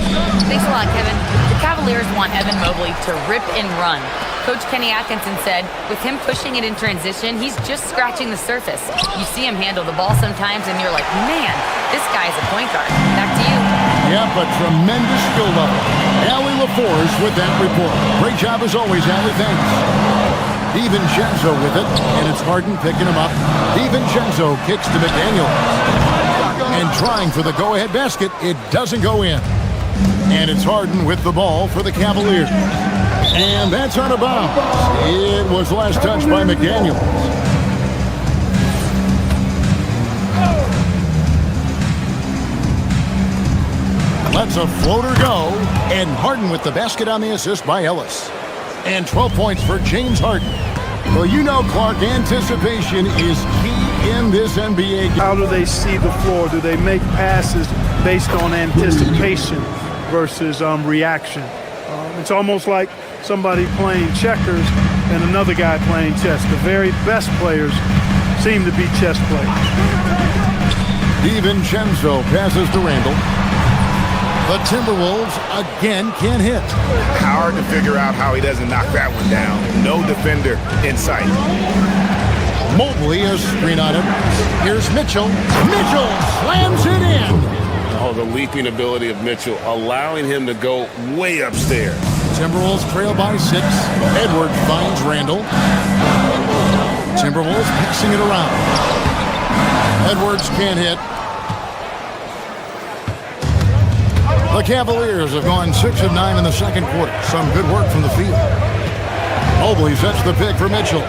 [SPEAKER 11] Thanks a lot, Kevin. The Cavaliers want Evan Mobley to rip and run. Coach Kenny Atkinson said, with him pushing it in transition, he's just scratching the surface. You see him handle the ball sometimes, and you're like, man, this guy's a point guard. Back to you.
[SPEAKER 4] Yeah, but tremendous skill level. Allie LaForce with that report. Great job as always, Allie. Thanks. DiVincenzo with it, and it's Harden picking him up. DiVincenzo kicks to McDaniel. And trying for the go-ahead basket, it doesn't go in. And it's Harden with the ball for the Cavaliers. And that's out of bounds. It was last touched by McDaniel. Lets a floater go. And Harden with the basket on the assist by Ellis. And 12 points for James Harden. Well, you know, Clark, anticipation is key in this NBA game.
[SPEAKER 6] How do they see the floor? Do they make passes based on anticipation versus reaction? It's almost like somebody playing checkers and another guy playing chess. The very best players seem to be chess players.
[SPEAKER 4] DiVincenzo passes to Randall. The Timberwolves again can't hit.
[SPEAKER 5] Hard to figure out how he doesn't knock that one down. No defender in sight.
[SPEAKER 4] Mobley is screen on him. Here's Mitchell. Mitchell slams it in.
[SPEAKER 5] Oh, the leaping ability of Mitchell, allowing him to go way upstairs.
[SPEAKER 4] Timberwolves trail by 6. Edwards finds Randall. Timberwolves passing it around. Edwards can't hit. The Cavaliers have gone 6 of 9 in the second quarter. Some good work from the field. Mobley sets the pick for Mitchell.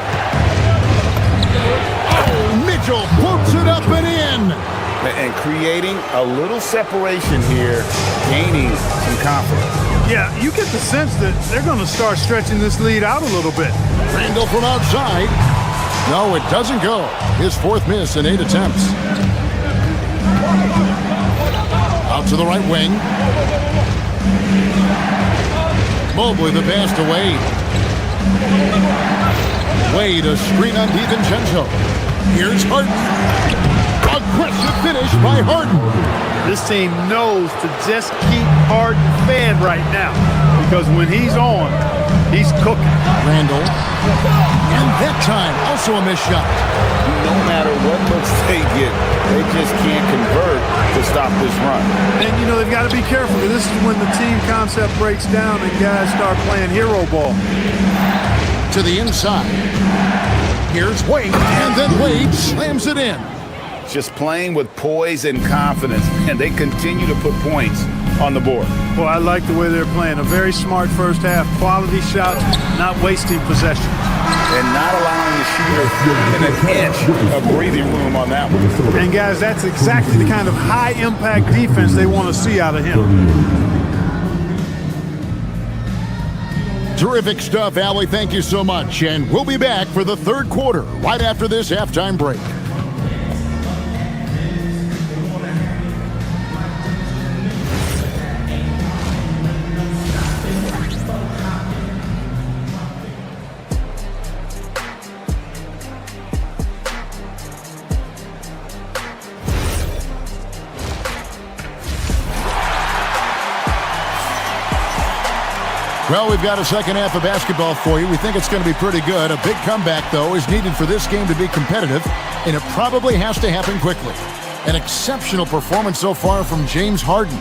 [SPEAKER 4] Oh, Mitchell puts it up and in.
[SPEAKER 5] And creating a little separation here, gaining some confidence.
[SPEAKER 6] Yeah, you get the sense that they're going to start stretching this lead out a little bit.
[SPEAKER 4] Randall from outside. No, it doesn't go. His 4th miss in 8 attempts. Out to the right wing. Mobley the pass to Wade. Wade a screen on DiVincenzo. Here's Harden. Aggressive finish by Harden.
[SPEAKER 6] This team knows to just keep Harden fanned right now because when he's on, he's cooking.
[SPEAKER 4] Randall. And that time, also a missed shot.
[SPEAKER 5] No matter what looks they get, they just can't convert to stop this run.
[SPEAKER 6] And, you know, they've got to be careful. This is when the team concept breaks down and guys start playing hero ball.
[SPEAKER 4] To the inside. Here's Wade. And then Wade slams it in.
[SPEAKER 5] Just playing with poise and confidence, and they continue to put points on the board.
[SPEAKER 6] Well, I like the way they're playing. A very smart first half. Quality shots, not wasting possession.
[SPEAKER 5] And not allowing the shooter in an inch of breathing room on that one.
[SPEAKER 6] And, guys, that's exactly the kind of high-impact defense they want to see out of him.
[SPEAKER 4] Terrific stuff, Allie. Thank you so much. And we'll be back for the third quarter right after this halftime break. Well, we've got a second half of basketball for you. We think it's going to be pretty good. A big comeback, though, is needed for this game to be competitive, and it probably has to happen quickly. An exceptional performance so far from James Harden.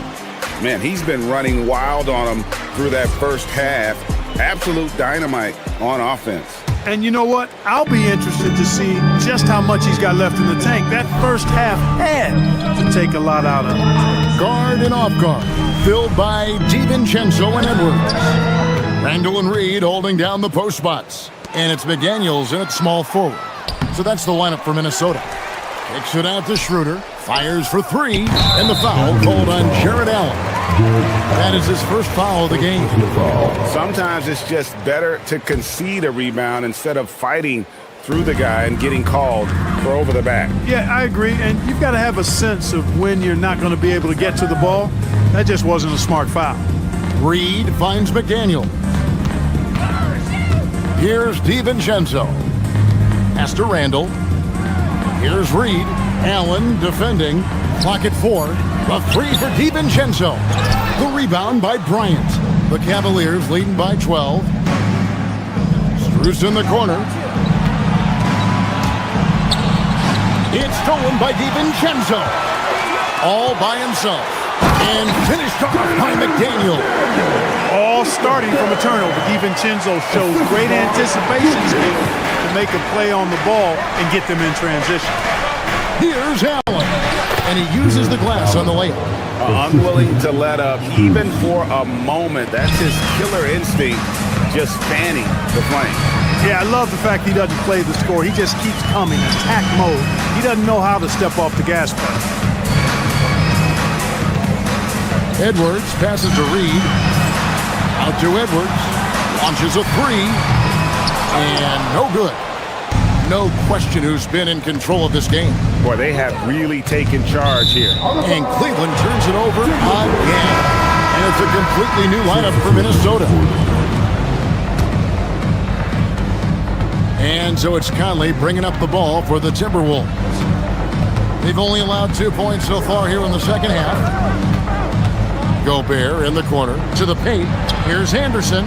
[SPEAKER 5] Man, he's been running wild on him through that first half. Absolute dynamite on offense.
[SPEAKER 6] And you know what? I'll be interested to see just how much he's got left in the tank. That first half had to take a lot out of him.
[SPEAKER 4] Guard and off guard, filled by DiVincenzo and Edwards. Randall and Reed holding down the post spots. And it's McDaniels in at small forward. So that's the lineup for Minnesota. Kicks it out to Schroeder, fires for three, and the foul called on Jared Allen. That is his first foul of the game.
[SPEAKER 5] Sometimes it's just better to concede a rebound instead of fighting through the guy and getting called for over the back.
[SPEAKER 6] Yeah, I agree. And you've got to have a sense of when you're not going to be able to get to the ball. That just wasn't a smart foul.
[SPEAKER 4] Reed finds McDaniel. Here's DiVincenzo. Pass to Randall. Here's Reed. Allen defending. Clock at 4. A three for DiVincenzo. The rebound by Bryant. The Cavaliers leading by 12. Strus in the corner. It's stolen by DiVincenzo. All by himself. And finished off by McDaniel.
[SPEAKER 6] All starting from a turnover. DiVincenzo shows great anticipation skills to make a play on the ball and get them in transition.
[SPEAKER 4] Here's Allen. And he uses the glass on the layup.
[SPEAKER 5] Unwilling to let up even for a moment. That's his killer instinct, just fanning the flame.
[SPEAKER 6] Yeah, I love the fact he doesn't play the score. He just keeps coming, attack mode. He doesn't know how to step off the gas pedal.
[SPEAKER 4] Edwards passes to Reed. Out to Edwards. Launches a three. And no good. No question who's been in control of this game.
[SPEAKER 5] Boy, they have really taken charge here.
[SPEAKER 4] And Cleveland turns it over again. And it's a completely new lineup for Minnesota. And so it's Conley bringing up the ball for the Timberwolves. They've only allowed 2 points so far here in the second half. Gobert in the corner to the paint. Here's Anderson.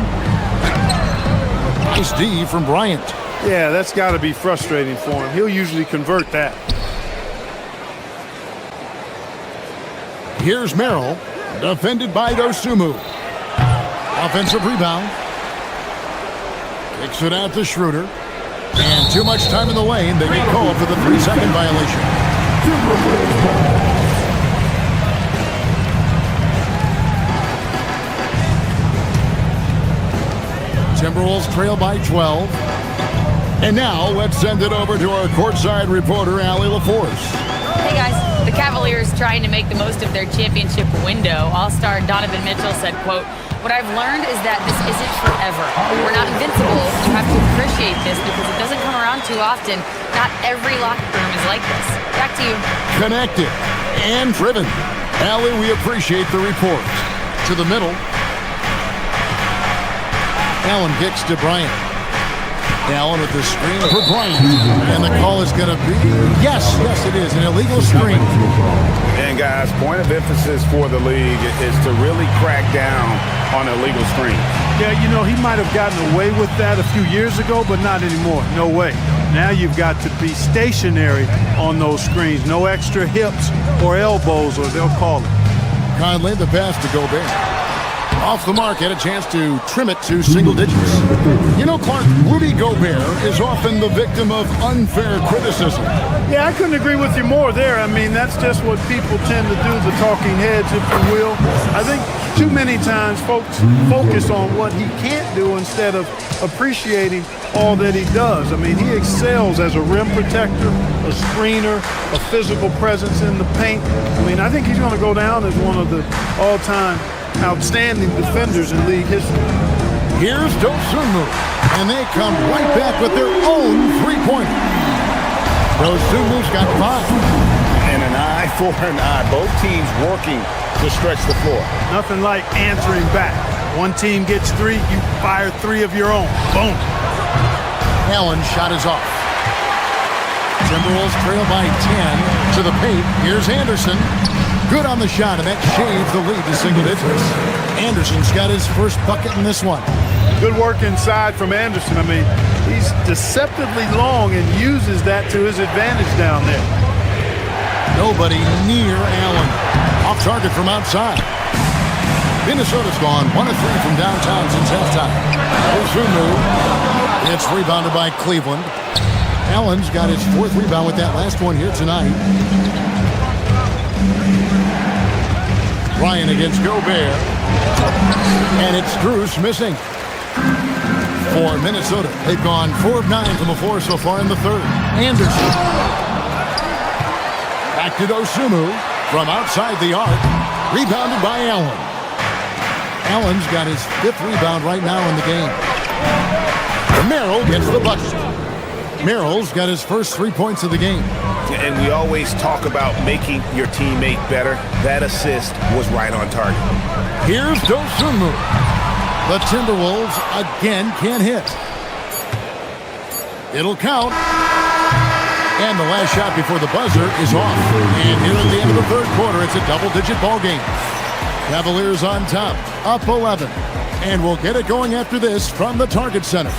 [SPEAKER 4] Nice D from Bryant.
[SPEAKER 6] Yeah, that's got to be frustrating for him. He'll usually convert that.
[SPEAKER 4] Here's Merrill, defended by Dosunmu. Offensive rebound. Kicks it out to Schroeder. And too much time in the lane. They get called for the 3-second violation. Timberwolves trail by 12. And now let's send it over to our courtside reporter, Allie LaForce.
[SPEAKER 11] Hey guys, the Cavaliers trying to make the most of their championship window. All-star Donovan Mitchell said, quote, "What I've learned is that this isn't forever. We're not invincible. You have to appreciate this because it doesn't come around too often. Not every locker room is like this." Back to you.
[SPEAKER 4] Connected and driven. Allie, we appreciate the report. To the middle. Allen kicks to Bryant. Allen with the screen for Bryant. And the call is going to be, yes, it is, an illegal screen.
[SPEAKER 5] And guys, point of emphasis for the league is to really crack down on illegal screens.
[SPEAKER 6] Yeah, you know, he might have gotten away with that a few years ago, but not anymore. No way. Now you've got to be stationary on those screens. No extra hips or elbows, or they'll call it.
[SPEAKER 4] Conley, the pass to Gobert. Off the mark, had a chance to trim it to single digits. You know, Clark, Rudy Gobert is often the victim of unfair criticism.
[SPEAKER 6] Yeah, I couldn't agree with you more there. I mean, that's just what people tend to do, the talking heads, if you will. I think too many times folks focus on what he can't do instead of appreciating all that he does. I mean, he excels as a rim protector, a screener, a physical presence in the paint. I mean, I think he's going to go down as one of the all-time outstanding defenders in league history.
[SPEAKER 4] Here's Dosunmu, and they come right back with their own three-pointer. Dosunmu's got 5.
[SPEAKER 5] And an eye for an eye. Both teams working to stretch the floor.
[SPEAKER 6] Nothing like answering back. One team gets 3, you fire 3 of your own. Boom.
[SPEAKER 4] Allen's shot is off. Timberwolves trail by 10 to the paint. Here's Anderson. Good on the shot, and that shaves the lead to single digits. Anderson's got his first bucket in this one.
[SPEAKER 6] Good work inside from Anderson. I mean, he's deceptively long and uses that to his advantage down there.
[SPEAKER 4] Nobody near Allen. Off target from outside. Minnesota's gone 1 of 3 from downtown since halftime. Osumu. It's rebounded by Cleveland. Allen's got his 4th rebound with that last one here tonight. Ryan against Gobert. And it's Strus missing. For Minnesota, they've gone 4 of 9 from the floor so far in the third. Anderson. Back to Osumu from outside the arc. Rebounded by Allen. Allen's got his 5th rebound right now in the game. Merrill gets the bucket. Merrill's got his first 3 points of the game.
[SPEAKER 2] And we always talk about making your teammate better. That assist was right on target.
[SPEAKER 4] Here's Osumu. The Timberwolves again can't hit. It'll count. And the last shot before the buzzer is off. And here at the end of the third quarter, it's a double-digit ball game. Cavaliers on top, up 11. And we'll get it going after this from the Target Center.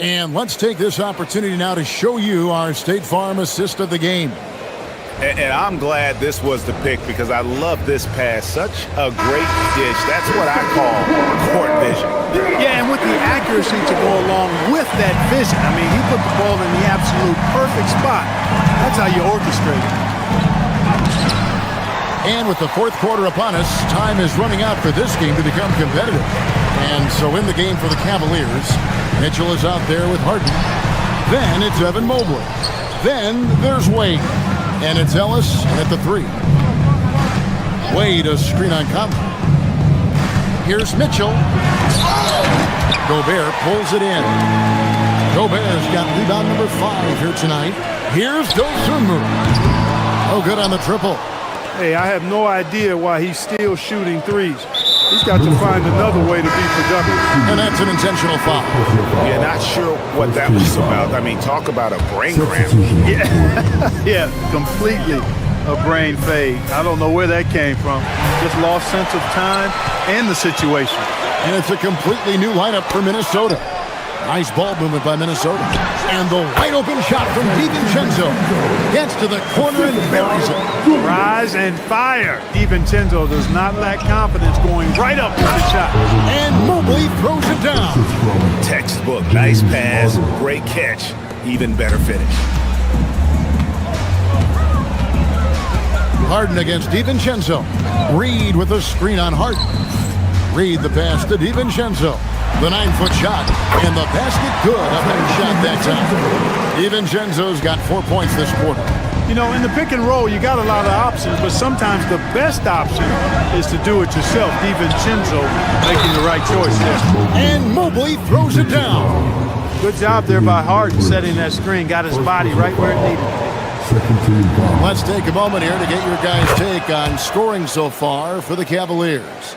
[SPEAKER 4] And let's take this opportunity now to show you our State Farm assist of the game.
[SPEAKER 2] And I'm glad this was the pick because I love this pass. Such a great dish. That's what I call court vision.
[SPEAKER 6] Yeah, and with the accuracy to go along with that vision. I mean, he put the ball in the absolute perfect spot. That's how you orchestrate it.
[SPEAKER 4] And with the fourth quarter upon us, time is running out for this game to become competitive. And so in the game for the Cavaliers, Mitchell is out there with Harden. Then it's Evan Mobley. Then there's Wade. And it's Ellis at the 3. Wade a screen on Conley. Here's Mitchell. Gobert pulls it in. Gobert's got rebound number 5 here tonight. Here's Osumu. Oh, good on the triple.
[SPEAKER 6] Hey, I have no idea why he's still shooting threes. He's got to find another way to be productive.
[SPEAKER 4] And that's an intentional foul.
[SPEAKER 2] Yeah, not sure what that was about. I mean, talk about a brain cramp.
[SPEAKER 6] Yeah, yeah, completely a brain fade. I don't know where that came from. Just lost sense of time and the situation.
[SPEAKER 4] And it's a completely new lineup for Minnesota. Nice ball movement by Minnesota. And the wide open shot from DiVincenzo. Gets to the corner and buries it.
[SPEAKER 6] Rise and fire. DiVincenzo does not lack confidence going right up with the shot.
[SPEAKER 4] And Mobley throws it down.
[SPEAKER 2] Textbook. Nice pass. Great catch. Even better finish.
[SPEAKER 4] Harden against DiVincenzo. Reed with a screen on Harden. Reed the pass to DiVincenzo. The 9-foot shot, and the basket good. A better shot that time. DiVincenzo's got 4 points this quarter.
[SPEAKER 6] You know, in the pick and roll, you got a lot of options, but sometimes the best option is to do it yourself. DiVincenzo making the right choice there.
[SPEAKER 4] And Mobley throws it down.
[SPEAKER 6] Good job there by Harden setting that screen. Got his body right where it needed.
[SPEAKER 4] Let's take a moment here to get your guys' take on scoring so far for the Cavaliers.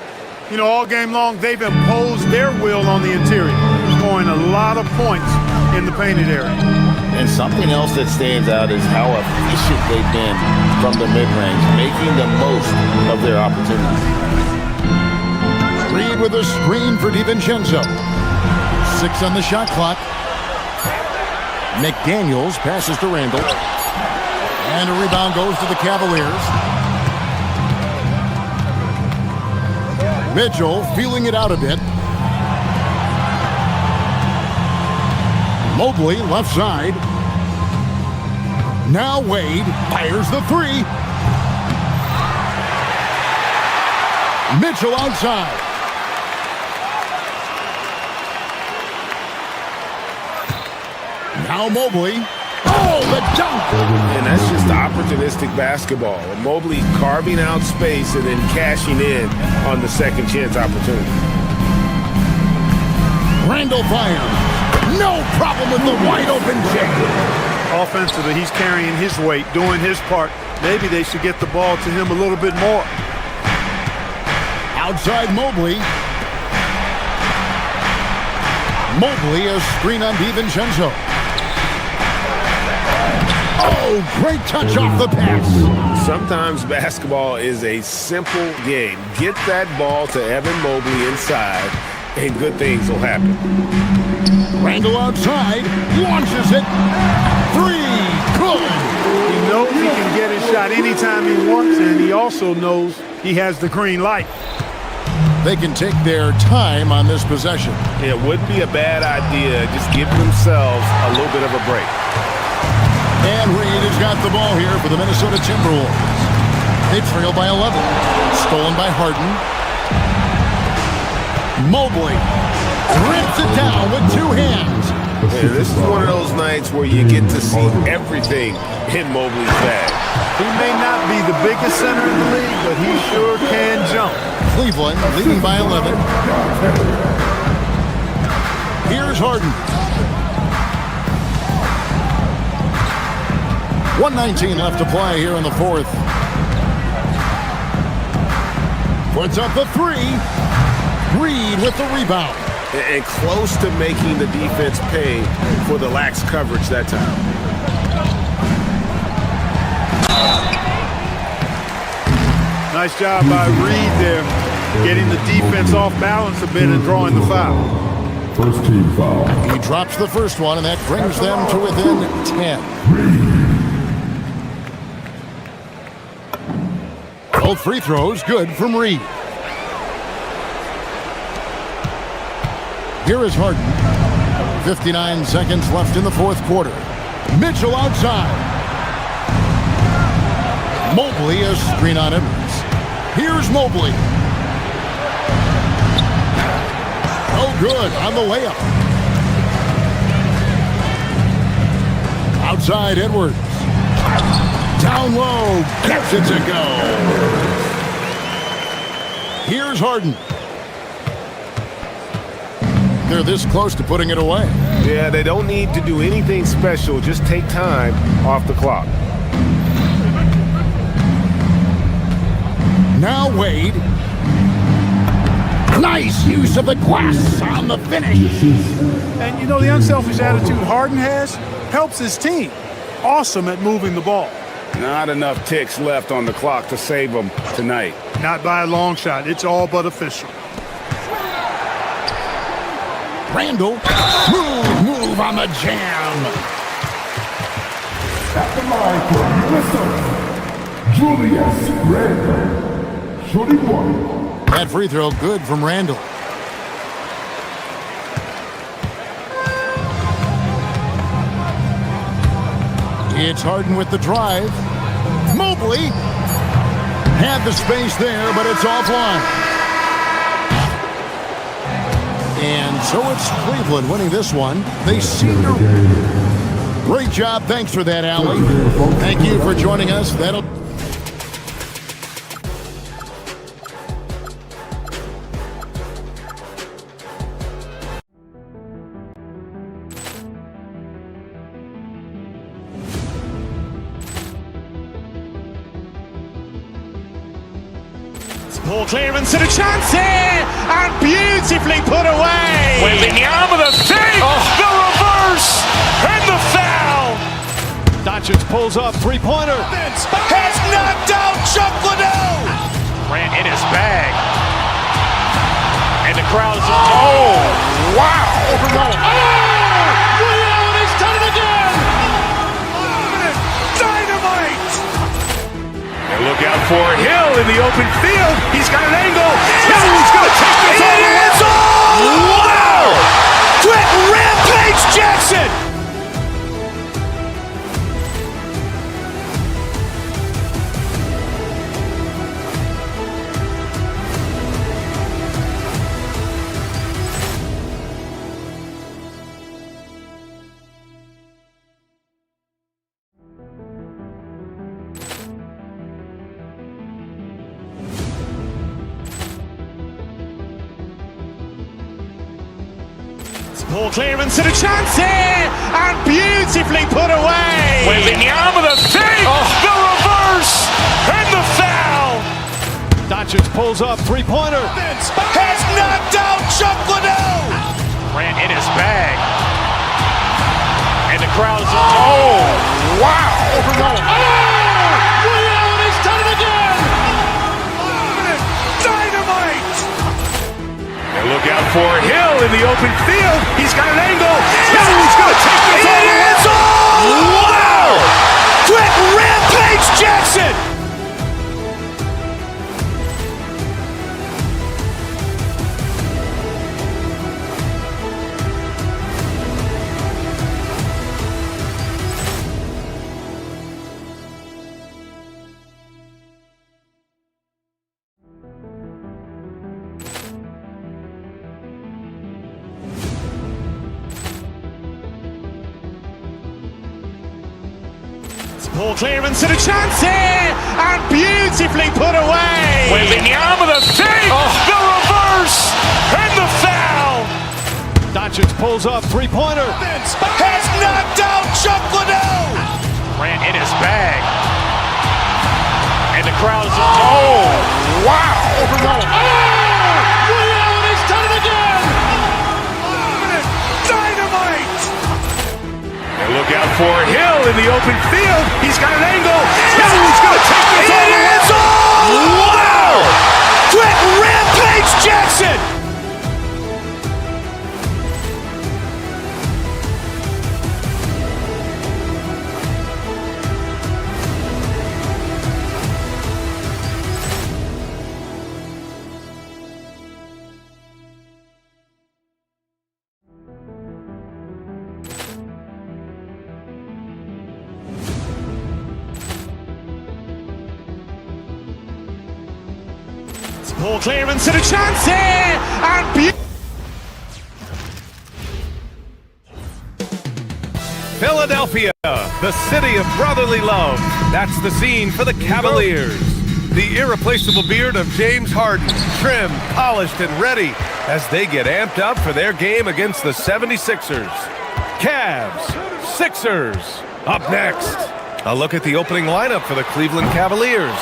[SPEAKER 6] You know, all game long, they've imposed their will on the interior, scoring a lot of points in the painted area.
[SPEAKER 5] And something else that stands out is how efficient they've been from the mid-range, making the most of their opportunities.
[SPEAKER 4] Reed with a screen for DiVincenzo. 6 on the shot clock. McDaniels passes to Randall. And a rebound goes to the Cavaliers. Mitchell feeling it out a bit. Mobley left side. Now Wade fires the 3. Mitchell outside. Now Mobley. Oh, the dunk!
[SPEAKER 2] And that's just opportunistic basketball. Mobley carving out space and then cashing in on the second chance opportunity.
[SPEAKER 4] Randall fires. No problem with the wide open jam.
[SPEAKER 6] Offensively, he's carrying his weight, doing his part. Maybe they should get the ball to him a little bit more.
[SPEAKER 4] Outside Mobley. Mobley, a screen on DiVincenzo. Oh, great touch off the pass.
[SPEAKER 5] Sometimes basketball is a simple game. Get that ball to Evan Mobley inside, and good things will happen.
[SPEAKER 4] Randall outside, launches it. Three, good.
[SPEAKER 6] He knows he can get his shot anytime he wants, and he also knows he has the green light.
[SPEAKER 4] They can take their time on this possession.
[SPEAKER 5] It wouldn't be a bad idea. Just give themselves a little bit of a break.
[SPEAKER 4] And Reed has got the ball here for the Minnesota Timberwolves. They trail by 11. Stolen by Harden. Mobley rips it down with two hands.
[SPEAKER 5] Yeah, this is one of those nights where you get to see everything in Mobley's bag.
[SPEAKER 6] He may not be the biggest center in the league, but he sure can jump.
[SPEAKER 4] Cleveland leading by 11. Here's Harden. 1:19 left to play here in the fourth. Puts up the three. Reed with the rebound.
[SPEAKER 5] And close to making the defense pay for the lax coverage that time.
[SPEAKER 6] Nice job by Reed there, getting the defense off balance a bit and drawing the foul.
[SPEAKER 8] First team foul.
[SPEAKER 4] He drops the first one, and that brings them to within 10. Both free throws good from Reed. Here is Harden. 59 seconds left in the fourth quarter. Mitchell outside. Mobley, a screen on Edwards. Here's Mobley. Oh, good on the layup. Outside Edwards. Down low. Gets it to go. Here's Harden. They're this close to putting it away.
[SPEAKER 5] Yeah, they don't need to do anything special. Just take time off the clock.
[SPEAKER 4] Now Wade. Nice use of the glass on the finish.
[SPEAKER 6] And you know, the unselfish attitude Harden has helps his team. Awesome at moving the ball.
[SPEAKER 5] Not enough ticks left on the clock to save them tonight.
[SPEAKER 6] Not by a long shot. It's all but official.
[SPEAKER 4] Randall, smooth move on the jam.
[SPEAKER 8] At the line for Minnesota, Julius Randle. Shooting one.
[SPEAKER 4] That free throw good from Randall. It's Harden with the drive. Mobley had the space there, but it's offline. And so it's Cleveland winning this one. They seem to... Great job. Thanks for that, Allie. Thank you for joining us. That'll...
[SPEAKER 1] Ball clearance and a chance here, and beautifully put away.
[SPEAKER 2] Wembanyama the fake, the reverse, and the foul.
[SPEAKER 1] Doncic pulls up, three-pointer.
[SPEAKER 2] Has knocked out Chuck Liddell. Ran in his bag. And the crowd is, oh, wow. Oh, Leon has done it again. Dynamite. And look out for Hill in the open field. He's got an angle. Hill's going to take this all the way. Wow. Quick rampage Jackson.
[SPEAKER 1] Ball clearance and a chance here, and beautifully put away.
[SPEAKER 2] Wembanyama the fake, the reverse, and the foul.
[SPEAKER 1] Doncic pulls up, three-pointer.
[SPEAKER 2] Has knocked out Chuck Liddell.
[SPEAKER 1] Grant in his bag. And the crowd is... Oh, wow!
[SPEAKER 2] Ray Allen has done it again! Dynamite! And look out for Hill in the open field. He's got an angle. Hill's going to take this all the way. Wow! Quick Rampage Jackson!
[SPEAKER 1] Ball clearance and a chance here, and beautifully put away.
[SPEAKER 2] With the arm of the fake, the reverse, and the foul.
[SPEAKER 1] Doncic pulls up, three-pointer.
[SPEAKER 2] Has knocked out Chuck Liddell.
[SPEAKER 1] Grant in his bag. And the crowd is... Oh, wow!
[SPEAKER 2] Ray Allen has done it again. Dynamite! And look out for Hill in the open field. He's got an angle. Hill's going to take this all the way. Wow! Quick Rampage Jackson!
[SPEAKER 1] Ball clearance and a chance here, and
[SPEAKER 9] Philadelphia, the city of brotherly love. That's the scene for the Cavaliers. The irreplaceable beard of James Harden, trim, polished, and ready as they get amped up for their game against the 76ers. Cavs, Sixers, up next. A look at the opening lineup for the Cleveland Cavaliers.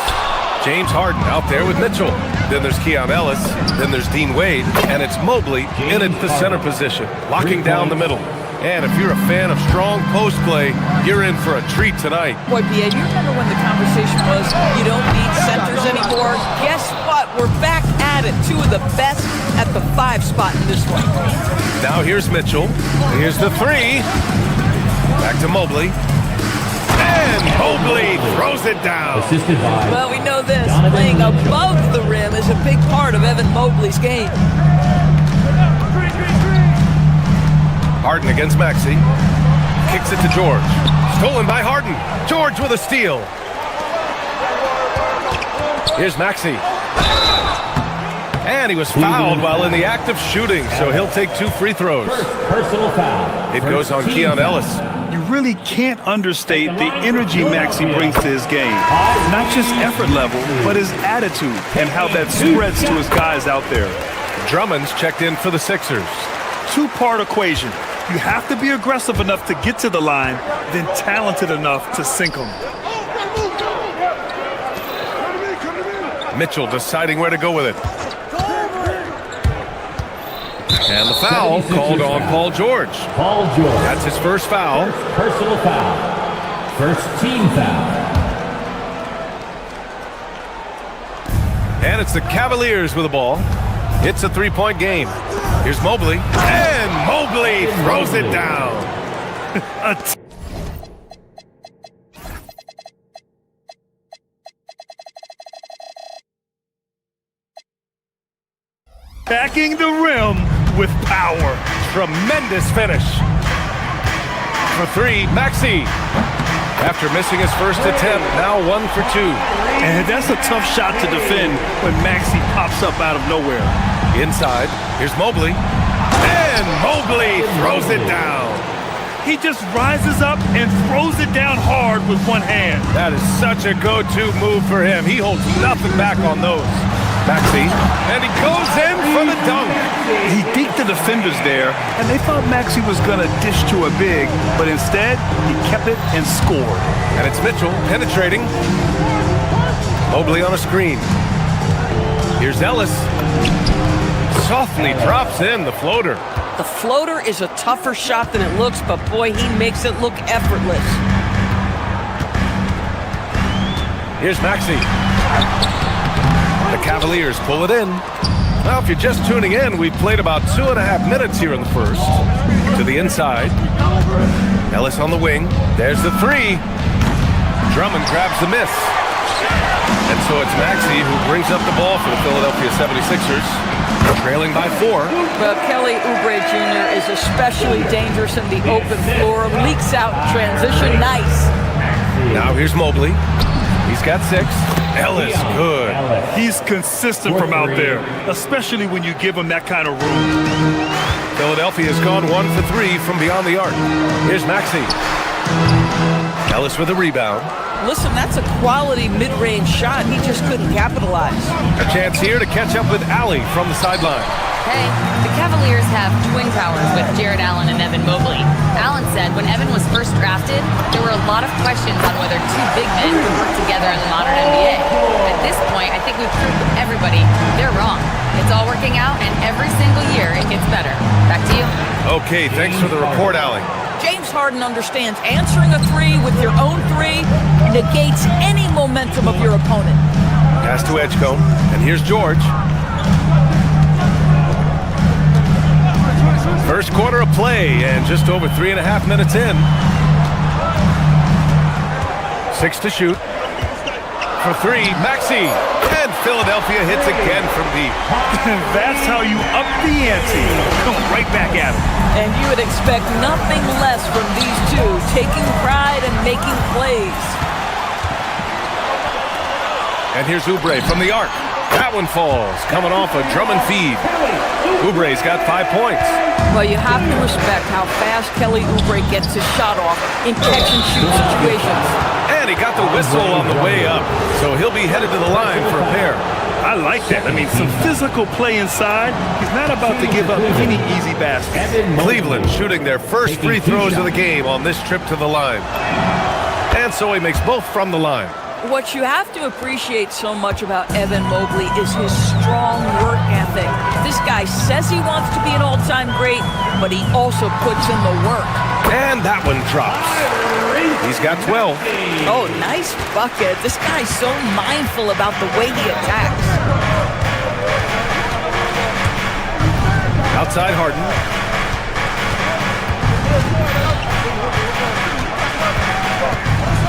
[SPEAKER 9] James Harden out there with Mitchell. Then there's Keon Ellis. Then there's Dean Wade. And it's Mobley in at the center position, locking down the middle. And if you're a fan of strong post play, you're in for a treat tonight.
[SPEAKER 10] Boy, BA, you remember when the conversation was you don't need centers anymore? Guess what? We're back at it. Two of the best at the 5 spot in this one.
[SPEAKER 9] Now here's Mitchell. Here's the 3. Back to Mobley. And Mobley throws it down.
[SPEAKER 10] Well, we know this. Playing above the rim is a big part of Evan Mobley's game.
[SPEAKER 9] Harden against Maxey. Kicks it to George. Stolen by Harden. George with a steal. Here's Maxey. And he was fouled while in the act of shooting, so he'll take 2 free throws.
[SPEAKER 12] Personal foul.
[SPEAKER 9] It goes on Keon Ellis.
[SPEAKER 12] You really can't understate the energy Maxey brings to his game. Not just effort level, but his attitude and how that spreads to his guys out there.
[SPEAKER 9] Drummond's checked in for the Sixers.
[SPEAKER 12] 2-part equation. You have to be aggressive enough to get to the line, then talented enough to sink them.
[SPEAKER 9] Mitchell deciding where to go with it. And the foul called on Paul George.
[SPEAKER 7] Paul George.
[SPEAKER 9] That's his first foul.
[SPEAKER 7] Personal foul. First team foul.
[SPEAKER 9] And it's the Cavaliers with the ball. It's a 3-point game. Here's Mobley. And Mobley throws it down.
[SPEAKER 12] Backing the rim with power.
[SPEAKER 9] Tremendous finish. For 3, Maxey. After missing his first attempt, now 1 for 2.
[SPEAKER 12] And that's a tough shot to defend when Maxey pops up out of nowhere.
[SPEAKER 9] Inside, here's Mobley. And Mobley throws it down.
[SPEAKER 12] He just rises up and throws it down hard with one hand.
[SPEAKER 9] That is such a go-to move for him. He holds nothing back on those. Maxey, and he goes in for the dunk.
[SPEAKER 12] He beat the defenders there, and they thought Maxey was going to dish to a big, but instead, he kept it and scored.
[SPEAKER 9] And it's Mitchell penetrating. Mobley on a screen. Here's Ellis. Softly drops in the floater.
[SPEAKER 10] The floater is a tougher shot than it looks, but boy, he makes it look effortless.
[SPEAKER 9] Here's Maxey. The Cavaliers pull it in. Well, if you're just tuning in, we've played about 2.5 minutes here in the first. To the inside. Ellis on the wing. There's the three. Drummond grabs the miss. And so it's Maxey who brings up the ball for the Philadelphia 76ers. Trailing by 4.
[SPEAKER 10] Well, Kelly Oubre Jr. is especially dangerous in the open floor. Leaks out in transition. Nice.
[SPEAKER 9] Now here's Mobley. He's got 6. Ellis, good.
[SPEAKER 12] He's consistent from out there, especially when you give him that kind of room.
[SPEAKER 9] Philadelphia has gone 1 for 3 from beyond the arc. Here's Maxey. Ellis with a rebound.
[SPEAKER 10] Listen, that's a quality mid-range shot. He just couldn't capitalize.
[SPEAKER 9] A chance here to catch up with Allie from the sideline.
[SPEAKER 11] Hey, the Cavaliers have twin towers with Jared Allen and Evan Mobley. Allen said when Evan was first drafted, there were a lot of questions on whether two big men could work together in the modern NBA. At this point, I think we've proved to everybody they're wrong. It's all working out, and every single year it gets better. Back to you.
[SPEAKER 9] Okay, thanks for the report, Allie.
[SPEAKER 10] James Harden understands answering a three with your own three negates any momentum of your opponent.
[SPEAKER 9] Pass to Edgecombe, and here's George. First quarter of play, and just over 3.5 minutes in. 6 to shoot. For 3, Maxey. And Philadelphia hits again from deep.
[SPEAKER 12] That's how you up the ante. Come right back at him.
[SPEAKER 10] And you would expect nothing less from these two, taking pride and making plays.
[SPEAKER 9] And here's Oubre from the arc. That one falls, coming off a Drummond feed. Oubre's got 5 points.
[SPEAKER 10] Well, you have to respect how fast Kelly Oubre gets his shot off in catch-and-shoot situations.
[SPEAKER 9] And he got the whistle on the way up, so he'll be headed to the line for a pair.
[SPEAKER 12] I like that. I mean, some physical play inside. He's not about to give up any easy baskets.
[SPEAKER 9] Cleveland shooting their first free throws of the game on this trip to the line. And so he makes both from the line.
[SPEAKER 10] What you have to appreciate so much about Evan Mobley is his strong work ethic. This guy says he wants to be an all-time great, but he also puts in the work.
[SPEAKER 9] And that one drops. He's got 12.
[SPEAKER 10] Oh, nice bucket. This guy's so mindful about the way he attacks.
[SPEAKER 9] Outside Harden.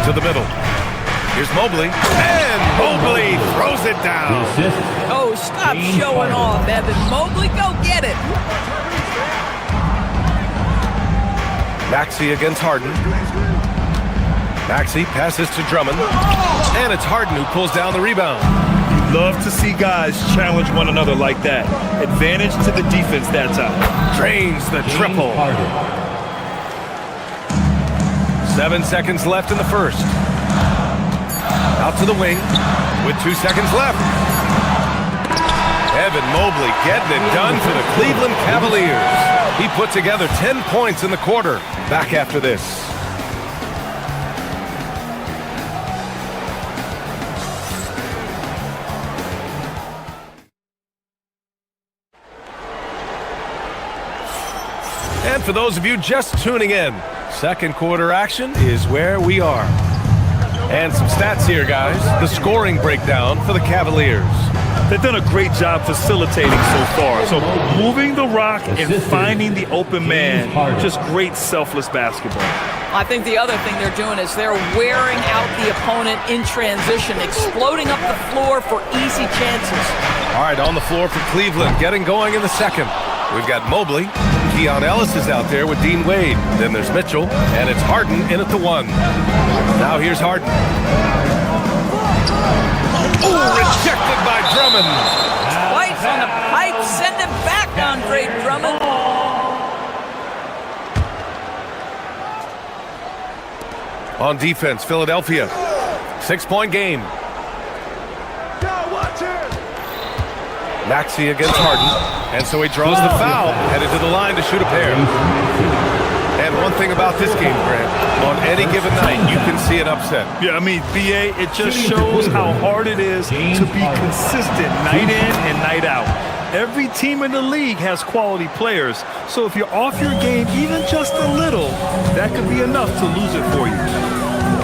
[SPEAKER 9] To the middle. Here's Mobley. And Mobley throws it down.
[SPEAKER 10] Oh, stop showing off, Evan Mobley. Go get it.
[SPEAKER 9] Maxey against Harden. Maxey passes to Drummond. And it's Harden who pulls down the rebound.
[SPEAKER 12] Love to see guys challenge one another like that. Advantage to the defense that time.
[SPEAKER 9] Drains the triple. 7 seconds left in the first. Out to the wing with 2 seconds left. Evan Mobley getting it done for the Cleveland Cavaliers. He put together 10 points in the quarter. Back after this. And for those of you just tuning in, second quarter action is where we are. And some stats here, guys. The scoring breakdown for the Cavaliers.
[SPEAKER 12] They've done a great job facilitating so far. So moving the rock and finding the open man, just great selfless basketball.
[SPEAKER 10] I think the other thing they're doing is they're wearing out the opponent in transition, exploding up the floor for easy chances.
[SPEAKER 9] All right, on the floor for Cleveland, getting going in the second. We've got Mobley. Keon Ellis is out there with Dean Wade. Then there's Mitchell, and it's Harden in at the 1. Now here's Harden. Oh, rejected by Drummond.
[SPEAKER 10] Twice on the pipe, send him back, Andre Drummond.
[SPEAKER 9] On defense, Philadelphia. 6-point game. Maxey against Harden. And so he draws the foul, headed to the line to shoot a pair. And one thing about this game, Grant, on any given night, you can see an upset.
[SPEAKER 12] Yeah, I mean, BA, it just shows how hard it is to be consistent night in and night out. Every team in the league has quality players, so if you're off your game even just a little, that could be enough to lose it for you.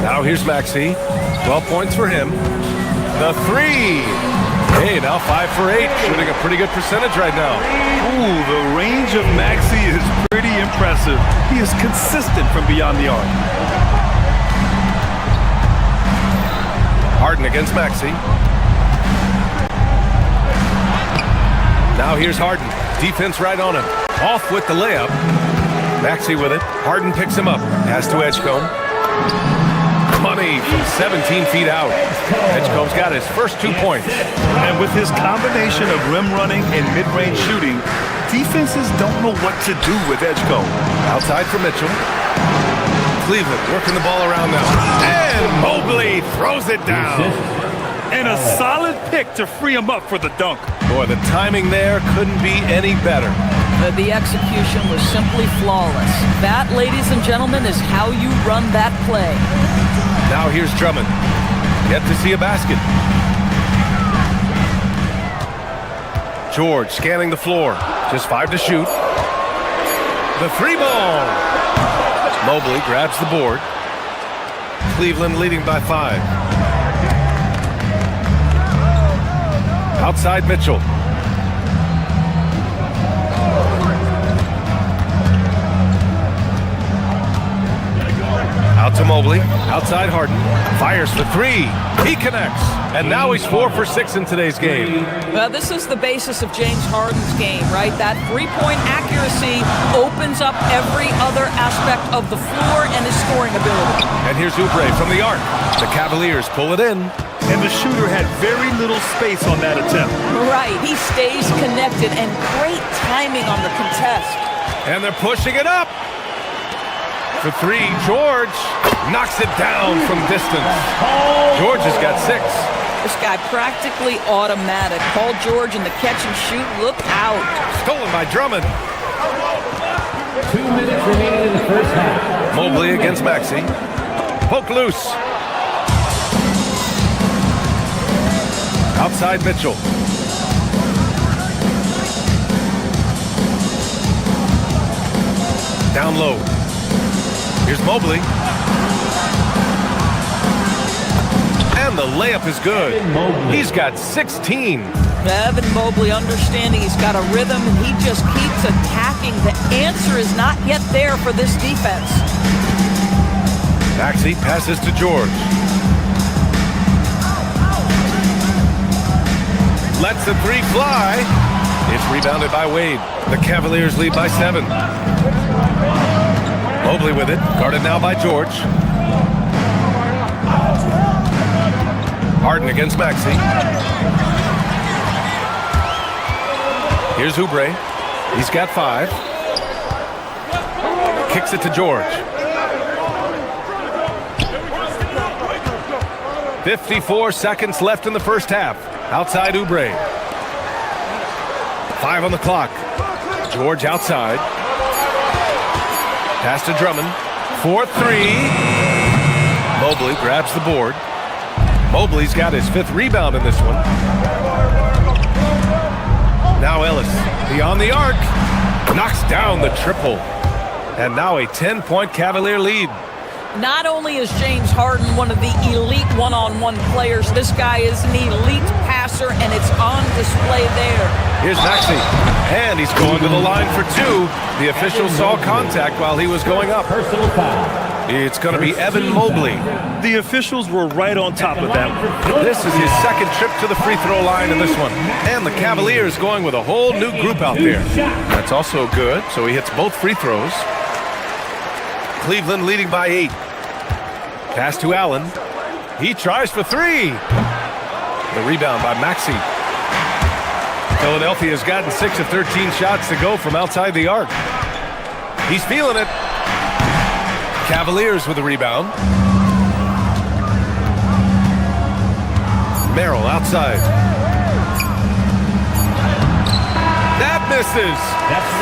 [SPEAKER 9] Now here's Maxey. 12 points for him. The three. Hey, now 5 for 8. Shooting a pretty good percentage right now.
[SPEAKER 12] Ooh, the range of Maxey is pretty impressive. He is consistent from beyond the arc.
[SPEAKER 9] Harden against Maxey. Now here's Harden. Defense right on him. Off with the layup. Maxey with it. Harden picks him up. Pass to Edgecombe. Money from 17 feet out. Edgecombe's got his first 2 points.
[SPEAKER 12] And with his combination of rim running and mid-range shooting, defenses don't know what to do with Edgecombe.
[SPEAKER 9] Outside for Mitchell. Cleveland working the ball around now. And Mobley throws it down.
[SPEAKER 12] And a solid pick to free him up for the dunk.
[SPEAKER 9] Boy, the timing there couldn't be any better.
[SPEAKER 10] The execution was simply flawless. That, ladies and gentlemen, is how you run that play.
[SPEAKER 9] Now here's Drummond. Yet to see a basket. George scanning the floor. Just 5 to shoot. The 3-ball. Mobley grabs the board. Cleveland leading by 5. Outside Mitchell. Out to Mobley. Outside Harden. Fires for 3. He connects. And now he's 4 for 6 in today's game.
[SPEAKER 10] This is the basis of James Harden's game, right? That three-point accuracy opens up every other aspect of the floor and his scoring ability.
[SPEAKER 9] And here's Oubre from the arc. The Cavaliers pull it in.
[SPEAKER 12] And the shooter had very little space on that attempt.
[SPEAKER 10] Right. He stays connected and great timing on the contest.
[SPEAKER 9] And they're pushing it up. For 3, George knocks it down from distance. George has got 6.
[SPEAKER 10] This guy practically automatic. Paul George in the catch and shoot. Look out.
[SPEAKER 9] Stolen by Drummond.
[SPEAKER 7] 2 minutes remaining in the first half.
[SPEAKER 9] Mobley against Maxey. Poke loose. Outside Mitchell. Down low. Here's Mobley. And the layup is good. He's got 16.
[SPEAKER 10] Evan Mobley understanding he's got a rhythm and he just keeps attacking. The answer is not yet there for this defense.
[SPEAKER 9] Maxey passes to George. Lets the 3 fly. It's rebounded by Wade. The Cavaliers lead by 7. Mobley with it. Guarded now by George. Harden against Maxey. Here's Oubre. He's got 5. Kicks it to George. 54 seconds left in the first half. Outside Oubre. 5 on the clock. George outside. Pass to Drummond. 4-3. Mobley grabs the board. Mobley's got his 5th rebound in this one. Now Ellis, beyond the arc, knocks down the triple. And now a 10-point Cavalier lead.
[SPEAKER 10] Not only is James Harden one of the elite one-on-one players, this guy is an elite passer, and it's on display there.
[SPEAKER 9] Here's Maxey, and he's going to the line for 2. The official saw contact while he was going up.
[SPEAKER 7] Personal foul.
[SPEAKER 9] It's going to be Evan Mobley.
[SPEAKER 12] The officials were right on top of that.
[SPEAKER 9] This is his 2nd trip to the free throw line in this one. And the Cavaliers going with a whole new group out there. That's also good, so he hits both free throws. Cleveland leading by 8. Pass to Allen. He tries for 3. The rebound by Maxey. Philadelphia has gotten 6 of 13 shots to go from outside the arc. He's feeling it. Cavaliers with the rebound. Merrill outside. That misses.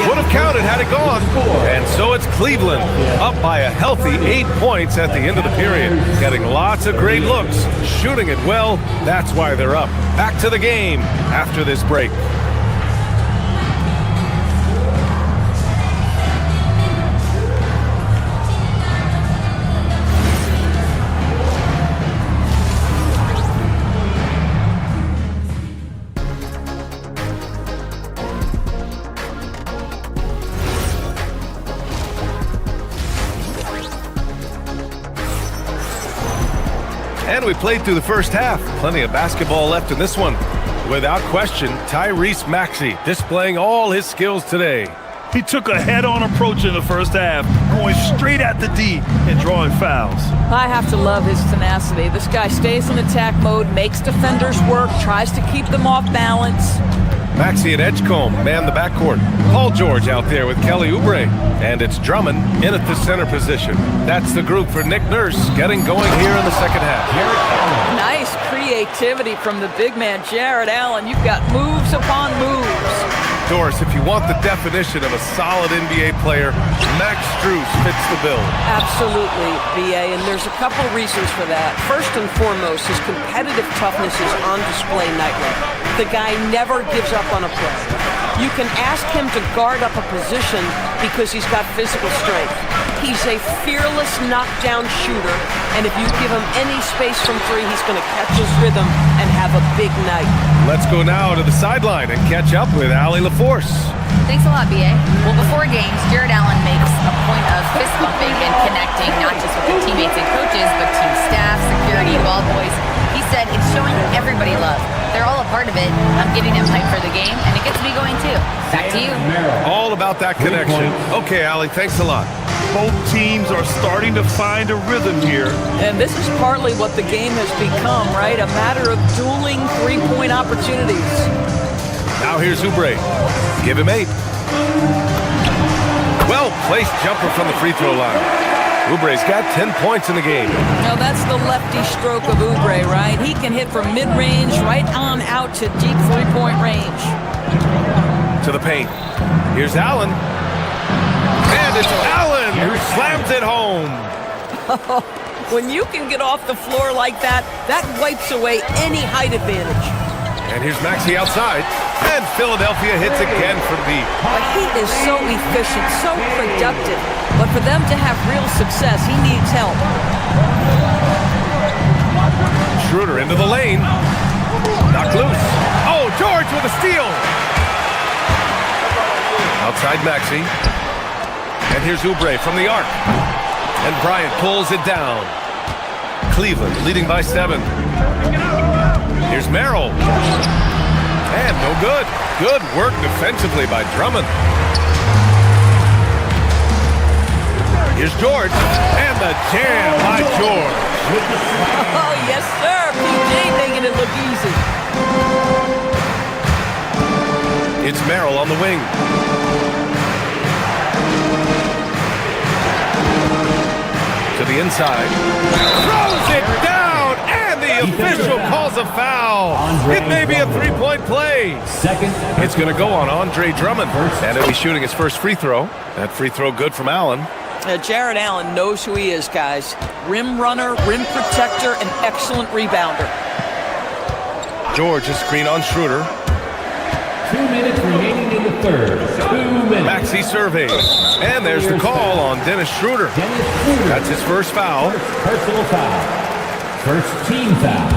[SPEAKER 9] Would have counted had it gone. And so it's Cleveland up by a healthy 8 points at the end of the period. Getting lots of great looks. Shooting it well. That's why they're up. Back to the game after this break. And we played through the first half. Plenty of basketball left in this one. Without question, Tyrese Maxey displaying all his skills today.
[SPEAKER 12] He took a head-on approach in the first half, going straight at the D and drawing fouls.
[SPEAKER 10] I have to love his tenacity. This guy stays in attack mode, makes defenders work, tries to keep them off balance.
[SPEAKER 9] Maxey at Edgecombe man the backcourt. Paul George out there with Kelly Oubre. And it's Drummond in at the center position. That's the group for Nick Nurse getting going here in the second half.
[SPEAKER 10] Nice creativity from the big man, Jared Allen. You've got moves upon moves.
[SPEAKER 9] Doris, if you want the definition of a solid NBA player, Max Strus fits the bill.
[SPEAKER 10] Absolutely, BA, and there's a couple reasons for that. First and foremost, his competitive toughness is on display nightly. The guy never gives up on a play. You can ask him to guard up a position because he's got physical strength. He's a fearless knockdown shooter, and if you give him any space from three, he's going to catch his rhythm and have a big night.
[SPEAKER 9] Let's go now to the sideline and catch up with Allie LaForce.
[SPEAKER 11] Thanks a lot, BA. Well, before games, Jared Allen makes a point of fist bumping and connecting, not just with the teammates and coaches, but team staff, security, ball boys. He said it's showing everybody love. They're all a part of it. I'm getting them hyped for the game, and it gets me going too. Back to you.
[SPEAKER 9] All about that connection. Okay, Allie, thanks a lot.
[SPEAKER 12] Both teams are starting to find a rhythm here.
[SPEAKER 10] And this is partly what the game has become, right? A matter of dueling three-point opportunities.
[SPEAKER 9] Now here's Oubre. Give him 8. Well-placed jumper from the free throw line. Oubre's got 10 points in the game.
[SPEAKER 10] Now that's the lefty stroke of Oubre, right? He can hit from mid-range right on out to deep three-point range.
[SPEAKER 9] To the paint. Here's Allen. And it's Allen who slams it home.
[SPEAKER 10] When you can get off the floor like that, that wipes away any height advantage.
[SPEAKER 9] And here's Maxey outside. And Philadelphia hits again from deep.
[SPEAKER 10] But he is so efficient, so productive. But for them to have real success, he needs help.
[SPEAKER 9] Schroeder into the lane. Knocked loose. Oh, George with a steal. Outside Maxey. And here's Oubre from the arc. And Bryant pulls it down. Cleveland leading by 7. Here's Merrill. And no good. Good work defensively by Drummond. Here's George. And the jam by George.
[SPEAKER 10] Oh, yes, sir. PJ making it look easy.
[SPEAKER 9] It's Merrill on the wing. To the inside. Throws it down. And the official calls a foul. It may be a three-point play. It's going to go on Andre Drummond. And he'll be shooting his first free throw. That free throw good from Allen.
[SPEAKER 10] Jared Allen knows who he is, guys. Rim runner, rim protector, and excellent rebounder.
[SPEAKER 9] George is screen on Schroeder.
[SPEAKER 7] 2 minutes remaining in the third. 2 minutes.
[SPEAKER 9] Maxey surveys. And there's the call on Dennis Schroeder. That's his first foul.
[SPEAKER 7] Personal foul. First team foul.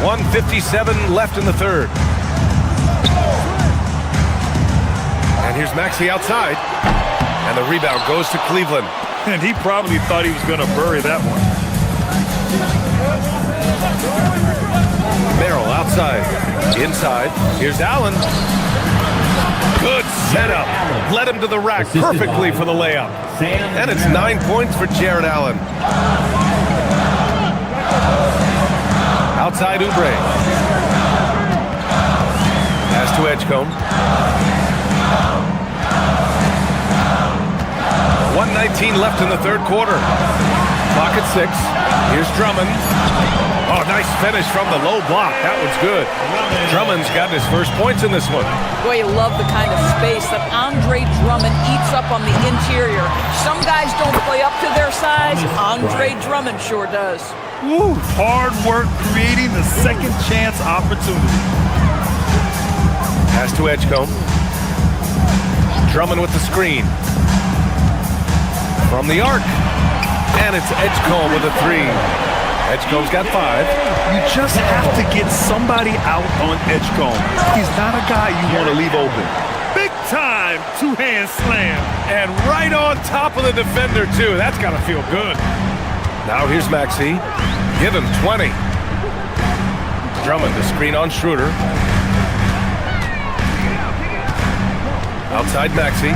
[SPEAKER 9] 1:57 left in the third. And here's Maxey outside. And the rebound goes to Cleveland.
[SPEAKER 12] And he probably thought he was going to bury that one.
[SPEAKER 9] Merrill outside. Inside. Here's Allen. Good setup. Led him to the rack perfectly for the layup. And it's 9 points for Jared Allen. Outside Oubre. Pass to Edgecombe. 1:19 left in the third quarter. Clock at 6. Here's Drummond. Oh, nice finish from the low block. That was good. Drummond's got his first points in this one.
[SPEAKER 10] Boy, you love the kind of space that Andre Drummond eats up on the interior. Some guys don't play up to their size. Andre Drummond sure does.
[SPEAKER 12] Woo, hard work creating the second chance opportunity.
[SPEAKER 9] Pass to Edgecombe. Drummond with the screen. From the arc. And it's Edgecombe with a 3. Edgecombe's got 5.
[SPEAKER 12] You just have to get somebody out on Edgecombe. He's not a guy you want to leave open. Big time two-hand slam.
[SPEAKER 9] And right on top of the defender, too. That's got to feel good. Now here's Maxey. Give him 20. Drummond, the screen on Schroeder. Outside Maxey.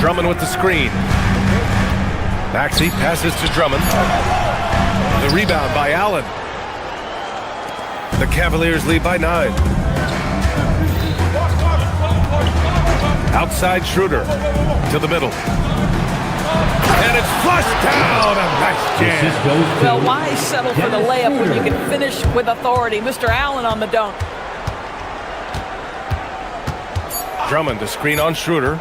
[SPEAKER 9] Drummond with the screen. Maxey passes to Drummond. The rebound by Allen. The Cavaliers lead by 9. Outside Schroeder to the middle. And it's flushed down. A nice jam.
[SPEAKER 10] Well, why settle for the layup when you can finish with authority? Mr. Allen on the dunk.
[SPEAKER 9] Drummond, the screen on Schroeder.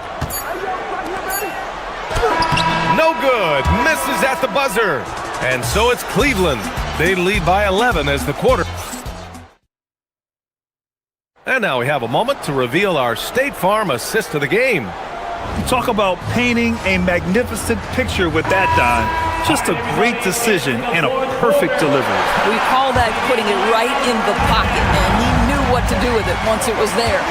[SPEAKER 9] No good. Misses at the buzzer. And so it's Cleveland. They lead by 11 as the quarter. And now we have a moment to reveal our State Farm assist of the game.
[SPEAKER 12] Talk about painting a magnificent picture with that, Don. Just a great decision and a perfect delivery.
[SPEAKER 10] We call that putting it right in the pocket, and he knew what to do with it once it was there.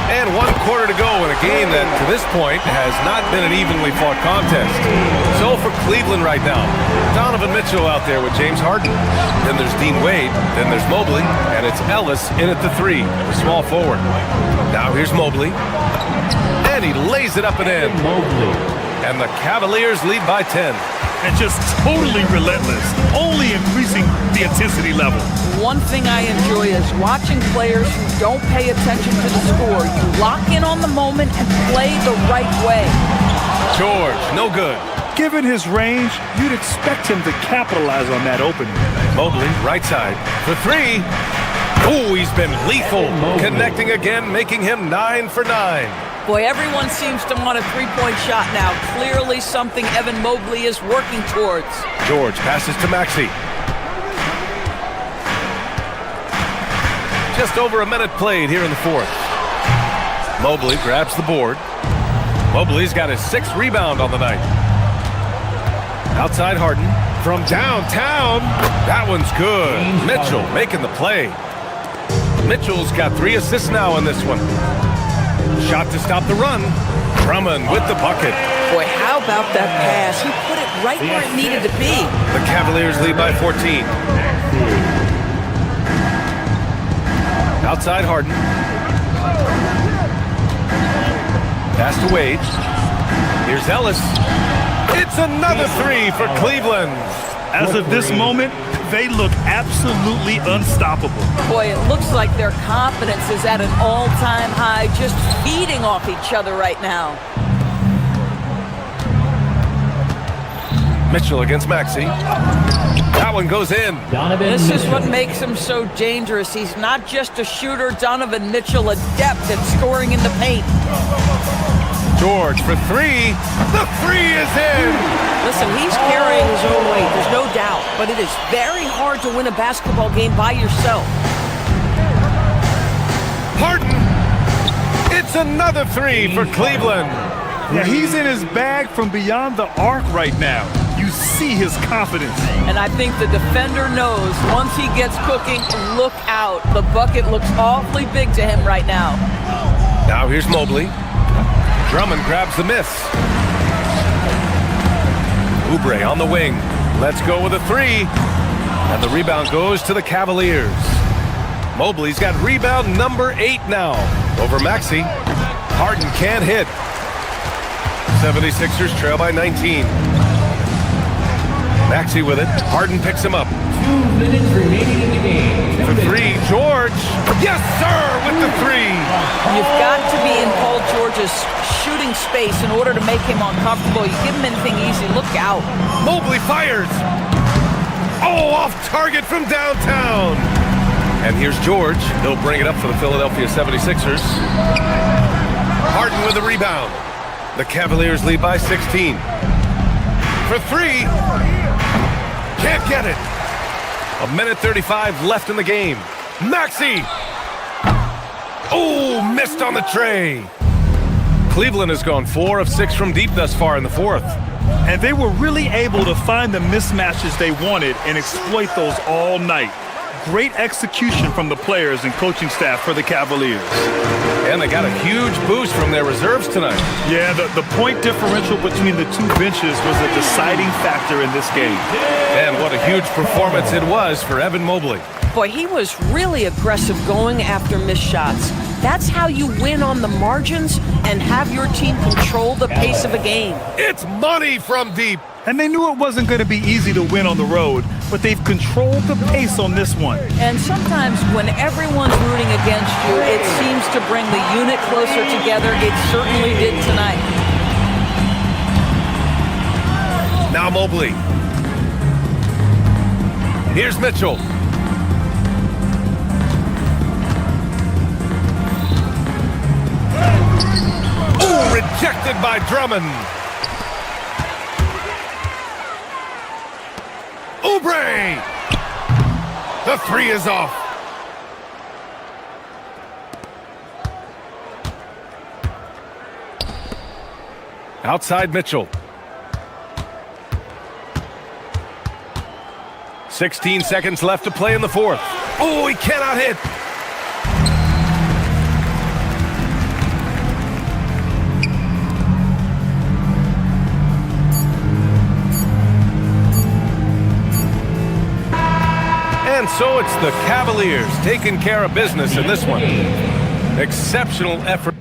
[SPEAKER 9] And 1 quarter to go in a game that, to this point, has not been an evenly fought contest. So for Cleveland right now, Donovan Mitchell out there with James Harden. Then there's Dean Wade. Then there's Mobley. And it's Ellis in at the 3, the small forward. Now here's Mobley. And he lays it up and in. And the Cavaliers lead by 10.
[SPEAKER 12] And just totally relentless, only increasing the intensity level.
[SPEAKER 10] One thing I enjoy is watching players who don't pay attention to the score. You lock in on the moment and play the right way.
[SPEAKER 9] George, no good.
[SPEAKER 12] Given his range, you'd expect him to capitalize on that opening.
[SPEAKER 9] Mobley, right side, for 3. Oh, he's been lethal. Connecting again, making him 9 for 9.
[SPEAKER 10] Boy, everyone seems to want a three-point shot now. Clearly something Evan Mobley is working towards.
[SPEAKER 9] George passes to Maxey. Just over a minute played here in the 4th. Mobley grabs the board. Mobley's got his 6th rebound on the night. Outside Harden from downtown. That one's good. Mitchell making the play. Mitchell's got 3 assists now in this one. Shot to stop the run. Drummond with the bucket.
[SPEAKER 10] Boy, how about that pass? He put it right where it needed to be.
[SPEAKER 9] The Cavaliers lead by 14. Outside Harden. Pass to Wade. Here's Ellis. It's another 3 for Cleveland.
[SPEAKER 12] As of this moment, they look absolutely unstoppable.
[SPEAKER 10] Boy, it looks like their confidence is at an all-time high, just feeding off each other right now.
[SPEAKER 9] Mitchell against Maxey. That one goes in.
[SPEAKER 10] This is what makes him so dangerous. He's not just a shooter. Donovan Mitchell, adept at scoring in the paint.
[SPEAKER 9] George for 3. The 3 is in.
[SPEAKER 10] Listen, he's carrying his own weight, there's no doubt, but it is very hard to win a basketball game by yourself.
[SPEAKER 9] Harden. It's another 3 for Cleveland.
[SPEAKER 12] Yeah, he's in his bag from beyond the arc right now. You see his confidence.
[SPEAKER 10] And I think the defender knows once he gets cooking, look out. The bucket looks awfully big to him right now.
[SPEAKER 9] Now here's Mobley. Drummond grabs the miss. Oubre on the wing. Let's go with a 3. And the rebound goes to the Cavaliers. Mobley's got rebound number 8 now. Over Maxey. Harden can't hit. 76ers trail by 19. Maxey with it. Harden picks him up.
[SPEAKER 7] 2 minutes remaining in the game.
[SPEAKER 9] For 3, George. Yes, sir, with the 3.
[SPEAKER 10] You've got to be in Paul George's shooting space in order to make him uncomfortable. You give him anything easy, look out.
[SPEAKER 9] Mobley fires. Oh, off target from downtown. And here's George. He'll bring it up for the Philadelphia 76ers. Harden with the rebound. The Cavaliers lead by 16. For 3. Can't get it. 1:35 left in the game. Maxey. Oh, missed on the tray. Cleveland has gone 4 of 6 from deep thus far in the 4th.
[SPEAKER 12] And they were really able to find the mismatches they wanted and exploit those all night. Great execution from the players and coaching staff for the Cavaliers.
[SPEAKER 9] And they got a huge boost from their reserves tonight.
[SPEAKER 12] Yeah, the point differential between the two benches was a deciding factor in this game.
[SPEAKER 9] And what a huge performance it was for Evan Mobley.
[SPEAKER 10] Boy, he was really aggressive going after missed shots. That's how you win on the margins and have your team control the pace of a game.
[SPEAKER 9] It's money from deep.
[SPEAKER 12] And they knew it wasn't going to be easy to win on the road, but they've controlled the pace on this one.
[SPEAKER 16] And sometimes when everyone's rooting against you, it seems to bring the unit closer together. It certainly did tonight.
[SPEAKER 9] Now Mobley. Here's Mitchell. Ooh, rejected by Drummond. Oubre! The three is off. Outside Mitchell. 16 seconds left to play in the fourth. Oh, he cannot hit. And so it's the Cavaliers taking care of business in this one. Exceptional effort.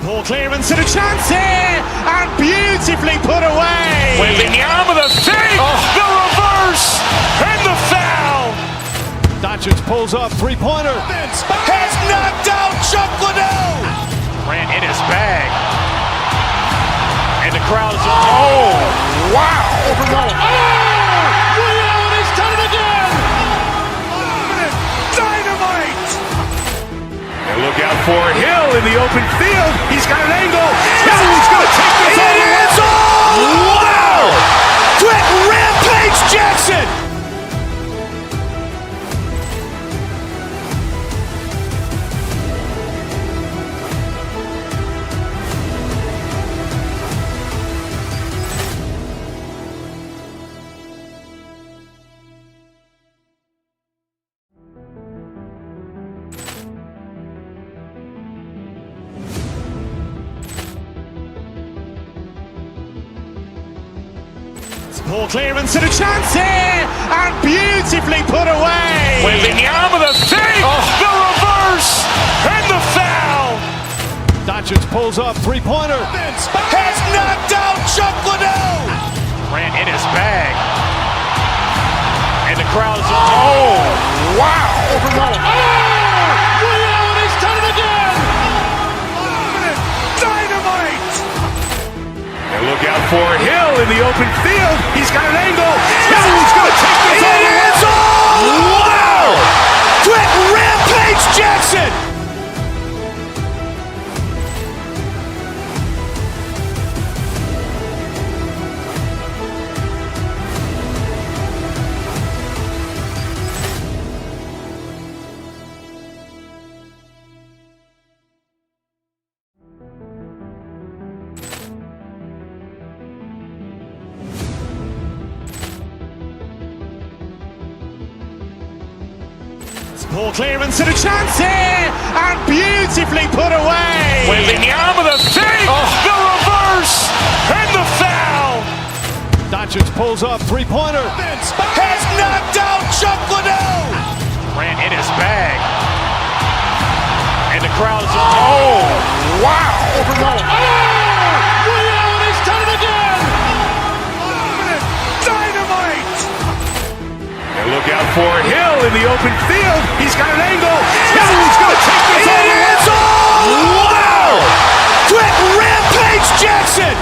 [SPEAKER 1] Ball clearance and a chance here, and beautifully put away.
[SPEAKER 2] Wembanyama the save, the reverse, and the foul.
[SPEAKER 3] Doncic pulls up, three-pointer.
[SPEAKER 2] Has knocked out Chuck Liddell. Ran in his bag. And the crowd is, oh, wow.
[SPEAKER 3] He's done it again.
[SPEAKER 2] Dynamite. And look out for Hill in the open field. He's got an angle. Hill's going to take this all the way. Wow! Quick rampage Jackson.
[SPEAKER 1] Ball clearance and a chance here, and beautifully put away.
[SPEAKER 2] Wembanyama the save, the reverse, and the foul.
[SPEAKER 3] Doncic pulls up, three-pointer.
[SPEAKER 2] Has knocked out Chuck Liddell. Ran in his bag. And the crowd is, oh, wow.
[SPEAKER 3] He's done it again.
[SPEAKER 2] Dynamite. And look out for Hill in the open field. He's got an angle. Hill's going to take this all the way. Wow! Quick rampage Jackson.
[SPEAKER 1] Ball clearance and a chance here, and beautifully put away.
[SPEAKER 2] Wembanyama the save, the reverse, and the foul.
[SPEAKER 3] Doncic pulls up, three-pointer.
[SPEAKER 2] Has knocked out Chuck Liddell. Ran in his bag. And the crowd is, oh, wow.
[SPEAKER 3] He's done it again.
[SPEAKER 2] Dynamite. And look out for Hill in the open field. He's got an angle. Hill's going to take this all the way. Wow! Quick rampage Jackson.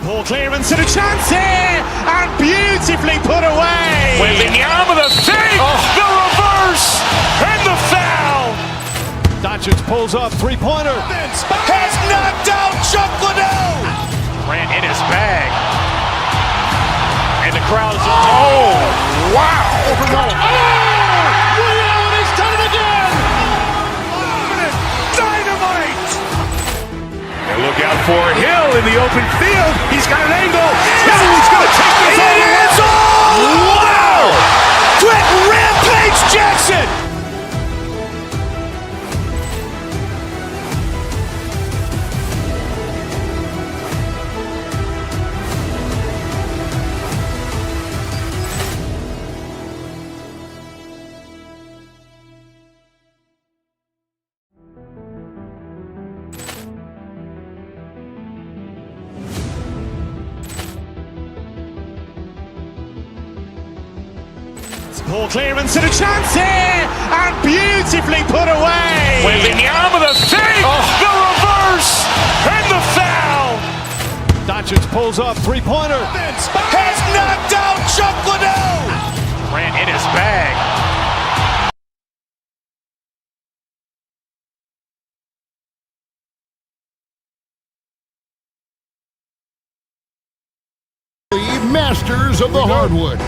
[SPEAKER 1] Ball clearance and a chance here, and beautifully put away.
[SPEAKER 2] Wembanyama the fake, the reverse, and the foul.
[SPEAKER 1] Doncic pulls up, three-pointer.
[SPEAKER 2] Has knocked out Chuck Liddell. Ran in his bag. And the crowd's... Oh, wow.
[SPEAKER 1] He's done it again.
[SPEAKER 2] Dynamite. And look out for Hill in the open field. He's got an angle. Hill's going to take this all the way. Wow. Quick Rampage Jackson.
[SPEAKER 1] Ball clearance and a chance here, and beautifully put away.
[SPEAKER 2] Wembanyama the fake, the reverse, and the foul.
[SPEAKER 1] Doncic pulls up, three-pointer.
[SPEAKER 2] Has knocked out Chuck Liddell. Ran in his bag.
[SPEAKER 4] Masters of the hardwood,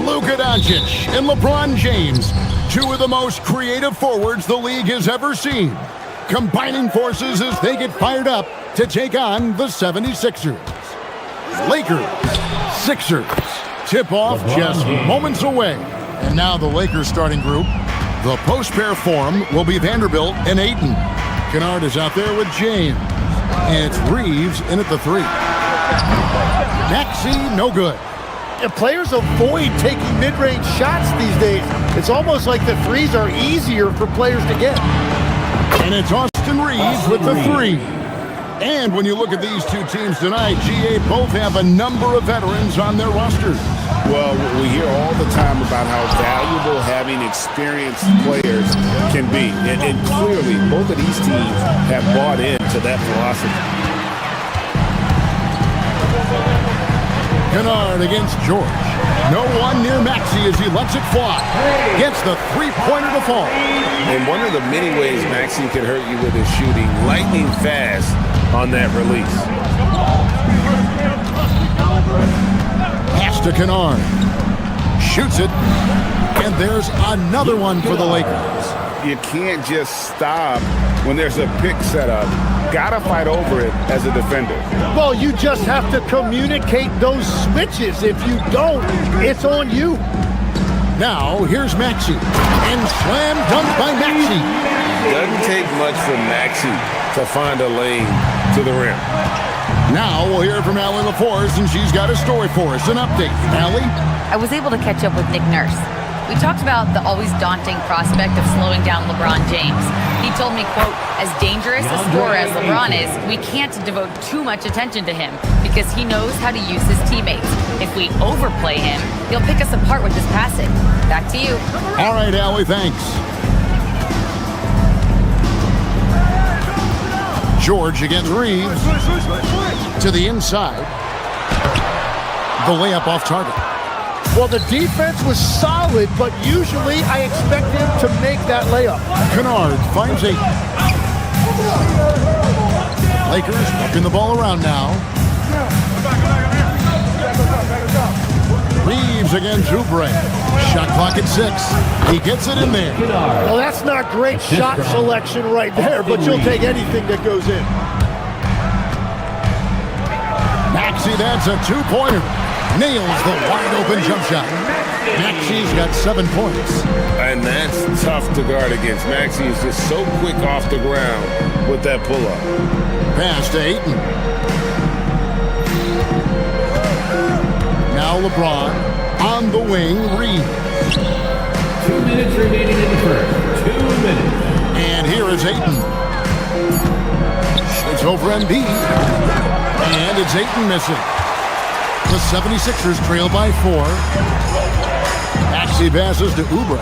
[SPEAKER 4] Luka Doncic and LeBron James, two of the most creative forwards the league has ever seen, combining forces as they get fired up to take on the 76ers. Lakers, Sixers, tip-off just moments away. And now the Lakers starting group. The post-pair form will be Vanderbilt and Ayton. Kennard is out there with James. And it's Reeves in at the three. Maxey, no good.
[SPEAKER 3] And players avoid taking mid-range shots these days. It's almost like the threes are easier for players to get.
[SPEAKER 4] And it's Austin Reeves with the three. And when you look at these two teams tonight, GA both have a number of veterans on their rosters.
[SPEAKER 5] Well, we hear all the time about how valuable having experienced players can be. And clearly, both of these teams have bought into that philosophy.
[SPEAKER 4] Kennard against George. No one near Maxey as he lets it fly. Gets the three-pointer to fall.
[SPEAKER 5] And one of the many ways Maxey can hurt you with his shooting, lightning fast on that release.
[SPEAKER 4] Pass to Kennard. Shoots it. And there's another one for the Lakers.
[SPEAKER 5] You can't just stop when there's a pick set up. Gotta fight over it as a defender.
[SPEAKER 3] Well, you just have to communicate those switches. If you don't, it's on you.
[SPEAKER 4] Now, here's Maxey. And slam dunk by Maxey.
[SPEAKER 5] Doesn't take much for Maxey to find a lane to the rim.
[SPEAKER 4] Now we'll hear from Allie LaForce, and she's got a story for us. An update. Allie?
[SPEAKER 11] I was able to catch up with Nick Nurse. We talked about the always daunting prospect of slowing down LeBron James. He told me, quote, as dangerous a scorer as LeBron is, we can't devote too much attention to him because he knows how to use his teammates. If we overplay him, he'll pick us apart with his passing. Back to you.
[SPEAKER 4] All right, Allie, thanks. George against Reeves. To the inside. The layup off target.
[SPEAKER 3] Well, the defense was solid, but usually I expect him to make that layup.
[SPEAKER 4] Kennard finds Ayton. Lakers working the ball around now. Reeves against Oubre. Shot clock at 6. He gets it in there.
[SPEAKER 3] Well, that's not great shot selection right there, but you'll take anything that goes in.
[SPEAKER 4] Maxey, that's a two-pointer. Nails the wide-open jump shot. Maxey's got 7 points.
[SPEAKER 5] And that's tough to guard against. Maxey is just so quick off the ground with that pull-up.
[SPEAKER 4] Pass to Ayton. Now LeBron on the wing. Reeves.
[SPEAKER 7] 2 minutes remaining in the first. 2 minutes.
[SPEAKER 4] And here is Ayton. It's over Embiid. And it's Ayton missing. The 76ers trail by 4. Maxey passes to Oubre.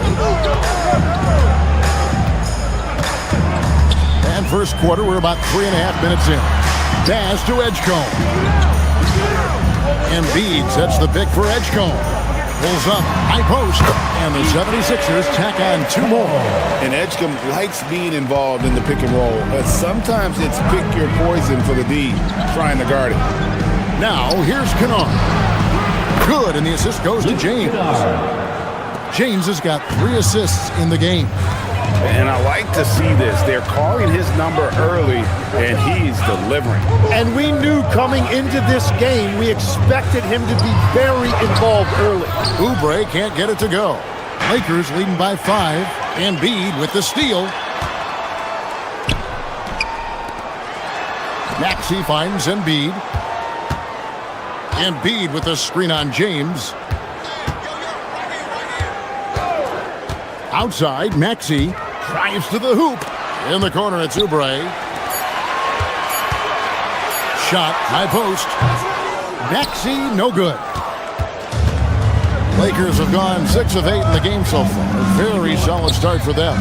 [SPEAKER 4] And first quarter, we're about 3.5 minutes in. Pass to Edgecombe. Embiid sets the pick for Edgecombe. Pulls up, high post, and the 76ers tack on 2 more.
[SPEAKER 5] And Edgecombe likes being involved in the pick and roll, but sometimes it's pick your poison for the D, trying to guard it.
[SPEAKER 4] Now, here's Kennard. Good, and the assist goes to James. James has got 3 assists in the game.
[SPEAKER 5] And I like to see this. They're calling his number early, and he's delivering.
[SPEAKER 3] And we knew coming into this game, we expected him to be very involved early.
[SPEAKER 4] Oubre can't get it to go. Lakers leading by 5. Embiid with the steal. Maxey finds Embiid. Embiid with the screen on James. Outside, Maxey drives to the hoop. In the corner, it's Oubre. Shot, high post. Maxey, no good. Lakers have gone 6 of 8 in the game so far. Very solid start for them.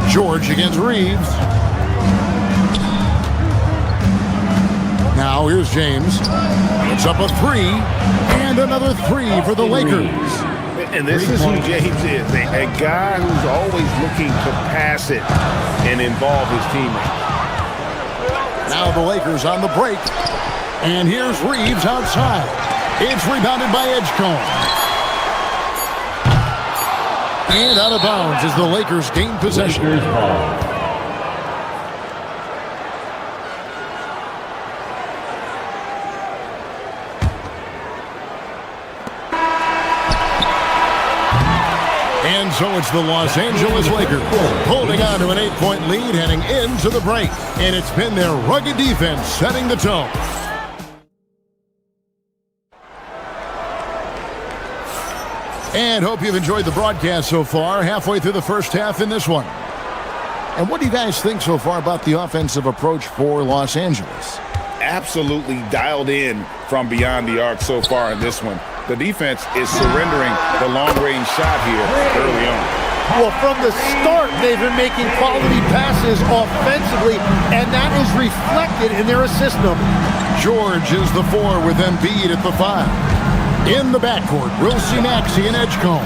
[SPEAKER 4] George against Reeves. Now here's James. It's up a 3, and another 3 for the Lakers.
[SPEAKER 5] And this is who James is, a guy who's always looking to pass it and involve his teammates.
[SPEAKER 4] Now the Lakers on the break. And here's Reeves outside. It's rebounded by Edgecombe. And out of bounds as the Lakers gain possession. And so it's the Los Angeles Lakers holding on to an 8-point lead heading into the break. And it's been their rugged defense setting the tone. And hope you've enjoyed the broadcast so far, halfway through the first half in this one. And what do you guys think so far about the offensive approach for Los Angeles?
[SPEAKER 5] Absolutely dialed in from beyond the arc so far in this one. The defense is surrendering the long-range shot here early on.
[SPEAKER 3] Well, from the start, they've been making quality passes offensively, and that is reflected in their assist number.
[SPEAKER 4] George is the 4 with Embiid at the 5. In the backcourt, we'll see Maxey and Edgecombe.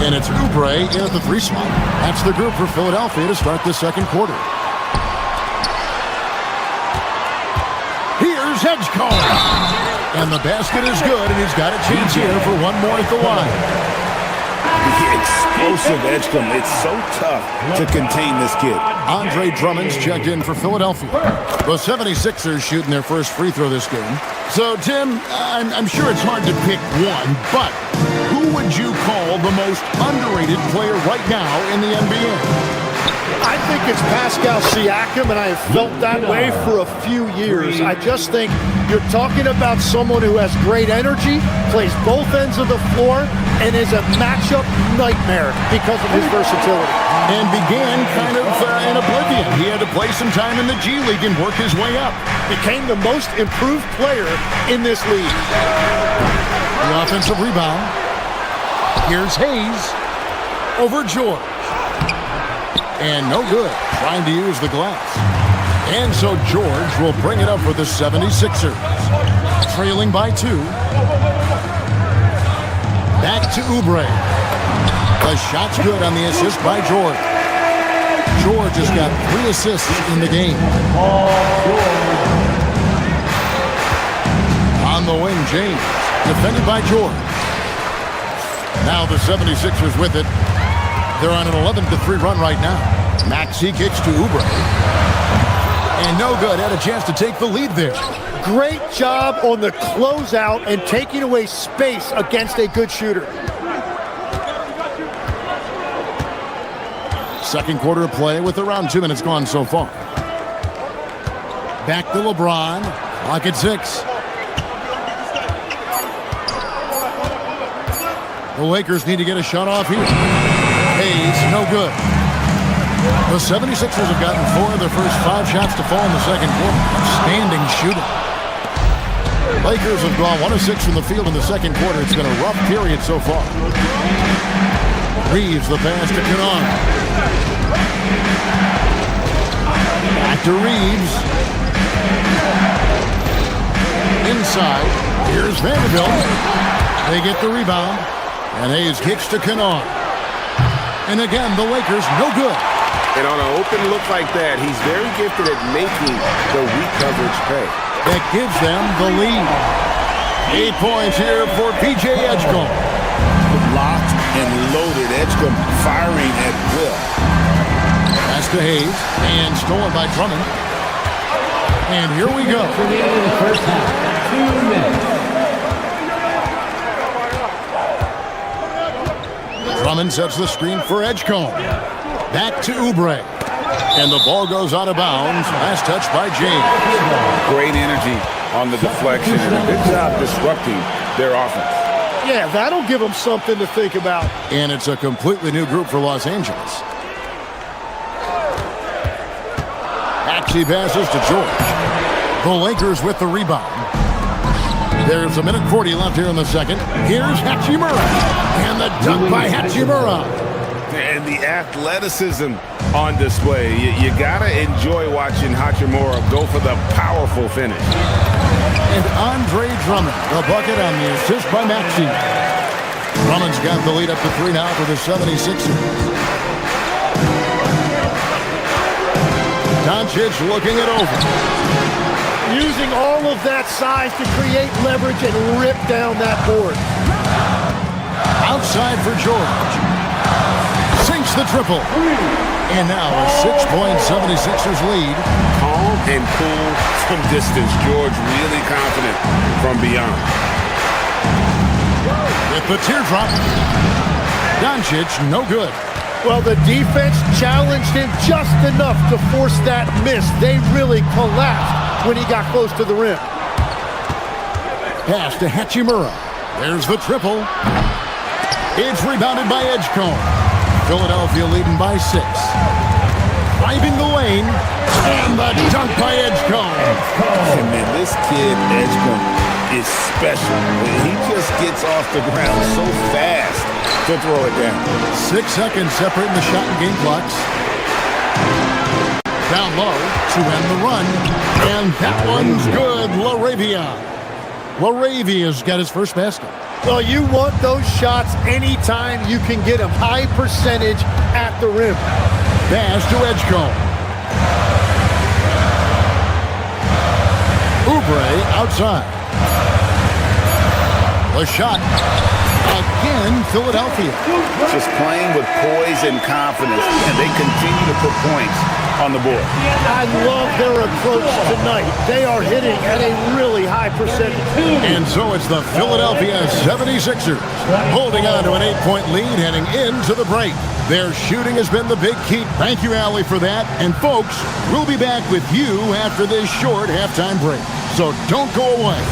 [SPEAKER 4] And it's Oubre in at the 3 slot. That's the group for Philadelphia to start the second quarter. Here's Edgecombe. And the basket is good, and he's got a chance here for one more at the line.
[SPEAKER 5] The explosive Edgecombe. It's so tough to contain this kid.
[SPEAKER 4] Andre Drummond's checked in for Philadelphia. The 76ers shooting their first free throw this game. So, Tim, I'm sure it's hard to pick one, but who would you call the most underrated player right now in the NBA?
[SPEAKER 3] I think it's Pascal Siakam, and I have felt that way for a few years. I just think you're talking about someone who has great energy, plays both ends of the floor, and is a matchup nightmare because of his versatility.
[SPEAKER 4] And began kind of in oblivion. He had to play some time in the G League and work his way up.
[SPEAKER 3] Became the most improved player in this league.
[SPEAKER 4] The offensive rebound. Here's Hayes over George. And no good, trying to use the glass. And so George will bring it up for the 76ers. Trailing by 2. Back to Oubre. The shot's good on the assist by George. George has got 3 assists in the game. On the wing, James. Defended by George. Now the 76ers with it. They're on an 11-3 run right now. Maxey kicks to Oubre. And no good. Had a chance to take the lead there.
[SPEAKER 3] Great job on the closeout and taking away space against a good shooter.
[SPEAKER 4] Second quarter of play with around 2 minutes gone so far. Back to LeBron. Clock at 6. The Lakers need to get a shot off here. Hayes, no good. The 76ers have gotten 4 of their first 5 shots to fall in the second quarter. Outstanding shooting. Lakers have gone 1 of 6 from the field in the second quarter. It's been a rough period so far. Reeves the pass to Kennard. Back to Reeves. inside. Here's Vanderbilt. They get the rebound. And Hayes kicks to Kennard. And again, the Lakers no good.
[SPEAKER 5] And on an open look like that, he's very gifted at making the weak coverage pay.
[SPEAKER 4] That gives them the lead. 8 points here for P.J. Edgecombe.
[SPEAKER 5] Locked and loaded. Edgecombe firing at will.
[SPEAKER 4] Pass to Hayes. And stolen by Drummond. And here we go.
[SPEAKER 7] First half, 2 minutes.
[SPEAKER 4] Drummond sets the screen for Edgecombe. Back to Oubre. And the ball goes out of bounds. Last touch by James.
[SPEAKER 5] Great energy on the deflection and a good job disrupting their offense.
[SPEAKER 3] Yeah, that'll give them something to think about.
[SPEAKER 4] And it's a completely new group for Los Angeles. Maxey passes to George. The Lakers with the rebound. There's 1:40 left here in the second. Here's Hachimura. And the dunk by Hachimura.
[SPEAKER 5] And the athleticism on display. You got to enjoy watching Hachimura go for the powerful finish.
[SPEAKER 4] And Andre Drummond, the bucket on the assist by Maxey. Drummond's got the lead up to 3 now for the 76ers. Doncic looking it over.
[SPEAKER 3] Using all of that size to create leverage and rip down that board.
[SPEAKER 4] Outside for George. Sinks the triple. And now a 6-point 76ers lead.
[SPEAKER 5] Calm and cool from distance. George really confident from beyond.
[SPEAKER 4] With the teardrop. Doncic no good.
[SPEAKER 3] Well, the defense challenged him just enough to force that miss. They really collapsed when he got close to the rim.
[SPEAKER 4] Pass to Hachimura. There's the triple. It's rebounded by Edgecombe. Philadelphia leading by 6. Driving the lane. And the dunk by Edgecombe.
[SPEAKER 5] And man, this kid, Edgecombe, is special. He just gets off the ground so fast to throw it down.
[SPEAKER 4] 6 seconds separating the shot and game clocks. Down low to end the run. And that one's good. LaRavia's got his first basket.
[SPEAKER 3] Well, you want those shots anytime you can get them. High percentage at the rim.
[SPEAKER 4] Pass to Edgecombe. Oubre outside. The shot. Again, Philadelphia.
[SPEAKER 5] Just playing with poise and confidence, and they continue to put points on the board.
[SPEAKER 3] I love their approach tonight. They are hitting at a really high percentage.
[SPEAKER 4] And so it's the Philadelphia 76ers holding on to an 8-point lead heading into the break. Their shooting has been the big key. Thank you, Allie, for that. And folks, we'll be back with you after this short halftime break. So don't go away.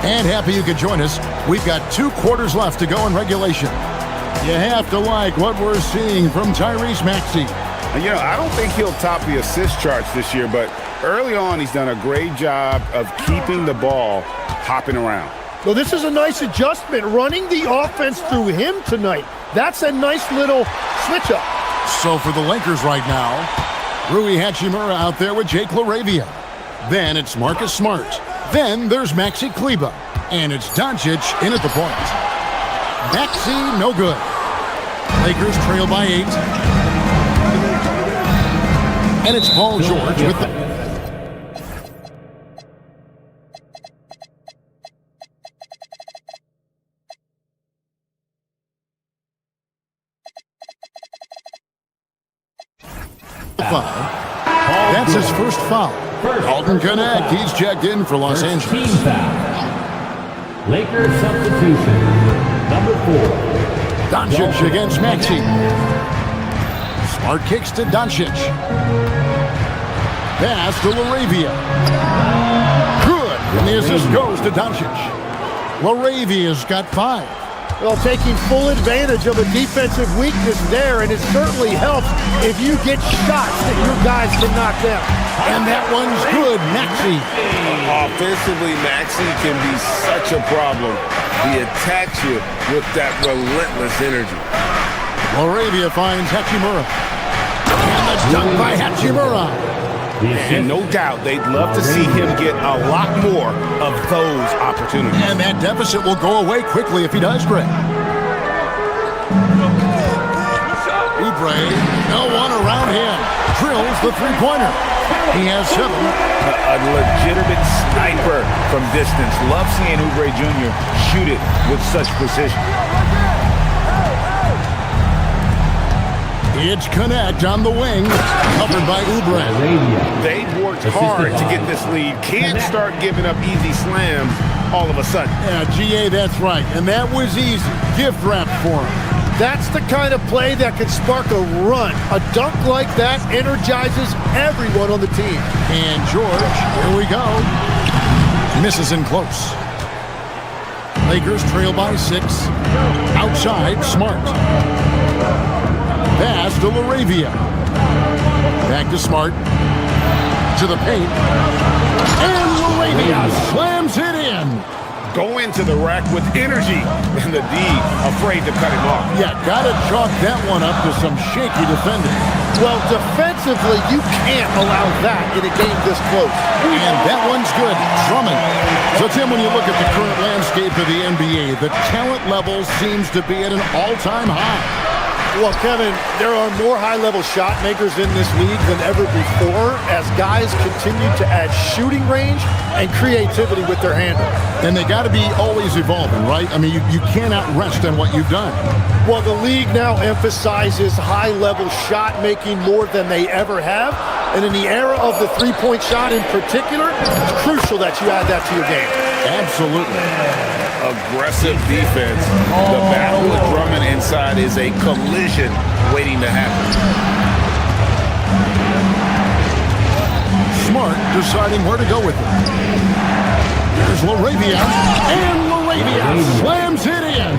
[SPEAKER 4] And happy you could join us. We've got 2 quarters left to go in regulation. You have to like what we're seeing from Tyrese Maxey.
[SPEAKER 5] You know, I don't think he'll top the assist charts this year, but early on he's done a great job of keeping the ball hopping around.
[SPEAKER 3] Well, this is a nice adjustment, running the offense through him tonight. That's a nice little switch up.
[SPEAKER 4] So for the Lakers right now, Rui Hachimura out there with Jake LaRavia. Then it's Marcus Smart. Then there's Maxi Kleber. And it's Doncic in at the point. Maxi, no good. Lakers trail by 8. And it's Paul George with the... That's his first foul. Alton Connect, he's checked in for Los Angeles.
[SPEAKER 7] Team foul. Lakers substitution, number 4.
[SPEAKER 4] Doncic against Maxey. Smart kicks to Doncic. Pass to LaRavia. Good. And the assist goes to Doncic. LaRavia's got 5.
[SPEAKER 3] Well, taking full advantage of a defensive weakness there, and it certainly helps if you get shots that your guys can knock down.
[SPEAKER 4] And that one's good, Maxey.
[SPEAKER 5] Offensively, Maxey can be such a problem. He attacks you with that relentless energy.
[SPEAKER 4] Laravia finds Hachimura. And the dunk by Hachimura.
[SPEAKER 5] And no doubt they'd love to see him get a lot more of those opportunities.
[SPEAKER 4] And that deficit will go away quickly if he does, Greg. Oubre, no one around him. Drills the three-pointer. He has 7.
[SPEAKER 2] A legitimate sniper from distance. Love seeing Oubre Jr. shoot it with such precision.
[SPEAKER 4] It's Connect on the wing, covered by Oubre.
[SPEAKER 5] They've worked hard to get this lead. Can't start giving up easy slams all of a sudden.
[SPEAKER 4] Yeah, GA, that's right. And that was easy. Gift wrap for him.
[SPEAKER 3] That's the kind of play that can spark a run. A dunk like that energizes everyone on the team.
[SPEAKER 4] And George, here we go. Misses in close. Lakers trail by 6. Outside, Smart. Pass to Laravia. Back to Smart. To the paint. And Laravia slams it in.
[SPEAKER 5] Go into the rack with energy. And the D afraid to cut him off.
[SPEAKER 4] Yeah, gotta chalk that one up to some shaky defending.
[SPEAKER 3] Well, defensively, you can't allow that in a game this close.
[SPEAKER 4] And that one's good. Drummond. So, Tim, when you look at the current landscape of the NBA, the talent level seems to be at an all-time high.
[SPEAKER 3] Well, Kevin, there are more high-level shot makers in this league than ever before as guys continue to add shooting range and creativity with their handle.
[SPEAKER 4] And they got to be always evolving, right? I mean, you cannot rest on what you've done.
[SPEAKER 3] Well, the league now emphasizes high-level shot making more than they ever have. And in the era of the three-point shot in particular, it's crucial that you add that to your game.
[SPEAKER 4] Absolutely.
[SPEAKER 5] Aggressive defense. The battle with Drummond inside is a collision waiting to happen.
[SPEAKER 4] Smart deciding where to go with it. There's Laravia. And Laravia slams it in.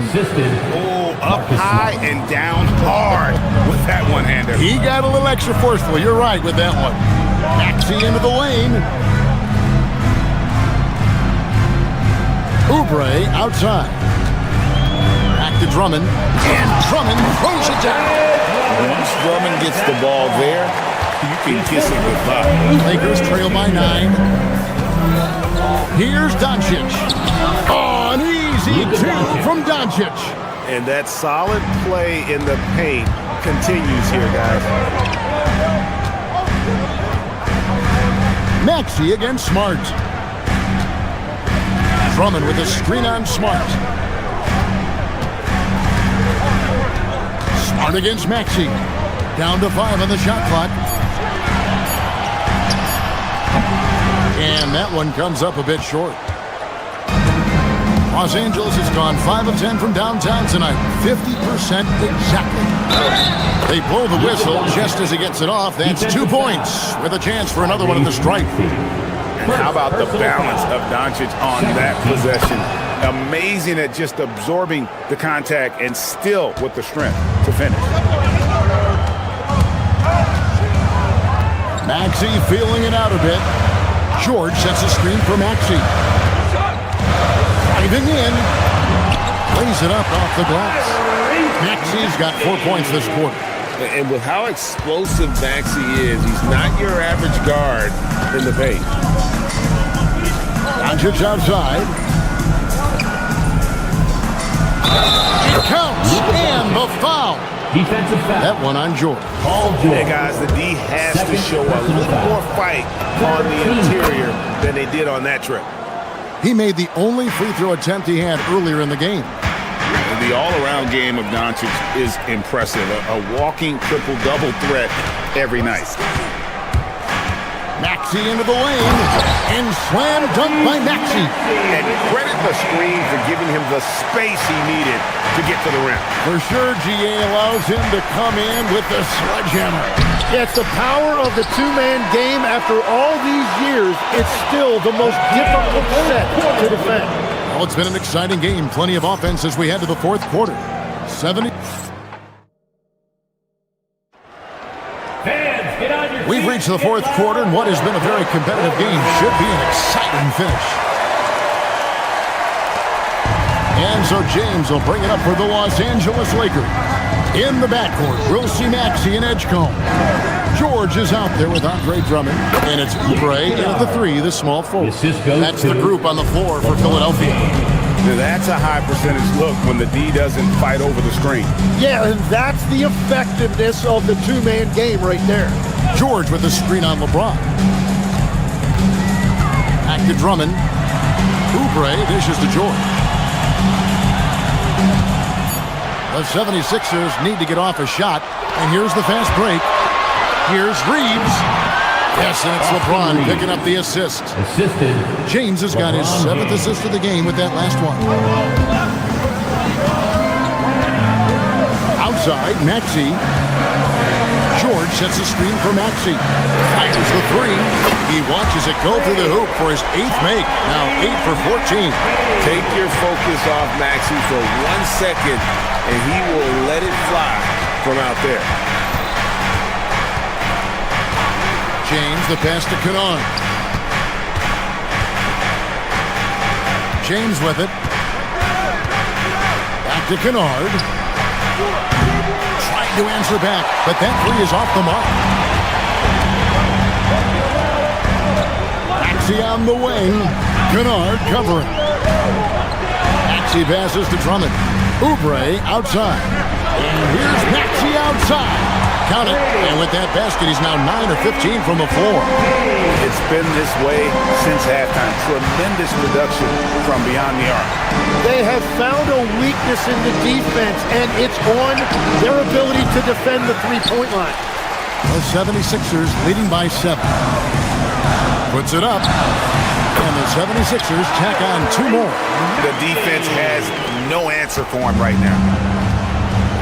[SPEAKER 5] Oh, up high and down hard with that one-hander.
[SPEAKER 4] He got a little extra forceful. You're right with that one. Maxey into the lane. Oubre outside. Back to Drummond. And Drummond throws it down.
[SPEAKER 5] Once Drummond gets the ball there, you can kiss it goodbye.
[SPEAKER 4] Lakers trail by 9. Here's Doncic. Oh, an easy 2 from Doncic.
[SPEAKER 5] And that solid play in the paint continues here, guys.
[SPEAKER 4] Maxey against Smart. Drummond with a screen on Smart. Smart against Maxey. Down to 5 on the shot clock. And that one comes up a bit short. Los Angeles has gone 5 of 10 from downtown tonight. 50% exactly. They blow the whistle just as he gets it off. That's 2 points with a chance for another one in the stripe.
[SPEAKER 5] And how about the balance of Doncic on that possession? Amazing at just absorbing the contact and still with the strength to finish.
[SPEAKER 4] Maxey feeling it out a bit. George sets a screen for Maxey. Driving in. Lays it up off the glass. Maxey's got 4 points this quarter.
[SPEAKER 5] And with how explosive Maxey is, he's not your average guard in the paint.
[SPEAKER 4] Doncic outside. It counts. And the foul.
[SPEAKER 7] Defensive foul.
[SPEAKER 4] That one on George.
[SPEAKER 5] Hey, guys, the D has to show a little more fight on the interior than they did on that trip.
[SPEAKER 4] He made the only free throw attempt he had earlier in the game.
[SPEAKER 5] And the all-around game of Doncic is impressive. A walking triple-double threat every night.
[SPEAKER 4] Maxey into the lane, and slam dunk by Maxey.
[SPEAKER 5] And credit the screen for giving him the space he needed to get to the rim.
[SPEAKER 4] For sure, GA allows him to come in with the sledgehammer.
[SPEAKER 3] Yeah, it's the power of the two-man game. After all these years, it's still the most difficult set to defend.
[SPEAKER 4] Well, it's been an exciting game. Plenty of offense as we head to the fourth quarter. 70. We've reached the fourth quarter, and what has been a very competitive game should be an exciting finish. And so James will bring it up for the Los Angeles Lakers. In the backcourt, we'll see Maxey and Edgecombe. George is out there with Andre Drummond, and it's Oubre in at the three, the small forward. That's the group on the floor for Philadelphia.
[SPEAKER 5] Now that's a high percentage look when the D doesn't fight over the screen.
[SPEAKER 3] Yeah, and that's the effectiveness of the two-man game right there.
[SPEAKER 4] George with the screen on LeBron. Back to Drummond. Oubre dishes to George. The 76ers need to get off a shot, and here's the fast break. Here's Reeves. Yes, and it's LeBron picking up the assist. James has got his 7th assist of the game with that last one. Outside, Maxey. George sets the screen for Maxey. Fires the three. He watches it go through the hoop for his 8th make. Now 8 for 14.
[SPEAKER 5] Take your focus off Maxey for 1 second, and he will let it fly from out there.
[SPEAKER 4] James, the pass to Kennard. James with it. Back to Kennard. Trying to answer back, but that three is off the mark. Maxey on the wing. Kennard covering. Maxey passes to Drummond. Oubre outside. And here's Maxey outside. Count it. And with that basket, he's now 9 or 15 from the floor.
[SPEAKER 5] It's been this way since halftime. Tremendous production from beyond the arc.
[SPEAKER 3] They have found a weakness in the defense, and it's on their ability to defend the three-point line.
[SPEAKER 4] The 76ers leading by 7. Puts it up. And the 76ers tack on 2 more.
[SPEAKER 5] The defense has no answer for him right now.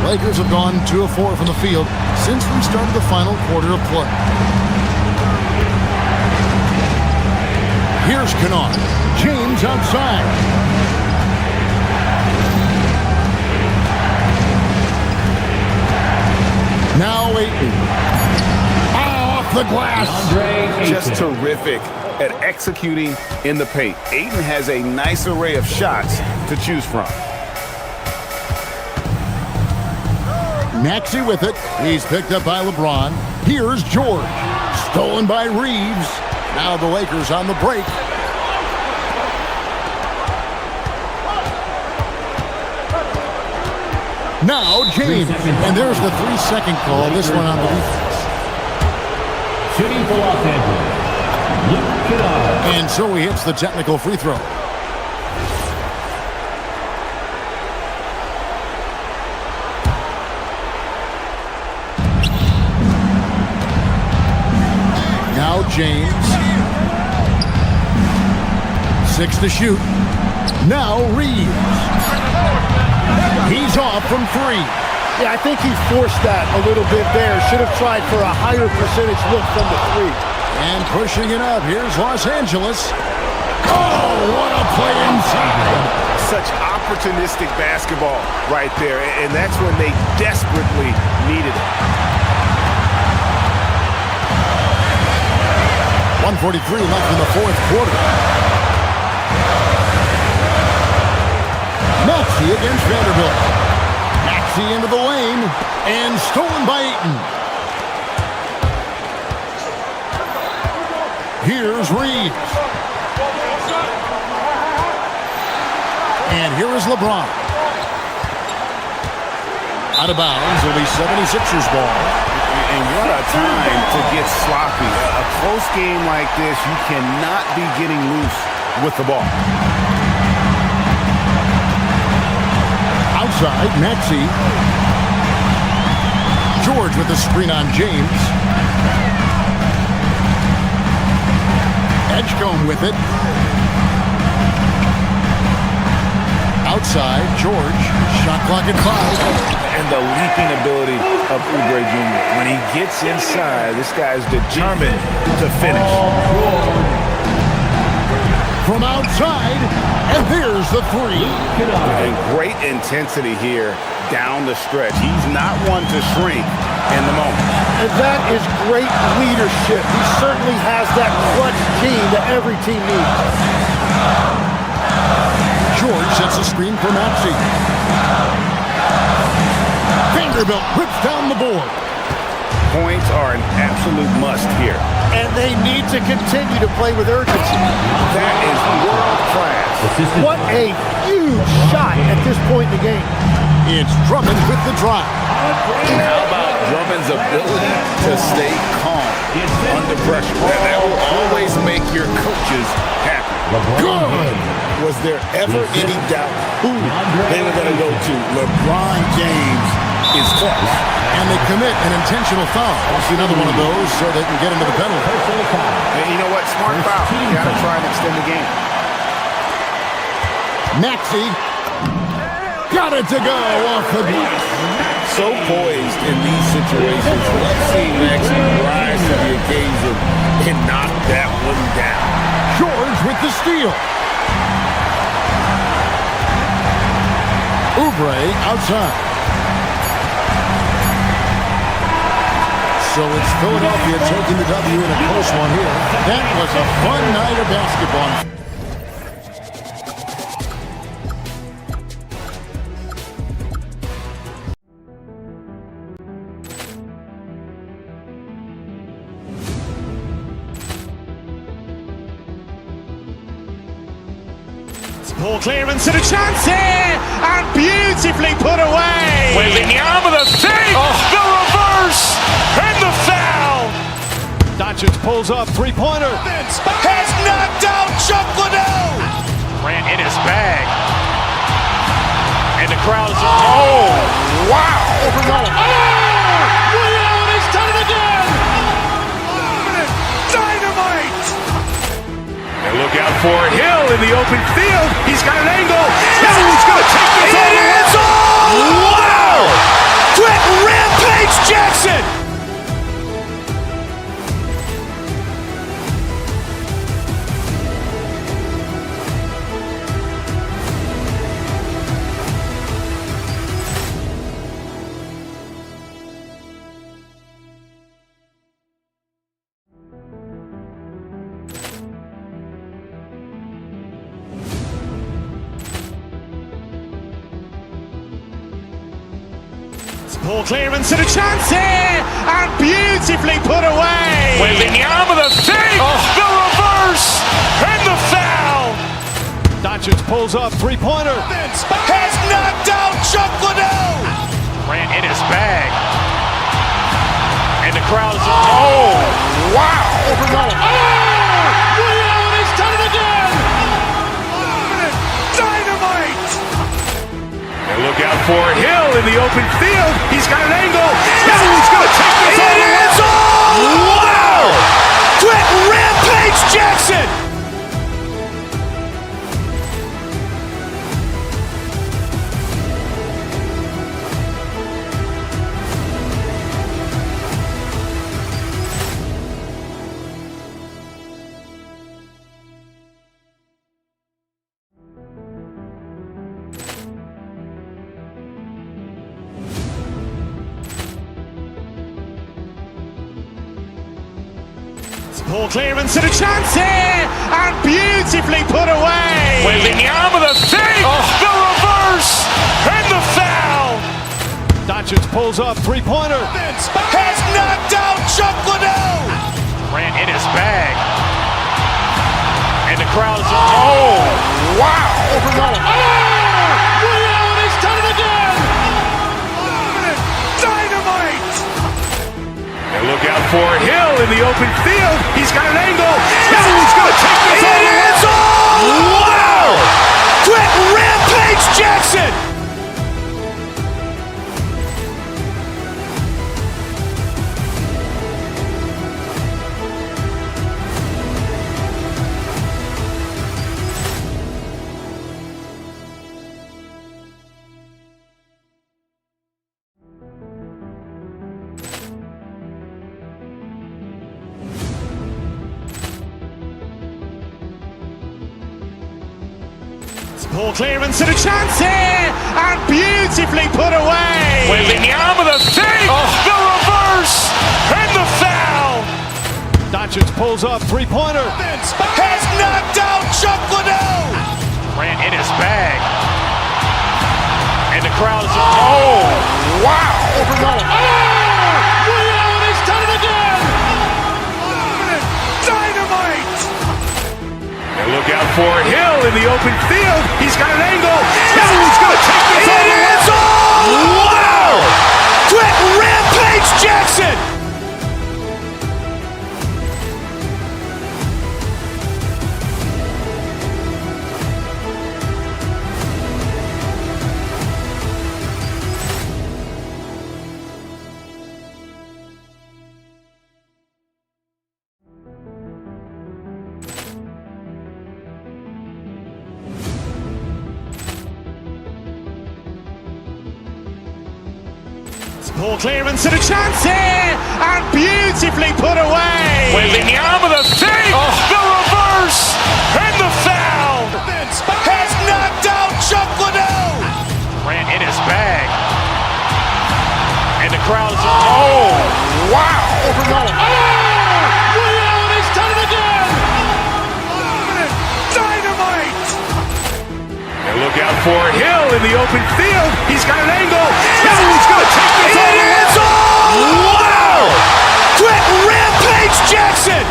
[SPEAKER 4] Lakers have gone 2 of 4 from the field since we started the final quarter of play. Here's Kennard. James outside. Now Ayton. Off the glass.
[SPEAKER 5] Just terrific at executing in the paint. Ayton has a nice array of shots to choose from.
[SPEAKER 4] Maxey with it. He's picked up by LeBron. Here's George. Stolen by Reeves. Now the Lakers on the break. Now James. And there's the 3-second call. This one on the defense.
[SPEAKER 7] Shooting for Los Angeles.
[SPEAKER 4] And so he hits the technical free throw. Now James. 6 to shoot. Now Reeves. He's off from 3.
[SPEAKER 3] Yeah, I think he forced that a little bit there. Should have tried for a higher percentage look from the 3.
[SPEAKER 4] And pushing it up. Here's Los Angeles. Oh, what a play inside.
[SPEAKER 5] Such opportunistic basketball right there. And that's when they desperately needed it.
[SPEAKER 4] 1:43 left in the fourth quarter. Maxey against Vanderbilt. Maxey into the lane and stolen by Ayton. Here's Reeves. And here is LeBron. Out of bounds, it'll be 76ers ball.
[SPEAKER 5] And what a time to get sloppy. A close game like this, you cannot be getting loose with the ball.
[SPEAKER 4] Outside, Maxey. George with the screen on James. Edgecombe with it. Outside, George. Shot clock at 5.
[SPEAKER 2] And the leaping ability of Oubre Jr. When he gets inside, this guy is determined to finish.
[SPEAKER 4] from outside, and there's the three.
[SPEAKER 5] And great intensity here down the stretch. He's not one to shrink in the moment.
[SPEAKER 3] And that is great leadership. He certainly has that clutch gene that every team needs.
[SPEAKER 4] George sets a screen for Maxey. Vanderbilt rips down the board.
[SPEAKER 5] Points are an absolute must here.
[SPEAKER 3] And they need to continue to play with urgency.
[SPEAKER 5] That is world class.
[SPEAKER 3] What a huge shot at this point in the game.
[SPEAKER 4] It's Drummond with the drive.
[SPEAKER 5] And how about Drummond's ability to stay calm under pressure? That will always make your coaches happy.
[SPEAKER 4] Good.
[SPEAKER 5] Was there ever any doubt who they were going to go to? LeBron James is clutch.
[SPEAKER 4] And they commit an intentional foul. We'll see another one of those so they can get into the penalty.
[SPEAKER 5] And you know what? Smart foul. You got to try and extend the game.
[SPEAKER 4] Maxey got it to go off the glass.
[SPEAKER 5] So poised in these situations. Let's see Maxey rise to the occasion and knock that one down.
[SPEAKER 4] George with the steal. Oubre outside. So it's Philadelphia taking the W in a close one here. That was a fun night of basketball.
[SPEAKER 1] Ball clearance and a chance here, and beautifully put away.
[SPEAKER 2] Wembanyama the fake, the reverse, and the foul.
[SPEAKER 1] Doncic pulls up, three-pointer.
[SPEAKER 2] Has knocked out Chuck Liddell. Ran in his bag. And the crowd is, oh, wow.
[SPEAKER 1] Willie Allen, he's done it again.
[SPEAKER 2] Dynamite. And look out for Hill in the open field. He's got an angle. Hill's going to take this all the way. Wow! Quick Rampage Jackson.
[SPEAKER 1] Ball clearance and a chance here, and beautifully put away.
[SPEAKER 2] Wembanyama the fake, the reverse, and the foul.
[SPEAKER 1] Doncic pulls up, three-pointer.
[SPEAKER 2] Has knocked out Chuck Liddell. Ran in his bag. And the crowd is, oh, wow.
[SPEAKER 1] Willie Allen, he's done it again.
[SPEAKER 2] Dynamite. And look out for Hill in the open field. He's got an angle. Hill's going to take this all the way. Wow! Quick Rampage Jackson.
[SPEAKER 1] Ball clearance and a chance here, and beautifully put away.
[SPEAKER 2] Wembanyama the fake, the reverse, and the foul.
[SPEAKER 1] Doncic pulls up, three-pointer.
[SPEAKER 2] Has knocked out Chuck Liddell. Ran in his bag. And the crowd is, oh, wow.
[SPEAKER 1] Willie Allen, he's done it again.
[SPEAKER 2] Dynamite. And look out for Hill in the open field. He's got an angle. Hill's going to take this all the way. Wow! Quick Rampage Jackson.
[SPEAKER 1] Ball clearance and a chance here, and beautifully put away.
[SPEAKER 2] Wembanyama the save, the reverse, and the foul.
[SPEAKER 3] Doncic pulls up, three-pointer.
[SPEAKER 2] Has knocked out Chuck Liddell. Ran in his bag. And the crowd is, oh, wow.
[SPEAKER 3] Overrun.
[SPEAKER 2] Leon has done it again. Dynamite. And look out for Hill in the open field. He's got an angle. Hill's going to take this all the way. Wow. Quick rampage Jackson.
[SPEAKER 1] Ball clearance and a chance here, and beautifully put away.
[SPEAKER 2] Wembanyama the save, the reverse, and the foul. Has knocked out Chuck Liddell. Ran in his bag. And the crowd is, oh, wow.
[SPEAKER 3] Overrun.
[SPEAKER 2] Leon has done it again. Dynamite. And look out for Hill in the open field. He's got an angle. Hill's going to take this all the way. Wow. Quick rampage Jackson.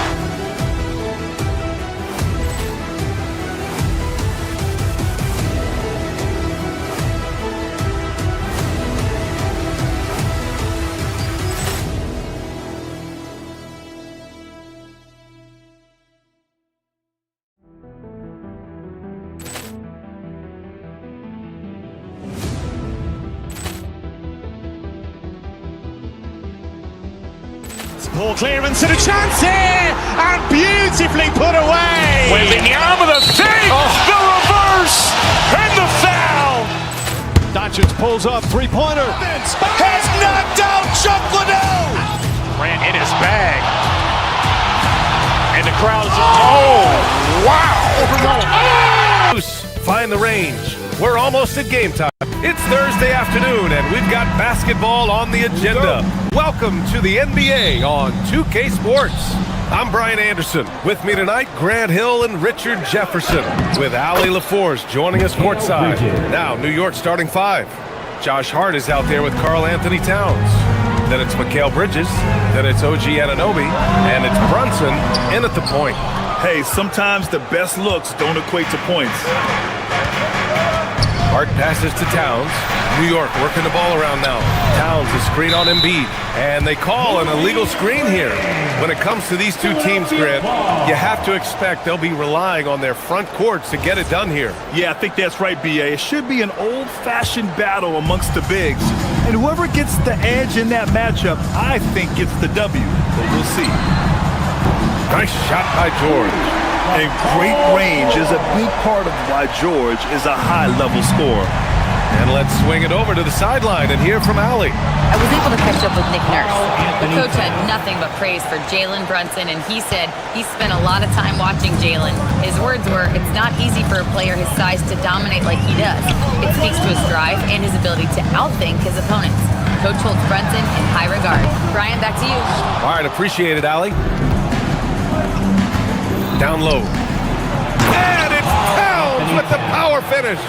[SPEAKER 1] Ball clearance and a chance here, and beautifully put away.
[SPEAKER 2] Wembanyama the save, the reverse, and the foul.
[SPEAKER 3] Doncic pulls up, three-pointer.
[SPEAKER 2] Has knocked out Chuck Liddell. Ran in his bag. And the crowd is, oh, wow.
[SPEAKER 3] Overrun.
[SPEAKER 9] Find the range. We're almost at game time. It's Thursday afternoon, and we've got basketball on the agenda. Welcome to the NBA on 2K Sports. I'm Brian Anderson. With me tonight, Grant Hill and Richard Jefferson, with Allie LaForce joining us courtside. Now, New York starting five. Josh Hart is out there with Karl Anthony Towns. Then it's Mikal Bridges. Then it's OG Anunoby. And it's Brunson in at the point.
[SPEAKER 12] Hey, sometimes the best looks don't equate to points.
[SPEAKER 9] Hart passes to Towns. New York working the ball around now. Towns is screen on Embiid. And they call an illegal screen here. When it comes to these two teams, Grant, you have to expect they'll be relying on their front courts to get it done here.
[SPEAKER 12] Yeah, I think that's right, BA. It should be an old-fashioned battle amongst the bigs. And whoever gets the edge in that matchup, I think gets the W. But we'll see.
[SPEAKER 9] Nice shot by George.
[SPEAKER 12] And great range is a big part of why George is a high-level scorer.
[SPEAKER 9] And let's swing it over to the sideline and hear from Allie.
[SPEAKER 11] I was able to catch up with Nick Nurse. The coach had nothing but praise for Jalen Brunson, and he said he spent a lot of time watching Jalen. His words were, it's not easy for a player his size to dominate like he does. It speaks to his drive and his ability to outthink his opponents. Coach holds Brunson in high regard. Brian, back to you.
[SPEAKER 9] All right, appreciate it, Allie. Down low. And it's Towns with the power finish.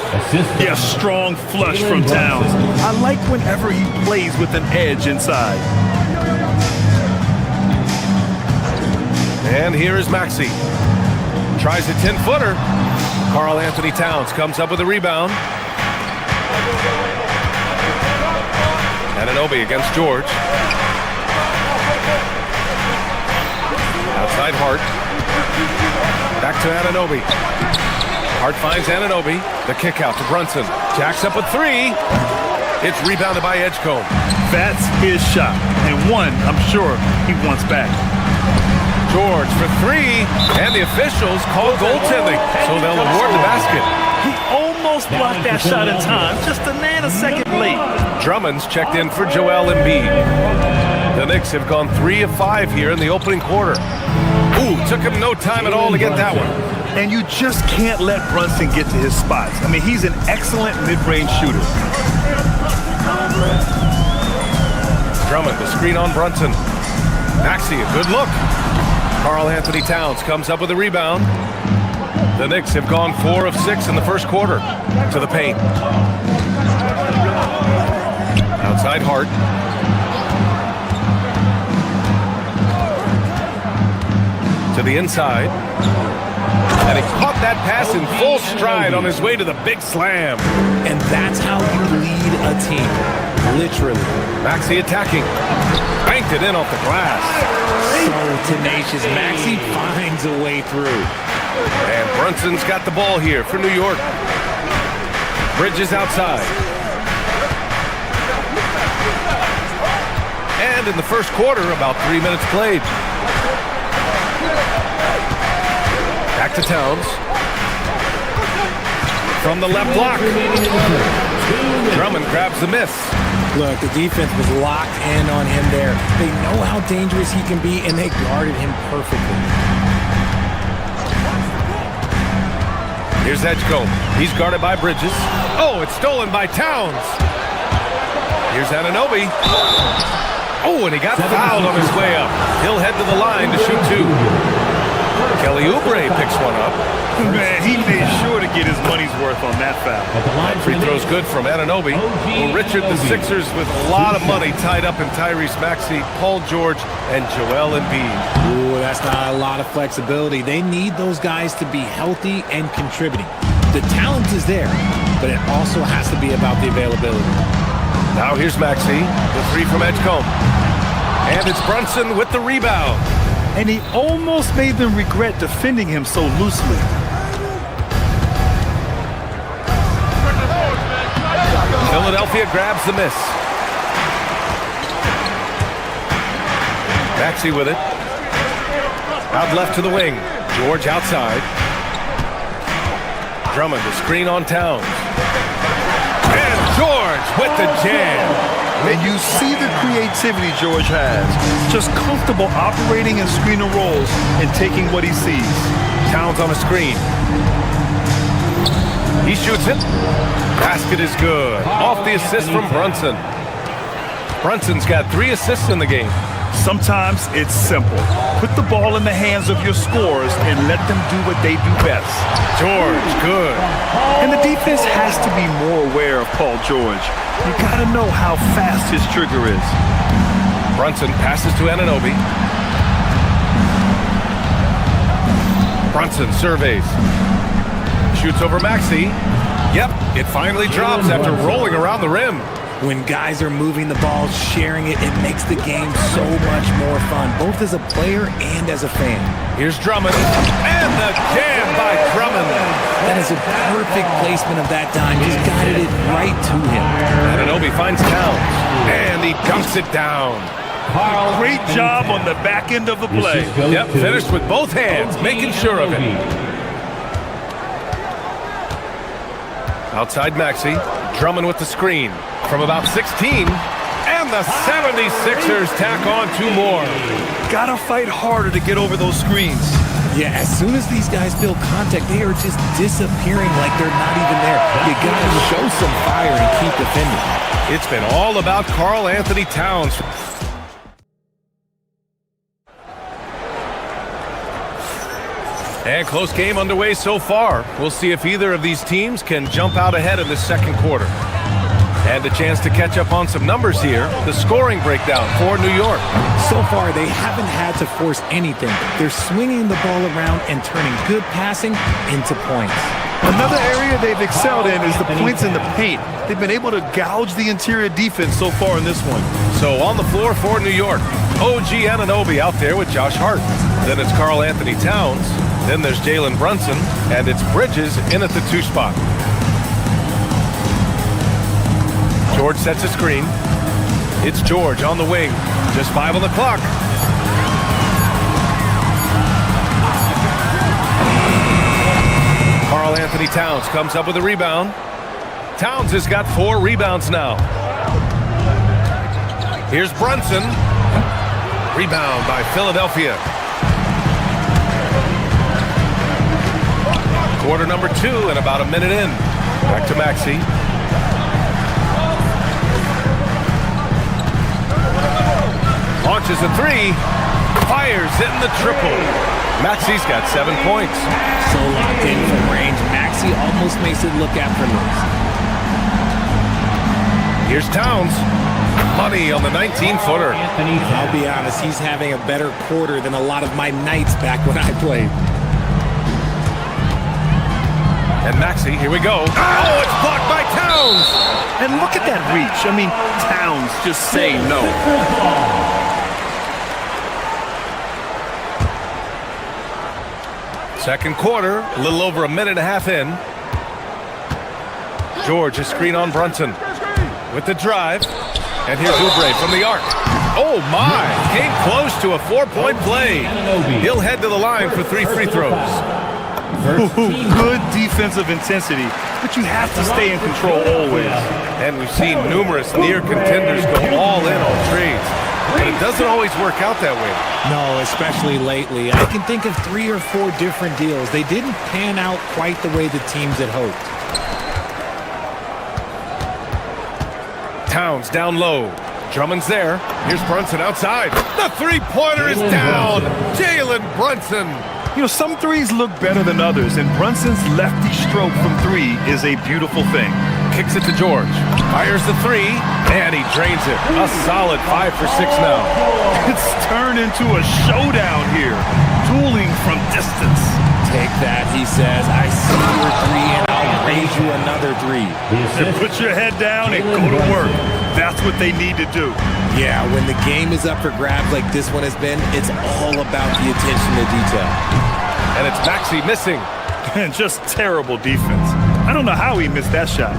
[SPEAKER 12] Yeah, strong flush from Towns. I like whenever he plays with an edge inside.
[SPEAKER 9] And here is Maxey. Tries a 10-footer. Karl Anthony Towns comes up with a rebound. Anunoby against George. Outside Hart. Back to Anunoby. Hart finds Anunoby. The kick out to Brunson. Jacks up with three. It's rebounded by Edgecombe.
[SPEAKER 12] That's his shot. And one, I'm sure, he wants back.
[SPEAKER 9] George for three. And the officials call goaltending, so they'll award the basket.
[SPEAKER 12] He almost blocked that shot in time, just a nanosecond late.
[SPEAKER 9] Drummond's checked in for Joel Embiid. The Knicks have gone 3 of 5 here in the opening quarter. Ooh, took him no time at all to get that one.
[SPEAKER 12] And you just can't let Brunson get to his spots. I mean, he's an excellent mid-range shooter.
[SPEAKER 9] Drummond, the screen on Brunson. Maxey, a good look. Karl Anthony Towns comes up with a rebound. The Knicks have gone 4 of 6 in the first quarter. To the paint. Outside Hart. To the inside. And he caught that pass in full stride on his way to the big slam.
[SPEAKER 13] And that's how you lead a team. Literally.
[SPEAKER 9] Maxey attacking. Banked it in off the glass.
[SPEAKER 13] So tenacious. Maxey finds a way through.
[SPEAKER 9] And Brunson's got the ball here for New York. Bridges outside. And in the first quarter, about 3 minutes played. Back to Towns. From the left block. Drummond grabs the miss.
[SPEAKER 13] Look, the defense was locked in on him there. They know how dangerous he can be, and they guarded him perfectly.
[SPEAKER 9] Here's Edgecombe. He's guarded by Bridges. Oh, it's stolen by Towns. Here's Anunoby. Oh, and he got fouled on his way up. He'll head to the line to shoot 2. Kelly Oubre picks one up.
[SPEAKER 12] Man, he made sure to get his money's worth on that foul.
[SPEAKER 9] That free throw's good from Anunoby. Well, Richard, the Sixers with a lot of money tied up in Tyrese Maxey, Paul George, and Joel Embiid.
[SPEAKER 13] Ooh, that's not a lot of flexibility. They need those guys to be healthy and contributing. The talent is there, but it also has to be about the availability.
[SPEAKER 9] Now here's Maxey, the 3 from Edgecombe. And it's Brunson with the rebound.
[SPEAKER 12] And he almost made them regret defending him so loosely.
[SPEAKER 9] Philadelphia grabs the miss. Maxey with it. Out left to the wing. George outside. Drummond, the screen on Towns. And George with the jam.
[SPEAKER 12] And you see the creativity George has. Just comfortable operating in screen and rolls and taking what he sees.
[SPEAKER 9] Towns on a screen. He shoots it. Basket is good. Off the assist from Brunson. Brunson's got 3 assists in the game.
[SPEAKER 12] Sometimes it's simple. Put the ball in the hands of your scorers and let them do what they do best.
[SPEAKER 9] George, good.
[SPEAKER 12] And the defense has to be more aware of Paul George. You gotta know how fast his trigger is.
[SPEAKER 9] Brunson passes to Anunoby. Brunson surveys. Shoots over Maxey. Yep, it finally drops after rolling around the rim.
[SPEAKER 13] When guys are moving the ball, sharing it, it makes the game so much more fun, both as a player and as a fan.
[SPEAKER 9] Here's Drummond, and the jam by Drummond.
[SPEAKER 13] That is a perfect placement of that dime. He's guided it right to him.
[SPEAKER 9] Anunoby finds Towns, and he dunks it down.
[SPEAKER 12] Great job on the back end of the play.
[SPEAKER 9] Yep, finished with both hands, making sure of it. Outside Maxey, Drummond with the screen from about 16, and the 76ers tack on 2 more.
[SPEAKER 12] Gotta fight harder to get over those screens.
[SPEAKER 13] Yeah, as soon as these guys feel contact, they are just disappearing like they're not even there. You gotta show some fire and keep defending.
[SPEAKER 9] It's been all about Karl Anthony Towns. And close game underway so far. We'll see if either of these teams can jump out ahead in the second quarter. And a chance to catch up on some numbers here. The scoring breakdown for New York.
[SPEAKER 13] So far, they haven't had to force anything. They're swinging the ball around and turning good passing into points.
[SPEAKER 12] Another area they've excelled in is the points in the paint. They've been able to gouge the interior defense so far in this one.
[SPEAKER 9] So on the floor for New York, OG Anunoby out there with Josh Hart. Then it's Karl Anthony Towns. Then there's Jalen Brunson, and it's Bridges in at the 2 spot. George sets a screen. It's George on the wing. Just 5 on the clock. Karl Anthony Towns comes up with a rebound. Towns has got 4 rebounds now. Here's Brunson. Rebound by Philadelphia. Quarter number 2 and about a minute in. Back to Maxey. Launches a 3. Fires in the triple. Maxey's got 7 points.
[SPEAKER 13] So locked in from range. Maxey almost makes it look effortless.
[SPEAKER 9] Here's Towns. Money on the 19-footer.
[SPEAKER 13] I'll be honest, he's having a better quarter than a lot of my nights back when I played.
[SPEAKER 9] And Maxey, here we go. Oh, it's blocked by Towns.
[SPEAKER 12] And look at that reach. I mean, Towns just say no.
[SPEAKER 9] Second quarter, a little over a minute and a half in. George, a screen on Brunson with the drive. And here's Oubre from the arc. Oh, my. Came close to a 4-point play. He'll head to the line for 3 free throws.
[SPEAKER 12] Good defensive intensity, but you have to stay in control always.
[SPEAKER 9] And we've seen numerous near contenders go all in on trades. But it doesn't always work out that way.
[SPEAKER 13] No, especially lately. I can think of 3 or 4 different deals. They didn't pan out quite the way the teams had hoped.
[SPEAKER 9] Towns down low. Drummond's there. Here's Brunson outside. The three-pointer is down. Jalen Brunson.
[SPEAKER 12] You know, some threes look better than others, and Brunson's lefty stroke from 3 is a beautiful thing.
[SPEAKER 9] Kicks it to George. Fires the 3, and he drains it. A solid 5 for 6 now.
[SPEAKER 12] It's turned into a showdown here. Dueling from distance.
[SPEAKER 13] Take that, he says. I see your 3, and I'll raise you another 3.
[SPEAKER 12] So put your head down and go to work. That's what they need to do.
[SPEAKER 13] Yeah, when the game is up for grabs like this one has been, it's all about the attention to detail.
[SPEAKER 9] And it's Maxey missing.
[SPEAKER 12] And just terrible defense. I don't know how he missed that shot.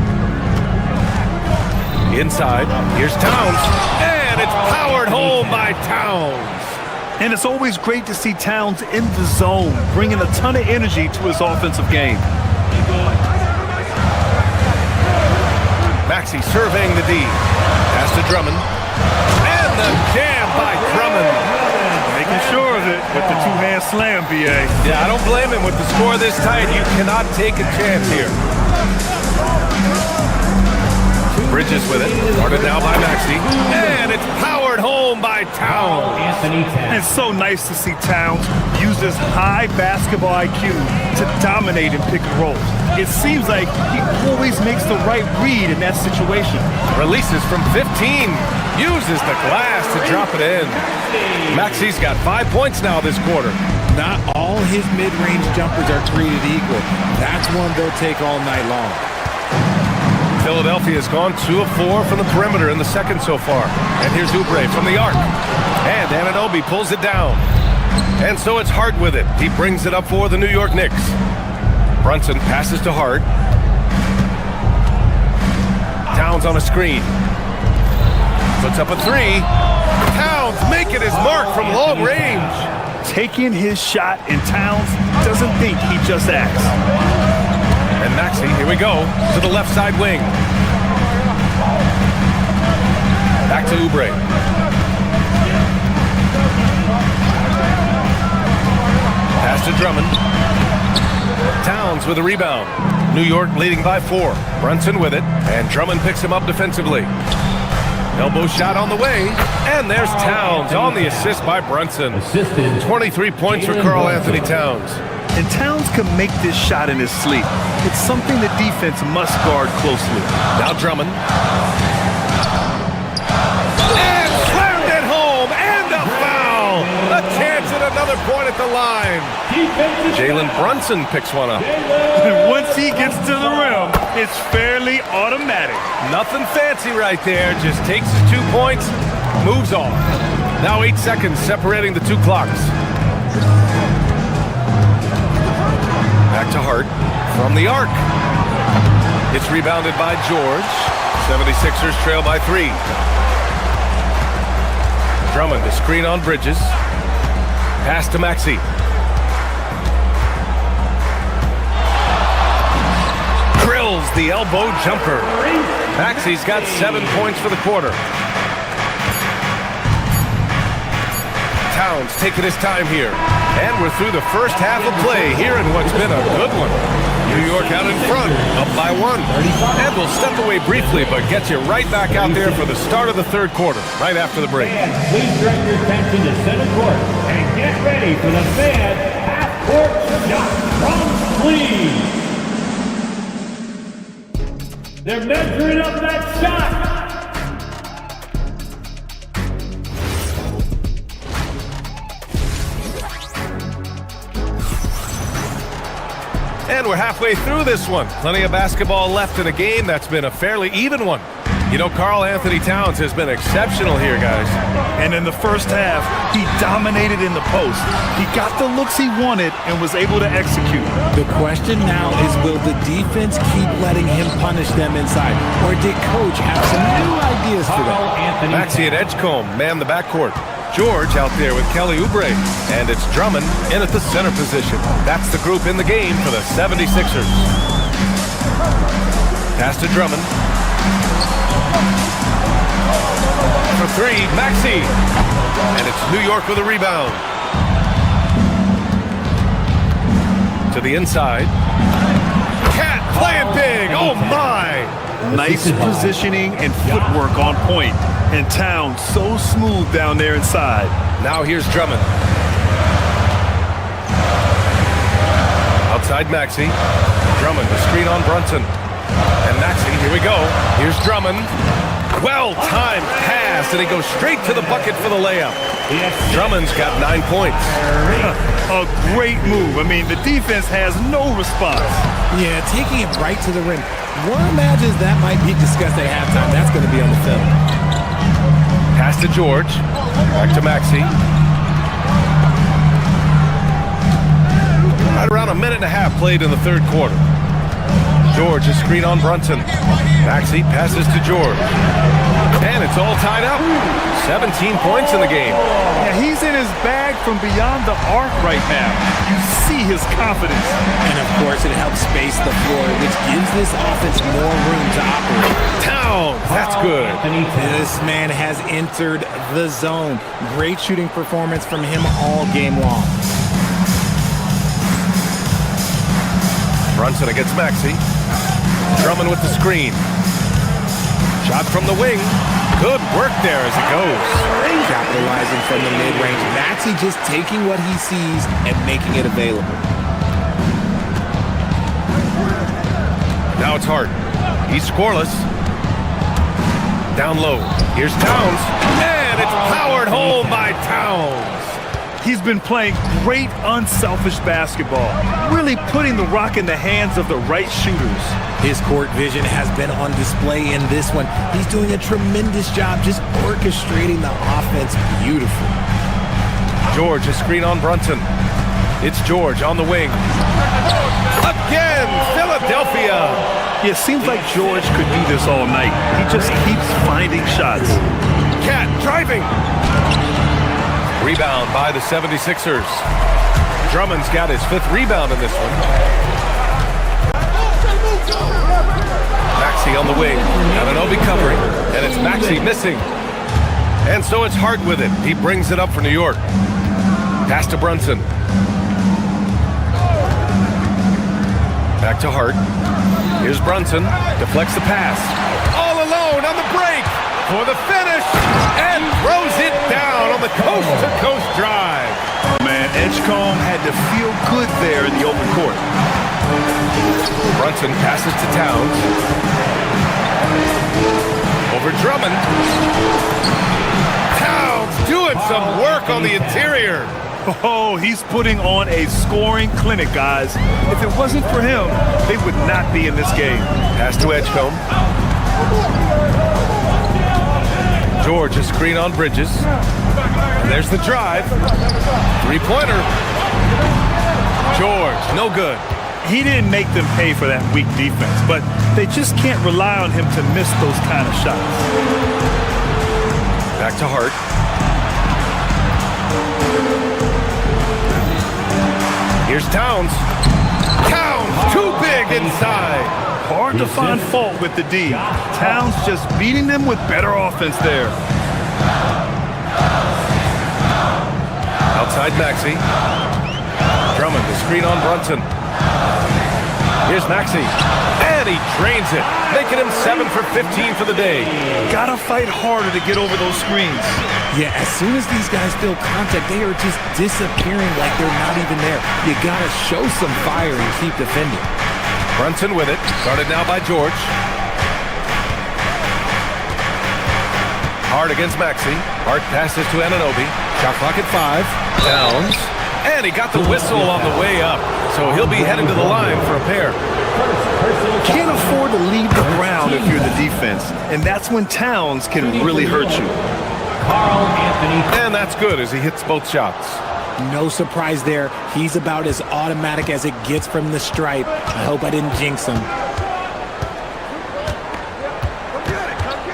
[SPEAKER 9] Inside, here's Towns. And it's powered home by Towns.
[SPEAKER 12] And it's always great to see Towns in the zone, bringing a ton of energy to his offensive game.
[SPEAKER 9] Maxey surveying the D. Pass to Drummond. And the jam by Drummond.
[SPEAKER 12] Making sure of it with the two-hand slam, B.A.
[SPEAKER 9] Yeah, I don't blame him with the score this tight. You cannot take a chance here. Bridges with it. Guarded now by Maxey. And it's powered home by Towns.
[SPEAKER 12] And it's so nice to see Towns use his high basketball IQ to dominate in pick and rolls. It seems like he always makes the right read in that situation.
[SPEAKER 9] Releases from 15. Uses the glass to drop it in. Maxey's got 5 points now this quarter.
[SPEAKER 13] Not all his mid-range jumpers are created equal. That's one they'll take all night long.
[SPEAKER 9] Philadelphia's gone 2 of 4 from the perimeter in the second so far. And here's Oubre from the arc. And Anunoby pulls it down. And so it's Hart with it. He brings it up for the New York Knicks. Brunson passes to Hart. Towns on a screen. Puts up a 3. Towns making his mark from long range.
[SPEAKER 12] Taking his shot, and Towns doesn't think, he just acts.
[SPEAKER 9] And Maxey, here we go, to the left side wing. Back to Oubre. Pass to Drummond. Towns with a rebound. New York leading by 4. Brunson with it, and Drummond picks him up defensively. Elbow shot on the way, and there's Towns on the assist by Brunson. 23 points for Karl Anthony Towns.
[SPEAKER 12] And Towns can make this shot in his sleep. It's something the defense must guard closely.
[SPEAKER 9] Now Drummond. And slammed it home, and a foul! A chance at another point at the line. Jalen Brunson picks one up.
[SPEAKER 12] And once he gets to the rim, it's fairly automatic.
[SPEAKER 9] Nothing fancy right there. Just takes his 2 points, moves on. Now 8 seconds separating the 2 clocks. Back to Hart from the arc. It's rebounded by George. 76ers trail by 3. Drummond, the screen on Bridges. Pass to Maxey. Drills the elbow jumper. Maxey's got 7 points for the quarter. Towns taking his time here. And we're through the first half of play here in what's been a good one. New York out in front, up by 1. And we'll step away briefly, but get you right back out there for the start of the third quarter, right after the break.
[SPEAKER 7] Fans, please direct your attention to center court and get ready for the fan half-court shot from Clee. They're measuring up that shot.
[SPEAKER 9] And we're halfway through this one. Plenty of basketball left in a game that's been a fairly even one. You know, Karl Anthony Towns has been exceptional here, guys.
[SPEAKER 12] And in the first half, he dominated in the post. He got the looks he wanted and was able to execute.
[SPEAKER 13] The question now is, will the defense keep letting him punish them inside? Or did Coach have some new ideas for them?
[SPEAKER 9] Maxey at Edgecombe man the backcourt. George out there with Kelly Oubre. And it's Drummond in at the center position. That's the group in the game for the 76ers. Pass to Drummond. For 3, Maxey. And it's New York with a rebound. To the inside. Cat playing big. Oh, my.
[SPEAKER 12] Nice positioning and footwork on point. And Towns so smooth down there inside.
[SPEAKER 9] Now here's Drummond. Outside Maxey. Drummond, the screen on Brunson. And Maxey, here we go. Here's Drummond. Well-timed pass, and he goes straight to the bucket for the layup. Drummond's got 9 points.
[SPEAKER 12] A great move. I mean, the defense has no response.
[SPEAKER 13] Yeah, taking it right to the rim. One imagines that might be discussed at halftime. That's going to be on the film.
[SPEAKER 9] Pass to George. Back to Maxey. Right around a minute and a half played in the third quarter. George, a screen on Brunson. Maxey passes to George. And it's all tied up. 17 points in the game.
[SPEAKER 12] Yeah, he's in his bag from beyond the arc right now. You see his confidence.
[SPEAKER 13] And of course, it helps space the floor, which gives this offense more room to operate.
[SPEAKER 9] Towns, that's good.
[SPEAKER 13] This man has entered the zone. Great shooting performance from him all game long.
[SPEAKER 9] Brunson against Maxey. Drummond with the screen. Shot from the wing. Good work there as it goes.
[SPEAKER 13] Capitalizing from the mid-range. Maxey just taking what he sees and making it available.
[SPEAKER 9] Now it's Hart. He's scoreless. Down low. Here's Towns. And it's powered home by Towns.
[SPEAKER 12] He's been playing great unselfish basketball, really putting the rock in the hands of the right shooters.
[SPEAKER 13] His court vision has been on display in this one. He's doing a tremendous job just orchestrating the offense beautifully.
[SPEAKER 9] George, a screen on Brunson. It's George on the wing. Again, Philadelphia.
[SPEAKER 12] Yeah, it seems like George could do this all night. He just keeps finding shots.
[SPEAKER 9] Cat driving. Rebound by the 76ers. Drummond's got his 5th rebound in this one. Maxey on the wing. Anunoby covering. And it's Maxey missing. And so it's Hart with it. He brings it up for New York. Pass to Brunson. Back to Hart. Here's Brunson. Deflects the pass. All alone on the break for the finish. And throws it down on the coast-to-coast drive.
[SPEAKER 12] Man, Edgecombe had to feel good there in the open court.
[SPEAKER 9] Brunson passes to Towns. Over Drummond. Towns doing some work on the interior.
[SPEAKER 12] Oh, he's putting on a scoring clinic, guys. If it wasn't for him, they would not be in this game.
[SPEAKER 9] Pass to Edgecombe. George, a screen on Bridges. And there's the drive. Three-pointer. George, no good.
[SPEAKER 12] He didn't make them pay for that weak defense, but they just can't rely on him to miss those kind of shots.
[SPEAKER 9] Back to Hart. Here's Towns. Towns, too big inside.
[SPEAKER 12] Hard to find fault with the D. Towns just beating them with better offense there.
[SPEAKER 9] Outside Maxey. Drummond, the screen on Brunson. Here's Maxey. And he drains it, making him 7 for 15 for the day.
[SPEAKER 12] Gotta fight harder to get over those screens.
[SPEAKER 13] Yeah, as soon as these guys feel contact, they are just disappearing like they're not even there. You gotta show some fire and keep defending.
[SPEAKER 9] Brunson with it, guarded now by George. Hart against Maxey. Hart passes to Anunoby. Shot clock at 5. Towns. And he got the whistle on the way up. So he'll be heading to the line for a pair.
[SPEAKER 12] Can't afford to leave the ground if you're the defense. And that's when Towns can really hurt you.
[SPEAKER 7] Carl Anthony.
[SPEAKER 9] And that's good as he hits both shots.
[SPEAKER 13] No surprise there. He's about as automatic as it gets from the stripe. I hope I didn't jinx him.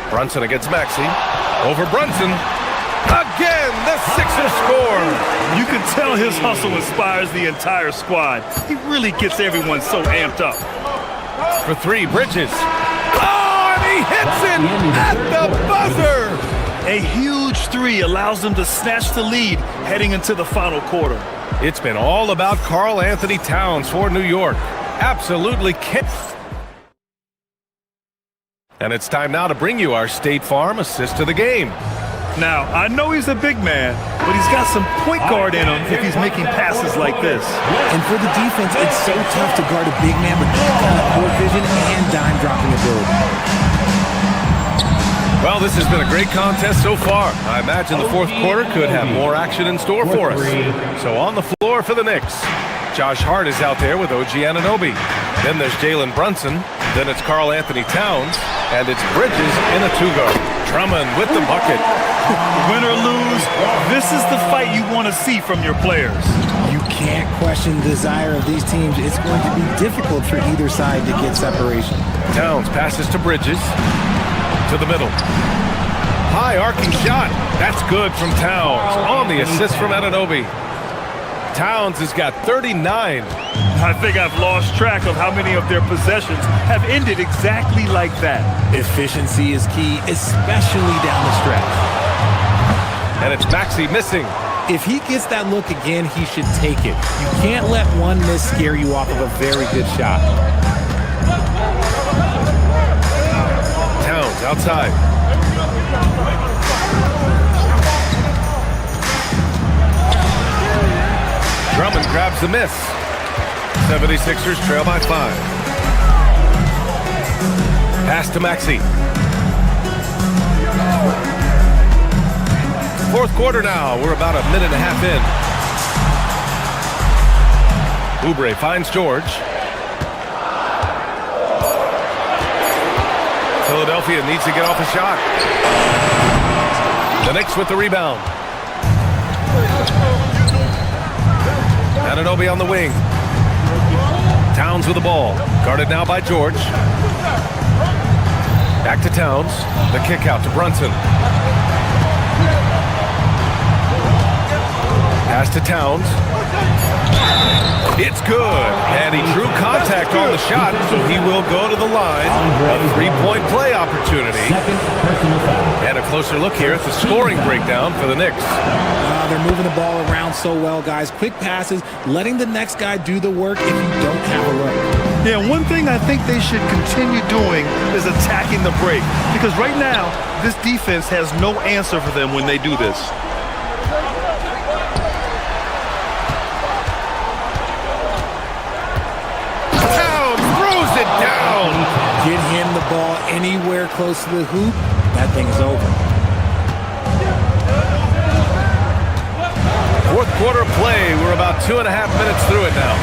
[SPEAKER 9] Brunson against Maxey. Over Brunson. Again, the Sixers score.
[SPEAKER 12] You can tell his hustle inspires the entire squad. He really gets everyone so amped up.
[SPEAKER 9] For 3, Bridges. Oh, and he hits it at the buzzer.
[SPEAKER 12] A huge 3 allows them to snatch the lead heading into the final quarter.
[SPEAKER 9] It's been all about Karl Anthony Towns for New York. Absolutely kicked. And it's time now to bring you our State Farm assist of the game.
[SPEAKER 12] Now, I know he's a big man, but he's got some point guard in him if he's making passes like this.
[SPEAKER 13] And for the defense, it's so tough to guard a big man with that kind of court vision and dime dropping ability.
[SPEAKER 9] Well, this has been a great contest so far. I imagine the fourth quarter could have more action in store for us. So on the floor for the Knicks, Josh Hart is out there with OG Anunoby. Then there's Jalen Brunson. Then it's Karl Anthony Towns. And it's Bridges in a 2-guard. Drummond with the bucket.
[SPEAKER 12] Win or lose, this is the fight you want to see from your players.
[SPEAKER 13] You can't question the desire of these teams. It's going to be difficult for either side to get separation.
[SPEAKER 9] Towns passes to Bridges. To the middle. High arcing shot. That's good from Towns. On the assist from Anunoby. Towns has got 39.
[SPEAKER 12] I think I've lost track of how many of their possessions have ended exactly like that.
[SPEAKER 13] Efficiency is key, especially down the stretch.
[SPEAKER 9] And it's Maxey missing.
[SPEAKER 13] If he gets that look again, he should take it. You can't let one miss scare you off of a very good shot.
[SPEAKER 9] Towns outside. Drummond grabs the miss. 76ers trail by 5. Pass to Maxey. Fourth quarter now. We're about a minute and a half in. Oubre finds George. Philadelphia needs to get off a shot. The Knicks with the rebound. Anunoby on the wing. Towns with the ball. Guarded now by George. Back to Towns. The kick out to Brunson. Pass to Towns. It's good. And he drew contact on the shot, so he will go to the line. A 3-point play opportunity. And a closer look here at the scoring breakdown for the Knicks.
[SPEAKER 13] They're moving the ball around so well, guys. Quick passes, letting the next guy do the work if you don't have a look.
[SPEAKER 12] Yeah, one thing I think they should continue doing is attacking the break. Because right now, this defense has no answer for them when they do this.
[SPEAKER 9] Towns throws it down.
[SPEAKER 13] Get him the ball anywhere close to the hoop, that thing is over.
[SPEAKER 9] Fourth quarter play. We're about 2.5 minutes through it now.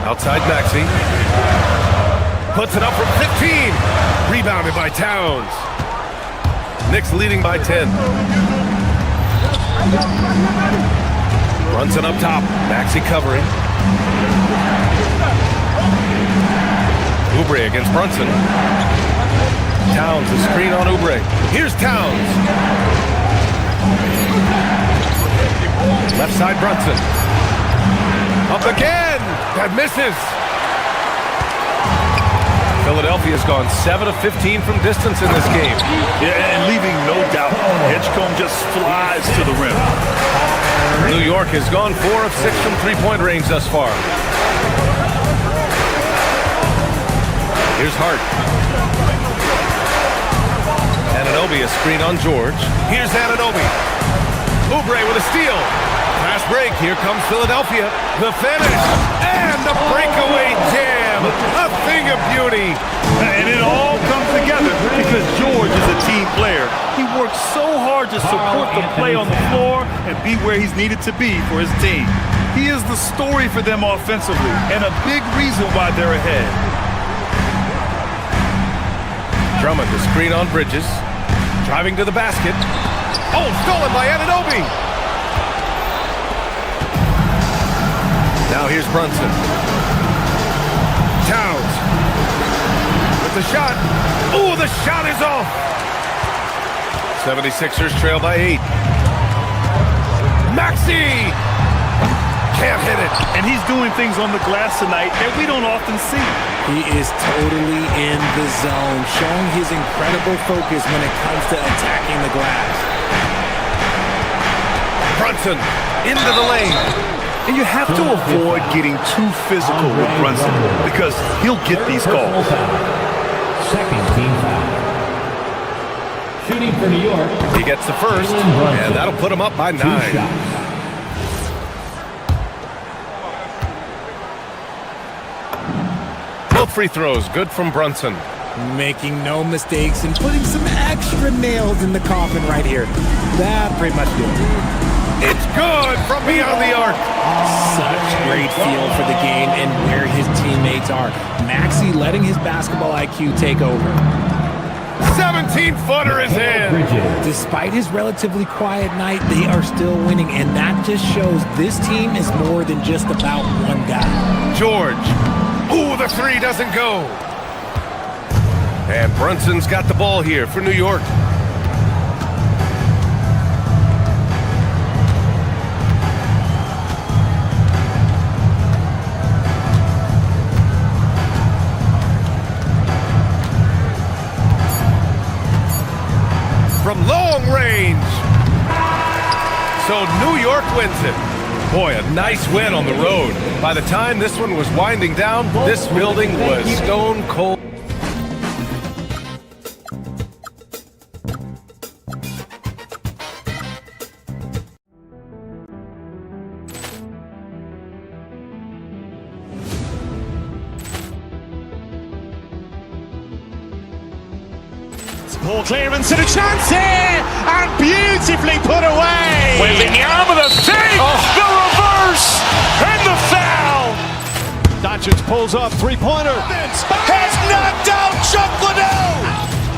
[SPEAKER 9] Outside Maxey. Puts it up from 15. Rebounded by Towns. Knicks leading by 10. Brunson up top. Maxey covering. Oubre against Brunson. Towns, a screen on Oubre. Here's Towns. Left side Brunson. Up again. That misses. Philadelphia's gone 7 of 15 from distance in this game.
[SPEAKER 12] Yeah, and leaving no doubt. Edgecombe just flies to the rim.
[SPEAKER 9] New York has gone 4 of 6 from three-point range thus far. Here's Hart. Anunoby, a screen on George. Here's Anunoby. Oubre with a steal. Fast break. Here comes Philadelphia. The finish. And the breakaway jam. A thing of beauty.
[SPEAKER 12] And it all comes together because George is a team player. He works so hard to support the play on the floor and be where he's needed to be for his team. He is the story for them offensively and a big reason why they're ahead.
[SPEAKER 9] Drummond, the screen on Bridges. Driving to the basket. Oh, stolen by Anunoby. Now here's Brunson. Towns. With the shot. Ooh, the shot is off. 76ers trail by 8. Maxey! Can't hit it.
[SPEAKER 12] And he's doing things on the glass tonight that we don't often see.
[SPEAKER 13] He is totally in the zone, showing his incredible focus when it comes to attacking the glass.
[SPEAKER 9] Brunson into the lane.
[SPEAKER 12] And you have to avoid getting too physical with Brunson because he'll get these calls.
[SPEAKER 7] Second team foul. Shooting for New York.
[SPEAKER 9] He gets the first, and that'll put him up by 9. Both free throws, good from Brunson.
[SPEAKER 13] Making no mistakes and putting some extra nails in the coffin right here. That pretty much did it.
[SPEAKER 9] It's good from beyond the arc.
[SPEAKER 13] Such great feel for the game and where his teammates are. Maxey letting his basketball IQ take over.
[SPEAKER 9] 17-footer is in.
[SPEAKER 13] Despite his relatively quiet night, they are still winning, and that just shows this team is more than just about one guy.
[SPEAKER 9] George. Ooh, the three doesn't go. And Brunson's got the ball here for New York. From long range. So New York wins it. Boy, a nice win on the road. By the time this one was winding down, this building was stone cold.
[SPEAKER 1] Ball clearance and a chance here, and beautifully put away.
[SPEAKER 2] Wembanyama with a save, the reverse, and the foul.
[SPEAKER 3] Doncic pulls up, three-pointer.
[SPEAKER 2] Has knocked out Chuck Liddell.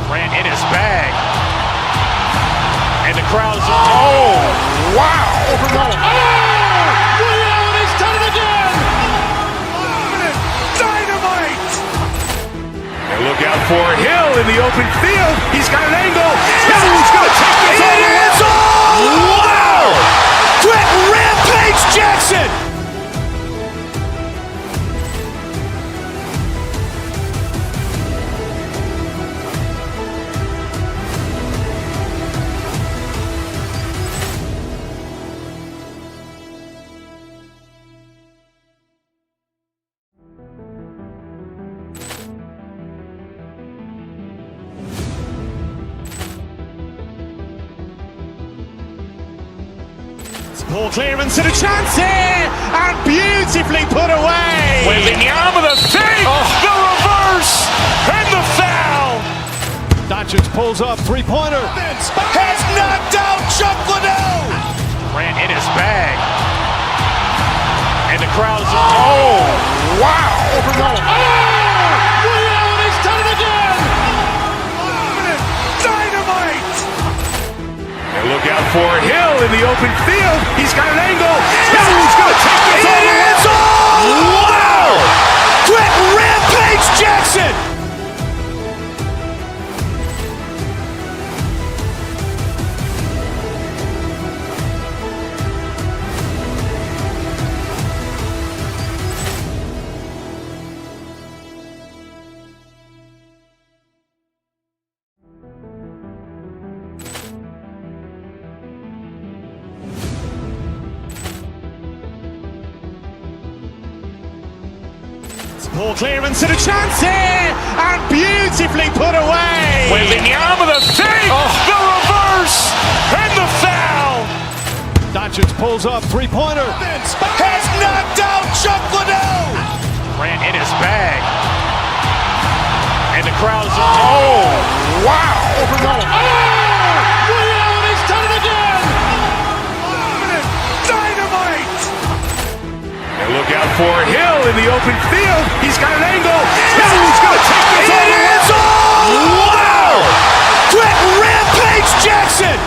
[SPEAKER 2] Ran in his bag. And the crowd's oh, wow.
[SPEAKER 3] He's done it again.
[SPEAKER 2] Dynamite. And look out for Hill in the open field. He's got an angle. Hill's going to take this all the way. Wow! Quick Rampage Jackson.
[SPEAKER 1] Ball clearance and a chance here, and beautifully put away.
[SPEAKER 2] Wembanyama with a save, the reverse, and the foul.
[SPEAKER 3] Doncic pulls up, three-pointer.
[SPEAKER 2] Has knocked out Chuck Liddell. Ran in his bag. And the crowd's oh, wow.
[SPEAKER 3] He's done it again.
[SPEAKER 2] Dynamite. And look out for Hill in the open field. He's got an angle. Hill's going to take this all the way. Wow! Quick Rampage Jackson.
[SPEAKER 1] Ball clearance and a chance here, and beautifully put away.
[SPEAKER 2] Wembanyama the save, the reverse, and the foul.
[SPEAKER 3] Doncic pulls up, three-pointer.
[SPEAKER 2] Has knocked out Chuck Liddell.
[SPEAKER 1] Grant in his bag. And the crowd's
[SPEAKER 2] Wow.
[SPEAKER 1] He's done it again!
[SPEAKER 2] Dynamite. And look out for Hill in the open field. He's got an angle. Hill's going to take this all the way. Wow! Quick Rampage Jackson.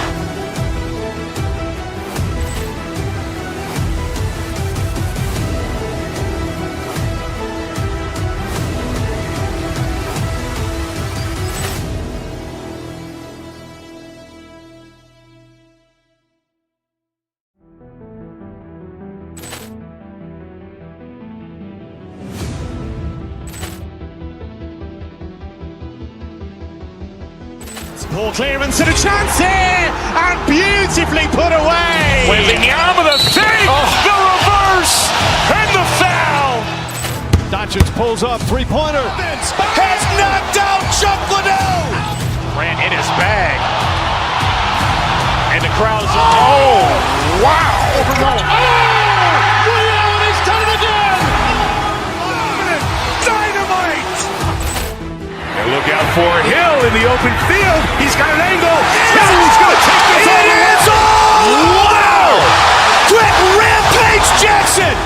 [SPEAKER 1] Ball clearance and a chance here, and beautifully put away.
[SPEAKER 2] Wembanyama the save, the reverse, and the foul.
[SPEAKER 3] Doncic pulls up, three-pointer.
[SPEAKER 2] Has knocked out Chuck Liddell.
[SPEAKER 1] Grant in his bag. And the crowd's
[SPEAKER 2] Wow.
[SPEAKER 1] He's done it again!
[SPEAKER 2] Dynamite. And look out for Hill in the open field. He's got an angle. Hill's going to take this all the way. Wow! Quick Rampage Jackson.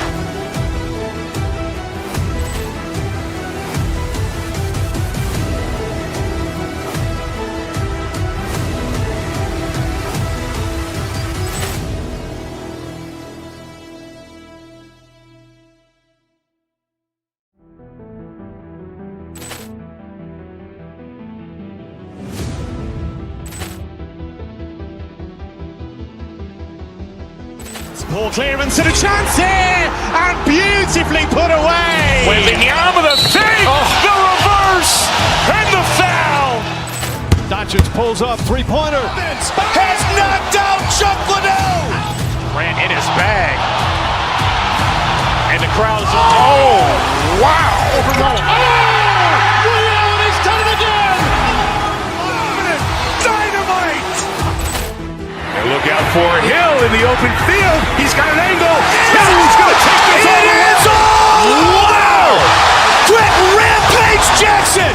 [SPEAKER 1] Ball clearance and a chance here, and beautifully put away.
[SPEAKER 2] Wembanyama the save, the reverse, and the foul.
[SPEAKER 3] Doncic pulls up, three-pointer.
[SPEAKER 2] Has knocked out Chuck Liddell.
[SPEAKER 1] Grant in his bag. And the crowd's
[SPEAKER 2] Wow.
[SPEAKER 1] He's done it again!
[SPEAKER 2] Dynamite. And look out for Hill in the open field. He's got an angle. Hill's going to take this all the way. Wow! Quick Rampage Jackson.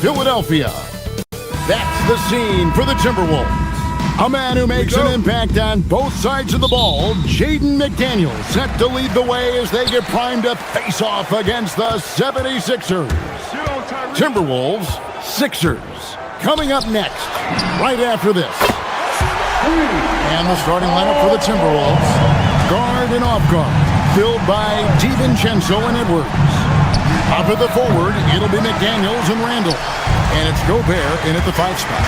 [SPEAKER 4] Philadelphia. That's the scene for the Timberwolves. A man who makes an impact on both sides of the ball, Jaden McDaniels, set to lead the way as they get primed to face off against the 76ers. Timberwolves, Sixers, coming up next, right after this. And the starting lineup for the Timberwolves, guard and off guard, filled by DiVincenzo and Edwards. Up at the forward, it'll be McDaniels and Randall. And it's Gobert in at the 5 spot.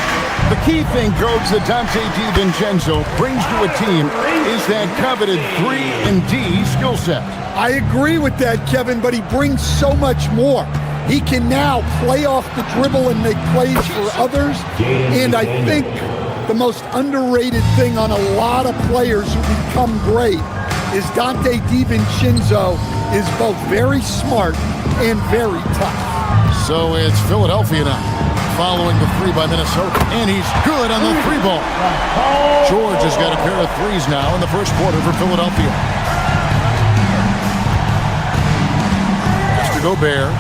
[SPEAKER 4] The key thing, Coach, that Dante DiVincenzo brings to a team is that coveted 3-and-D skill set.
[SPEAKER 14] I agree with that, Kevin, but he brings so much more. He can now play off the dribble and make plays for others. And I think the most underrated thing on a lot of players who become great is Dante DiVincenzo is both very smart and very tough.
[SPEAKER 4] So it's Philadelphia now, following the 3 by Minnesota. And he's good on the 3-ball. George has got a pair of 3s now in the first quarter for Philadelphia. Just to Gobert.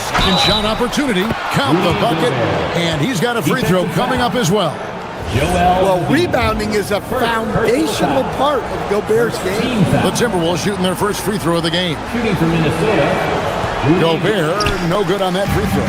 [SPEAKER 4] Second shot opportunity. Count the bucket. And he's got a free throw coming up as well.
[SPEAKER 14] Well, rebounding is a foundational part of Gobert's game.
[SPEAKER 4] The Timberwolves shooting their first free throw of the game.
[SPEAKER 7] Shooting for Minnesota.
[SPEAKER 4] Gobert, no good on that free throw.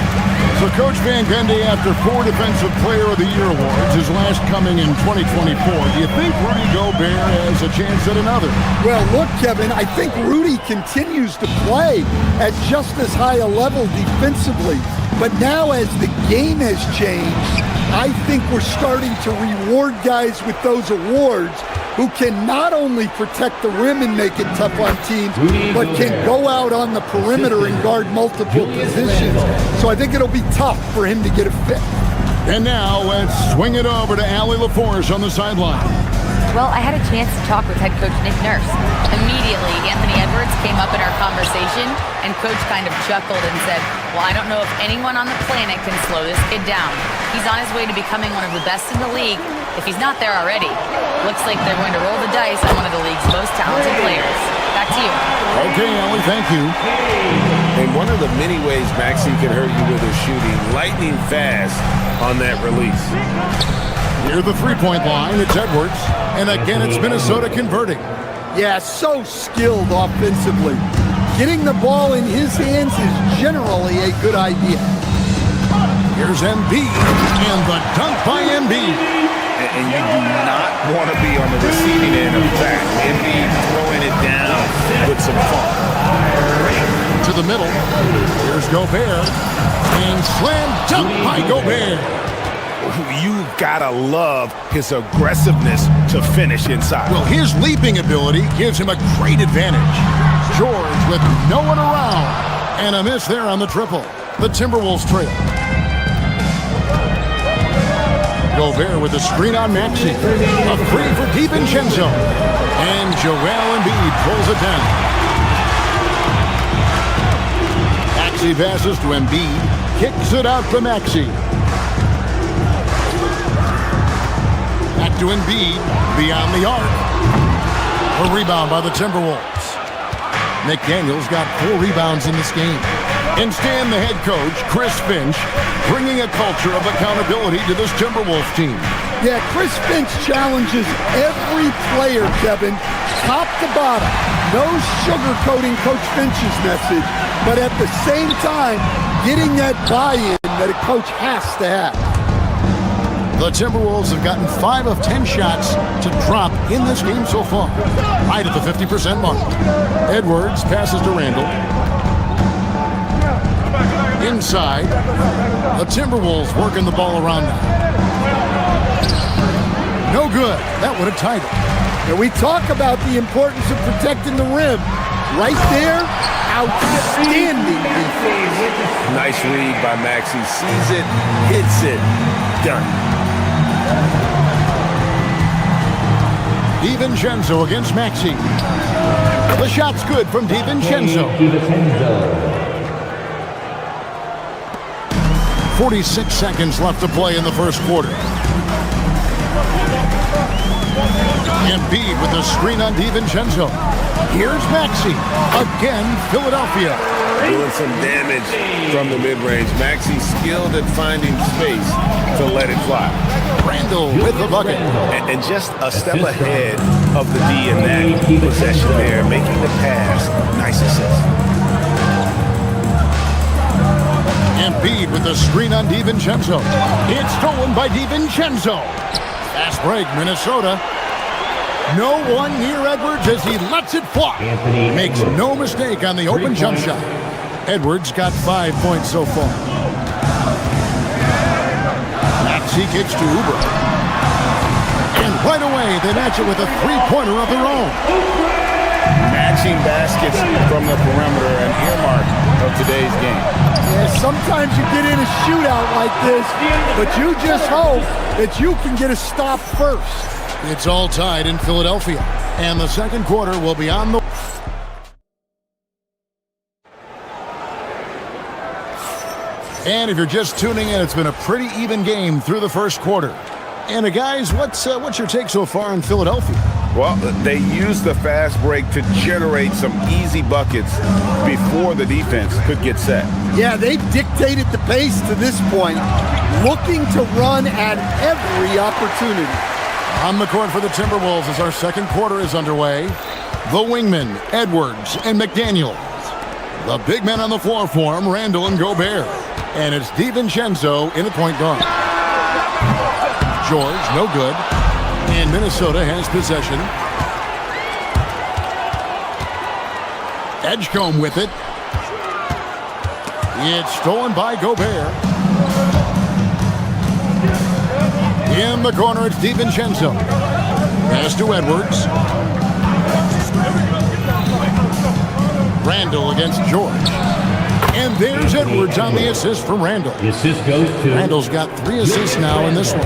[SPEAKER 4] So Coach Van Gundy, after 4 Defensive Player of the Year awards, his last coming in 2024, do you think Rudy Gobert has a chance at another?
[SPEAKER 14] Well, look, Kevin, I think Rudy continues to play at just as high a level defensively. But now as the game has changed, I think we're starting to reward guys with those awards who can not only protect the rim and make it tough on teams, but can go out on the perimeter and guard multiple positions. So I think it'll be tough for him to get a fit.
[SPEAKER 4] And now let's swing it over to Allie LaForge on the sideline.
[SPEAKER 11] Well, I had a chance to talk with head coach Nick Nurse. Immediately, Anthony Edwards came up in our conversation, and coach kind of chuckled and said, well, I don't know if anyone on the planet can slow this kid down. He's on his way to becoming one of the best in the league, if he's not there already. Looks like they're going to roll the dice on one of the league's most talented players. Back to you.
[SPEAKER 4] Okay, Allie, thank you.
[SPEAKER 5] And one of the many ways Maxey can hurt you with his shooting, lightning fast on that release.
[SPEAKER 4] Near the three-point line, it's Edwards. And again, it's Minnesota converting.
[SPEAKER 14] Yeah, so skilled offensively. Getting the ball in his hands is generally a good idea.
[SPEAKER 4] Here's Embiid, and the dunk by Embiid.
[SPEAKER 5] And you do not want to be on the receiving end of that. Embiid throwing it down with some fun.
[SPEAKER 4] To the middle, here's Gobert, and slam dunk by Gobert.
[SPEAKER 5] You gotta love his aggressiveness to finish inside.
[SPEAKER 4] Well, his leaping ability gives him a great advantage. George with no one around, and a miss there on the triple. The Timberwolves trail. Gobert with a screen on Maxey. A free for DiVincenzo. And Joel Embiid pulls it down. Maxey passes to Embiid. Kicks it out to Maxey. Back to Embiid. Beyond the arc. A rebound by the Timberwolves. McDaniel's got 4 rebounds in this game. And Stan, the head coach, Chris Finch, bringing a culture of accountability to this Timberwolves team.
[SPEAKER 14] Yeah, Chris Finch challenges every player, Kevin, top to bottom. No sugarcoating Coach Finch's message, but at the same time, getting that buy-in that a coach has to have.
[SPEAKER 4] The Timberwolves have gotten 5 of 10 shots to drop in this game so far, right at the 50% mark. Edwards passes to Randall. Inside, the Timberwolves working the ball around now. No good. That would have tied it.
[SPEAKER 14] And we talk about the importance of protecting the rim. Right there, outstanding defense.
[SPEAKER 5] Nice read by Maxey. Sees it, hits it, done.
[SPEAKER 4] DiVincenzo against Maxey. The shot's good from DiVincenzo. 46 seconds left to play in the first quarter. Embiid with the screen on DiVincenzo. Here's Maxey. Again, Philadelphia.
[SPEAKER 5] Doing some damage from the mid-range. Maxey skilled at finding space to let it fly.
[SPEAKER 4] Randall with the bucket.
[SPEAKER 5] And just a step ahead of the D in that possession there, making the pass. Nice assist.
[SPEAKER 4] Embiid with the screen on DiVincenzo. It's stolen by DiVincenzo. Fast break, Minnesota. No one near Edwards as he lets it fly. Makes no mistake on the open jump shot. Edwards got 5 points so far. Maxey kicks to Oubre. And right away, they match it with a three-pointer of their own.
[SPEAKER 5] Matching baskets from the perimeter, an earmark of today's game.
[SPEAKER 14] Yeah, sometimes you get in a shootout like this, but you just hope that you can get a stop first.
[SPEAKER 4] It's all tied in Philadelphia, and the second quarter will be on the... And if you're just tuning in, it's been a pretty even game through the first quarter. And guys, what's your take so far on Philadelphia?
[SPEAKER 5] Well, they used the fast break to generate some easy buckets before the defense could get set.
[SPEAKER 14] Yeah, they've dictated the pace to this point, looking to run at every opportunity.
[SPEAKER 4] On the court for the Timberwolves as our second quarter is underway, the wingmen, Edwards and McDaniel. The big men on the floor for him, Randall and Gobert. And it's DiVincenzo in the point guard. George, no good. And Minnesota has possession. Edgecombe with it. It's stolen by Gobert. In the corner, it's DiVincenzo. Pass to Edwards. Randall against George. And there's Edwards on the assist from Randall.
[SPEAKER 7] The assist goes to...
[SPEAKER 4] Randall's got 3 assists now in this one.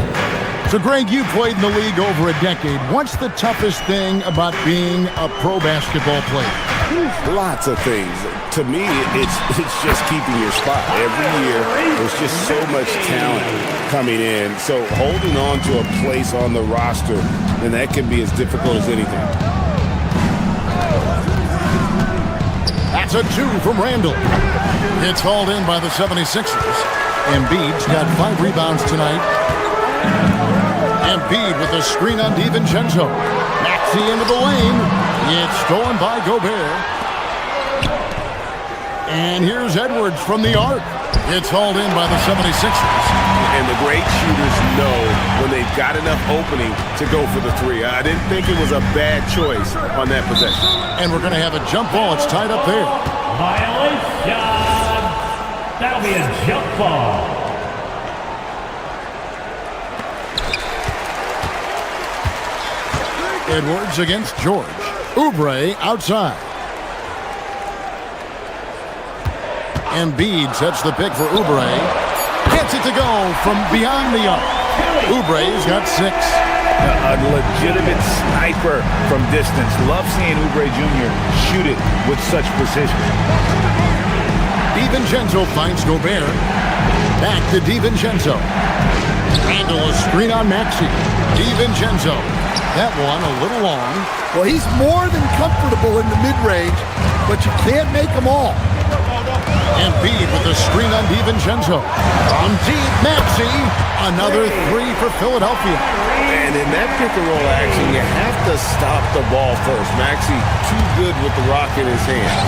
[SPEAKER 4] So, Greg, you played in the league over a decade. What's the toughest thing about being a pro basketball player?
[SPEAKER 5] Lots of things. To me, it's just keeping your spot. Every year, there's just so much talent coming in. So holding on to a place on the roster, then that can be as difficult as anything.
[SPEAKER 4] That's a 2 from Randall. It's hauled in by the 76ers. Embiid's got 5 rebounds tonight. Embiid with a screen on DiVincenzo. Maxey into the lane. It's stolen by Gobert. And here's Edwards from the arc. It's hauled in by the 76ers.
[SPEAKER 5] And the great shooters know when they've got enough opening to go for the 3. I didn't think it was a bad choice on that possession.
[SPEAKER 4] And we're going to have a jump ball. It's tied up there.
[SPEAKER 7] Violation. That'll be a jump ball.
[SPEAKER 4] Edwards against George. Oubre outside. Embiid sets the pick for Oubre. Gets it to go from beyond the arc. Oubre's got 6.
[SPEAKER 12] A legitimate sniper from distance. Love seeing Oubre Jr. shoot it with such precision.
[SPEAKER 4] DiVincenzo finds Gobert. Back to DiVincenzo. Randall a screen on Maxey. DiVincenzo. That one a little long.
[SPEAKER 14] Well, he's more than comfortable in the mid-range, but you can't make them all.
[SPEAKER 4] Embiid with a screen on DiVincenzo. From deep, Maxey. Another 3 for Philadelphia.
[SPEAKER 5] And in that pick-and-roll action, you have to stop the ball first. Maxey too good with the rock in his hand.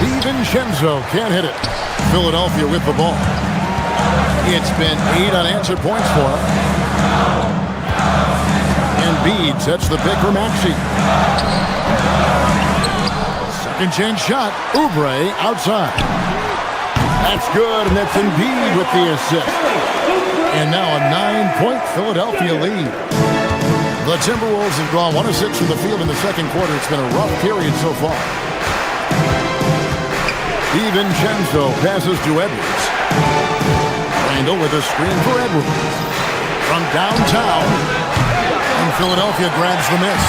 [SPEAKER 4] DiVincenzo can't hit it. Philadelphia with the ball. It's been 8 unanswered points for him. Embiid sets the pick for Maxey. Second chance shot. Oubre outside. That's good, and that's Embiid with the assist. And now a 9-point Philadelphia lead. The Timberwolves have gone 1 of 6 from the field in the second quarter. It's been a rough period so far. DiVincenzo passes to Edwards. Randall with a screen for Edwards. From downtown, and Philadelphia grabs the miss.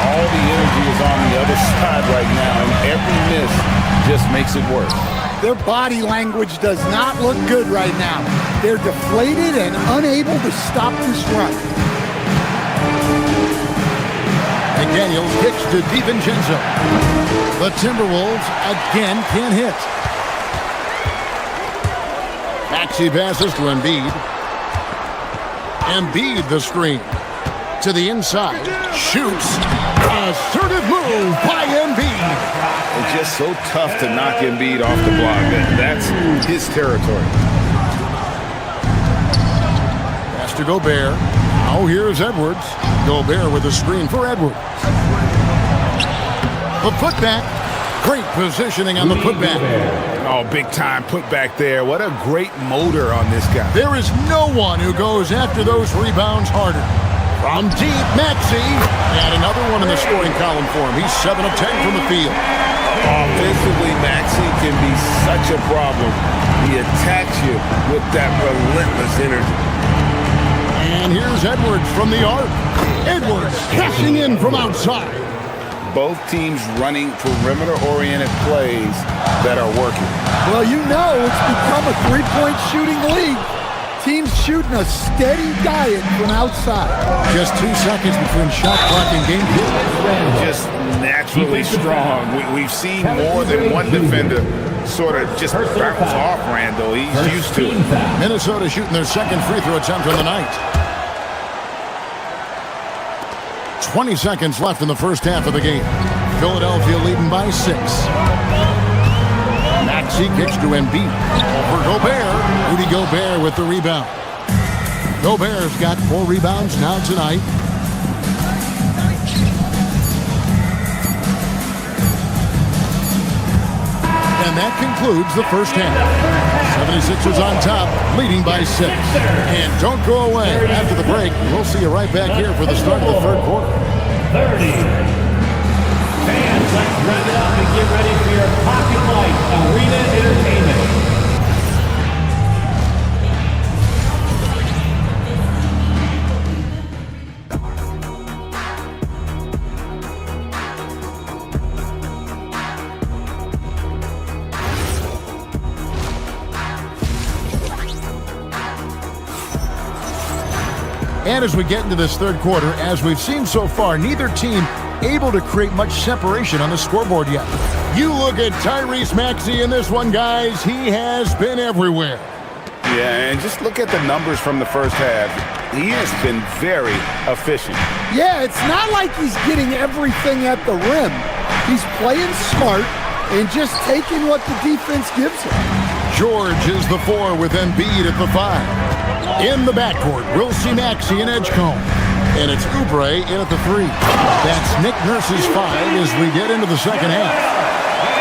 [SPEAKER 5] All the energy is on the other side right now, and every miss just makes it worse.
[SPEAKER 14] Their body language does not look good right now. They're deflated and unable to stop this run.
[SPEAKER 4] McDaniels kicks to DiVincenzo. The Timberwolves again can't hit. Maxey passes to Embiid. Embiid the screen. To the inside. Shoots. Assertive move by Embiid.
[SPEAKER 5] It's just so tough to knock Embiid off the block. That's his territory.
[SPEAKER 4] Pass to Gobert. Now here's Edwards. Gobert with a screen for Edwards. The putback. Great positioning on the putback.
[SPEAKER 5] Oh, big time putback there. What a great motor on this guy.
[SPEAKER 4] There is no one who goes after those rebounds harder. From deep, Maxey. And another one in the scoring column for him. He's 7 of 10 from the field.
[SPEAKER 5] Offensively, Maxey can be such a problem. He attacks you with that relentless energy.
[SPEAKER 4] And here's Edwards from the arc. Edwards cashing in from outside.
[SPEAKER 5] Both teams running perimeter-oriented plays that are working.
[SPEAKER 14] Well, you know it's become a three-point shooting league. Teams shooting a steady diet from outside.
[SPEAKER 4] Just 2 seconds between shot clock and game period.
[SPEAKER 5] Just naturally strong. We've seen more than one defender sort of just bounce off Randall. He's used to it.
[SPEAKER 4] Minnesota shooting their second free throw attempt on the night. 20 seconds left in the first half of the game. Philadelphia leading by 6. Maxey kicks to Embiid. For Gobert. Rudy Gobert with the rebound. Gobert's got 4 rebounds now tonight. And that concludes the first half. 76ers on top, leading by 6. And don't go away. After the break, we'll see you right back here for the start of the third quarter.
[SPEAKER 7] 30. Fans, let's rev it up and get ready for your Pocket Light Arena Entertainment.
[SPEAKER 4] And as we get into this third quarter, as we've seen so far, neither team able to create much separation on the scoreboard yet. You look at Tyrese Maxey in this one, guys. He has been everywhere.
[SPEAKER 5] Yeah, and just look at the numbers from the first half. He has been very efficient.
[SPEAKER 14] Yeah, it's not like he's getting everything at the rim. He's playing smart and just taking what the defense gives him.
[SPEAKER 4] George is the 4 with Embiid at the 5. In the backcourt, we'll see Maxey and Edgecombe. And it's Oubre in at the 3. That's Nick Nurse's 5 as we get into the second half.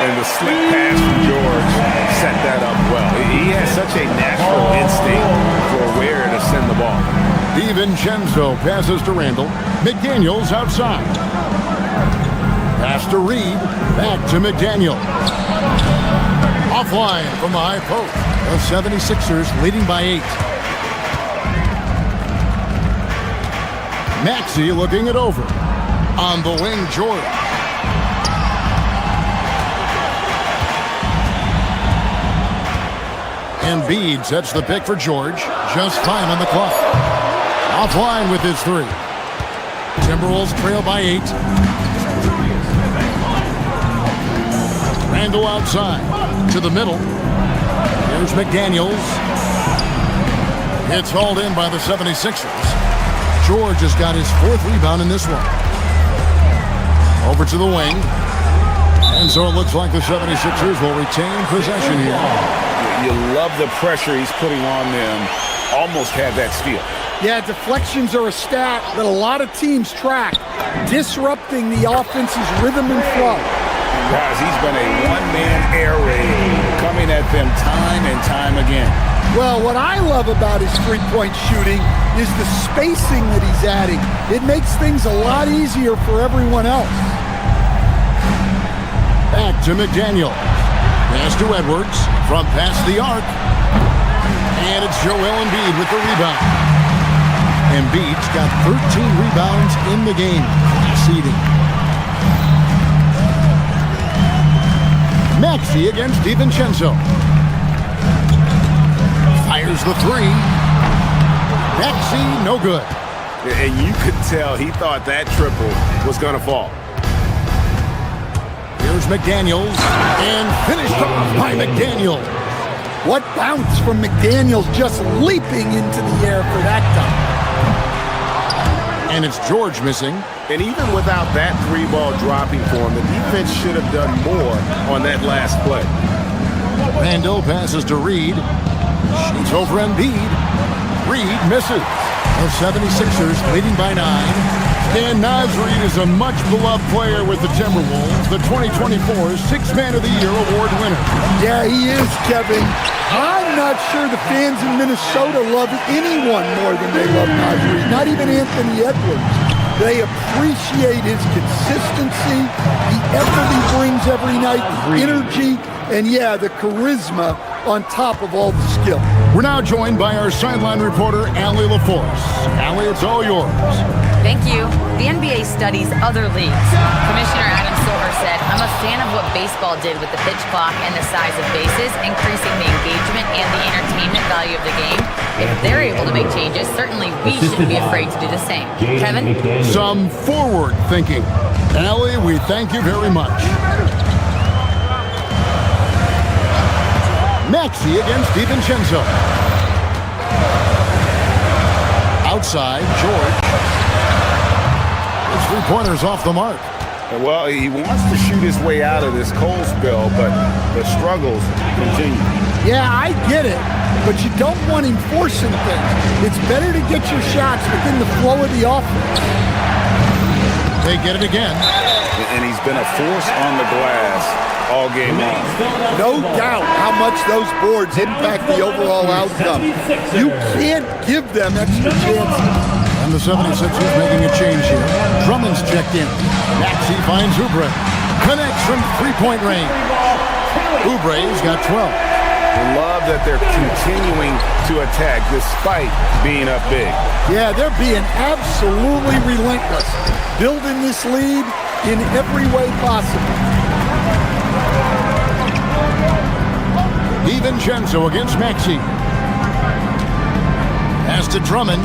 [SPEAKER 5] And the slick pass from George set that up well. He has such a natural instinct for where to send the ball.
[SPEAKER 4] DiVincenzo passes to Randall. McDaniels outside. Pass to Reed. Back to McDaniel. Offline from the high post. The 76ers leading by 8. Maxey looking it over. On the wing, George. Embiid sets the pick for George. Just 5 on the clock. Offline with his 3. Timberwolves trail by 8. Randall outside. To the middle. Here's McDaniels. It's hauled in by the 76ers. George has got his 4th rebound in this one. Over to the wing. And so it looks like the 76ers will retain possession here.
[SPEAKER 5] You love the pressure he's putting on them. Almost had that steal.
[SPEAKER 14] Yeah, deflections are a stat that a lot of teams track, disrupting the offense's rhythm and flow.
[SPEAKER 5] Guys, he's been a one-man air raid, coming at them time and time again.
[SPEAKER 14] Well, what I love about his three-point shooting is the spacing that he's adding. It makes things a lot easier for everyone else.
[SPEAKER 4] Back to McDaniel. Pass to Edwards from past the arc. And it's Joel Embiid with the rebound. Embiid's got 13 rebounds in the game. Seeding. Maxey against DiVincenzo. Fires the 3. Maxey, no good.
[SPEAKER 5] And you could tell he thought that triple was going to fall.
[SPEAKER 4] Here's McDaniels, and finished off by McDaniel.
[SPEAKER 14] What bounce from McDaniels, just leaping into the air for that dunk.
[SPEAKER 4] And it's George missing.
[SPEAKER 5] And even without that 3-ball dropping for him, the defense should have done more on that last play.
[SPEAKER 4] Randall passes to Reed. Shoots over Embiid. Reed misses. The 76ers leading by 9. Dan Nasri is a much-beloved player with the Timberwolves, the 2024 Sixth Man of the Year award winner.
[SPEAKER 14] Yeah, he is, Kevin. I'm not sure the fans in Minnesota love anyone more than they love Nasri, not even Anthony Edwards. They appreciate his consistency, the effort he brings every night, the energy, and yeah, the charisma on top of all the skill.
[SPEAKER 4] We're now joined by our sideline reporter, Allie LaForce. Allie, it's all yours.
[SPEAKER 11] Thank you. The NBA studies other leagues. Commissioner Adam Silver said, "I'm a fan of what baseball did with the pitch clock and the size of bases, increasing the engagement and the entertainment value of the game. If they're able to make changes, certainly we shouldn't be afraid to do the same." Kevin?
[SPEAKER 4] Some forward thinking. Allie, we thank you very much. Maxey against DiVincenzo. Outside, George. His 3-pointers off the mark.
[SPEAKER 5] Well, he wants to shoot his way out of this cold spell, but the struggles continue.
[SPEAKER 14] Yeah, I get it, but you don't want him forcing things. It's better to get your shots within the flow of the offense.
[SPEAKER 4] They get it again.
[SPEAKER 5] And he's been a force on the glass all game long.
[SPEAKER 14] No doubt how much those boards impact the overall outcome. You can't give them extra chances.
[SPEAKER 4] And the 76ers making a change here. Drummond's checked in. Maxey finds Oubre. Connects from three-point range. Oubre's got 12.
[SPEAKER 5] I love that they're continuing to attack despite being up big.
[SPEAKER 14] Yeah, they're being absolutely relentless, building this lead in every way possible.
[SPEAKER 4] DiVincenzo against Maxey. Pass to Drummond.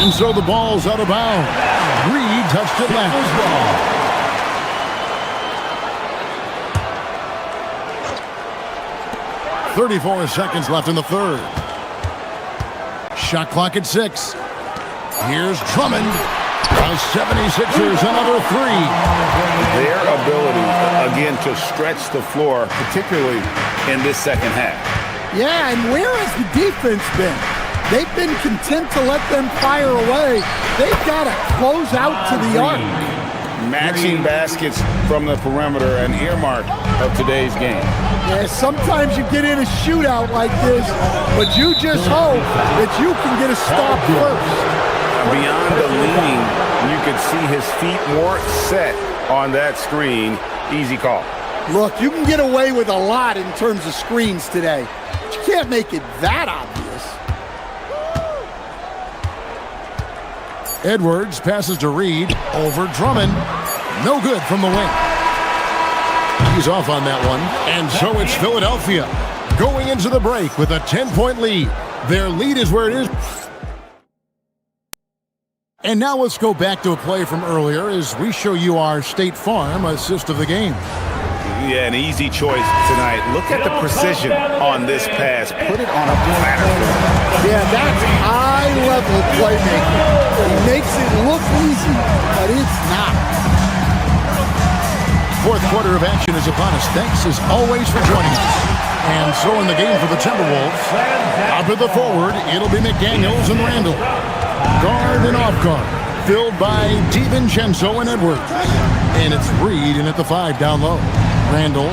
[SPEAKER 4] And so the ball's out of bounds. Reed touched it left. 34 seconds left in the third. Shot clock at 6. Here's Drummond. The 76ers another three.
[SPEAKER 5] Their ability, again, to stretch the floor, particularly in this second half.
[SPEAKER 14] Yeah, and where has the defense been? They've been content to let them fire away. They've got to close out to the arc.
[SPEAKER 5] Matching baskets from the perimeter, an earmark of today's game.
[SPEAKER 14] Yeah, sometimes you get in a shootout like this, but you just hope that you can get a stop first.
[SPEAKER 5] Beyond the leaning, you could see his feet more set on that screen. Easy call.
[SPEAKER 14] Look, you can get away with a lot in terms of screens today. But you can't make it that obvious.
[SPEAKER 4] Edwards passes to Reed. Over Drummond. No good from the wing. He's off on that one. And so it's Philadelphia going into the break with a 10-point lead. Their lead is where it is. And now let's go back to a play from earlier as we show you our State Farm assist of the game.
[SPEAKER 5] Yeah, an easy choice tonight. Look at the precision on this pass. Put it on a platter.
[SPEAKER 14] Yeah, that's high-level playmaking. He makes it look easy, but it's not.
[SPEAKER 4] Fourth quarter of action is upon us. Thanks as always for joining us. And so in the game for the Timberwolves, up at the forward, it'll be McDaniels and Randall. Guard and off guard, filled by DiVincenzo and Edwards. And it's Reed in at the 5 down low. Randall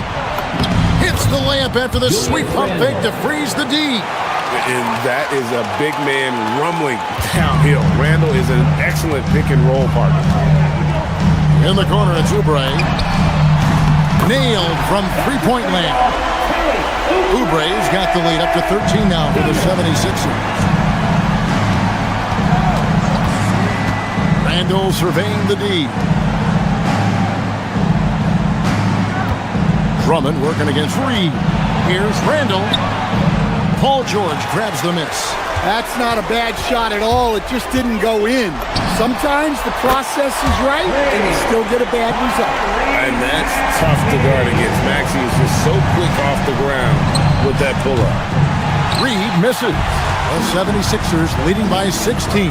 [SPEAKER 4] hits the layup after the sweet pump fake to freeze the D.
[SPEAKER 5] And that is a big man rumbling downhill. Randall is an excellent pick and roll partner.
[SPEAKER 4] In the corner, it's Oubre. Nailed from three-point land. Oubre's got the lead up to 13 now for the 76ers. Randall surveying the D. Drummond working against Reed. Here's Randall. Paul George grabs the miss.
[SPEAKER 14] That's not a bad shot at all. It just didn't go in. Sometimes the process is right, and you still get a bad result.
[SPEAKER 5] And that's tough to guard against. Maxey is just so quick off the ground with that pull-up.
[SPEAKER 4] Reed misses. The 76ers leading by 16.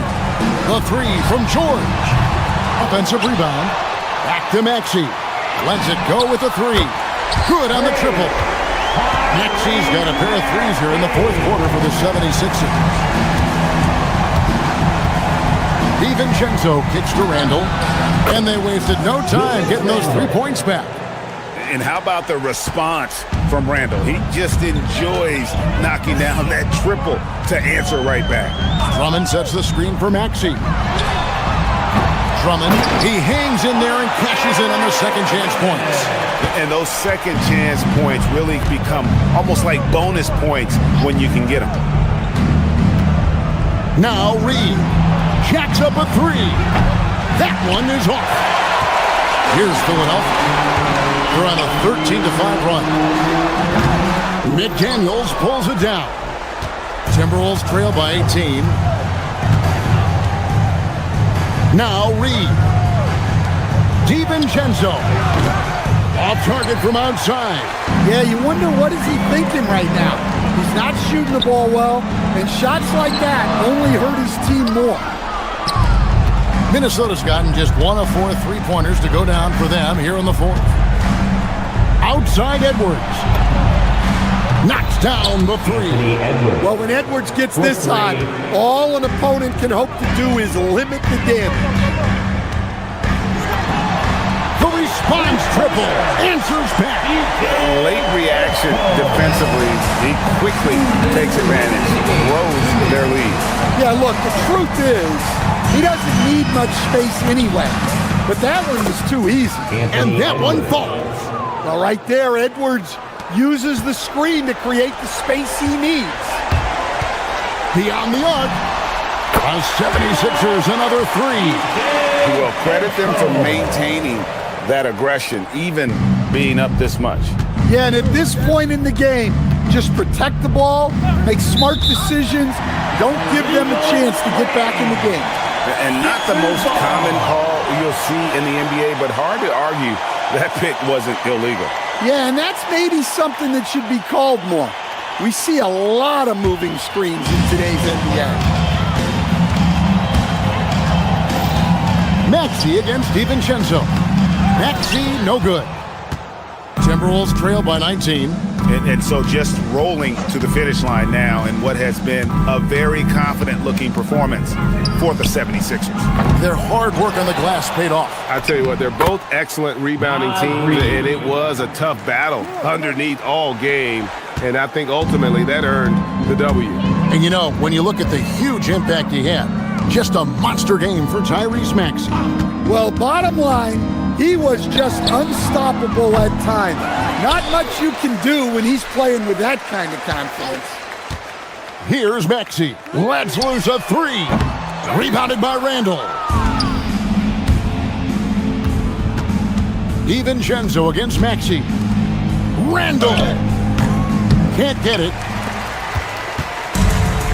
[SPEAKER 4] The three from George. Offensive rebound. Back to Maxey. Lets it go with the three. Good on the triple. Maxey's got a pair of threes here in the fourth quarter for the 76ers. DiVincenzo kicks to Randall. And they wasted no time getting those 3 points back.
[SPEAKER 5] And how about the response from Randall? He just enjoys knocking down that triple to answer right back.
[SPEAKER 4] Drummond sets the screen for Maxey. Drummond, he hangs in there and cashes in on the second chance points.
[SPEAKER 5] And those second chance points really become almost like bonus points when you can get them.
[SPEAKER 4] Now Reed jacks up a three. That one is off. Here's Philadelphia. They're on a 13-5 run. McDaniels pulls it down. Timberwolves trail by 18. Now Reed. DiVincenzo. Off target from outside.
[SPEAKER 14] Yeah, you wonder what is he thinking right now. He's not shooting the ball well, and shots like that only hurt his team more.
[SPEAKER 4] Minnesota's gotten just 1 of 4 3-pointers to go down for them here in the fourth. Outside Edwards. Knocks down the three.
[SPEAKER 14] Well, when Edwards gets this hot, all an opponent can hope to do is limit the damage.
[SPEAKER 4] The response triple answers back.
[SPEAKER 5] Late reaction defensively. He quickly takes advantage, grows their lead.
[SPEAKER 14] Yeah, look, the truth is, he doesn't need much space anyway. But that one was too easy.
[SPEAKER 4] And that one falls.
[SPEAKER 14] Well, right there, Edwards uses the screen to create the space he needs.
[SPEAKER 4] Beyond the arc. The 76ers another three.
[SPEAKER 5] Well, credit them for maintaining that aggression, even being up this much.
[SPEAKER 14] Yeah, and at this point in the game, just protect the ball, make smart decisions, don't give them a chance to get back in the game.
[SPEAKER 5] And not the most common call you'll see in the NBA, but hard to argue that pick wasn't illegal.
[SPEAKER 14] Yeah, and that's maybe something that should be called more. We see a lot of moving screens in today's NBA.
[SPEAKER 4] Maxey against DiVincenzo. Maxey, no good. Timberwolves trail by 19.
[SPEAKER 5] And so just rolling to the finish line now in what has been a very confident-looking performance for the 76ers.
[SPEAKER 4] Their hard work on the glass paid off.
[SPEAKER 2] I tell you what, they're both excellent rebounding teams, and it was a tough battle underneath all game, and I think ultimately that earned the W.
[SPEAKER 4] And you know, when you look at the huge impact he had, just a monster game for Tyrese Maxey.
[SPEAKER 14] Well, bottom line, he was just unstoppable at times. Not much you can do when he's playing with that kind of confidence.
[SPEAKER 4] Here's Maxey. Lets loose a three. Rebounded by Randall. DiVincenzo against Maxey. Randall. Can't get it.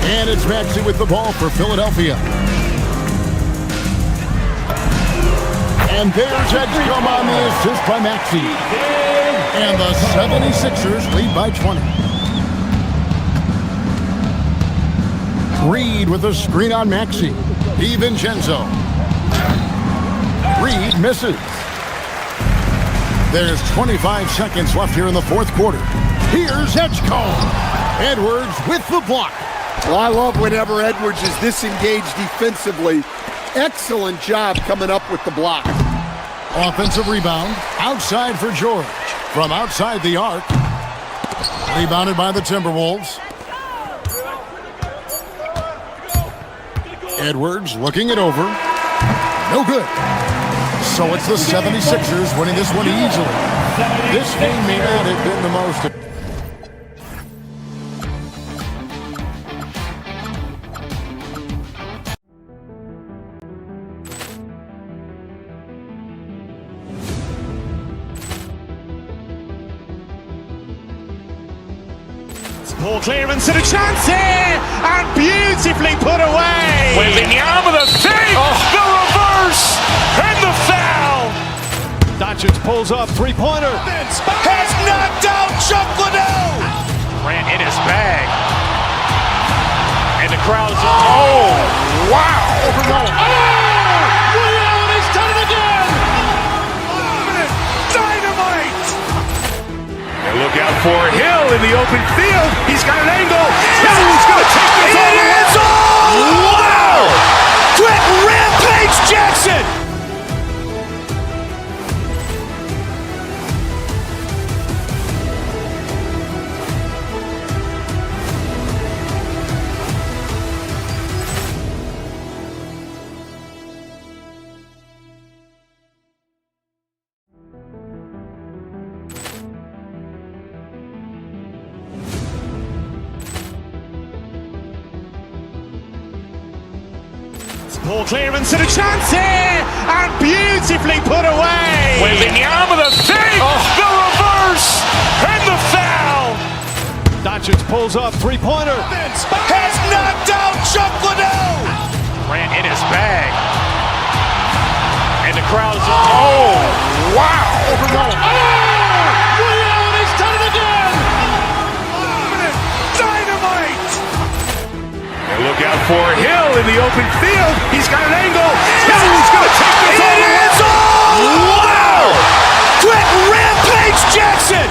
[SPEAKER 4] And it's Maxey with the ball for Philadelphia. And there's Edgecombe on the assist by Maxey. And the 76ers lead by 20. Reed with a screen on Maxey. DiVincenzo. Reed misses. There's 25 seconds left here in the fourth quarter. Here's Edgecombe. Edwards with the block.
[SPEAKER 14] Well, I love whenever Edwards is disengaged defensively. Excellent job coming up with the block.
[SPEAKER 4] Offensive rebound. Outside for George. From outside the arc. Rebounded by the Timberwolves. Edwards looking it over. No good. So it's the 76ers winning this one easily. This game may not have been the most...
[SPEAKER 1] Ball clearance and a chance here, and beautifully put away.
[SPEAKER 2] Wembanyama the save, the reverse, and the foul.
[SPEAKER 1] Doncic pulls up, three-pointer.
[SPEAKER 2] Has knocked out Chuck Liddell.
[SPEAKER 1] Grant in his bag. And the crowd's
[SPEAKER 2] Oh, wow.
[SPEAKER 1] He's done it again.
[SPEAKER 2] Dynamite. And look out for Hill in the open field. He's got an angle. Hill's going to take this all the way. Wow! Quick Rampage Jackson.
[SPEAKER 1] Ball clearance and a chance here, and beautifully put away.
[SPEAKER 2] Wembanyama the save, the reverse, and the foul.
[SPEAKER 1] Doncic pulls up, three-pointer.
[SPEAKER 2] Has knocked out Chuck Liddell.
[SPEAKER 1] Grant in his bag. And the crowd's
[SPEAKER 2] wow.
[SPEAKER 1] He's done it again.
[SPEAKER 2] Dynamite.
[SPEAKER 5] And
[SPEAKER 2] Look out for Hill in the open field. He's got an angle. Hill's going to take this all the way. Wow! Quick rampage Jackson!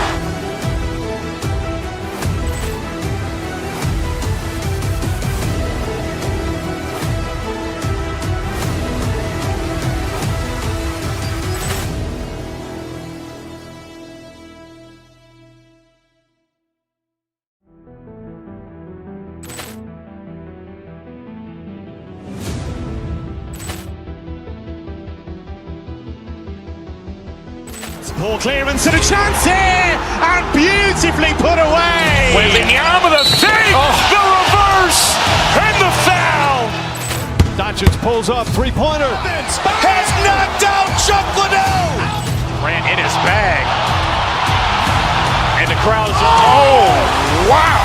[SPEAKER 1] Poor clearance and a chance here, and beautifully put away.
[SPEAKER 2] Wembanyama the save, the reverse, and the foul.
[SPEAKER 3] Doncic pulls up, three-pointer.
[SPEAKER 2] Has knocked out Chuck Liddell.
[SPEAKER 1] Grant in his bag, and the crowd's
[SPEAKER 2] Wow!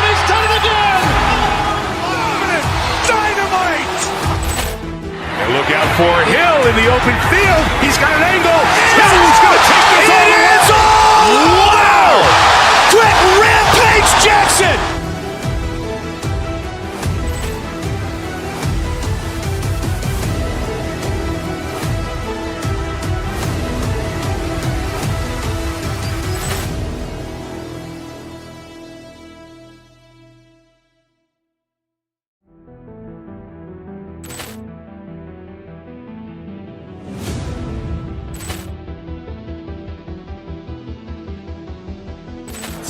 [SPEAKER 1] He's done it again.
[SPEAKER 2] Dynamite! And look out for Hill in the open field. He's got an angle. Hill's going to take this all the way. Wow! Quick rampage Jackson!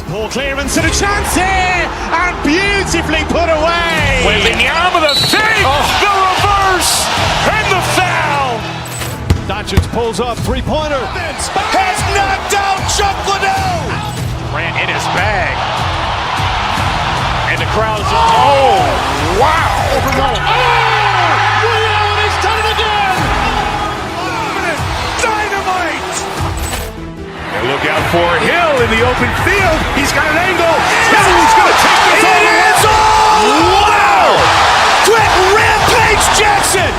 [SPEAKER 1] Poor clearance and a chance here, and beautifully put away.
[SPEAKER 2] Wembanyama the save, the reverse, and the foul.
[SPEAKER 3] Doncic pulls up, three-pointer.
[SPEAKER 2] Has knocked out Chuck Liddell.
[SPEAKER 1] Grant in his bag, and the crowd's
[SPEAKER 2] Wow!
[SPEAKER 1] He's done it again.
[SPEAKER 2] Dynamite! And look out for Hill in the open field. He's got an angle. Hill's going to take this all the way. Wow! Quick rampage Jackson!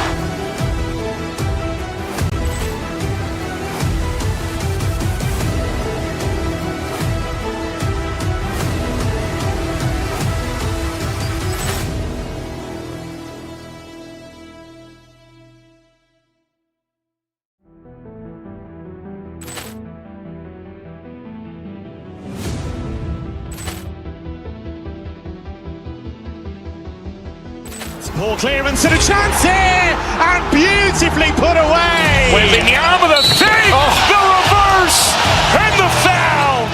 [SPEAKER 1] Poor clearance and a chance here, and beautifully put away.
[SPEAKER 2] Wembanyama the save, the reverse, and the foul.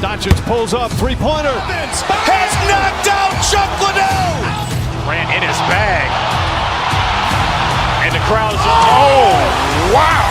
[SPEAKER 3] Doncic pulls up, three-pointer.
[SPEAKER 2] Has knocked out Chuck Liddell.
[SPEAKER 1] Grant in his bag, and the crowd's
[SPEAKER 2] Wow!